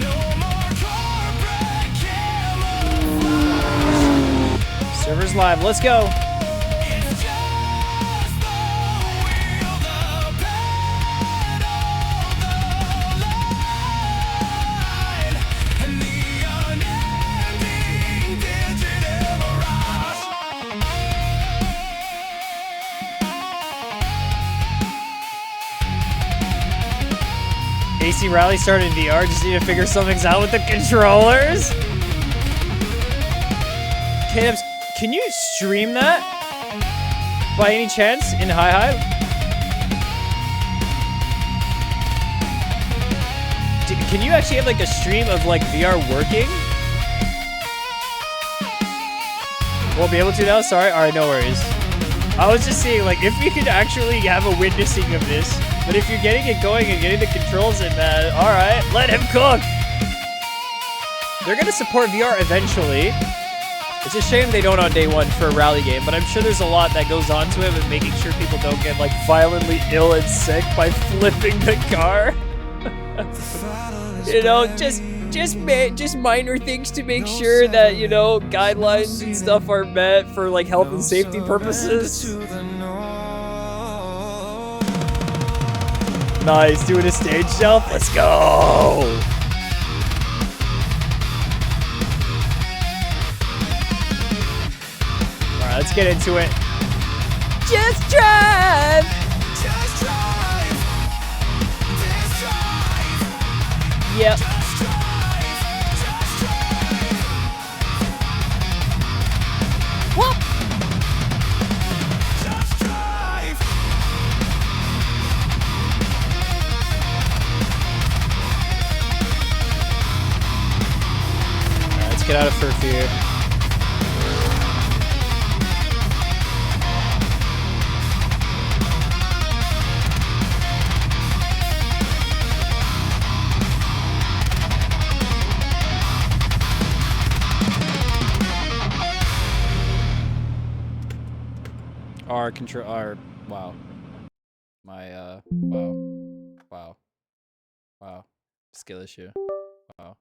No more corporate camouflage. Servers live. Let's go. It's just the wheel, the pedal, the line, and the unending digital mirage. AC Rally started in VR. Just need to figure something's out with the controllers. Caleb's, can you stream that by any chance in Hi-Hi? Can you actually have like a stream of like VR working? Won't be able to now? Sorry. All right, no worries. I was just seeing like if you could actually have a witnessing of this, but if you're getting it going and getting the controls in, man, all right, let him cook. They're gonna support VR eventually. It's a shame they don't on day one for a rally game, but I'm sure there's a lot that goes on to it with making sure people don't get like violently ill and sick by flipping the car. You know, just minor things to make sure that, you know, guidelines and stuff are met for like health and safety purposes. Nice, doing a stage jump. Let's go. Let's get into it. Just drive! Just drive! Just drive! Yep. Just drive! Just drive! Whoop! Just drive! Alright, let's get out of Furf here. Wow. Wow. Skill issue. Wow.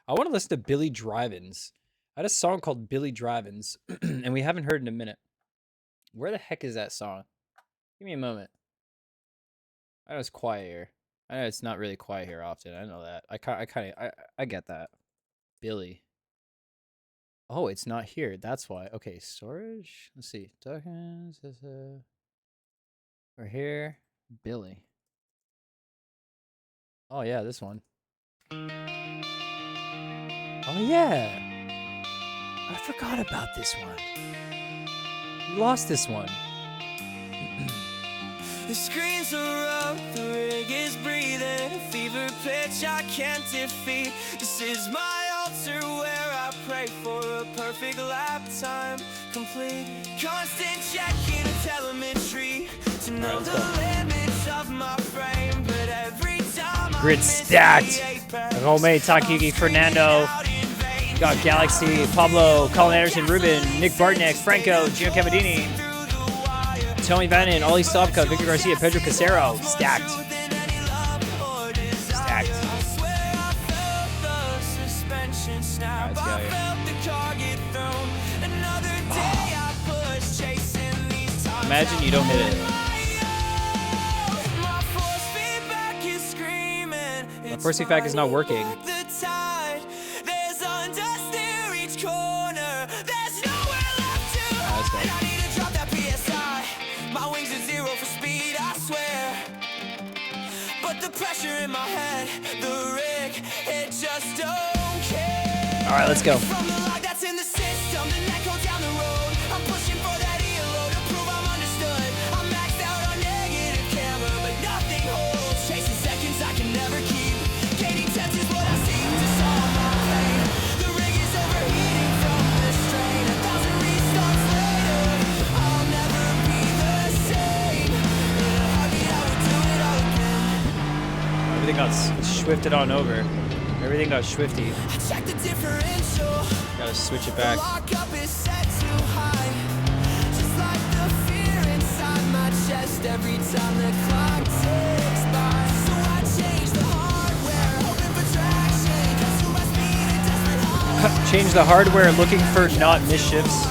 I want to listen to Billy Drive-Ins. I had a song called Billy Drive-Ins, and we haven't heard in a minute. Where the heck is that song? Give me a moment. I know it's quiet here. I know it's not really quiet here often. I know that. I get that. Billy. Oh, it's not here. That's why. Okay, storage. Let's see. Tokens. We're here. Billy. Oh yeah, this one. Oh yeah. I forgot about this one. We lost this one. The screens are up, the rig is breathing, a fever pitch I can't defeat. This is my altar where I pray for a perfect lap time complete. Constant checking of telemetry to know the limits of my frame, but every time Grid stacked. Romeo, Takagi, Fernando. Got Galaxy, Pablo, Colin Anderson, Ruben, Nick Bartnick, Franco, Gio Cavadini, Tony Vannon, Ollie Stavka, Victor Garcia, Pedro Casero. Stacked. Stacked. Alright, let's go here. Imagine you don't hit it. Force feedback is not working. Let's go. All right, let's go. Everything got swifted on over. Everything got swifty. Gotta switch it back. Change the hardware, looking for not mischiefs.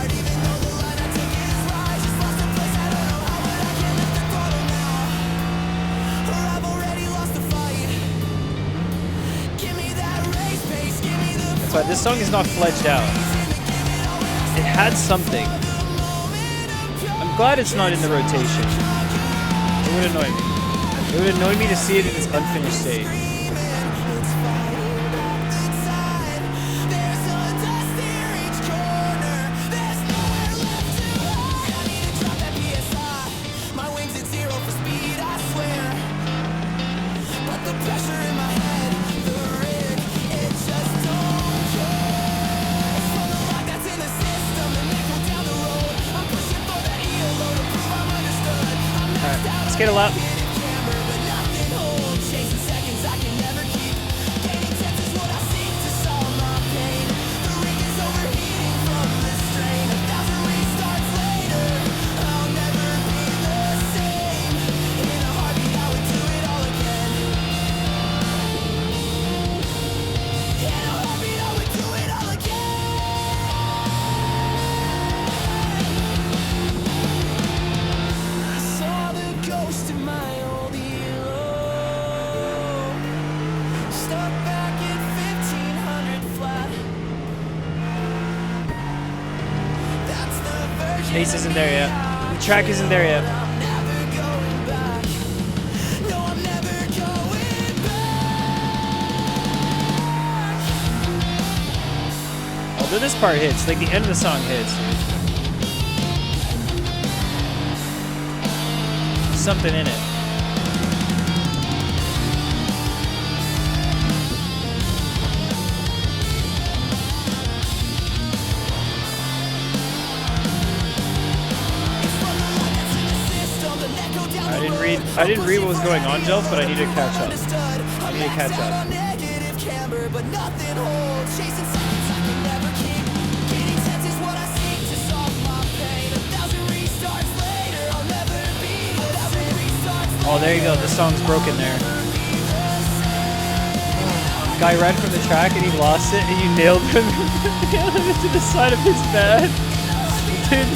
That's why this song is not fledged out. It had something. I'm glad it's not in the rotation. It would annoy me. It would annoy me to see it in its unfinished state. Let's get a lap. Pace isn't there yet. The track isn't there yet. Although this part hits, like the end of the song hits. There's something in it. I didn't read what was going on, Jelf, but I need to catch up. I need to catch up. Oh, there you go. This song's broken there. Guy ran from the track and he lost it, and you nailed him into the side of his bed. Dude,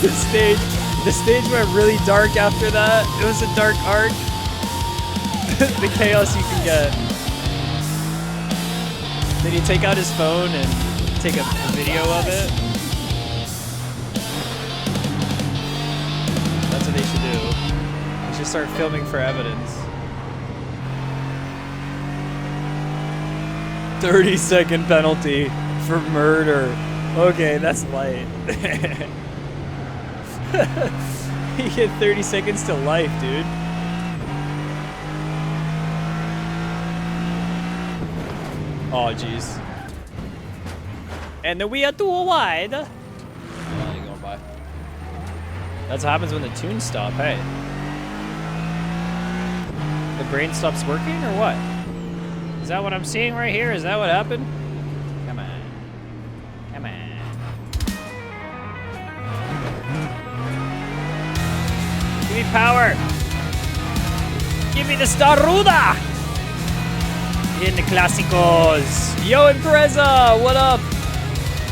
the stage went really dark after that. It was a dark arc. The chaos you can get. Then you take out his phone and take a video of it. That's what they should do. They should start filming for evidence. 30-second penalty for murder. Okay, that's light. You get 30 seconds to life, dude. Oh, jeez. And then we are too wide. Oh, you going by. That's what happens when the tunes stop, hey. The brain stops working, or what? Is that what I'm seeing right here? Is that what happened? Come on. Come on. Give me power. Give me the Staruda. In the Clásicos. Yo, Impreza, what up?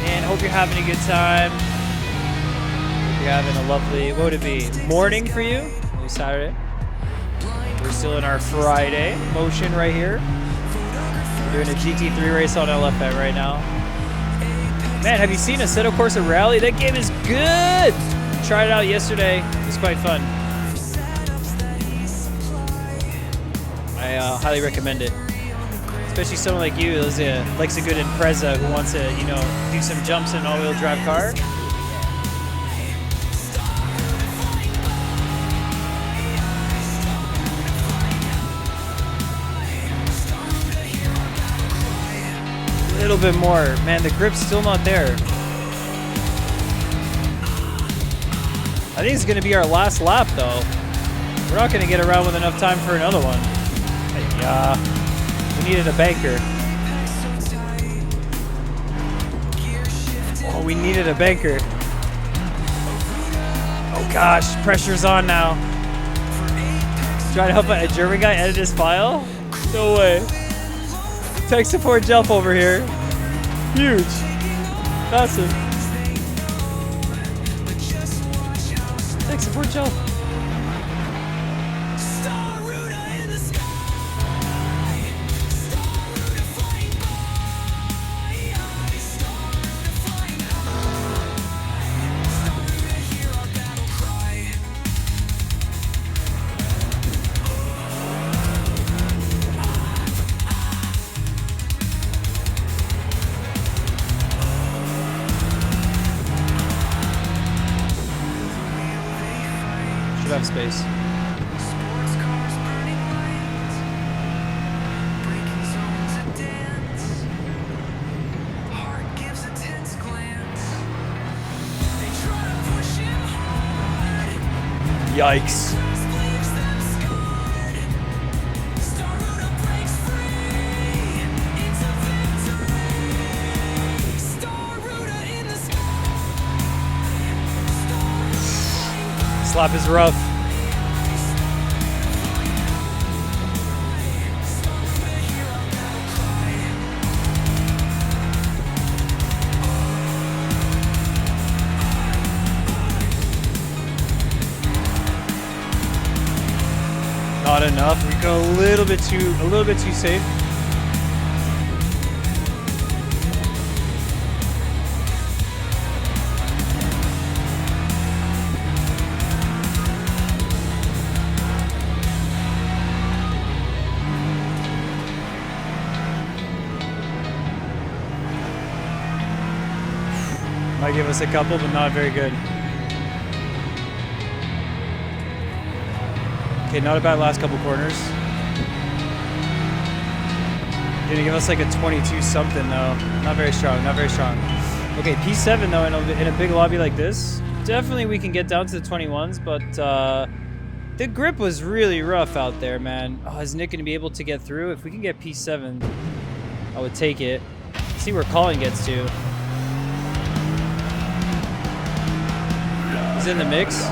And hope you're having a good time. Hope you're having a lovely, what would it be? Morning for you? Maybe Saturday. We're still in our Friday motion right here. Doing a GT3 race on LFM right now. Man, have you seen Assetto Corsa Rally? That game is good! Tried it out yesterday. It was quite fun. I highly recommend it. Especially someone like you who likes a good Impreza who wants to, you know, do some jumps in an all-wheel drive car. A little bit more. Man, the grip's still not there. I think it's going to be our last lap, though. We're not going to get around with enough time for another one. Yeah. We needed a banker. Oh, we needed a banker. Oh gosh, pressure's on now. Trying to help a German guy edit his file? No way. Tech support jump over here. Huge. Massive. Tech support jump. Have space. Yikes. Slap is rough. Not enough. We go a little bit too safe. Might give us a couple, but not very good. Okay, not a bad last couple corners. Gonna give us like a 22 something though. Not very strong, not very strong. Okay, P7 though in a big lobby like this, definitely we can get down to the 21s, but the grip was really rough out there, man. Oh, is Nick gonna be able to get through? If we can get P7, I would take it. See where Colin gets to. He's in the mix.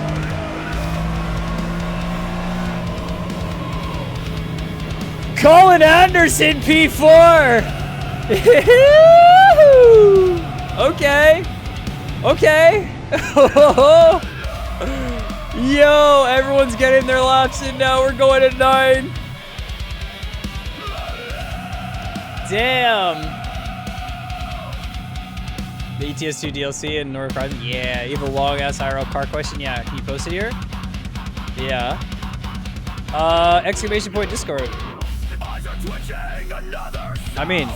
Colin Anderson, P4! Okay. Okay. Yo, everyone's getting their laps in now. We're going at 9. Damn. The ETS2 DLC in North Horizon? Yeah. You have a long ass IRL car question? Yeah. Can you post it here? Yeah. Exclamation point Discord. I mean,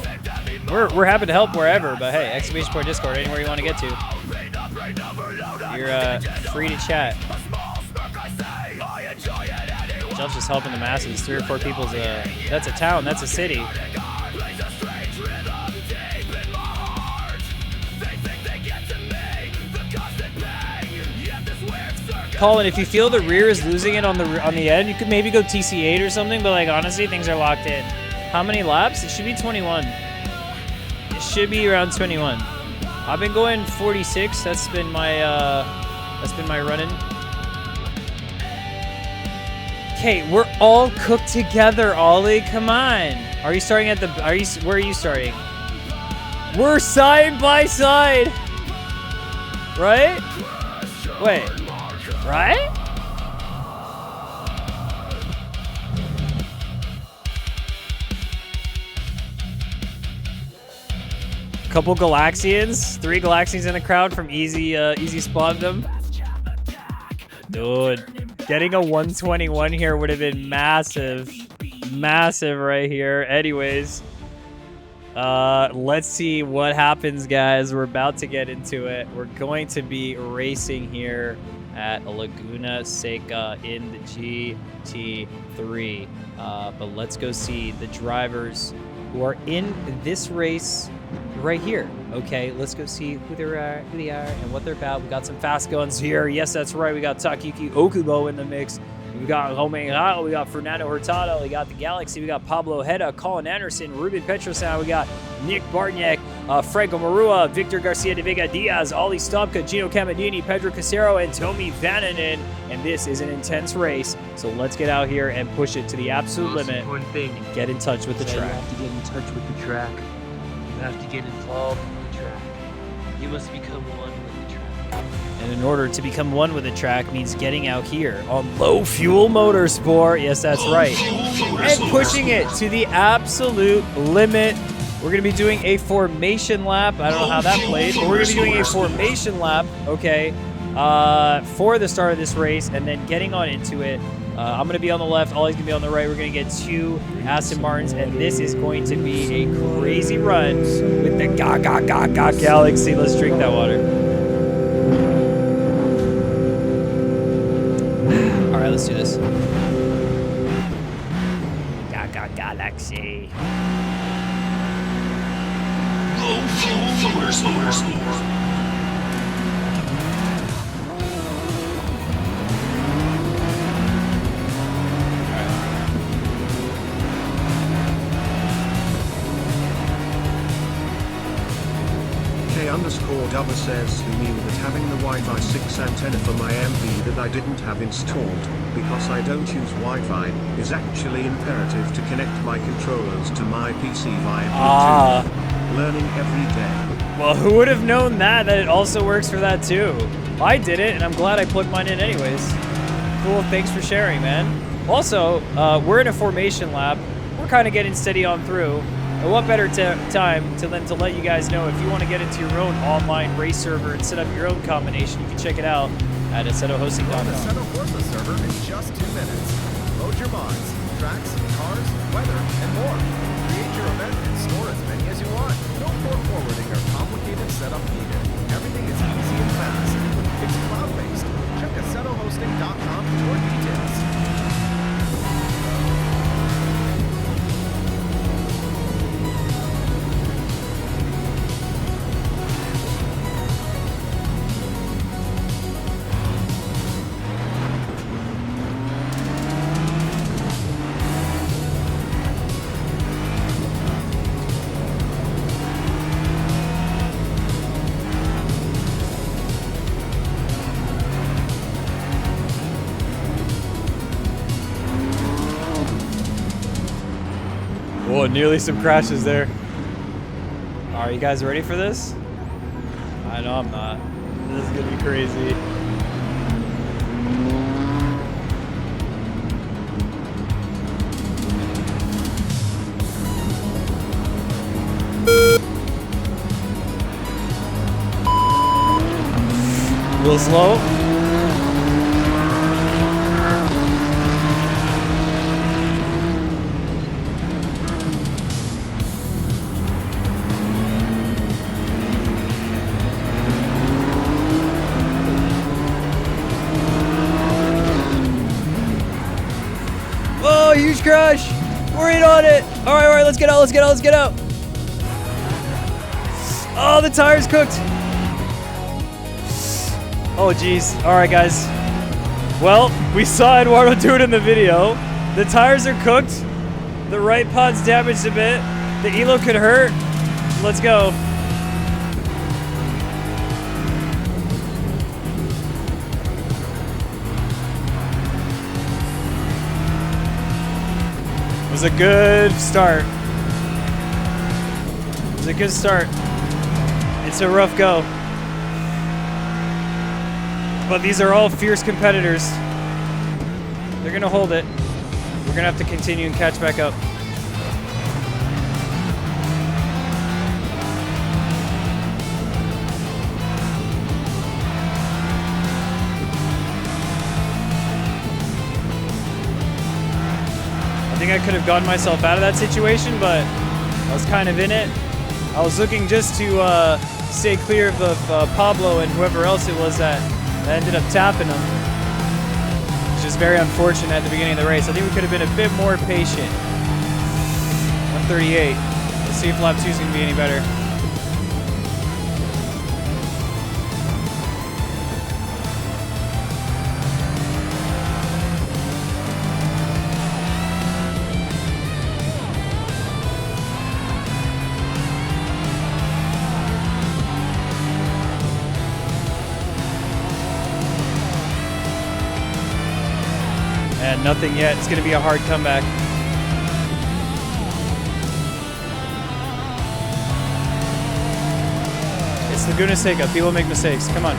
we're happy to help wherever, but hey, exclamation point Discord, anywhere you want to get to. You're free to chat. Jeff's just helping the masses. 3 or 4 people's that's a town, that's a city. Colin, if you feel the rear is losing it on the end, you could maybe go TC8 or something, but like honestly, things are locked in. How many laps? It should be 21. It should be around 21. I've been going 46. That's been my run-in. Okay, we're all cooked together, Ollie. Come on. Are you starting at the? Where are you starting? We're side by side. Right? Wait. Right? Couple Galaxians. 3 Galaxians in the crowd from easy spawned them. Dude, getting a 121 here would have been massive. Massive right here. Anyways, let's see what happens, guys. We're about to get into it. We're going to be racing here at Laguna Seca in the GT3. But let's go see the drivers who are in this race right here. Okay, let's go see who they are, and what they're about. We got some fast guns here. Yes, that's right. We got Takiki Okubo in the mix. We got Romeo, we got Fernando Hurtado, we got the Galaxy, we got Pablo Heda, Colin Anderson, Ruben Petrosan, we got Nick Bartniak, Franco Marua, Victor Garcia de Vega Diaz, Ollie Stopka, Gino Camadini, Pedro Casero, and Tomi Vananen. And this is an intense race, so let's get out here and push it to the absolute limit and get in touch with the track. You have to get in touch with the track. You have to get involved with the track. You must become one with the track. And in order to become one with the track means getting out here on low fuel motorsport. Yes, that's right. And pushing it to the absolute limit. We're going to be doing a formation lap. I don't know how that played, but we're going to be doing a formation lap, okay, for the start of this race and then getting on into it. I'm going to be on the left. Ollie's going to be on the right. We're going to get 2 Aston Martins, and this is going to be a crazy run with the Galaxy. Let's drink that water. All right, let's do this. Galaxy. Low fuel motorsport. K_Dubber says who knew that having the Wi-Fi 6 antenna for my MV that I didn't have installed, because I don't use Wi-Fi, is actually imperative to connect my controllers to my PC via Bluetooth. Learning every day. Well, who would have known that it also works for that too? I did it, and I'm glad I plugged mine in anyways. Cool, thanks for sharing, man. Also, we're in a formation lap. We're kind of getting steady on through. And what better time to let you guys know if you want to get into your own online race server and set up your own combination. You can check it out at AssettoHosting.com. The Assetto Forza server in just 2 minutes. Load your mods, tracks, cars, weather, and more. Create your event and store as many as you want. No port forwarding or complicated setup needed. Everything is easy and fast. It's cloud-based. Check AssettoHosting.com for more details. Whoa, nearly some crashes there. Are you guys ready for this? I know I'm not. This is gonna be crazy. Real slow. Oh, huge crash. We're in on it. All right, let's get out, let's get out, let's get out. Oh, the tire's cooked. Oh, geez. All right, guys. Well, we saw Eduardo do it in the video. The tires are cooked. The right pod's damaged a bit. The Elo could hurt. Let's go. It was a good start. It was a good start. It's a rough go. But these are all fierce competitors. They're gonna hold it. We're gonna have to continue and catch back up. think I could have gotten myself out of that situation, but I was kind of in it. I was looking just to stay clear of Pablo and whoever else it was that ended up tapping him. Which is very unfortunate at the beginning of the race. I think we could have been a bit more patient. 138. Let's see if lap 2 is going to be any better. And nothing yet. It's going to be a hard comeback. It's the goodness sake of people make mistakes. Come on.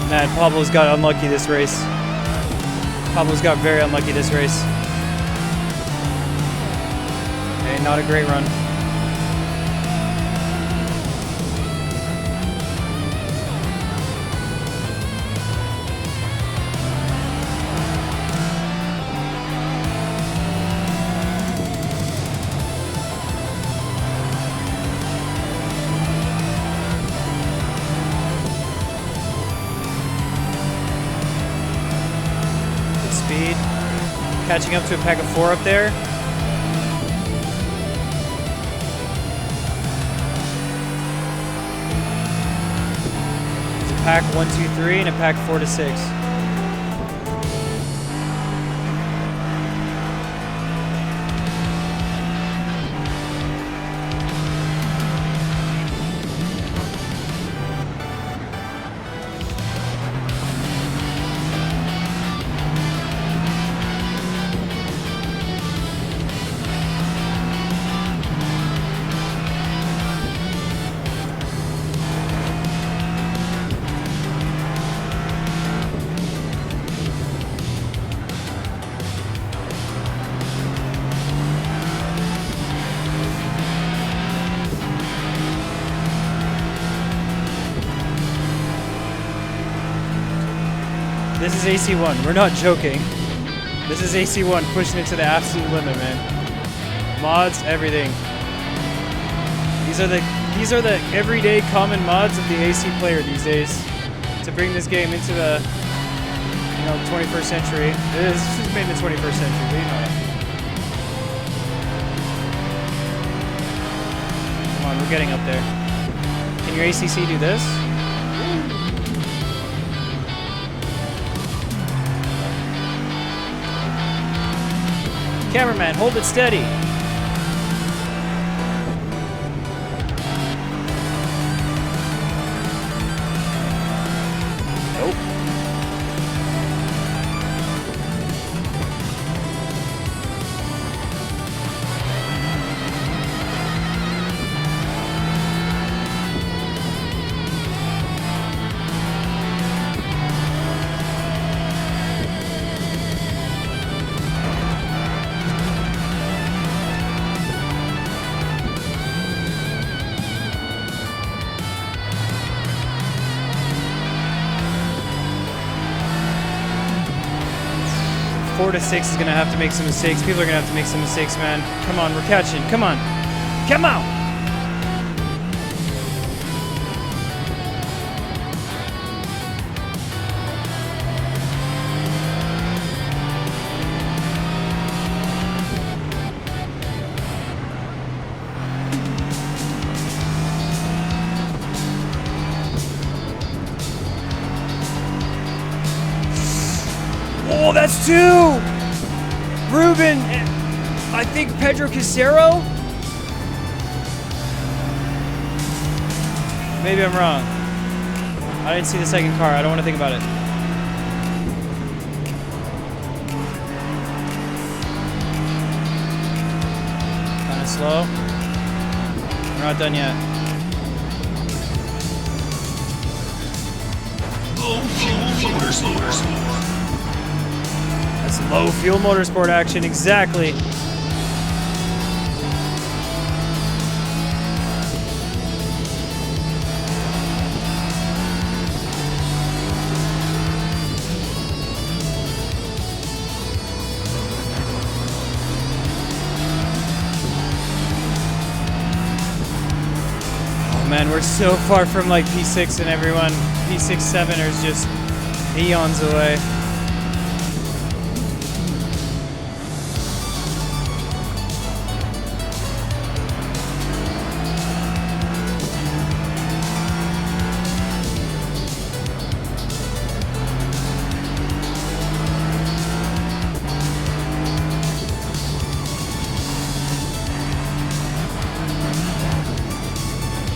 Man, Pablo's got unlucky this race. Pablo's got very unlucky this race. Okay, not a great run. Speed. Catching up to a pack of 4 up there. There's a pack 1, 2, 3 and a pack 4 to 6. This is AC1. We're not joking. This is AC1 pushing it to the absolute limit, man. Mods, everything. These are the everyday common mods of the AC player these days to bring this game into the 21st century. This is made in the 21st century, but you know it. Come on, we're getting up there. Can your ACC do this? Cameraman, hold it steady. Nope. Four to 6 is gonna have to make some mistakes. People are gonna have to make some mistakes, man. Come on, we're catching. Come on. Come on! Oh, that's 2! Ruben, I think Pedro Casero? Maybe I'm wrong. I didn't see the second car. I don't want to think about it. Kind of slow. We're not done yet. Low fuel motorsport. That's low fuel motorsport action, exactly. Man, we're so far from like P6 and everyone. P6, 7 is just eons away.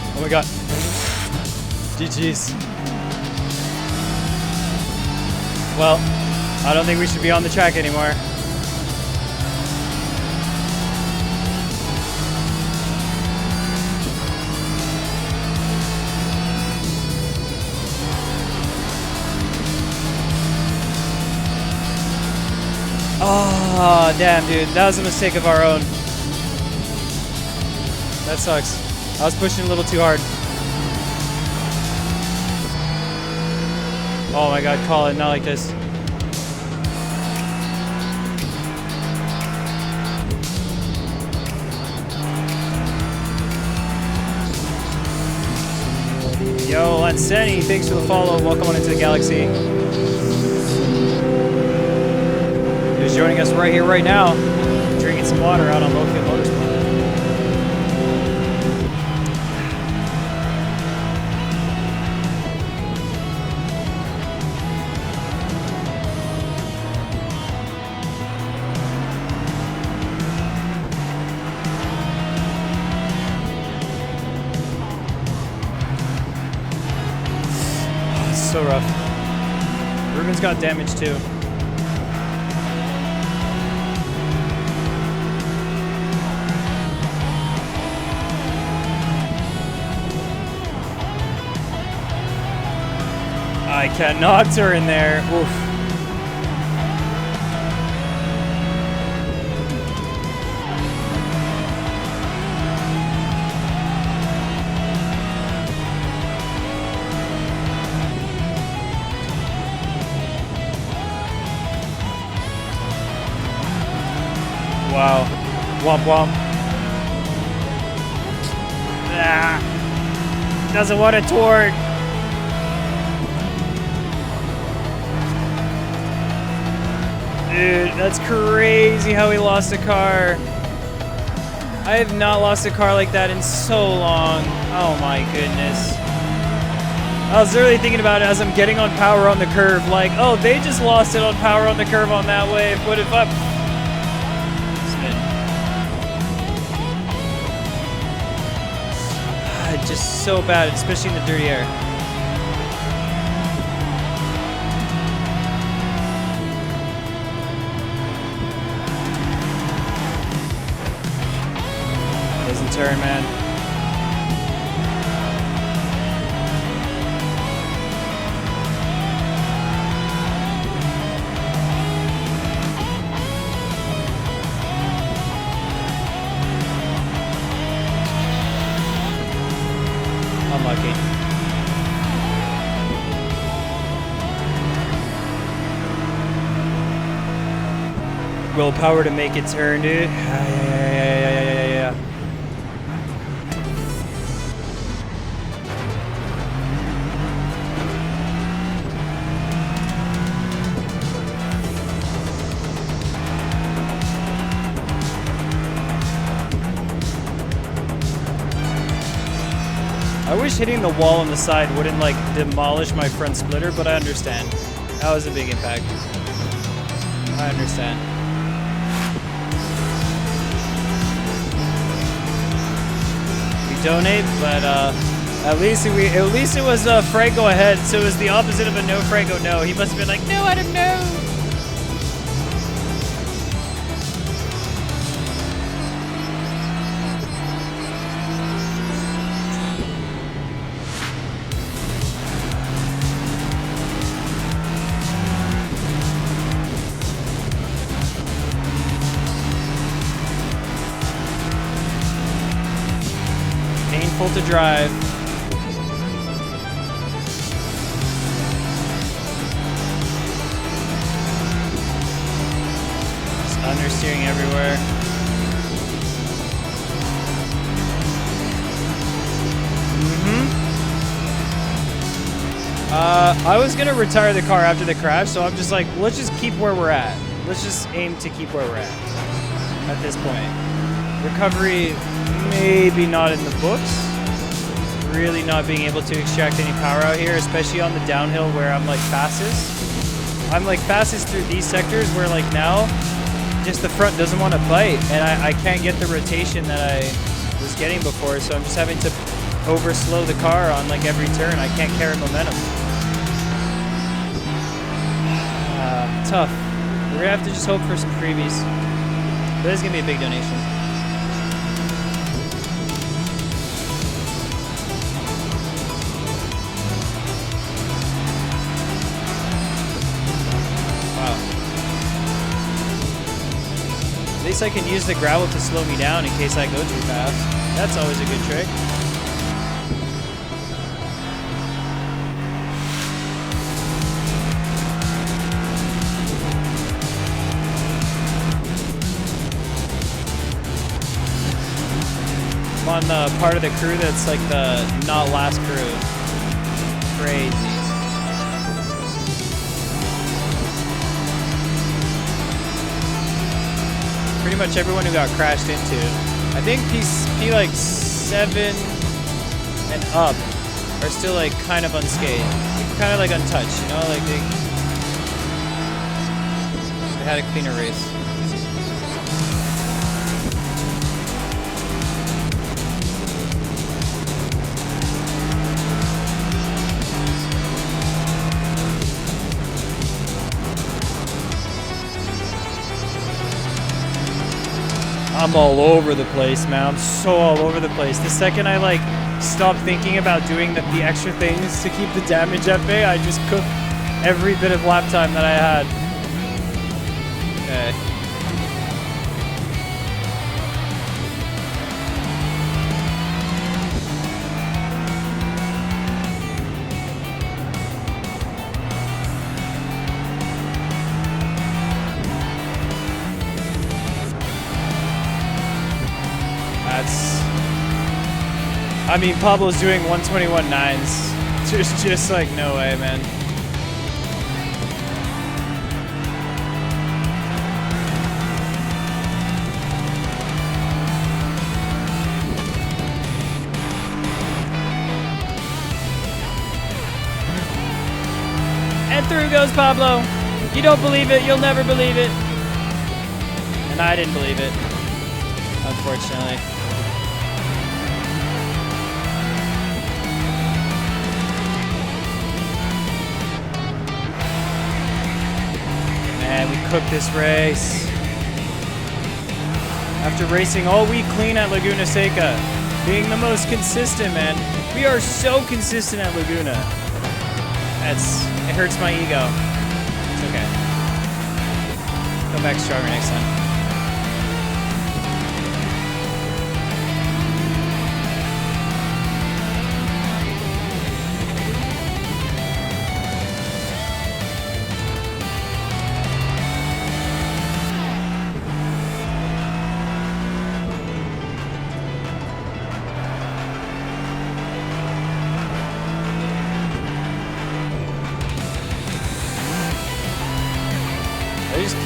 Oh my god. GG's. Well, I don't think we should be on the track anymore. Oh, damn, dude. That was a mistake of our own. That sucks. I was pushing a little too hard. Oh my god, call it, not like this. Yo, Lanseni, thanks for the follow. Welcome on into the galaxy. Who's joining us right here, right now. Drinking some water out on Low Fuel Motorsport. So rough. Ruben's got damage too. I cannot turn there. Oof. Wow. Womp womp. Ah. Doesn't want to torque. Dude, that's crazy how he lost a car. I have not lost a car like that in so long. Oh my goodness. I was literally thinking about it as I'm getting on power on the curve. Like, oh, they just lost it on power on the curve on that wave. What if I... Just so bad, especially in the dirty air. Doesn't turn, man. Unlucky. Willpower to make it turn, dude. Yeah. I wish hitting the wall on the side wouldn't like demolish my front splitter, but I understand. That was a big impact. I understand. We donate, but At least it was Franco ahead, so it was the opposite of a no Franco no. He must have been like, no, I don't know. Painful to drive. Just understeering everywhere. I was gonna retire the car after the crash, so I'm just like, let's just keep where we're at. Let's just aim to keep where we're at this point. Recovery, maybe not in the books. Really not being able to extract any power out here, especially on the downhill where I'm like fastest. I'm like fastest through these sectors where like now, just the front doesn't want to bite, and I can't get the rotation that I was getting before, so I'm just having to over slow the car on like every turn. I can't carry momentum. Tough. We're gonna have to just hope for some freebies. But it's gonna be a big donation. Wow. At least I can use the gravel to slow me down in case I go too fast. That's always a good trick. I'm on the part of the crew that's like the not last crew. Crazy. Pretty much everyone who got crashed into. I think P like 7 and up are still like kind of unscathed. Kind of like untouched, you know? Like they had a cleaner race. I'm all over the place, man. I'm so all over the place. The second I like stop thinking about doing the extra things to keep the damage at bay, I just cook every bit of lap time that I had. Okay. I mean, Pablo's doing 121.9s. Just like, no way, man. And through goes Pablo. You don't believe it, you'll never believe it. And I didn't believe it, unfortunately. Man, we cooked this race. After racing all week clean at Laguna Seca, being the most consistent, man. We are so consistent at Laguna. It hurts my ego. It's okay. Come back stronger next time.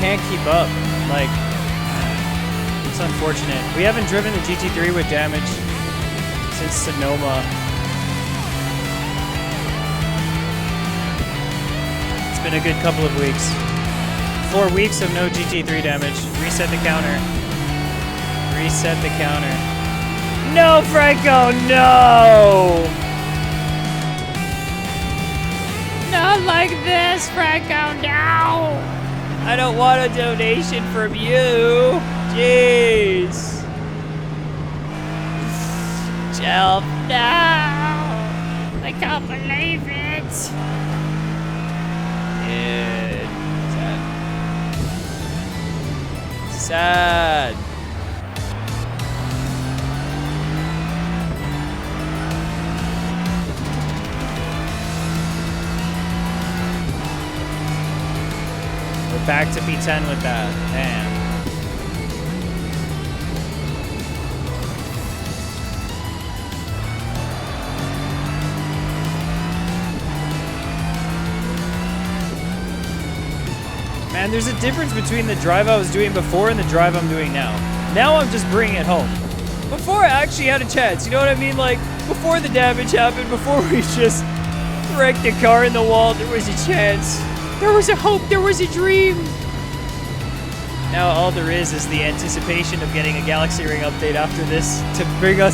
Can't keep up. Like, it's unfortunate. We haven't driven the GT3 with damage since Sonoma. It's been a good couple of weeks. 4 weeks of no GT3 damage. Reset the counter. Reset the counter. No, Franco, no! Not like this, Franco, no! I don't want a donation from you. Jeez. Jelp, no! I can't believe it! Dude, sad. Sad. We're back to P10 with that. Damn. Man, there's a difference between the drive I was doing before and the drive I'm doing now. Now I'm just bringing it home. Before I actually had a chance, you know what I mean? Like, before the damage happened, before we just wrecked the car in the wall, there was a chance. There was a hope, there was a dream. Now all there is the anticipation of getting a Galaxy Ring update after this to bring our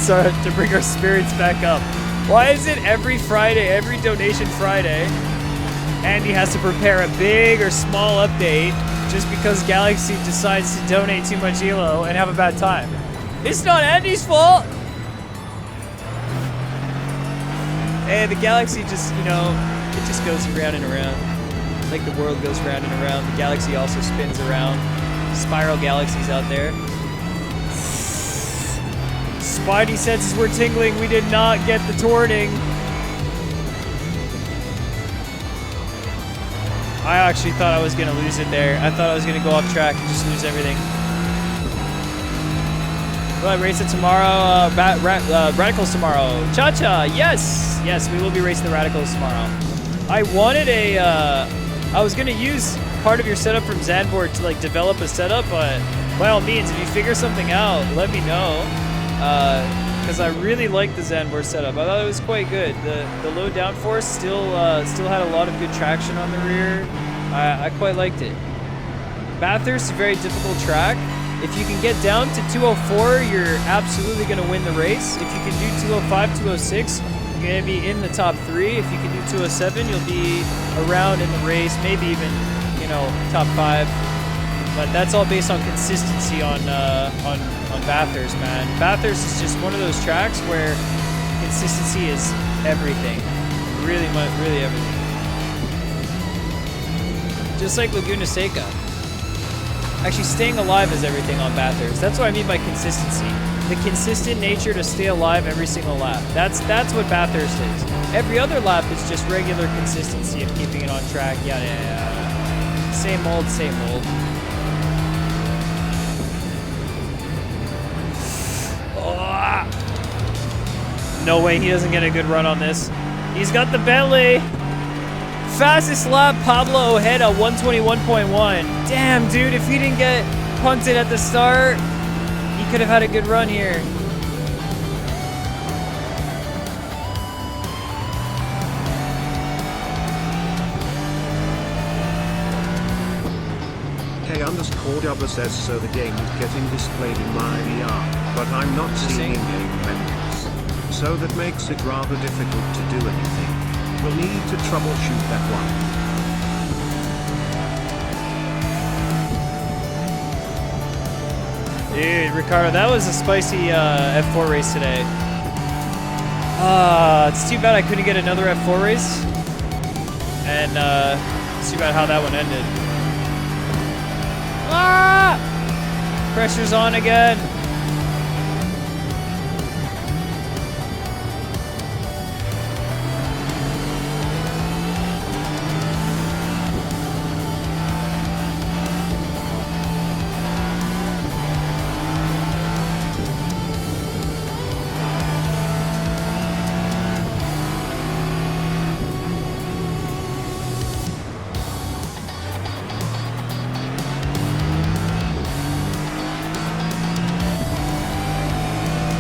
spirits back up. Why is it every Friday, every donation Friday, Andy has to prepare a big or small update just because Galaxy decides to donate too much ELO and have a bad time? It's not Andy's fault! Hey, the Galaxy just, you know, it just goes around and around. Like the world goes round and around, the Galaxy also spins around. Spiral galaxies out there. Spidey senses were tingling. We did not get the torting. I actually thought I was going to lose it there. I thought I was going to go off track and just lose everything. Will I race it tomorrow? Radicals tomorrow. Cha-cha, yes! Yes, we will be racing the Radicals tomorrow. I wanted a... I was going to use part of your setup from Zanboard to like develop a setup, but by all means, if you figure something out, let me know. Because I really like the Zanboard setup. I thought it was quite good. The low downforce still had a lot of good traction on the rear. I quite liked it. Bathurst is a very difficult track. If you can get down to 204, you're absolutely going to win the race. If you can do 205, 206, you're going to be in the top 3. If you can do 207, you'll be around in the race, maybe even, you know, top 5. But that's all based on consistency on Bathurst, man. Bathurst is just one of those tracks where consistency is everything. Really everything. Just like Laguna Seca. Actually, staying alive is everything on Bathurst. That's what I mean by consistency. The consistent nature to stay alive every single lap. That's what Bathurst is. Every other lap is just regular consistency of keeping it on track. Yada yada. Same old, same old. Oh. No way he doesn't get a good run on this. He's got the Bentley. Fastest lap, Pablo Ojeda, 121.1. Damn, dude, if he didn't get punted at the start, he could have had a good run here. K_Dubber says so the game is getting displayed in my VR, but I'm not seeing in-game menus. So that makes it rather difficult to do anything. We'll need to troubleshoot that one. Dude, Ricardo, that was a spicy F4 race today. It's too bad I couldn't get another F4 race. And it's too bad how that one ended. Ah! Pressure's on again.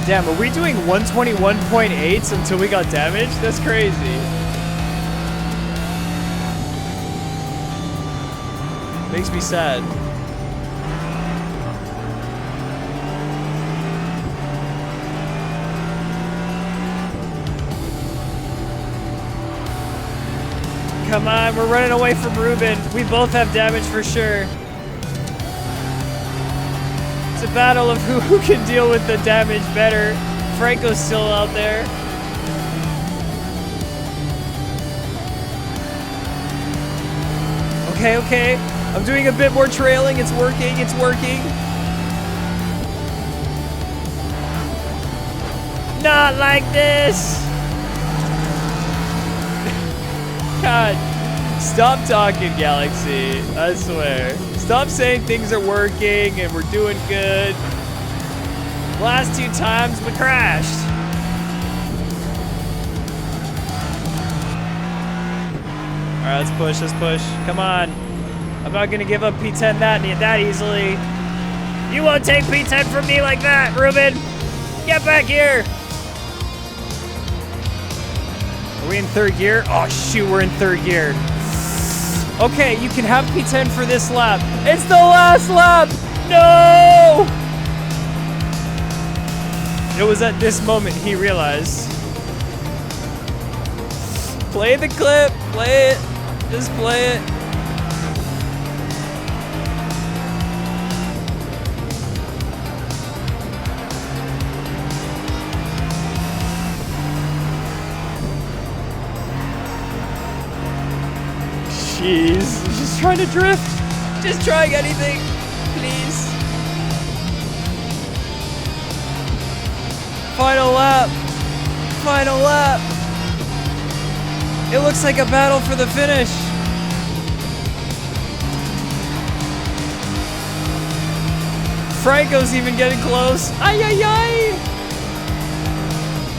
Damn, are we doing 121.8s until we got damaged? That's crazy. Makes me sad. Come on, we're running away from Ruben. We both have damage for sure. It's a battle of who can deal with the damage better. Franco's still out there. Okay, okay. I'm doing a bit more trailing. It's working, it's working. Not like this. God, stop talking, Galaxy. I swear. Stop saying things are working and we're doing good. Last 2 times we crashed. All right, let's push, let's push. Come on. I'm not gonna give up P10 that easily. You won't take P10 from me like that, Ruben. Get back here. Are we in 3rd gear? Oh shoot, we're in 3rd gear. Okay, you can have P10 for this lap. It's the last lap! No! It was at this moment he realized. Play the clip, play it. Just play it. Jeez, just trying to drift. Just trying anything, please. Final lap. Final lap. It looks like a battle for the finish. Franco's even getting close. Ay, ay, ay.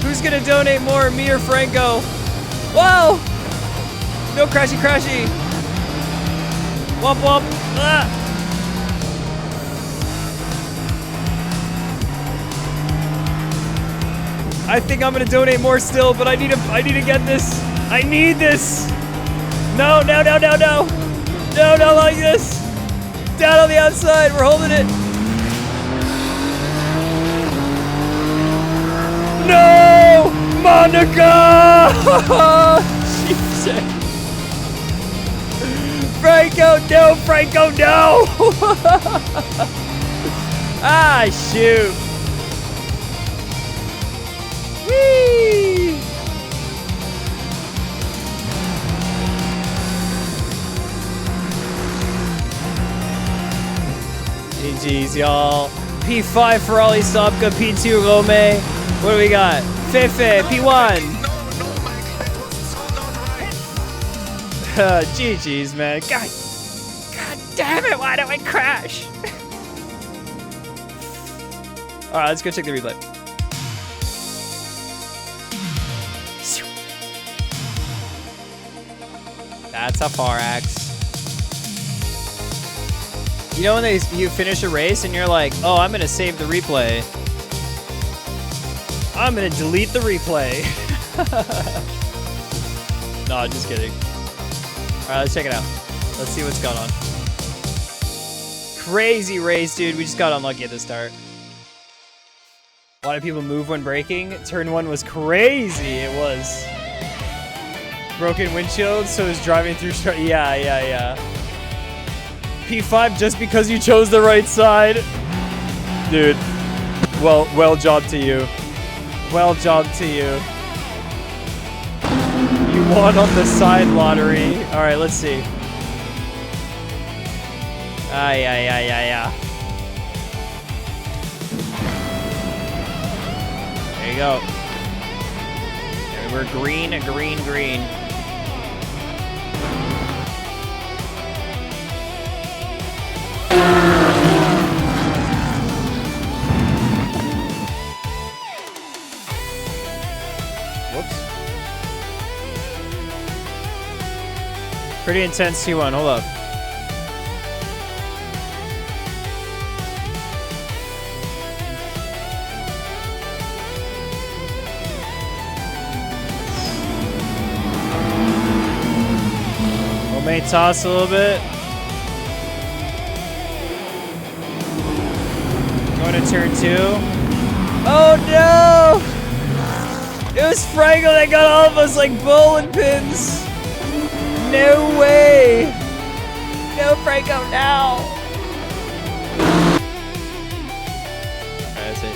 Who's gonna donate more, me or Franco? Whoa! No crashy crashy. Womp womp. Ah. I think I'm gonna donate more still, but I need to get this. I need this. No, no, no, no, no. No, not like this. Down on the outside, we're holding it. No! Monica! Jesus. Franco, no, Franco, no! Ah, shoot. Whee! GG's, y'all. P5 for Ollie Stopka, P2 Rome. What do we got? Fefe, P1. GG's, man. God damn it, why don't we crash? All right, let's go check the replay. That's a 4X. You know when you finish a race and you're like, oh, I'm gonna save the replay. I'm gonna delete the replay. No, just kidding. All right, let's check it out. Let's see what's going on. Crazy race, dude. We just got unlucky at the start. Why do people move when braking? Turn 1 was crazy. It was. Broken windshield, so it's driving through. Yeah. P5 just because you chose the right side. Dude, well job to you. Well job to you. You won on the side lottery. All right, let's see. Yeah. There you go. And we're green. Whoops. Pretty intense T1. Hold up. May toss a little bit. Going to turn 2. Oh no! It was Franco that got all of us like bowling pins. No way! No, Franco, now! Alright, that's it.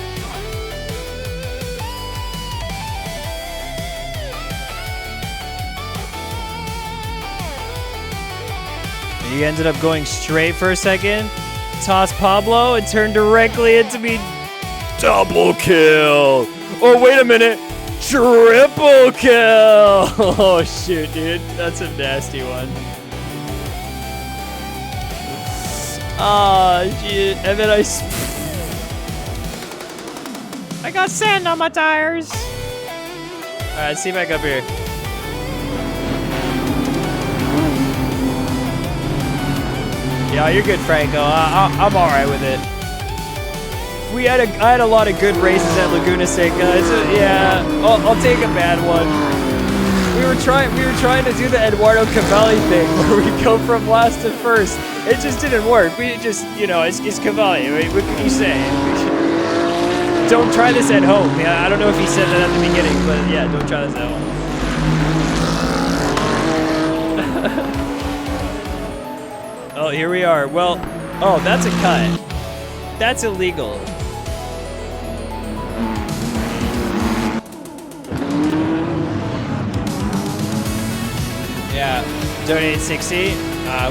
He ended up going straight for a second, tossed Pablo, and turned directly into me. Double kill! Oh, wait a minute! Triple kill! Oh, shoot, dude. That's a nasty one. Ah, shit. And then I got sand on my tires. All right, see back up here. Yeah, you're good, Franco. I'm all right with it. I had a lot of good races at Laguna Seca. Yeah, I'll take a bad one. We were trying to do the Eduardo Cavalli thing where we go from last to first. It just didn't work. We just, you know, it's Cavalli. What can you say? Don't try this at home. Yeah, I don't know if he said that at the beginning, but yeah, don't try this at home. Oh, here we are. Well, oh, that's a cut. That's illegal. Yeah, donated 60.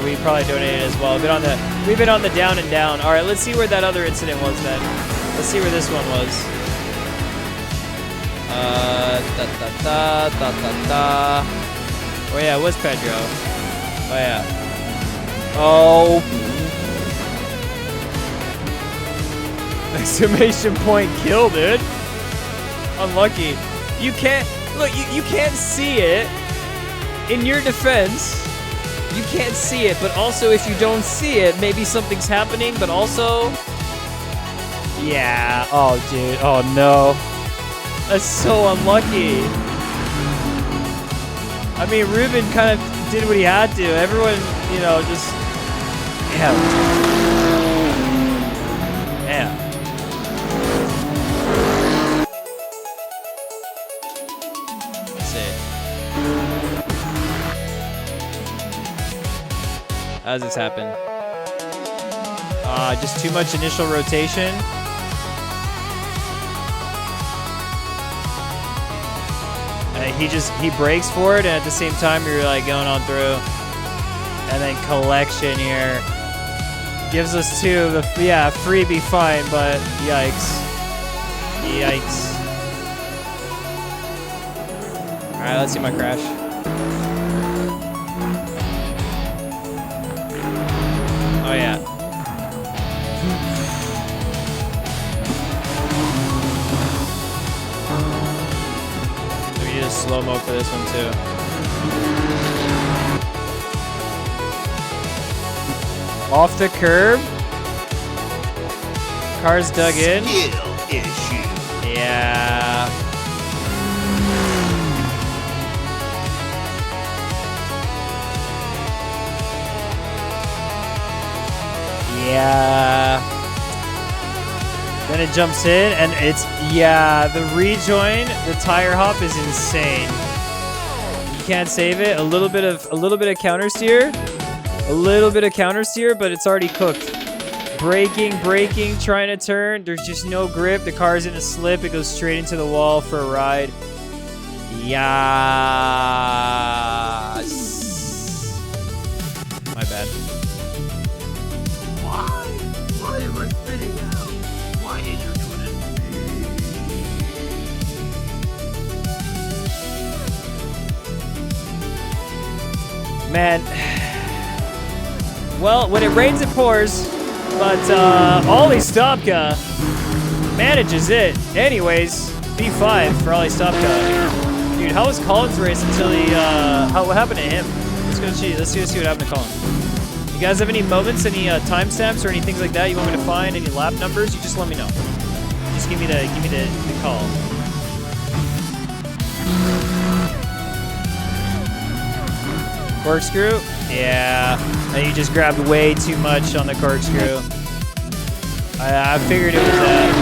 We probably donated as well. We've been on the down and down. All right, let's see where that other incident was then. Let's see where this one was. Oh yeah, it was Pedro. Oh yeah. Oh. Exclamation point kill, dude. Unlucky. You can't, look, you can't see it. In your defense, you can't see it, but also if you don't see it, maybe something's happening, but also... Yeah. Oh, dude. Oh, no. That's so unlucky. I mean, Ruben kind of did what he had to. Everyone, you know, just... Yeah. Yeah. That's it. How does this happen? Just too much initial rotation. He breaks for it, and at the same time you're like going on through. And then collection here. Gives us two. Yeah, freebie fine, but yikes. Yikes. Alright, let's see my crash. Oh yeah. We need a slow-mo for this one too. Off the curb. Car's dug in. Skill issue. Yeah. Yeah. Then it jumps in and it's, yeah, the rejoin, the tire hop is insane. You can't save it. A little bit of counter steer. A little bit of counter steer, but it's already cooked. Braking, trying to turn. There's just no grip. The car's in a slip. It goes straight into the wall for a ride. Yes. My bad. Why? Why am I spitting out? Why did you do this? Man. Well, when it rains, it pours. But Ollie Stopka manages it. Anyways, P5 for Ollie Stopka. Dude, how was Colin's race until he... what happened to him? Let's go see what happened to Colin. You guys have any moments, any timestamps or any things like that you want me to find? Any lap numbers? You just let me know. Just give me the call. Corkscrew? Yeah. And you just grabbed way too much on the corkscrew. I figured it was that.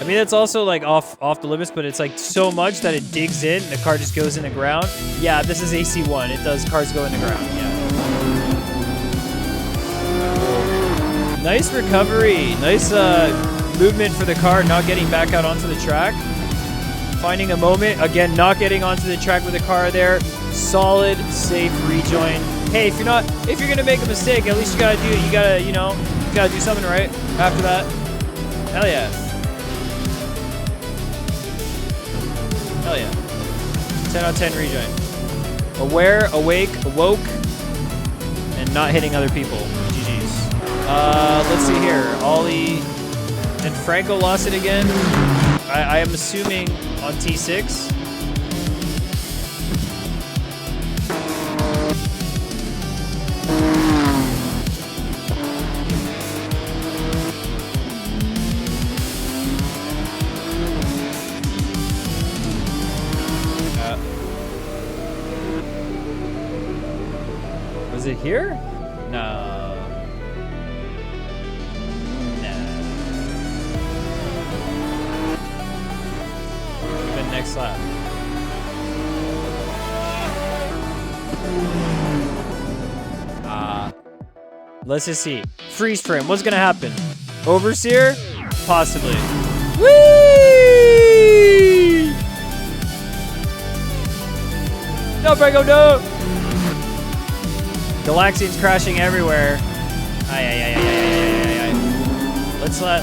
I mean, that's also like off the limits, but it's like so much that it digs in. The car just goes in the ground. Yeah, this is AC1. It does. Cars go in the ground. Yeah. Nice recovery. Nice movement for the car, not getting back out onto the track. Finding a moment. Again, not getting onto the track with the car there. Solid, safe rejoin. Hey, if you're gonna make a mistake, at least you gotta you gotta do something right after that. Hell yeah. Hell yeah. 10 out of 10 rejoin. Aware, awake, awoke, and not hitting other people. GG's. Let's see here. Ollie and Franco lost it again. I am assuming on T6. Was it here? No. Next lap. Let's just see. Freeze frame. What's gonna happen? Overseer? Possibly. Whee! No, Franco, no! Galaxian's crashing everywhere.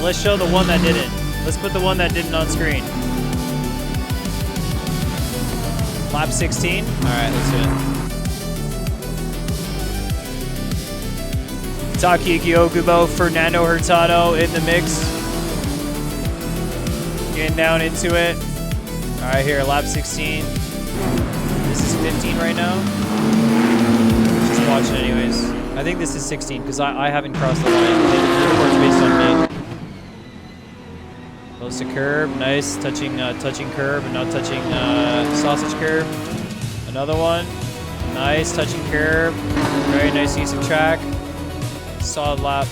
Let's show the one that didn't. Let's put the one that didn't on screen. Lap 16? Alright, let's do it. Taki Gyokubo, Fernando Hurtado in the mix. Getting down into it. Alright, here, lap 16. This is 15 right now. Just watch it anyways. I think this is 16 because I haven't crossed the line. It records based on me. Close to curb, nice. Touching curb and not touching sausage curb. Another one, nice. Touching curb, very nice use of track. Solid lap.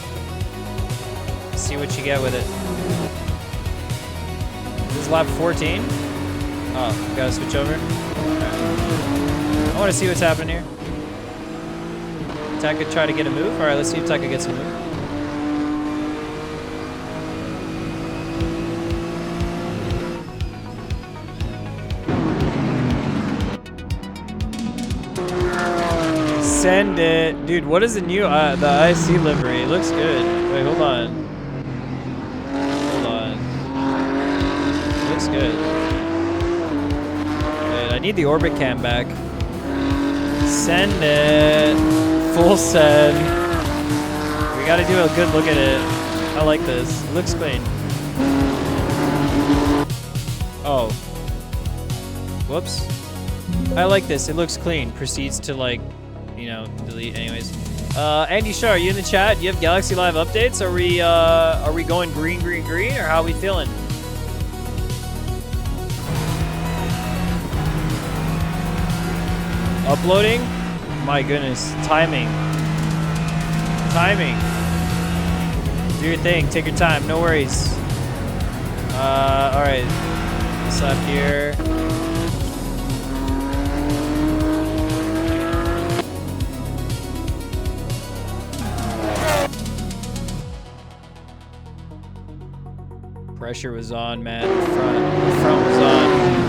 See what you get with it. This is lap 14. Oh, gotta switch over. Right. I want to see what's happening here. Taka try to get a move. All right, let's see if Taka gets a move. Send it. Dude, what is the new, the IC livery? It looks good. Wait, hold on. Hold on. It looks good. Wait, I need the orbit cam back. Send it. Full send. We gotta do a good look at it. I like this. It looks clean. Oh. Whoops. I like this. It looks clean. Proceeds to like, you know, delete anyways. Andy Shaw, are you in the chat? Do you have Galaxy Live updates? Are we going green, green, green, or how are we feeling? Uploading? My goodness. Timing. Timing. Do your thing. Take your time. No worries. Alright. This up here. Pressure was on, man. The front was on.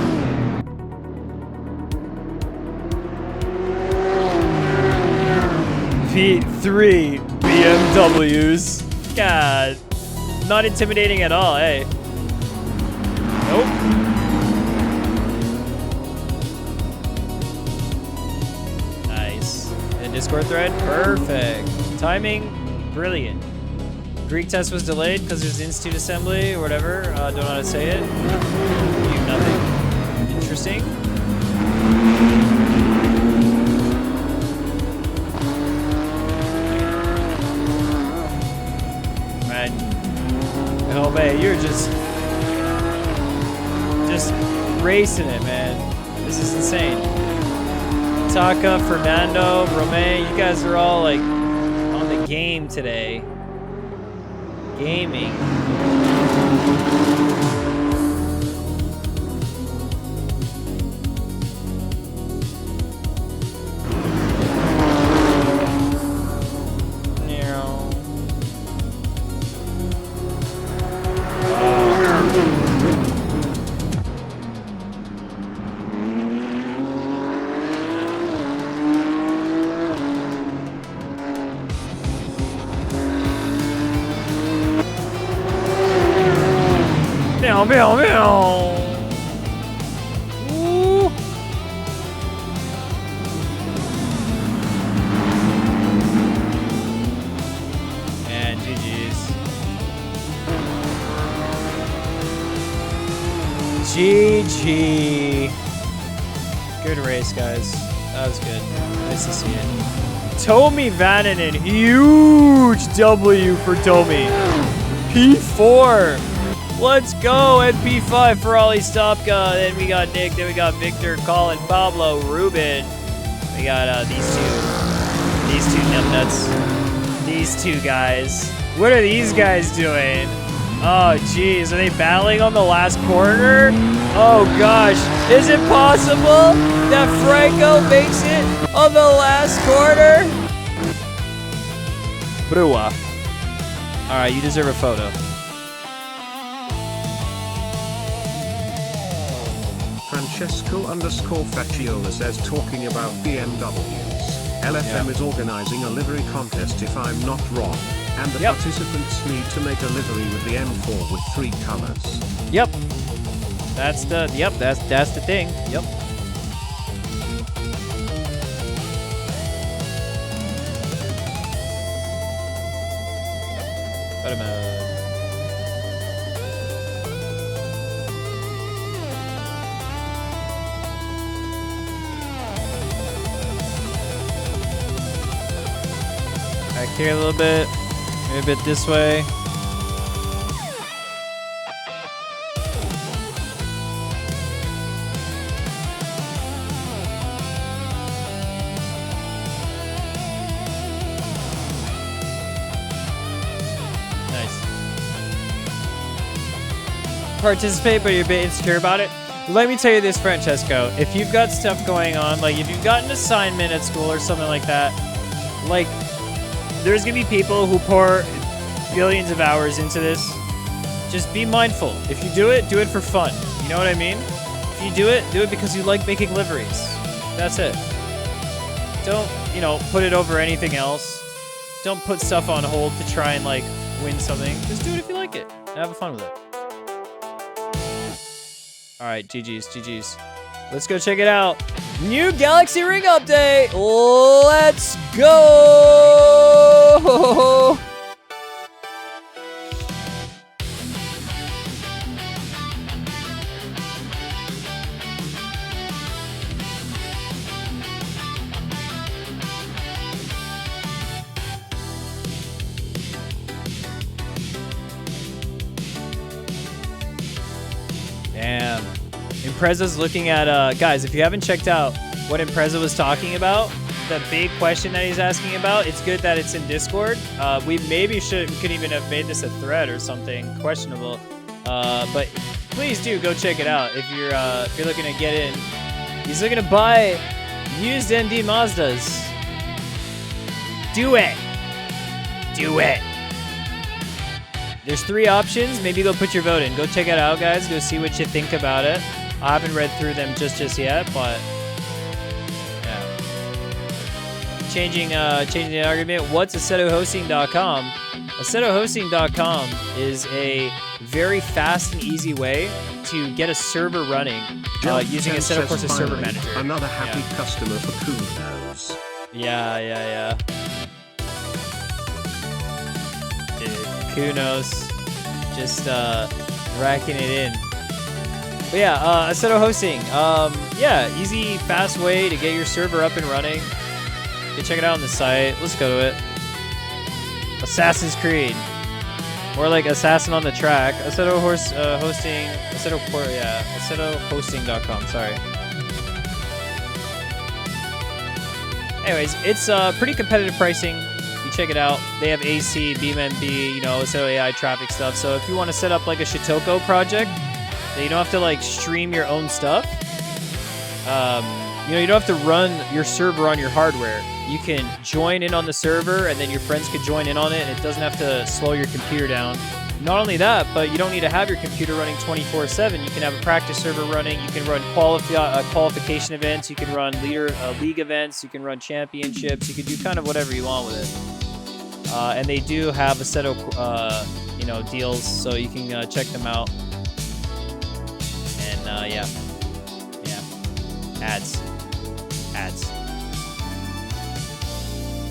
P3 BMWs. God. Not intimidating at all, eh? Nope. Nice. The Discord thread? Perfect. Timing? Brilliant. Greek test was delayed because there's institute assembly or whatever. Don't know how to say it. Do nothing. Interesting. Man. Oh man, you're just racing it, man. This is insane. Taka, Fernando, Romain, you guys are all like on the game today. Gaming. Meow, meow, meow. Ooh. And GG's. GG. Good race, guys. That was good. Nice to see it. Tommy Vananen. Huge W for Tommy. P4. Let's go. And P5 for Ollie Stopka. Then we got Nick. Then we got Victor, Colin, Pablo, Ruben. We got these two numbnuts. These two guys. What are these guys doing? Oh, geez. Are they battling on the last corner? Oh, gosh. Is it possible that Franco makes it on the last corner? Brua. All right, you deserve a photo. Francesco_Facciola says, talking about BMWs. LFM is organizing a livery contest if I'm not wrong. And the participants need to make a livery with the M4 with 3 colors. Yep. That's the thing. Yep. Wait a minute. Back here a little bit. Maybe a bit this way. Nice. Participate, but you're a bit insecure about it. Let me tell you this, Francesco. If you've got stuff going on, like if you've got an assignment at school or something like that, like there's gonna be people who pour billions of hours into this. Just be mindful. If you do it for fun. You know what I mean? If you do it because you like making liveries. That's it. Don't, put it over anything else. Don't put stuff on hold to try and like win something. Just do it if you like it and have fun with it. All right, GG's. Let's go check it out. New Galaxy Ring update. Let's go. Damn. Impreza's looking at, guys, if you haven't checked out what Impreza was talking about, the big question that he's asking about, it's good that it's in Discord. We could even have made this a thread or something questionable. But please do go check it out if you're looking to get in. He's looking to buy used ND Mazdas. Do it. Do it. There's 3 options. Maybe go put your vote in. Go check it out, guys. Go see what you think about it. I haven't read through them just yet, but yeah. Changing the argument. What's AssetoHosting.com? AssetoHosting.com is a very fast and easy way to get a server running using Assetto Corsa Server Manager. Another happy customer for Kunos. Yeah. Dude, Kunos just racking it in. But yeah, Assetto Hosting. Yeah, easy, fast way to get your server up and running. You can check it out on the site. Let's go to it. Assassin's Creed. More like Assassin on the Track. Assetto Hosting. AssettoHosting.com. Sorry. Anyways, it's pretty competitive pricing. You check it out. They have AC, BeamNB, Assetto AI traffic stuff. So if you want to set up like a Shitoko project, that you don't have to like stream your own stuff. You don't have to run your server on your hardware. You can join in on the server and then your friends could join in on it and it doesn't have to slow your computer down. Not only that, but you don't need to have your computer running 24/7. You can have a practice server running. You can run qualification events. You can run league events. You can run championships. You can do kind of whatever you want with it. And they do have Assetto, deals, so you can check them out. yeah. Ads.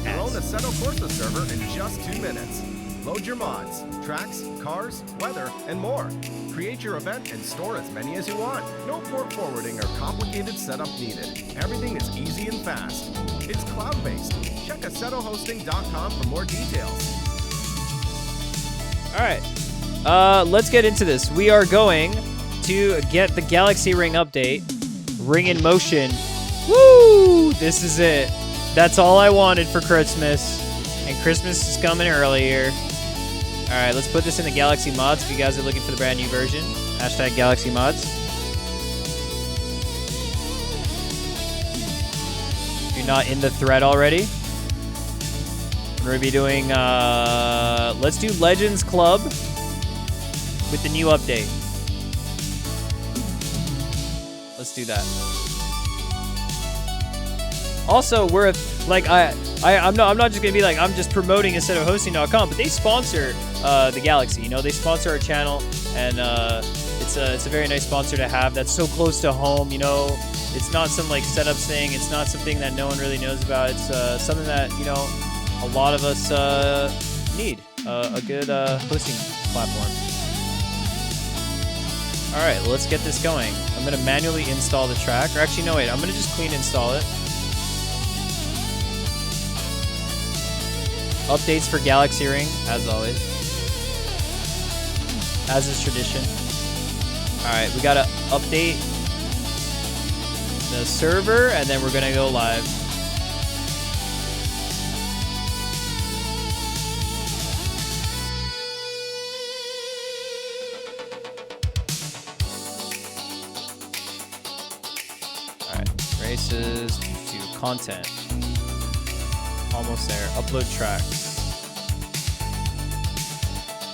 You're on the Assetto Corsa server in just 2 minutes. Load your mods, tracks, cars, weather, and more. Create your event and store as many as you want. No port forwarding or complicated setup needed. Everything is easy and fast. It's cloud-based. Check AssettoHosting.com for more details. All right. Let's get into this. We are going to get the Galaxy Ring update. Ring in motion. Woo! This is it. That's all I wanted for Christmas. And Christmas is coming earlier. All right, let's put this in the Galaxy Mods if you guys are looking for the brand new version. Hashtag Galaxy Mods. If you're not in the thread already, we're going to be doing, let's do Legends Club with the new update. Let's do that. Also, we're like I'm not just gonna be like I'm just promoting AssettoHosting.com, but they sponsor the Galaxy. You know, they sponsor our channel, and it's a very nice sponsor to have. That's so close to home. You know, it's not some like setup thing. It's not something that no one really knows about. It's something that a lot of us need. A good hosting platform. All right, let's get this going. I'm gonna manually install the track, or actually no, wait. I'm gonna just clean install it. Updates for Galaxy Ring, as always. As is tradition. Alright, we gotta update the server, and then we're gonna go live. Alright, races to content. Almost there. Upload tracks.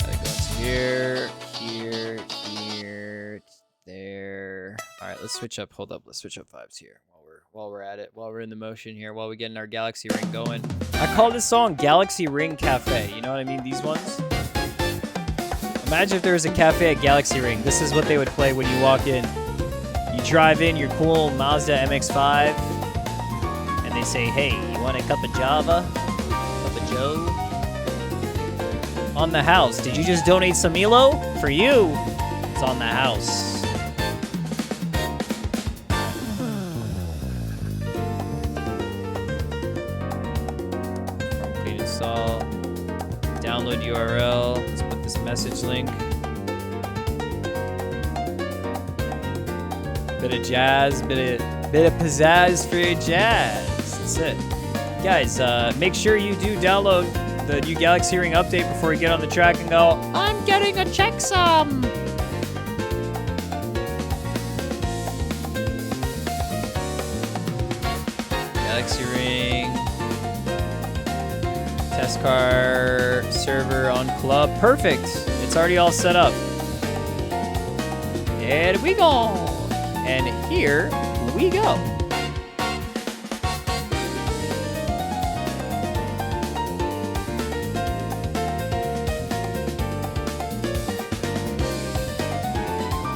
Gotta go into here, there. All right, let's switch up. Hold up, let's switch up vibes here while we're at it. While we're in the motion here. While we're getting our Galaxy Ring going. I call this song Galaxy Ring Cafe. You know what I mean? These ones. Imagine if there was a cafe at Galaxy Ring. This is what they would play when you walk in. You drive in your cool Mazda MX-5. They say, hey, you want a cup of Java? Cup of Joe? On the house. Did you just donate some Elo? For you, it's on the house. Complete install. Download URL. Let's put this message link. Bit of jazz, bit of pizzazz for your jazz. That's it. Guys, make sure you do download the new Galaxy Ring update before you get on the track and go, I'm getting a checksum. Galaxy Ring. Test car server on club. Perfect. It's already all set up. And we go. And here we go.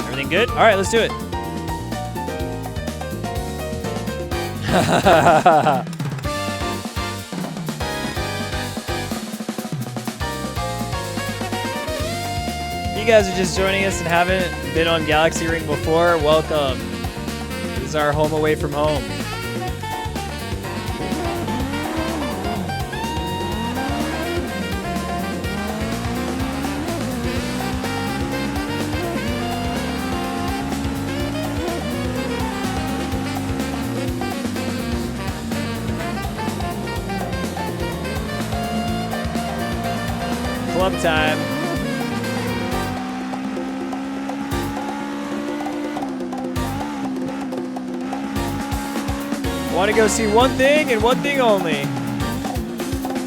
Everything good? All right, let's do it. You guys are just joining us and haven't been on Galaxy Ring before, welcome. This is our home away from home. Club time. I want to go see one thing and one thing only.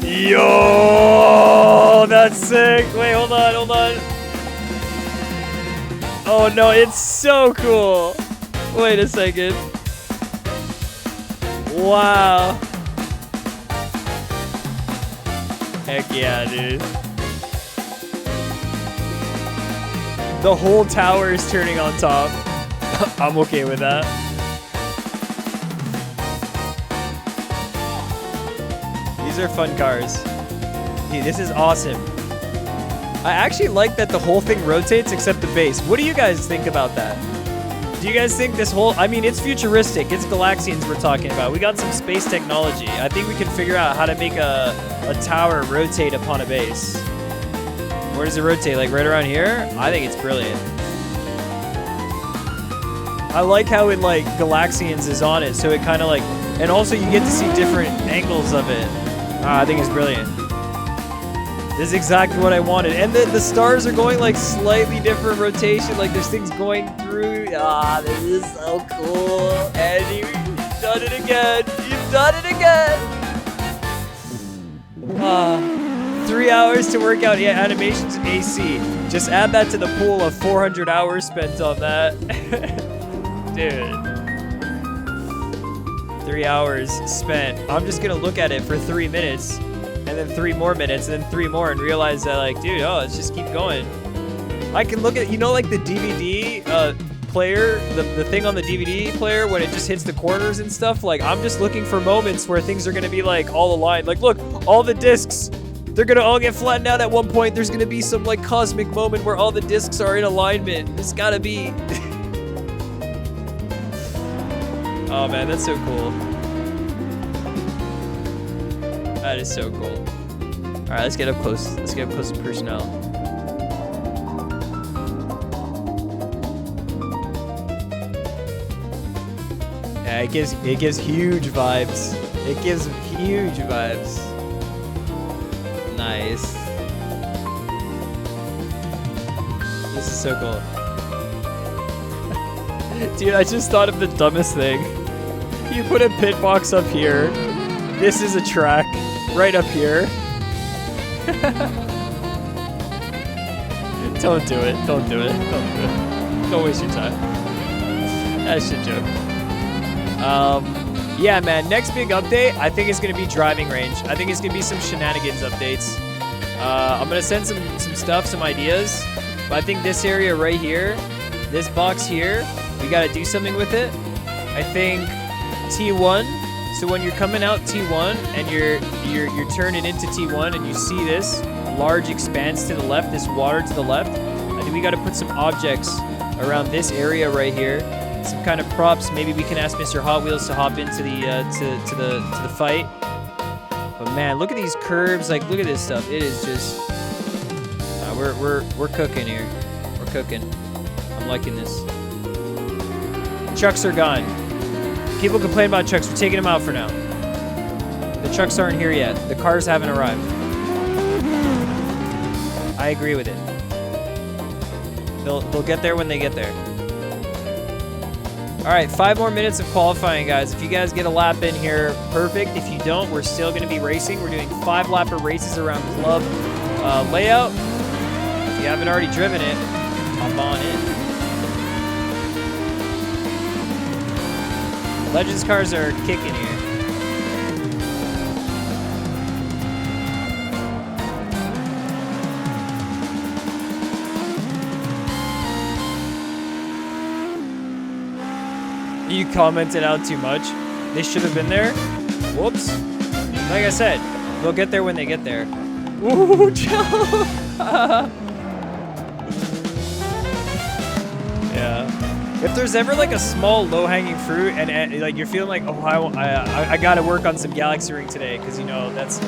Yo, that's sick. Wait, hold on. Oh no, it's so cool. Wait a second. Wow. Heck yeah, dude. The whole tower is turning on top. I'm okay with that. These are fun cars. Dude, this is awesome. I actually like that the whole thing rotates except the base. What do you guys think about that? Do you guys think this whole... I mean, it's futuristic. It's Galaxians we're talking about. We got some space technology. I think we can figure out how to make a tower rotate upon a base. Where does it rotate? Like right around here? I think it's brilliant. I like how it like Galaxians is on it. So it kind of like... And also you get to see different angles of it. I think it's brilliant. This is exactly what I wanted. And the stars are going like slightly different rotation. Like there's things going through. Ah, this is so cool. And you've done it again. You've done it again. 3 hours to work out animations in AC. Just add that to the pool of 400 hours spent on that. Dude. 3 hours spent. I'm just gonna look at it for 3 minutes. And then 3 more minutes, and then 3 more, and realize that, like, dude, oh, let's just keep going. I can look at, you know, like the DVD player, the thing on the DVD player when it just hits the corners and stuff. Like, I'm just looking for moments where things are gonna be like all aligned. Like, look, all the discs, they're gonna all get flattened out at one point. There's gonna be some like cosmic moment where all the discs are in alignment. It's gotta be. Oh man, that's so cool. That is so cool. All right, let's get up close. Let's get up close to personnel. Yeah, it gives huge vibes. It gives huge vibes. Nice. This is so cool. Dude, I just thought of the dumbest thing. You put a pit box up here. This is a track right up here. Don't do it. Don't do it. Don't do it. Don't waste your time. That's a joke. Yeah, man. Next big update, I think it's gonna be driving range. I think it's gonna be some shenanigans updates. I'm gonna send some stuff, some ideas. But I think this area right here, this box here, we gotta do something with it. I think T1. So when you're coming out T1 and you're turning into T1 and you see this large expanse to the left, this water to the left, I think we got to put some objects around this area right here, some kind of props. Maybe we can ask Mr. Hot Wheels to hop into the to the fight. But man, look at these curves. Like, look at this stuff. It is just we're cooking here. We're cooking. I'm liking this. Trucks are gone. People complain about trucks. We're taking them out for now. The trucks aren't here yet. The cars haven't arrived. I agree with it. They'll get there when they get there. All right, 5 more minutes of qualifying, guys. If you guys get a lap in here, perfect. If you don't, we're still going to be racing. We're doing 5-lapper races around club layout. If you haven't already driven it, hop on in. Legends cars are kicking here. You commented out too much. They should have been there. Whoops. Like I said, they'll get there when they get there. Ooh, yeah. If there's ever like a small low-hanging fruit and like you're feeling like, oh, I gotta work on some Galaxy Ring today, because you know that's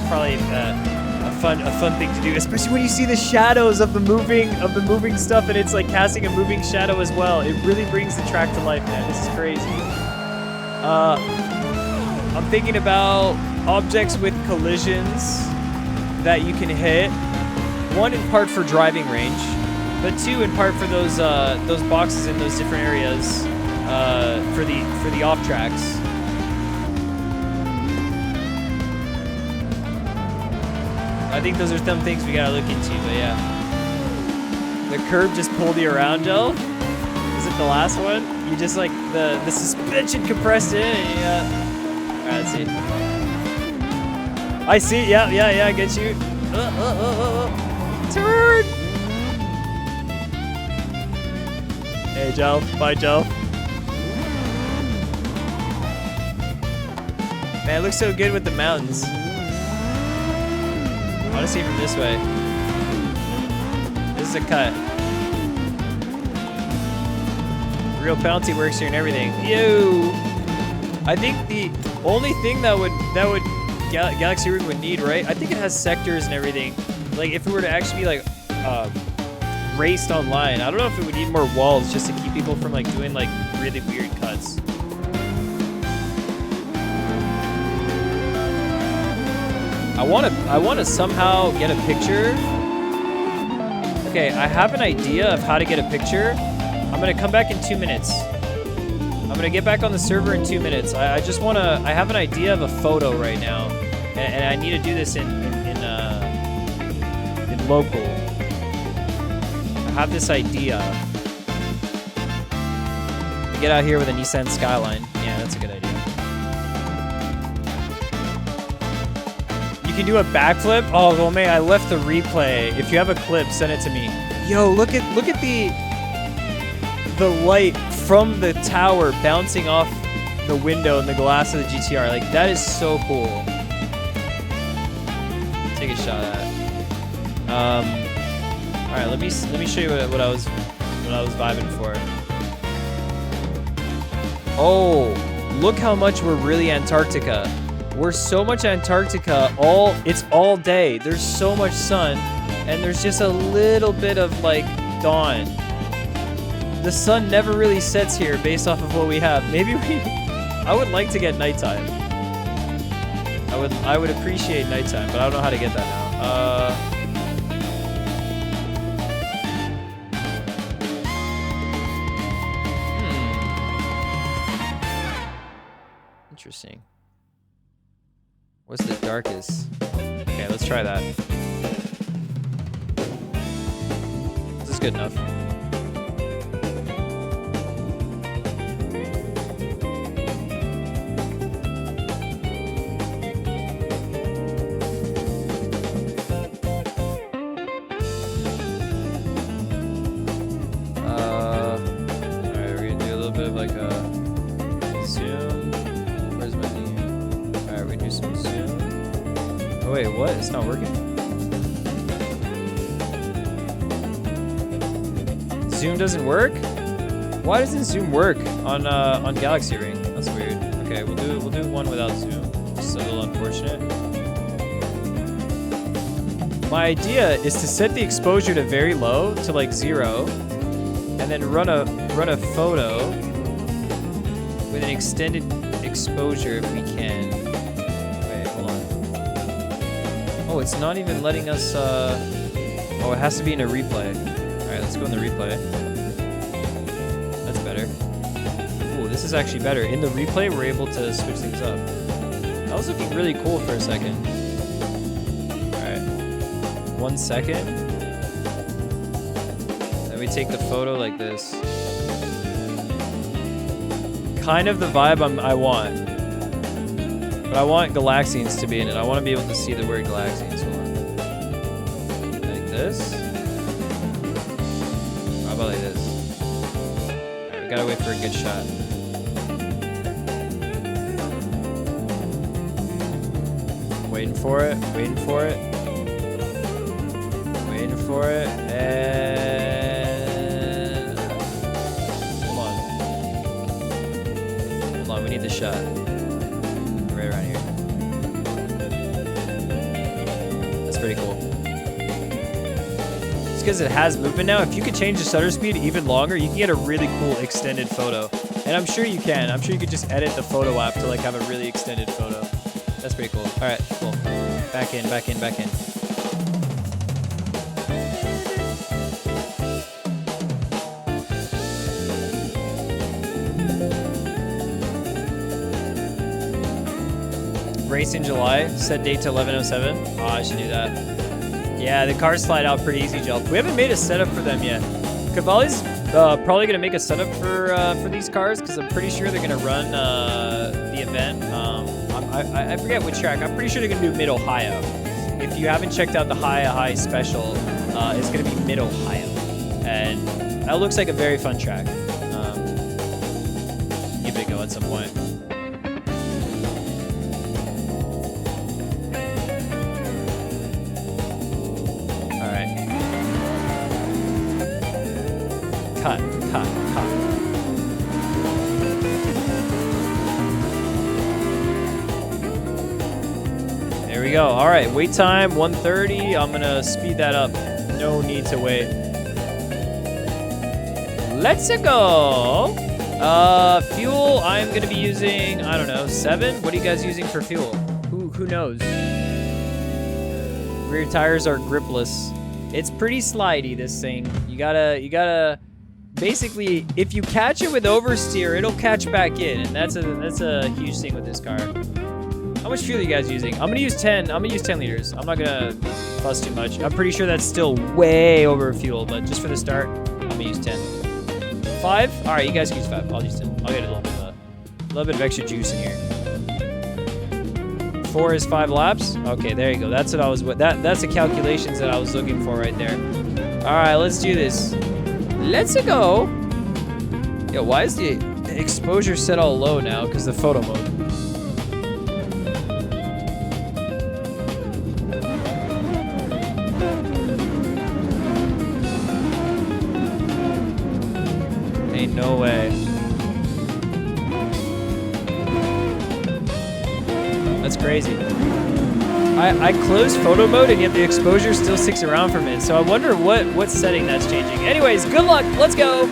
probably a fun thing to do, especially when you see the shadows of the moving stuff and it's like casting a moving shadow as well. It really brings the track to life, man. This is crazy. I'm thinking about objects with collisions that you can hit. 1 in part for driving range, but 2 in part for those boxes in those different areas for the off tracks. I think those are some things we gotta look into, but yeah. The curb just pulled you around, Joe. Is it the last one? You just like the suspension compressed in and yeah. Alright, let's see. I see, yeah, I get you. Turn! Hey, Joe. Bye, Joe. Man, it looks so good with the mountains. I want to see it from this way. This is a cut. Real penalty works here and everything. Yo! I think the only thing that would Galaxy Ring would need, right? I think it has sectors and everything. Like if it were to actually be like raced online, I don't know if it would need more walls just to keep people from like doing like really weird cuts. I wanna somehow get a picture. Okay, I have an idea of how to get a picture. I'm gonna come back in 2 minutes. I'm gonna get back on the server in 2 minutes. I have an idea of a photo right now, and I need to do this in local. I have this idea. Get out here with a Nissan Skyline. Yeah, that's a good idea. You can do a backflip? Oh, well, man, I left the replay. If you have a clip, send it to me. Yo, look at the light from the tower bouncing off the window and the glass of the GTR. Like, that is so cool. Take a shot at it. All right, let me show you what I was vibing for. Oh, look how much we're really Antarctica. We're so much Antarctica. It's all day. There's so much sun, and there's just a little bit of like dawn. The sun never really sets here based off of what we have. I would like to get nighttime. I would appreciate nighttime, but I don't know how to get that now. Interesting. What's the darkest? Okay, let's try that. This is good enough. Wait, what? It's not working? Zoom doesn't work? Why doesn't Zoom work on Galaxy Ring? That's weird. Okay, we'll do one without Zoom. It's a little unfortunate. My idea is to set the exposure to very low, to like 0, and then run a photo with an extended exposure if we can. Oh, it's not even letting us, oh, it has to be in a replay. All right, let's go in the replay. That's better. Ooh, this is actually better. In the replay, we're able to switch things up. That was looking really cool for a second. All right, 1 second. Then we take the photo like this. Kind of the vibe I want. But I want Galaxians to be in it. I want to be able to see the word Galaxians. Hold on. Like this. How about like this? Alright, we gotta wait for a good shot. Waiting for it. Waiting for it. Waiting for it. And... Hold on. Hold on, we need the shot. Around here. That's pretty cool. Just because it has movement now, if you could change the shutter speed even longer, you can get a really cool extended photo. And I'm sure you can. I'm sure you could just edit the photo app to like have a really extended photo. That's pretty cool. All right, cool. Back in, back in, back in. Race in July, set date to 11:07. Oh, I should do that. Yeah, the cars slide out pretty easy, Jelp. We haven't made a setup for them yet. Cavalli's probably gonna make a setup for these cars because I'm pretty sure they're gonna run the event. I forget which track. I'm pretty sure they're gonna do Mid Ohio. If you haven't checked out the High special, it's gonna be Mid Ohio, and that looks like a very fun track. at some point. All right. Cut. There we go. All right, wait time 1:30. I'm gonna speed that up. No need to wait. Let's go. Fuel. I'm gonna be using, I don't know, 7. What are you guys using for fuel? Who knows? Rear tires are gripless. It's pretty slidey, this thing. You gotta. Basically, if you catch it with oversteer, it'll catch back in, and that's a huge thing with this car. How much fuel are you guys using? I'm gonna use 10. I'm gonna use 10 liters. I'm not gonna fuss too much. I'm pretty sure that's still way over fuel, but just for the start, I'm gonna use 10. 5? All right, you guys can use 5. I'll use 10. I'll get a little bit of extra juice in here. 4 is 5 laps. Okay, there you go. That's what I was. That's the calculations that I was looking for right there. All right, let's do this. Let's go. Yo, why is the exposure set all low now? Because the photo mode. Ain't no way. That's crazy. I closed photo mode and yet the exposure still sticks around for a minute. So I wonder what setting that's changing. Anyways, good luck. Let's go.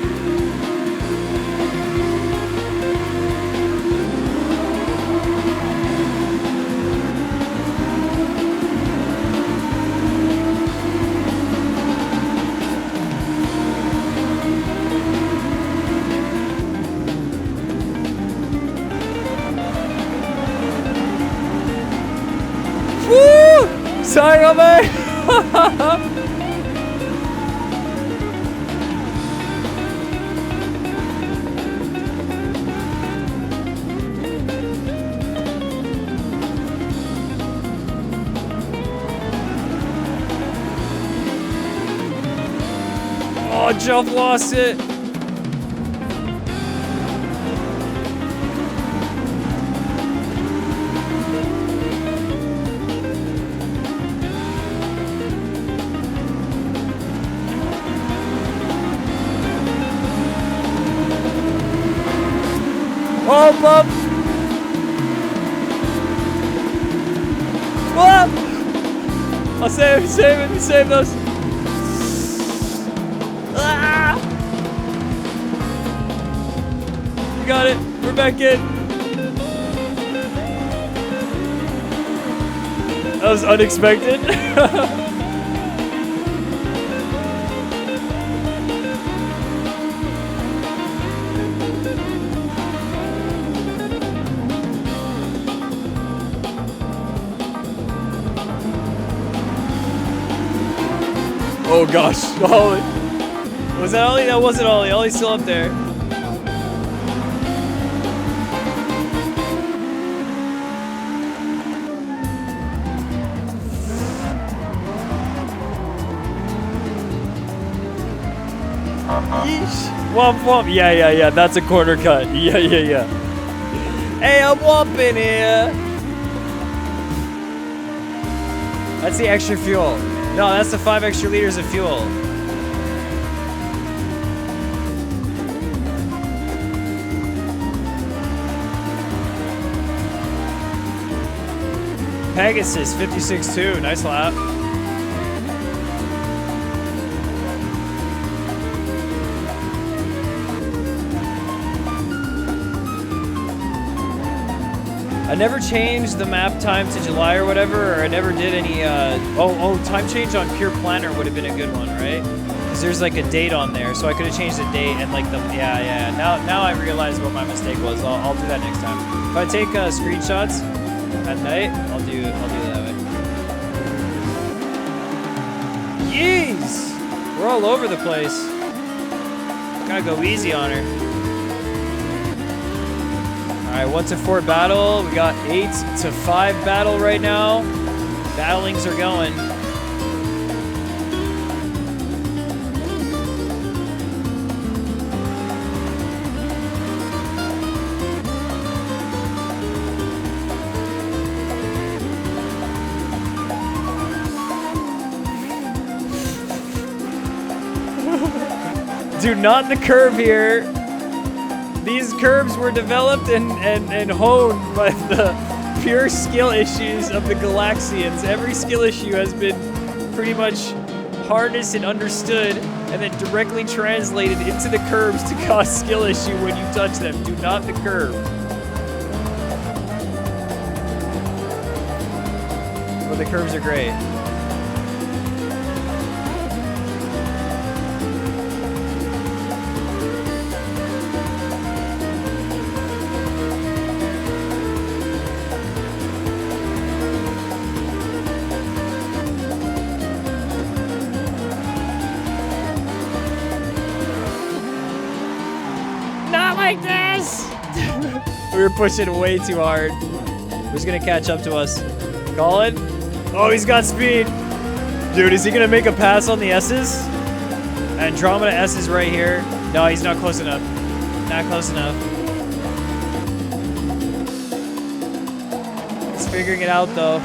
Sorry, Robert. Oh, Jump lost it. Oh, bump! Whoop! I'll save those. Ah! We got it. We're back in. That was unexpected. Oh gosh, Ollie. Was that Ollie? That wasn't Ollie. Ollie's still up there. Yeesh. Womp womp. Yeah. That's a corner cut. Yeah. Hey, I'm womping here. That's the extra fuel. No, that's the 5 extra liters of fuel. Pegasus 56.2. Nice lap. I never changed the map time to July or whatever, or I never did any, time change on Pure Planner would have been a good one, right? Because there's like a date on there, so I could have changed the date and like yeah. Now I realize what my mistake was. I'll do that next time. If I take screenshots at night, I'll do it that way. Yeez! We're all over the place. Gotta go easy on her. All right, 1-4 battle. We got 8-5 battle right now. Battlings are going. Do not the curve here. These curves were developed and honed by the pure skill issues of the Galaxians. Every skill issue has been pretty much harnessed and understood and then directly translated into the curves to cause skill issue when you touch them. Do not the curve. But the curves are great. Not like this! We were pushing way too hard. Who's gonna catch up to us? Colin? Oh, he's got speed. Dude, is he gonna make a pass on the S's? Andromeda S is right here. No, he's not close enough. Not close enough. He's figuring it out though.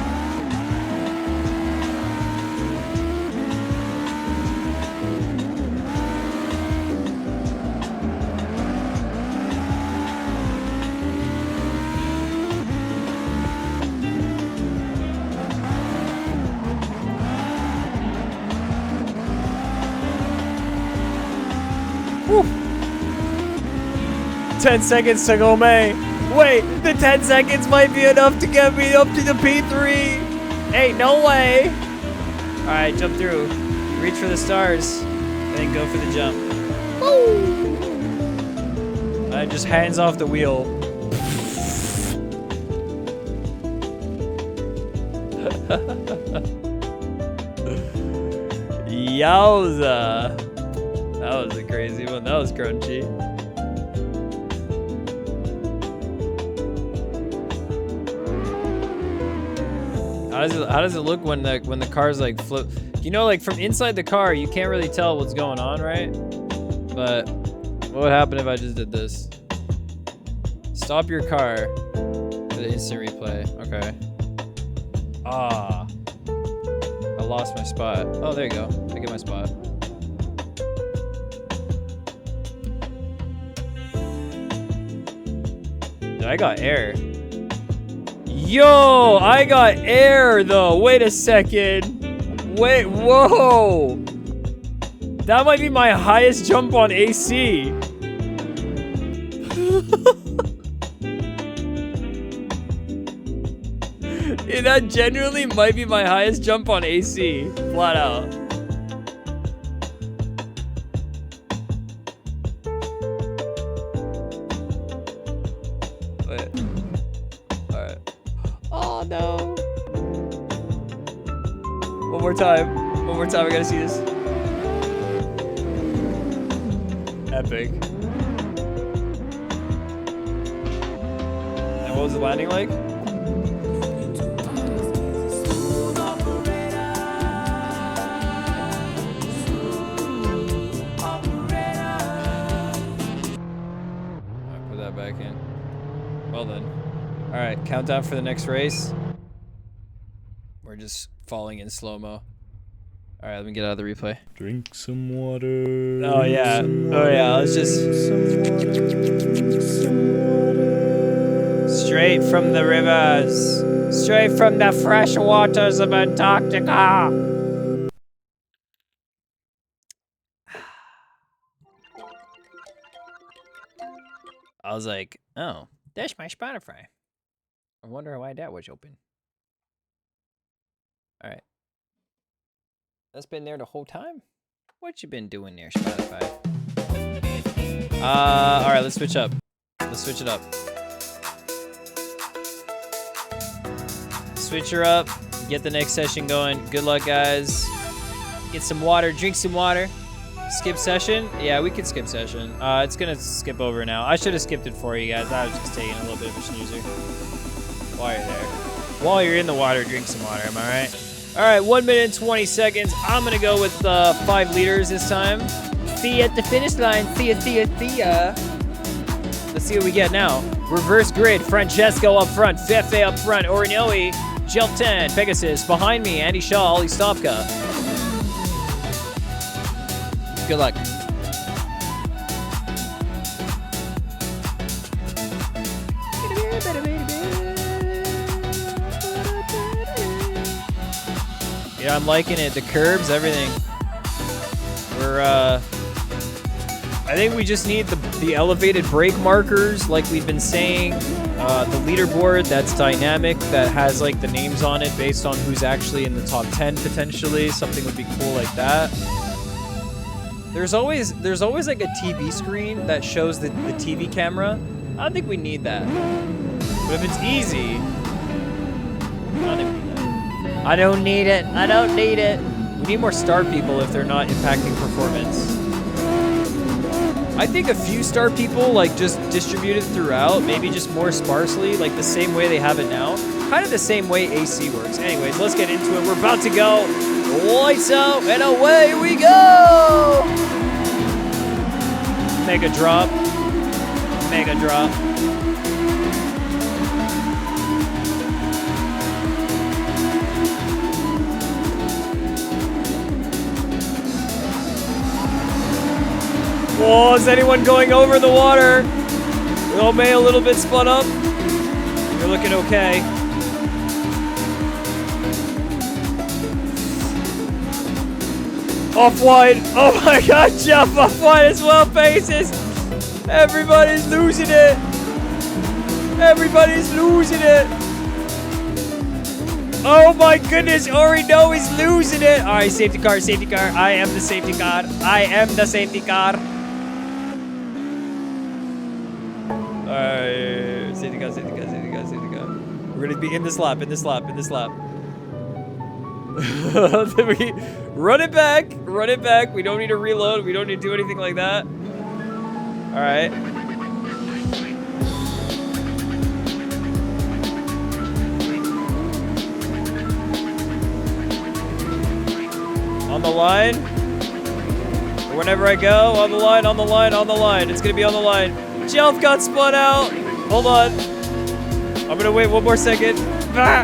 Whew. 10 seconds to go, May. Wait, the 10 seconds might be enough to get me up to the P3. Ain't no way. All right, jump through. Reach for the stars, and then go for the jump. Woo! All right, just hands off the wheel. Yowza. That was a crazy one. That was crunchy. How does it look when the car's like flip? You know, like from inside the car, you can't really tell what's going on, right? But what would happen if I just did this? Stop your car for the instant replay. Okay. Ah. I lost my spot. Oh, there you go. I get my spot. Dude, I got air. Yo, I got air though. Wait a second. Wait, whoa. That might be my highest jump on AC. Yeah, that genuinely might be my highest jump on AC. Flat out. Wait. Alright. Oh no. One more time. One more time. I gotta see this. Epic. And what was the landing like? Back in. Well then. All right, countdown for the next race. We're just falling in slow-mo. All right, let me get out of the replay. Drink some water. Oh yeah. Oh yeah, let's just straight from the rivers. Straight from the fresh waters of Antarctica. I was like, oh, there's my Spotify. I wonder why that was open. All right. That's been there the whole time? What you been doing there, Spotify? All right, let's switch up. Let's switch it up. Switch her up. Get the next session going. Good luck, guys. Get some water. Drink some water. Skip session? Yeah, we could skip session. It's gonna skip over now. I should have skipped it for you guys. I was just taking a little bit of a snoozer. While you're there. While you're in the water, drink some water, am I right? Alright, 1 minute and 20 seconds. I'm gonna go with 5 liters this time. See you at the finish line. See ya. Let's see what we get now. Reverse grid. Francesco up front. Fefe up front. Orinoe. Jelten. Pegasus. Behind me. Andy Shaw. Ollie Stopka. Good luck. Yeah, I'm liking it. The curbs, everything. We're, I think we just need the elevated brake markers, like we've been saying. The leaderboard that's dynamic, that has like the names on it based on who's actually in the top 10 potentially. Something would be cool like that. There's always like a TV screen that shows the TV camera. I don't think we need that. But if it's easy, I think we need that. I don't need it. I don't need it. We need more star people if they're not impacting performance. I think a few star people, like, just distributed throughout, maybe just more sparsely, like the same way they have it now. Kind of the same way AC works. Anyways, let's get into it. We're about to go. Lights out, and away we go! Mega drop. Mega drop. Whoa, is anyone going over the water? Little May a little bit spun up. You're looking okay. Off-wide. Oh my god, jump off-wide as well, faces. Everybody's losing it. Everybody's losing it. Oh my goodness, Orino is losing it. All right, safety car, safety car. I am the safety car. I am the safety car. Alright, safety car, safety car, safety car, safety car. We're gonna be in this lap, in this lap, in this lap. We run it back, run it back. We don't need to reload. We don't need to do anything like that. Alright. On the line. Whenever I go, on the line, on the line, on the line. It's gonna be on the line. Jelf got spun out. Hold on. I'm gonna wait one more second. Ah.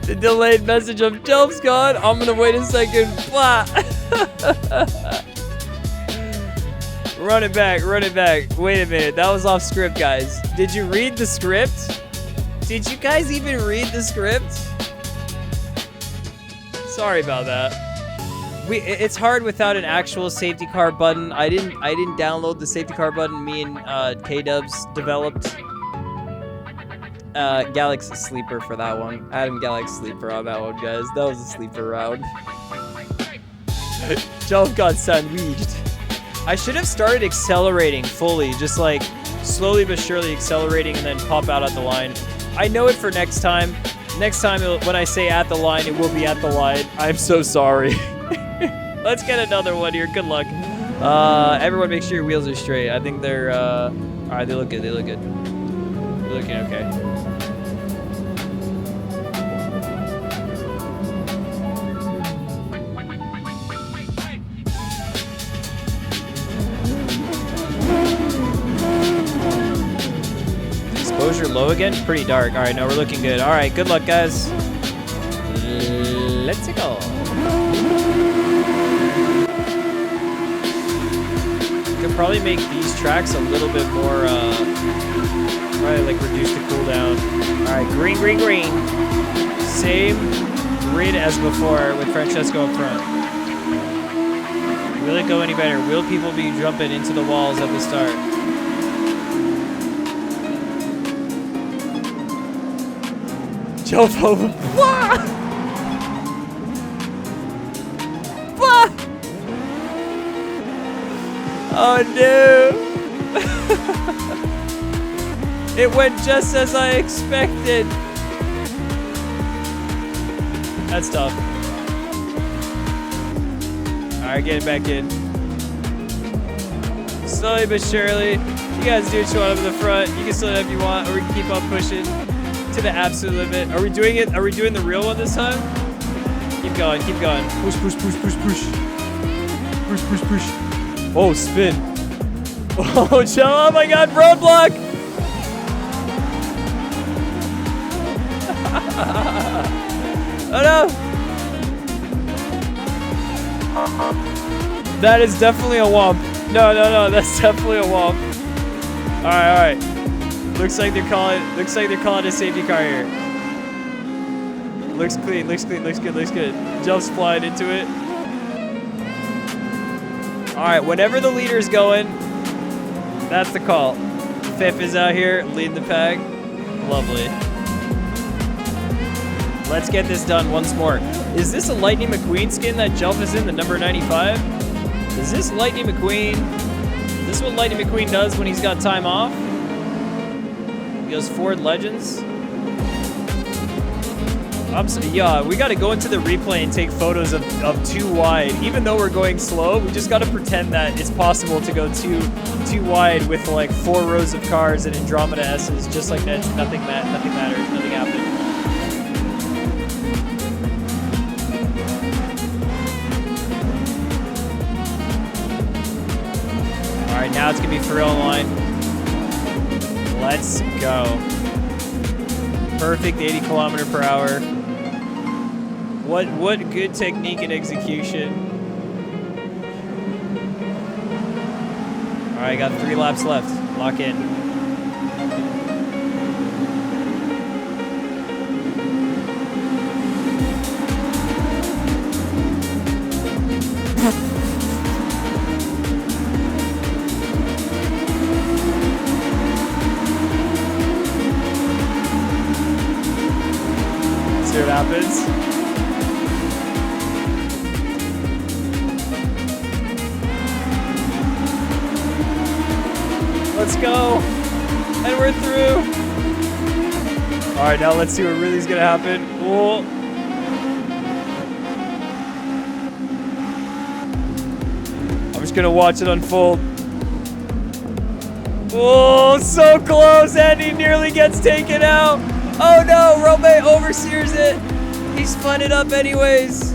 The delayed message of Jelf's gone. I'm gonna wait a second. Blah. Run it back, run it back. Wait a minute, that was off script, guys. Did you read the script? Did you guys even read the script? Sorry about that. It's hard without an actual safety car button. I didn't download the safety car button. Me and K-Dubs developed. Galaxy sleeper for that one. Adam Galaxy sleeper on that one, guys. That was a sleeper round. Jelf got sandwiched. I should have started accelerating fully, just like slowly but surely accelerating and then pop out at the line. I know it for next time. Next time, when I say at the line, it will be at the line. I'm so sorry. Let's get another one here. Good luck. Everyone make sure your wheels are straight. I think they're, all right, they look good. They look good. They're looking okay. Exposure low again? Pretty dark. All right, no, we're looking good. All right, good luck, guys. Let's go. Could probably make these tracks a little bit more, probably like reduce the cooldown. All right, green, green, green. Same grid as before with Francesco up front. Will it go any better? Will people be jumping into the walls at the start? Jump over. Oh no! It went just as I expected. That's tough. Alright, getting back in. Slowly but surely. You guys do what you want up in the front. You can slow it up if you want, or we can keep on pushing to the absolute limit. Are we doing it? Are we doing the real one this time? Keep going, keep going. Push, push, push, push, push. Push, push, push. Oh, spin. Oh, chill. Oh my god, roadblock. Oh no. That is definitely a womp. No, no, no, that's definitely a womp. right. Looks like they're calling a safety car here. Looks clean, looks good. Jumps flying into it. All right, whenever the leader's going, that's the call. Fifth is out here leading the pack. Lovely. Let's get this done once more. Is this a Lightning McQueen skin that Jelf is in, the number 95? Is this Lightning McQueen? Is this what Lightning McQueen does when he's got time off? He goes Ford Legends. Yeah, we got to go into the replay and take photos of too wide. Even though we're going slow, we just got to pretend that it's possible to go too wide with like 4 rows of cars and Andromeda S's, just like that. Nothing matters. Nothing happened. All right, now it's gonna be Pharrell in line. Let's go. Perfect 80 km/h. What good technique and execution. All right, got 3 laps left. Lock in. See what happens. Let's go. And we're through. All right, now let's see what really is going to happen. Oh. I'm just going to watch it unfold. Oh, so close. Andy nearly gets taken out. Oh no, Rome overseers it. He spun it up anyways.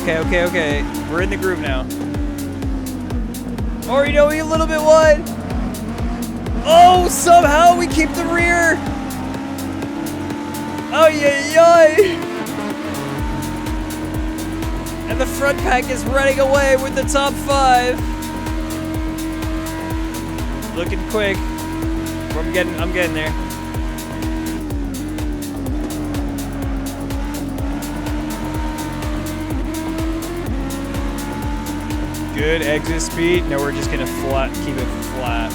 Okay. We're in the groove now. Or, you know, we a little bit wide. Oh, somehow we keep the rear. Oh, yay. And the front pack is running away with the top 5. Looking quick. I'm getting there. Good exit speed. Now we're just gonna keep it flat.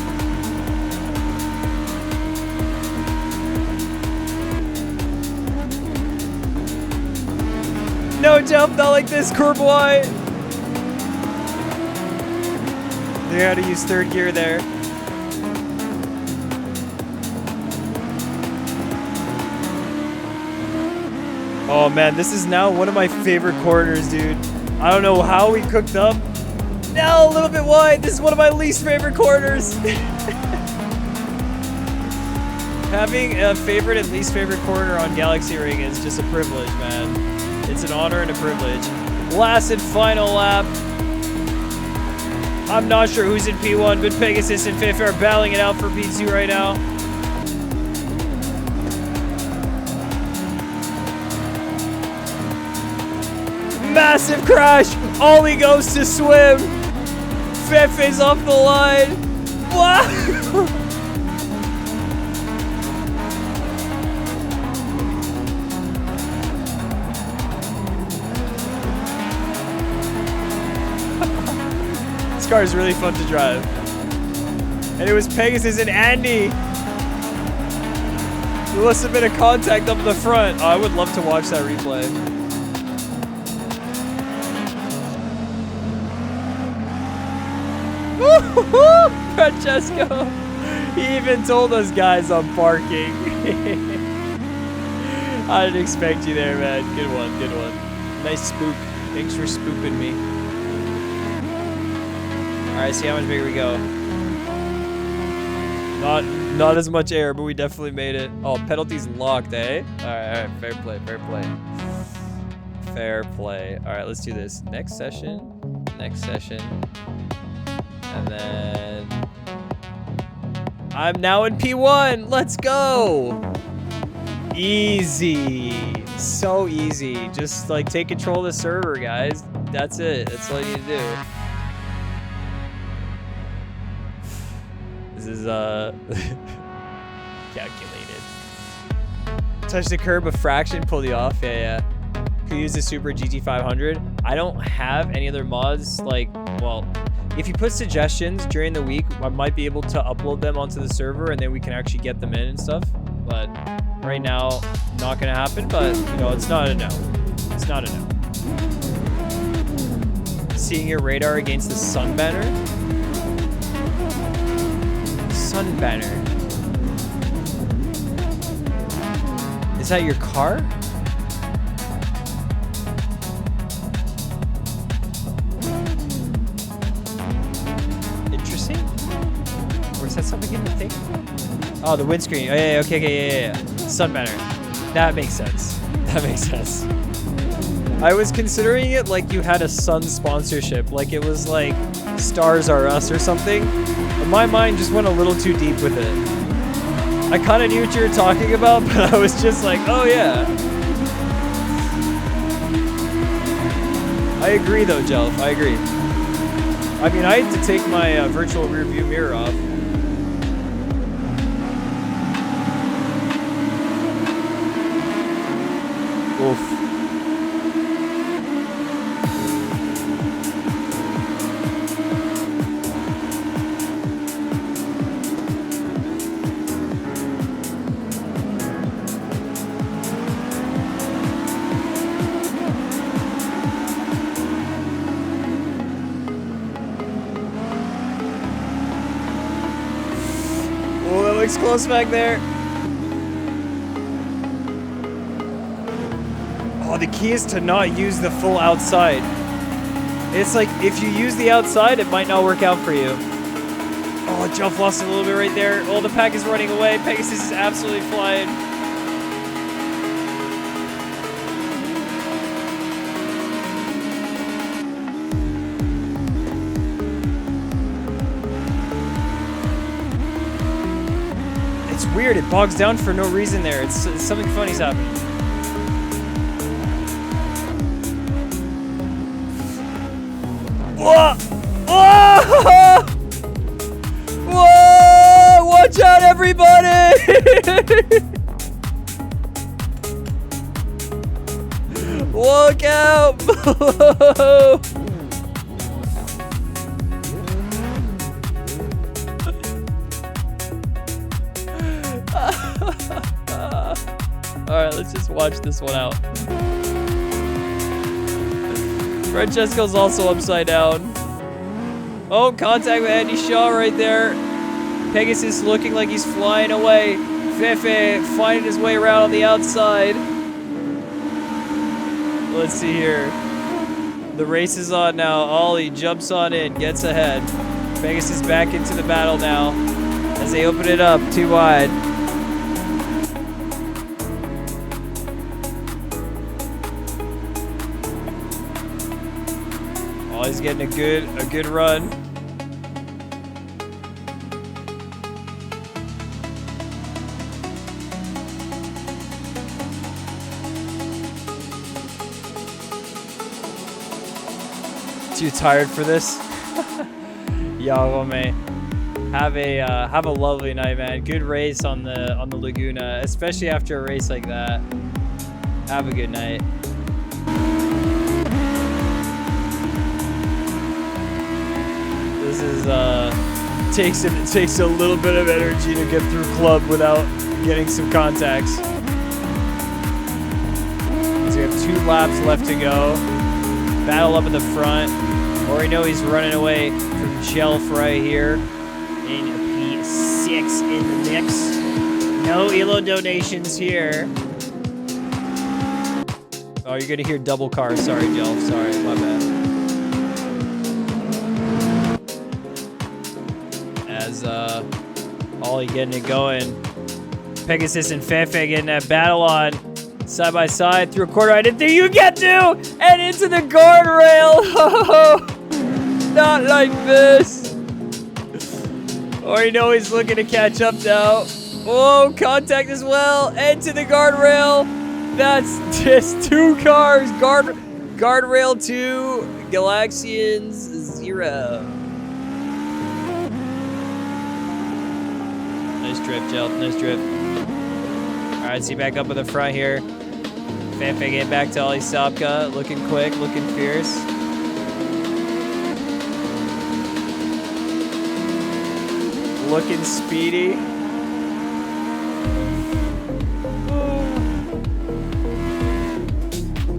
No jump, not like this, curb wide. They had to use 3rd gear there. Oh man, this is now one of my favorite corners, dude. I don't know how we cooked up. Now a little bit wide. This is one of my least favorite corners. Having a favorite and least favorite corner on Galaxy Ring is just a privilege, man. It's an honor and a privilege. Last and final lap. I'm not sure who's in P1, but Pegasus and Fifth are battling it out for P2 right now. Massive crash. Ollie goes to swim. Fifth is off the line. Wow. This car is really fun to drive. And it was Pegasus and Andy. There must have been a contact up in the front. Oh, I would love to watch that replay. Francesco, he even told us guys I'm barking. I didn't expect you there, man. Good one. Nice spook. Thanks for spooping me. All right, see how much bigger we go. Not as much air, but we definitely made it. Oh, penalties locked, eh? All right, fair play. All right, let's do this. Next session. And then I'm now in P1. Let's go. Easy. So easy. Just like take control of the server, guys. That's it. That's all you need to do. This is calculated. Touch the curb a fraction, pull you off. Yeah. Could use the Super GT500. I don't have any other mods. Like, well, if you put suggestions during the week, I might be able to upload them onto the server, and then we can actually get them in and stuff. But right now, not gonna happen. But you know, it's not a no. It's not a no. Seeing your radar against the sun banner. Sun banner. Is that your car? Interesting. Or is that something in the thing? Oh, the windscreen. Oh, yeah, okay, yeah. Sun banner. That makes sense. That makes sense. I was considering it like you had a Sun sponsorship, like it was like Stars R Us or something. But my mind just went a little too deep with it. I kind of knew what you were talking about, but I was just like, oh yeah. I agree though, Jelf. I agree. I mean, I had to take my virtual rear view mirror off. Oof. Looks close back there. Oh, the key is to not use the full outside. It's like if you use the outside, it might not work out for you. Oh, Jelf lost a little bit right there. Oh, the pack is running away. Pegasus is absolutely flying. It's weird, it bogs down for no reason there. It's something funny's happening. Whoa! Whoa! Whoa! Watch out, everybody! Look out! Alright, let's just watch this one out. Francesco's also upside down. Oh, contact with Andy Shaw right there. Pegasus looking like he's flying away. Fefe finding his way around on the outside. Let's see here. The race is on now. Ollie jumps on in, gets ahead. Pegasus back into the battle now as they open it up too wide. He's getting a good run. Too tired for this? Yo, man. Have a lovely night, man. Good race on the Laguna, especially after a race like that. Have a good night. This is takes a little bit of energy to get through club without getting some contacts. So we have 2 laps left to go. Battle up at the front. Already know he's running away from Jelf right here in P6 in the mix. No ELO donations here. Oh, you're gonna hear double car. Sorry, Jelf. Sorry, my bad. As Ollie getting it going. Pegasus and Fefe getting that battle on. Side by side through a corner I didn't think you get to! And into the guardrail! Not like this! Or you know he's looking to catch up now. Oh, contact as well. And to the guardrail. That's just 2 cars. Guardrail 2, Galaxians 0. Nice drip, Gel. Nice drip. All right, see back up in the front here. Fanfan getting back to Ollie Sapka. Looking quick, looking fierce. Looking speedy.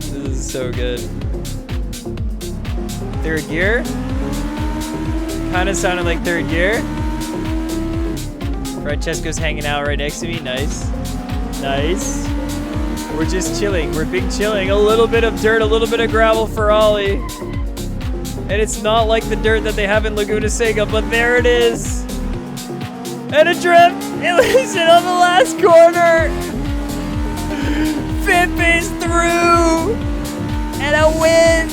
This is so good. Third gear. Kind of sounded like third gear. Francesco's hanging out right next to me. Nice. Nice. We're just chilling. We're big chilling. A little bit of dirt, a little bit of gravel for Ollie. And it's not like the dirt that they have in Laguna Seca, but there it is. And a drip. It leaves it on the last corner. Fanface through. And a win.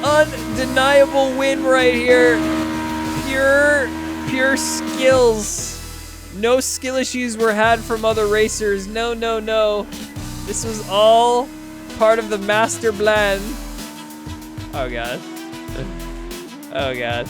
Undeniable win right here. Pure skills. No skill issues were had from other racers. No, no, no. This was all part of the master plan. Oh, God. Oh, God.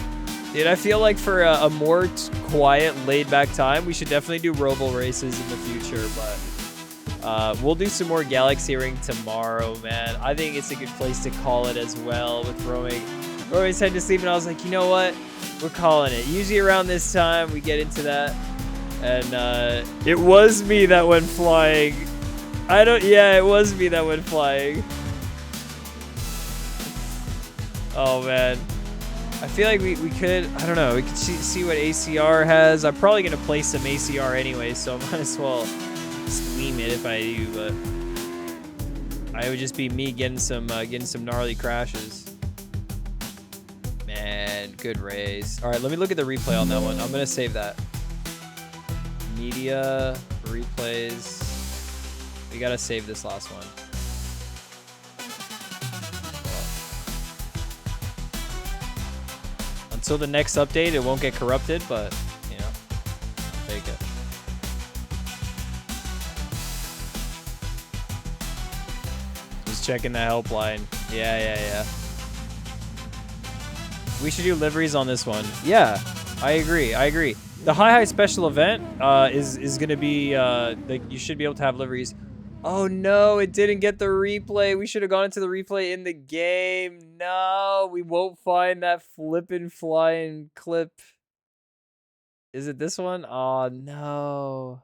Dude, I feel like for a more quiet, laid-back time, we should definitely do Roval races in the future, but we'll do some more Galaxy Ring tomorrow, man. I think it's a good place to call it as well with rowing. Rory's head to sleep, and I was like, you know what? We're calling it. Usually around this time, we get into that. And it was me that went flying. Yeah, it was me that went flying. Oh, man. I feel like we could, I don't know, we could see what ACR has. I'm probably going to play some ACR anyway, so I might as well stream it if I do, but it would just be me getting some gnarly crashes. Man, good race. All right, let me look at the replay on that one. I'm going to save that. Media, replays. We got to save this last one. Until the next update, it won't get corrupted, but, you know, I'll take it. Just checking the helpline. Yeah. We should do liveries on this one. Yeah, I agree. The high special event is going to be, like, you should be able to have liveries. Oh, no, it didn't get the replay. We should have gone into the replay in the game. No, we won't find that flippin' flying clip. Is it this one? Oh, no.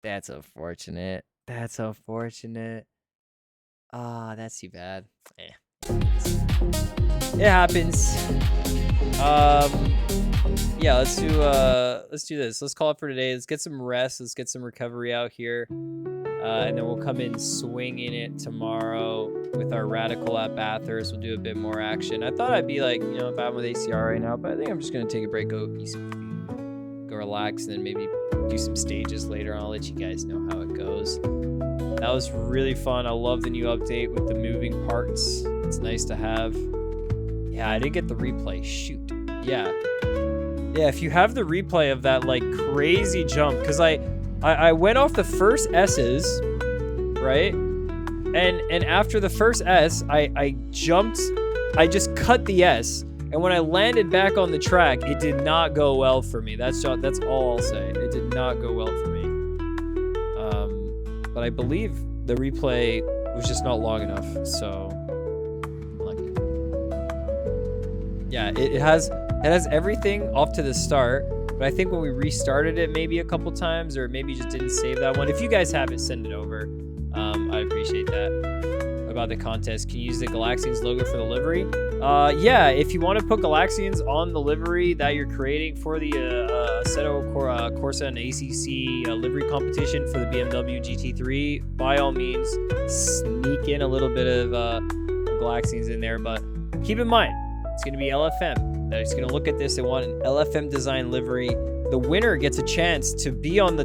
That's unfortunate. That's unfortunate. Ah, that's too bad. It happens. Yeah, let's do this. Let's call it for today. Let's get some rest. Let's get some recovery out here. And then we'll come in swinging it tomorrow with our Radical at Bathurst. We'll do a bit more action. I thought I'd be like, you know, if I'm with ACR right now, but I think I'm just going to take a break, go relax, and then maybe do some stages later. I'll let you guys know how it goes. That was really fun. I love the new update with the moving parts. It's nice to have. Yeah, I didn't get the replay. Shoot. Yeah, if you have the replay of that, like, crazy jump, because I went off the first S's, right? And after the first S, I jumped, I just cut the S, and when I landed back on the track, it did not go well for me. That's all I'll say. It did not go well for me. But I believe the replay was just not long enough, so lucky. Yeah, it has everything off to the start. But I think when we restarted it maybe a couple times, or maybe just didn't save that one. If you guys have it, send it over. I'd appreciate that. About the contest, can you use the Galaxians logo for the livery? Yeah, if you want to put Galaxians on the livery that you're creating for the Assetto Corsa and ACC livery competition for the BMW GT3, by all means, sneak in a little bit of Galaxians in there. But keep in mind, it's going to be LFM. They're just going to look at this and want an LFM design livery. The winner gets a chance to be on the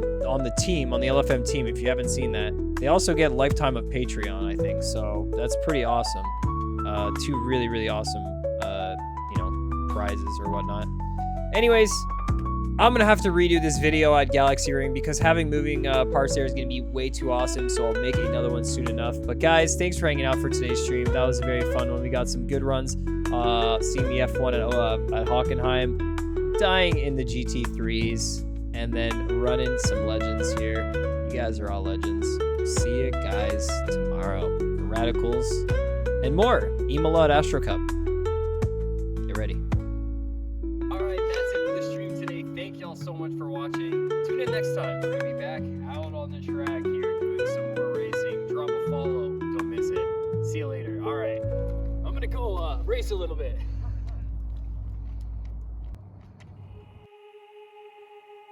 team, on the LFM team, if you haven't seen that. They also get lifetime of Patreon, I think. So that's pretty awesome. Two really, really awesome, prizes or whatnot. Anyways, I'm going to have to redo this video at Galaxy Ring because having moving parts there is going to be way too awesome. So I'll make another one soon enough. But guys, thanks for hanging out for today's stream. That was a very fun one. We got some good runs. Seeing the F1 at Hockenheim. Dying in the GT3s. and then running some legends here. You guys are all legends. See you guys tomorrow for Radicals and more. Emalot Astro Cup. Get ready. All right, that's it for the stream today. Thank y'all so much for watching. Tune in next time. We're going to be back out on the track here doing some more racing. Drop a follow. Don't miss it. See you later. All right. I'm going to go race a little bit.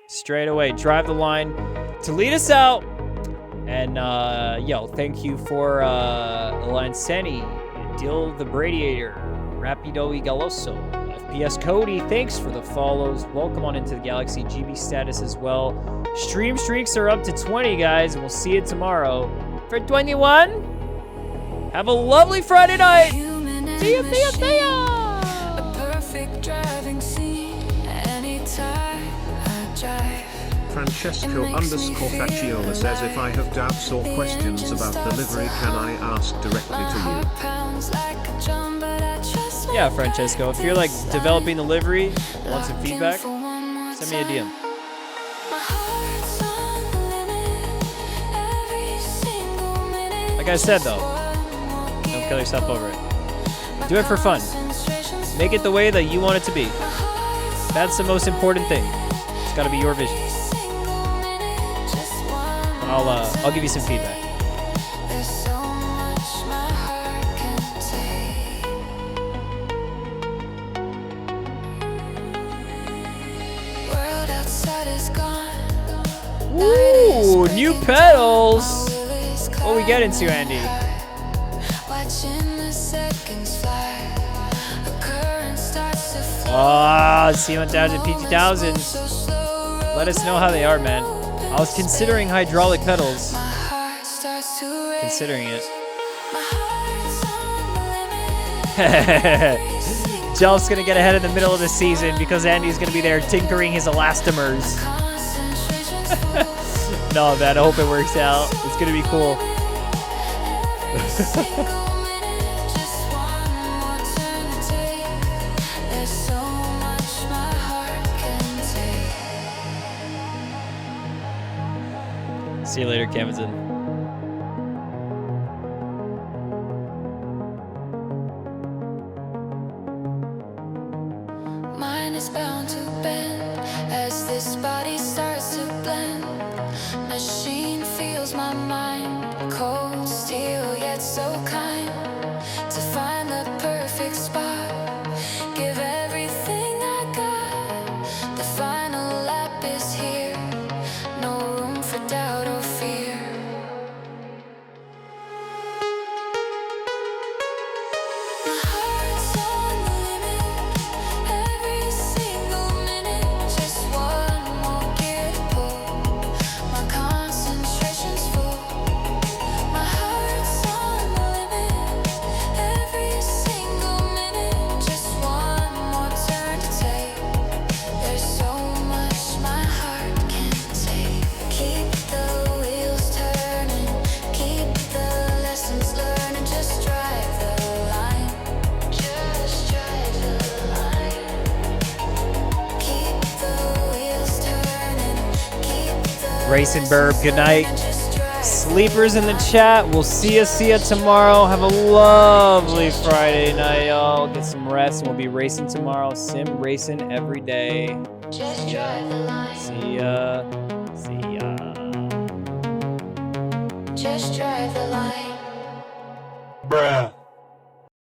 Straight away, drive the line to lead us out. And, yo, thank you for Lanceni, Dill the Bradiator, Rapido y Galoso, FPS Cody, thanks for the follows. Welcome on into the Galaxy GB status as well. Stream streaks are up to 20, guys, and we'll see you tomorrow for 21. Have a lovely Friday night. See ya, see ya, see ya. A perfect driving scene anytime I drive. Francesco_Facchiola says, if I have doubts or questions about delivery, can I ask directly to you? Yeah, Francesco, if you're like developing the livery, want some feedback, send me a DM. Like I said though, don't kill yourself over it. Do it for fun. Make it the way that you want it to be. That's the most important thing. It's gotta be your vision. I'll give you some feedback. Ooh, new pedals. What we get into, Andy? Ah, C1000, P2000. Let us know how they are, man. I was considering hydraulic pedals. Considering it. Jelf's gonna get ahead in the middle of the season because Andy's gonna be there tinkering his elastomers. No, man, I hope it works out. It's gonna be cool. See you later, Camden. Mine is bound to bend as this body starts to blend. Machine feels my mind, cold steel yet so kind. To find the perfect spot, give everything I got. The final lap is here, no room for doubt or fear. My heart's on the limit, every single minute. Just one more gear to pull, my concentration's full. My heart's on the limit, every single minute. Just one more turn to take. There's so much my heart can take. Keep the wheels turning, keep the lessons learned, and just drive the line. Just drive the line. Keep the wheels turning, keep the Racing Burb, good night. Sleepers in the chat. We'll see you tomorrow. Have a lovely Friday night, y'all. Get some rest and we'll be racing tomorrow. Sim racing every day. Just drive the line. See ya. See ya. Just drive the line. Bruh.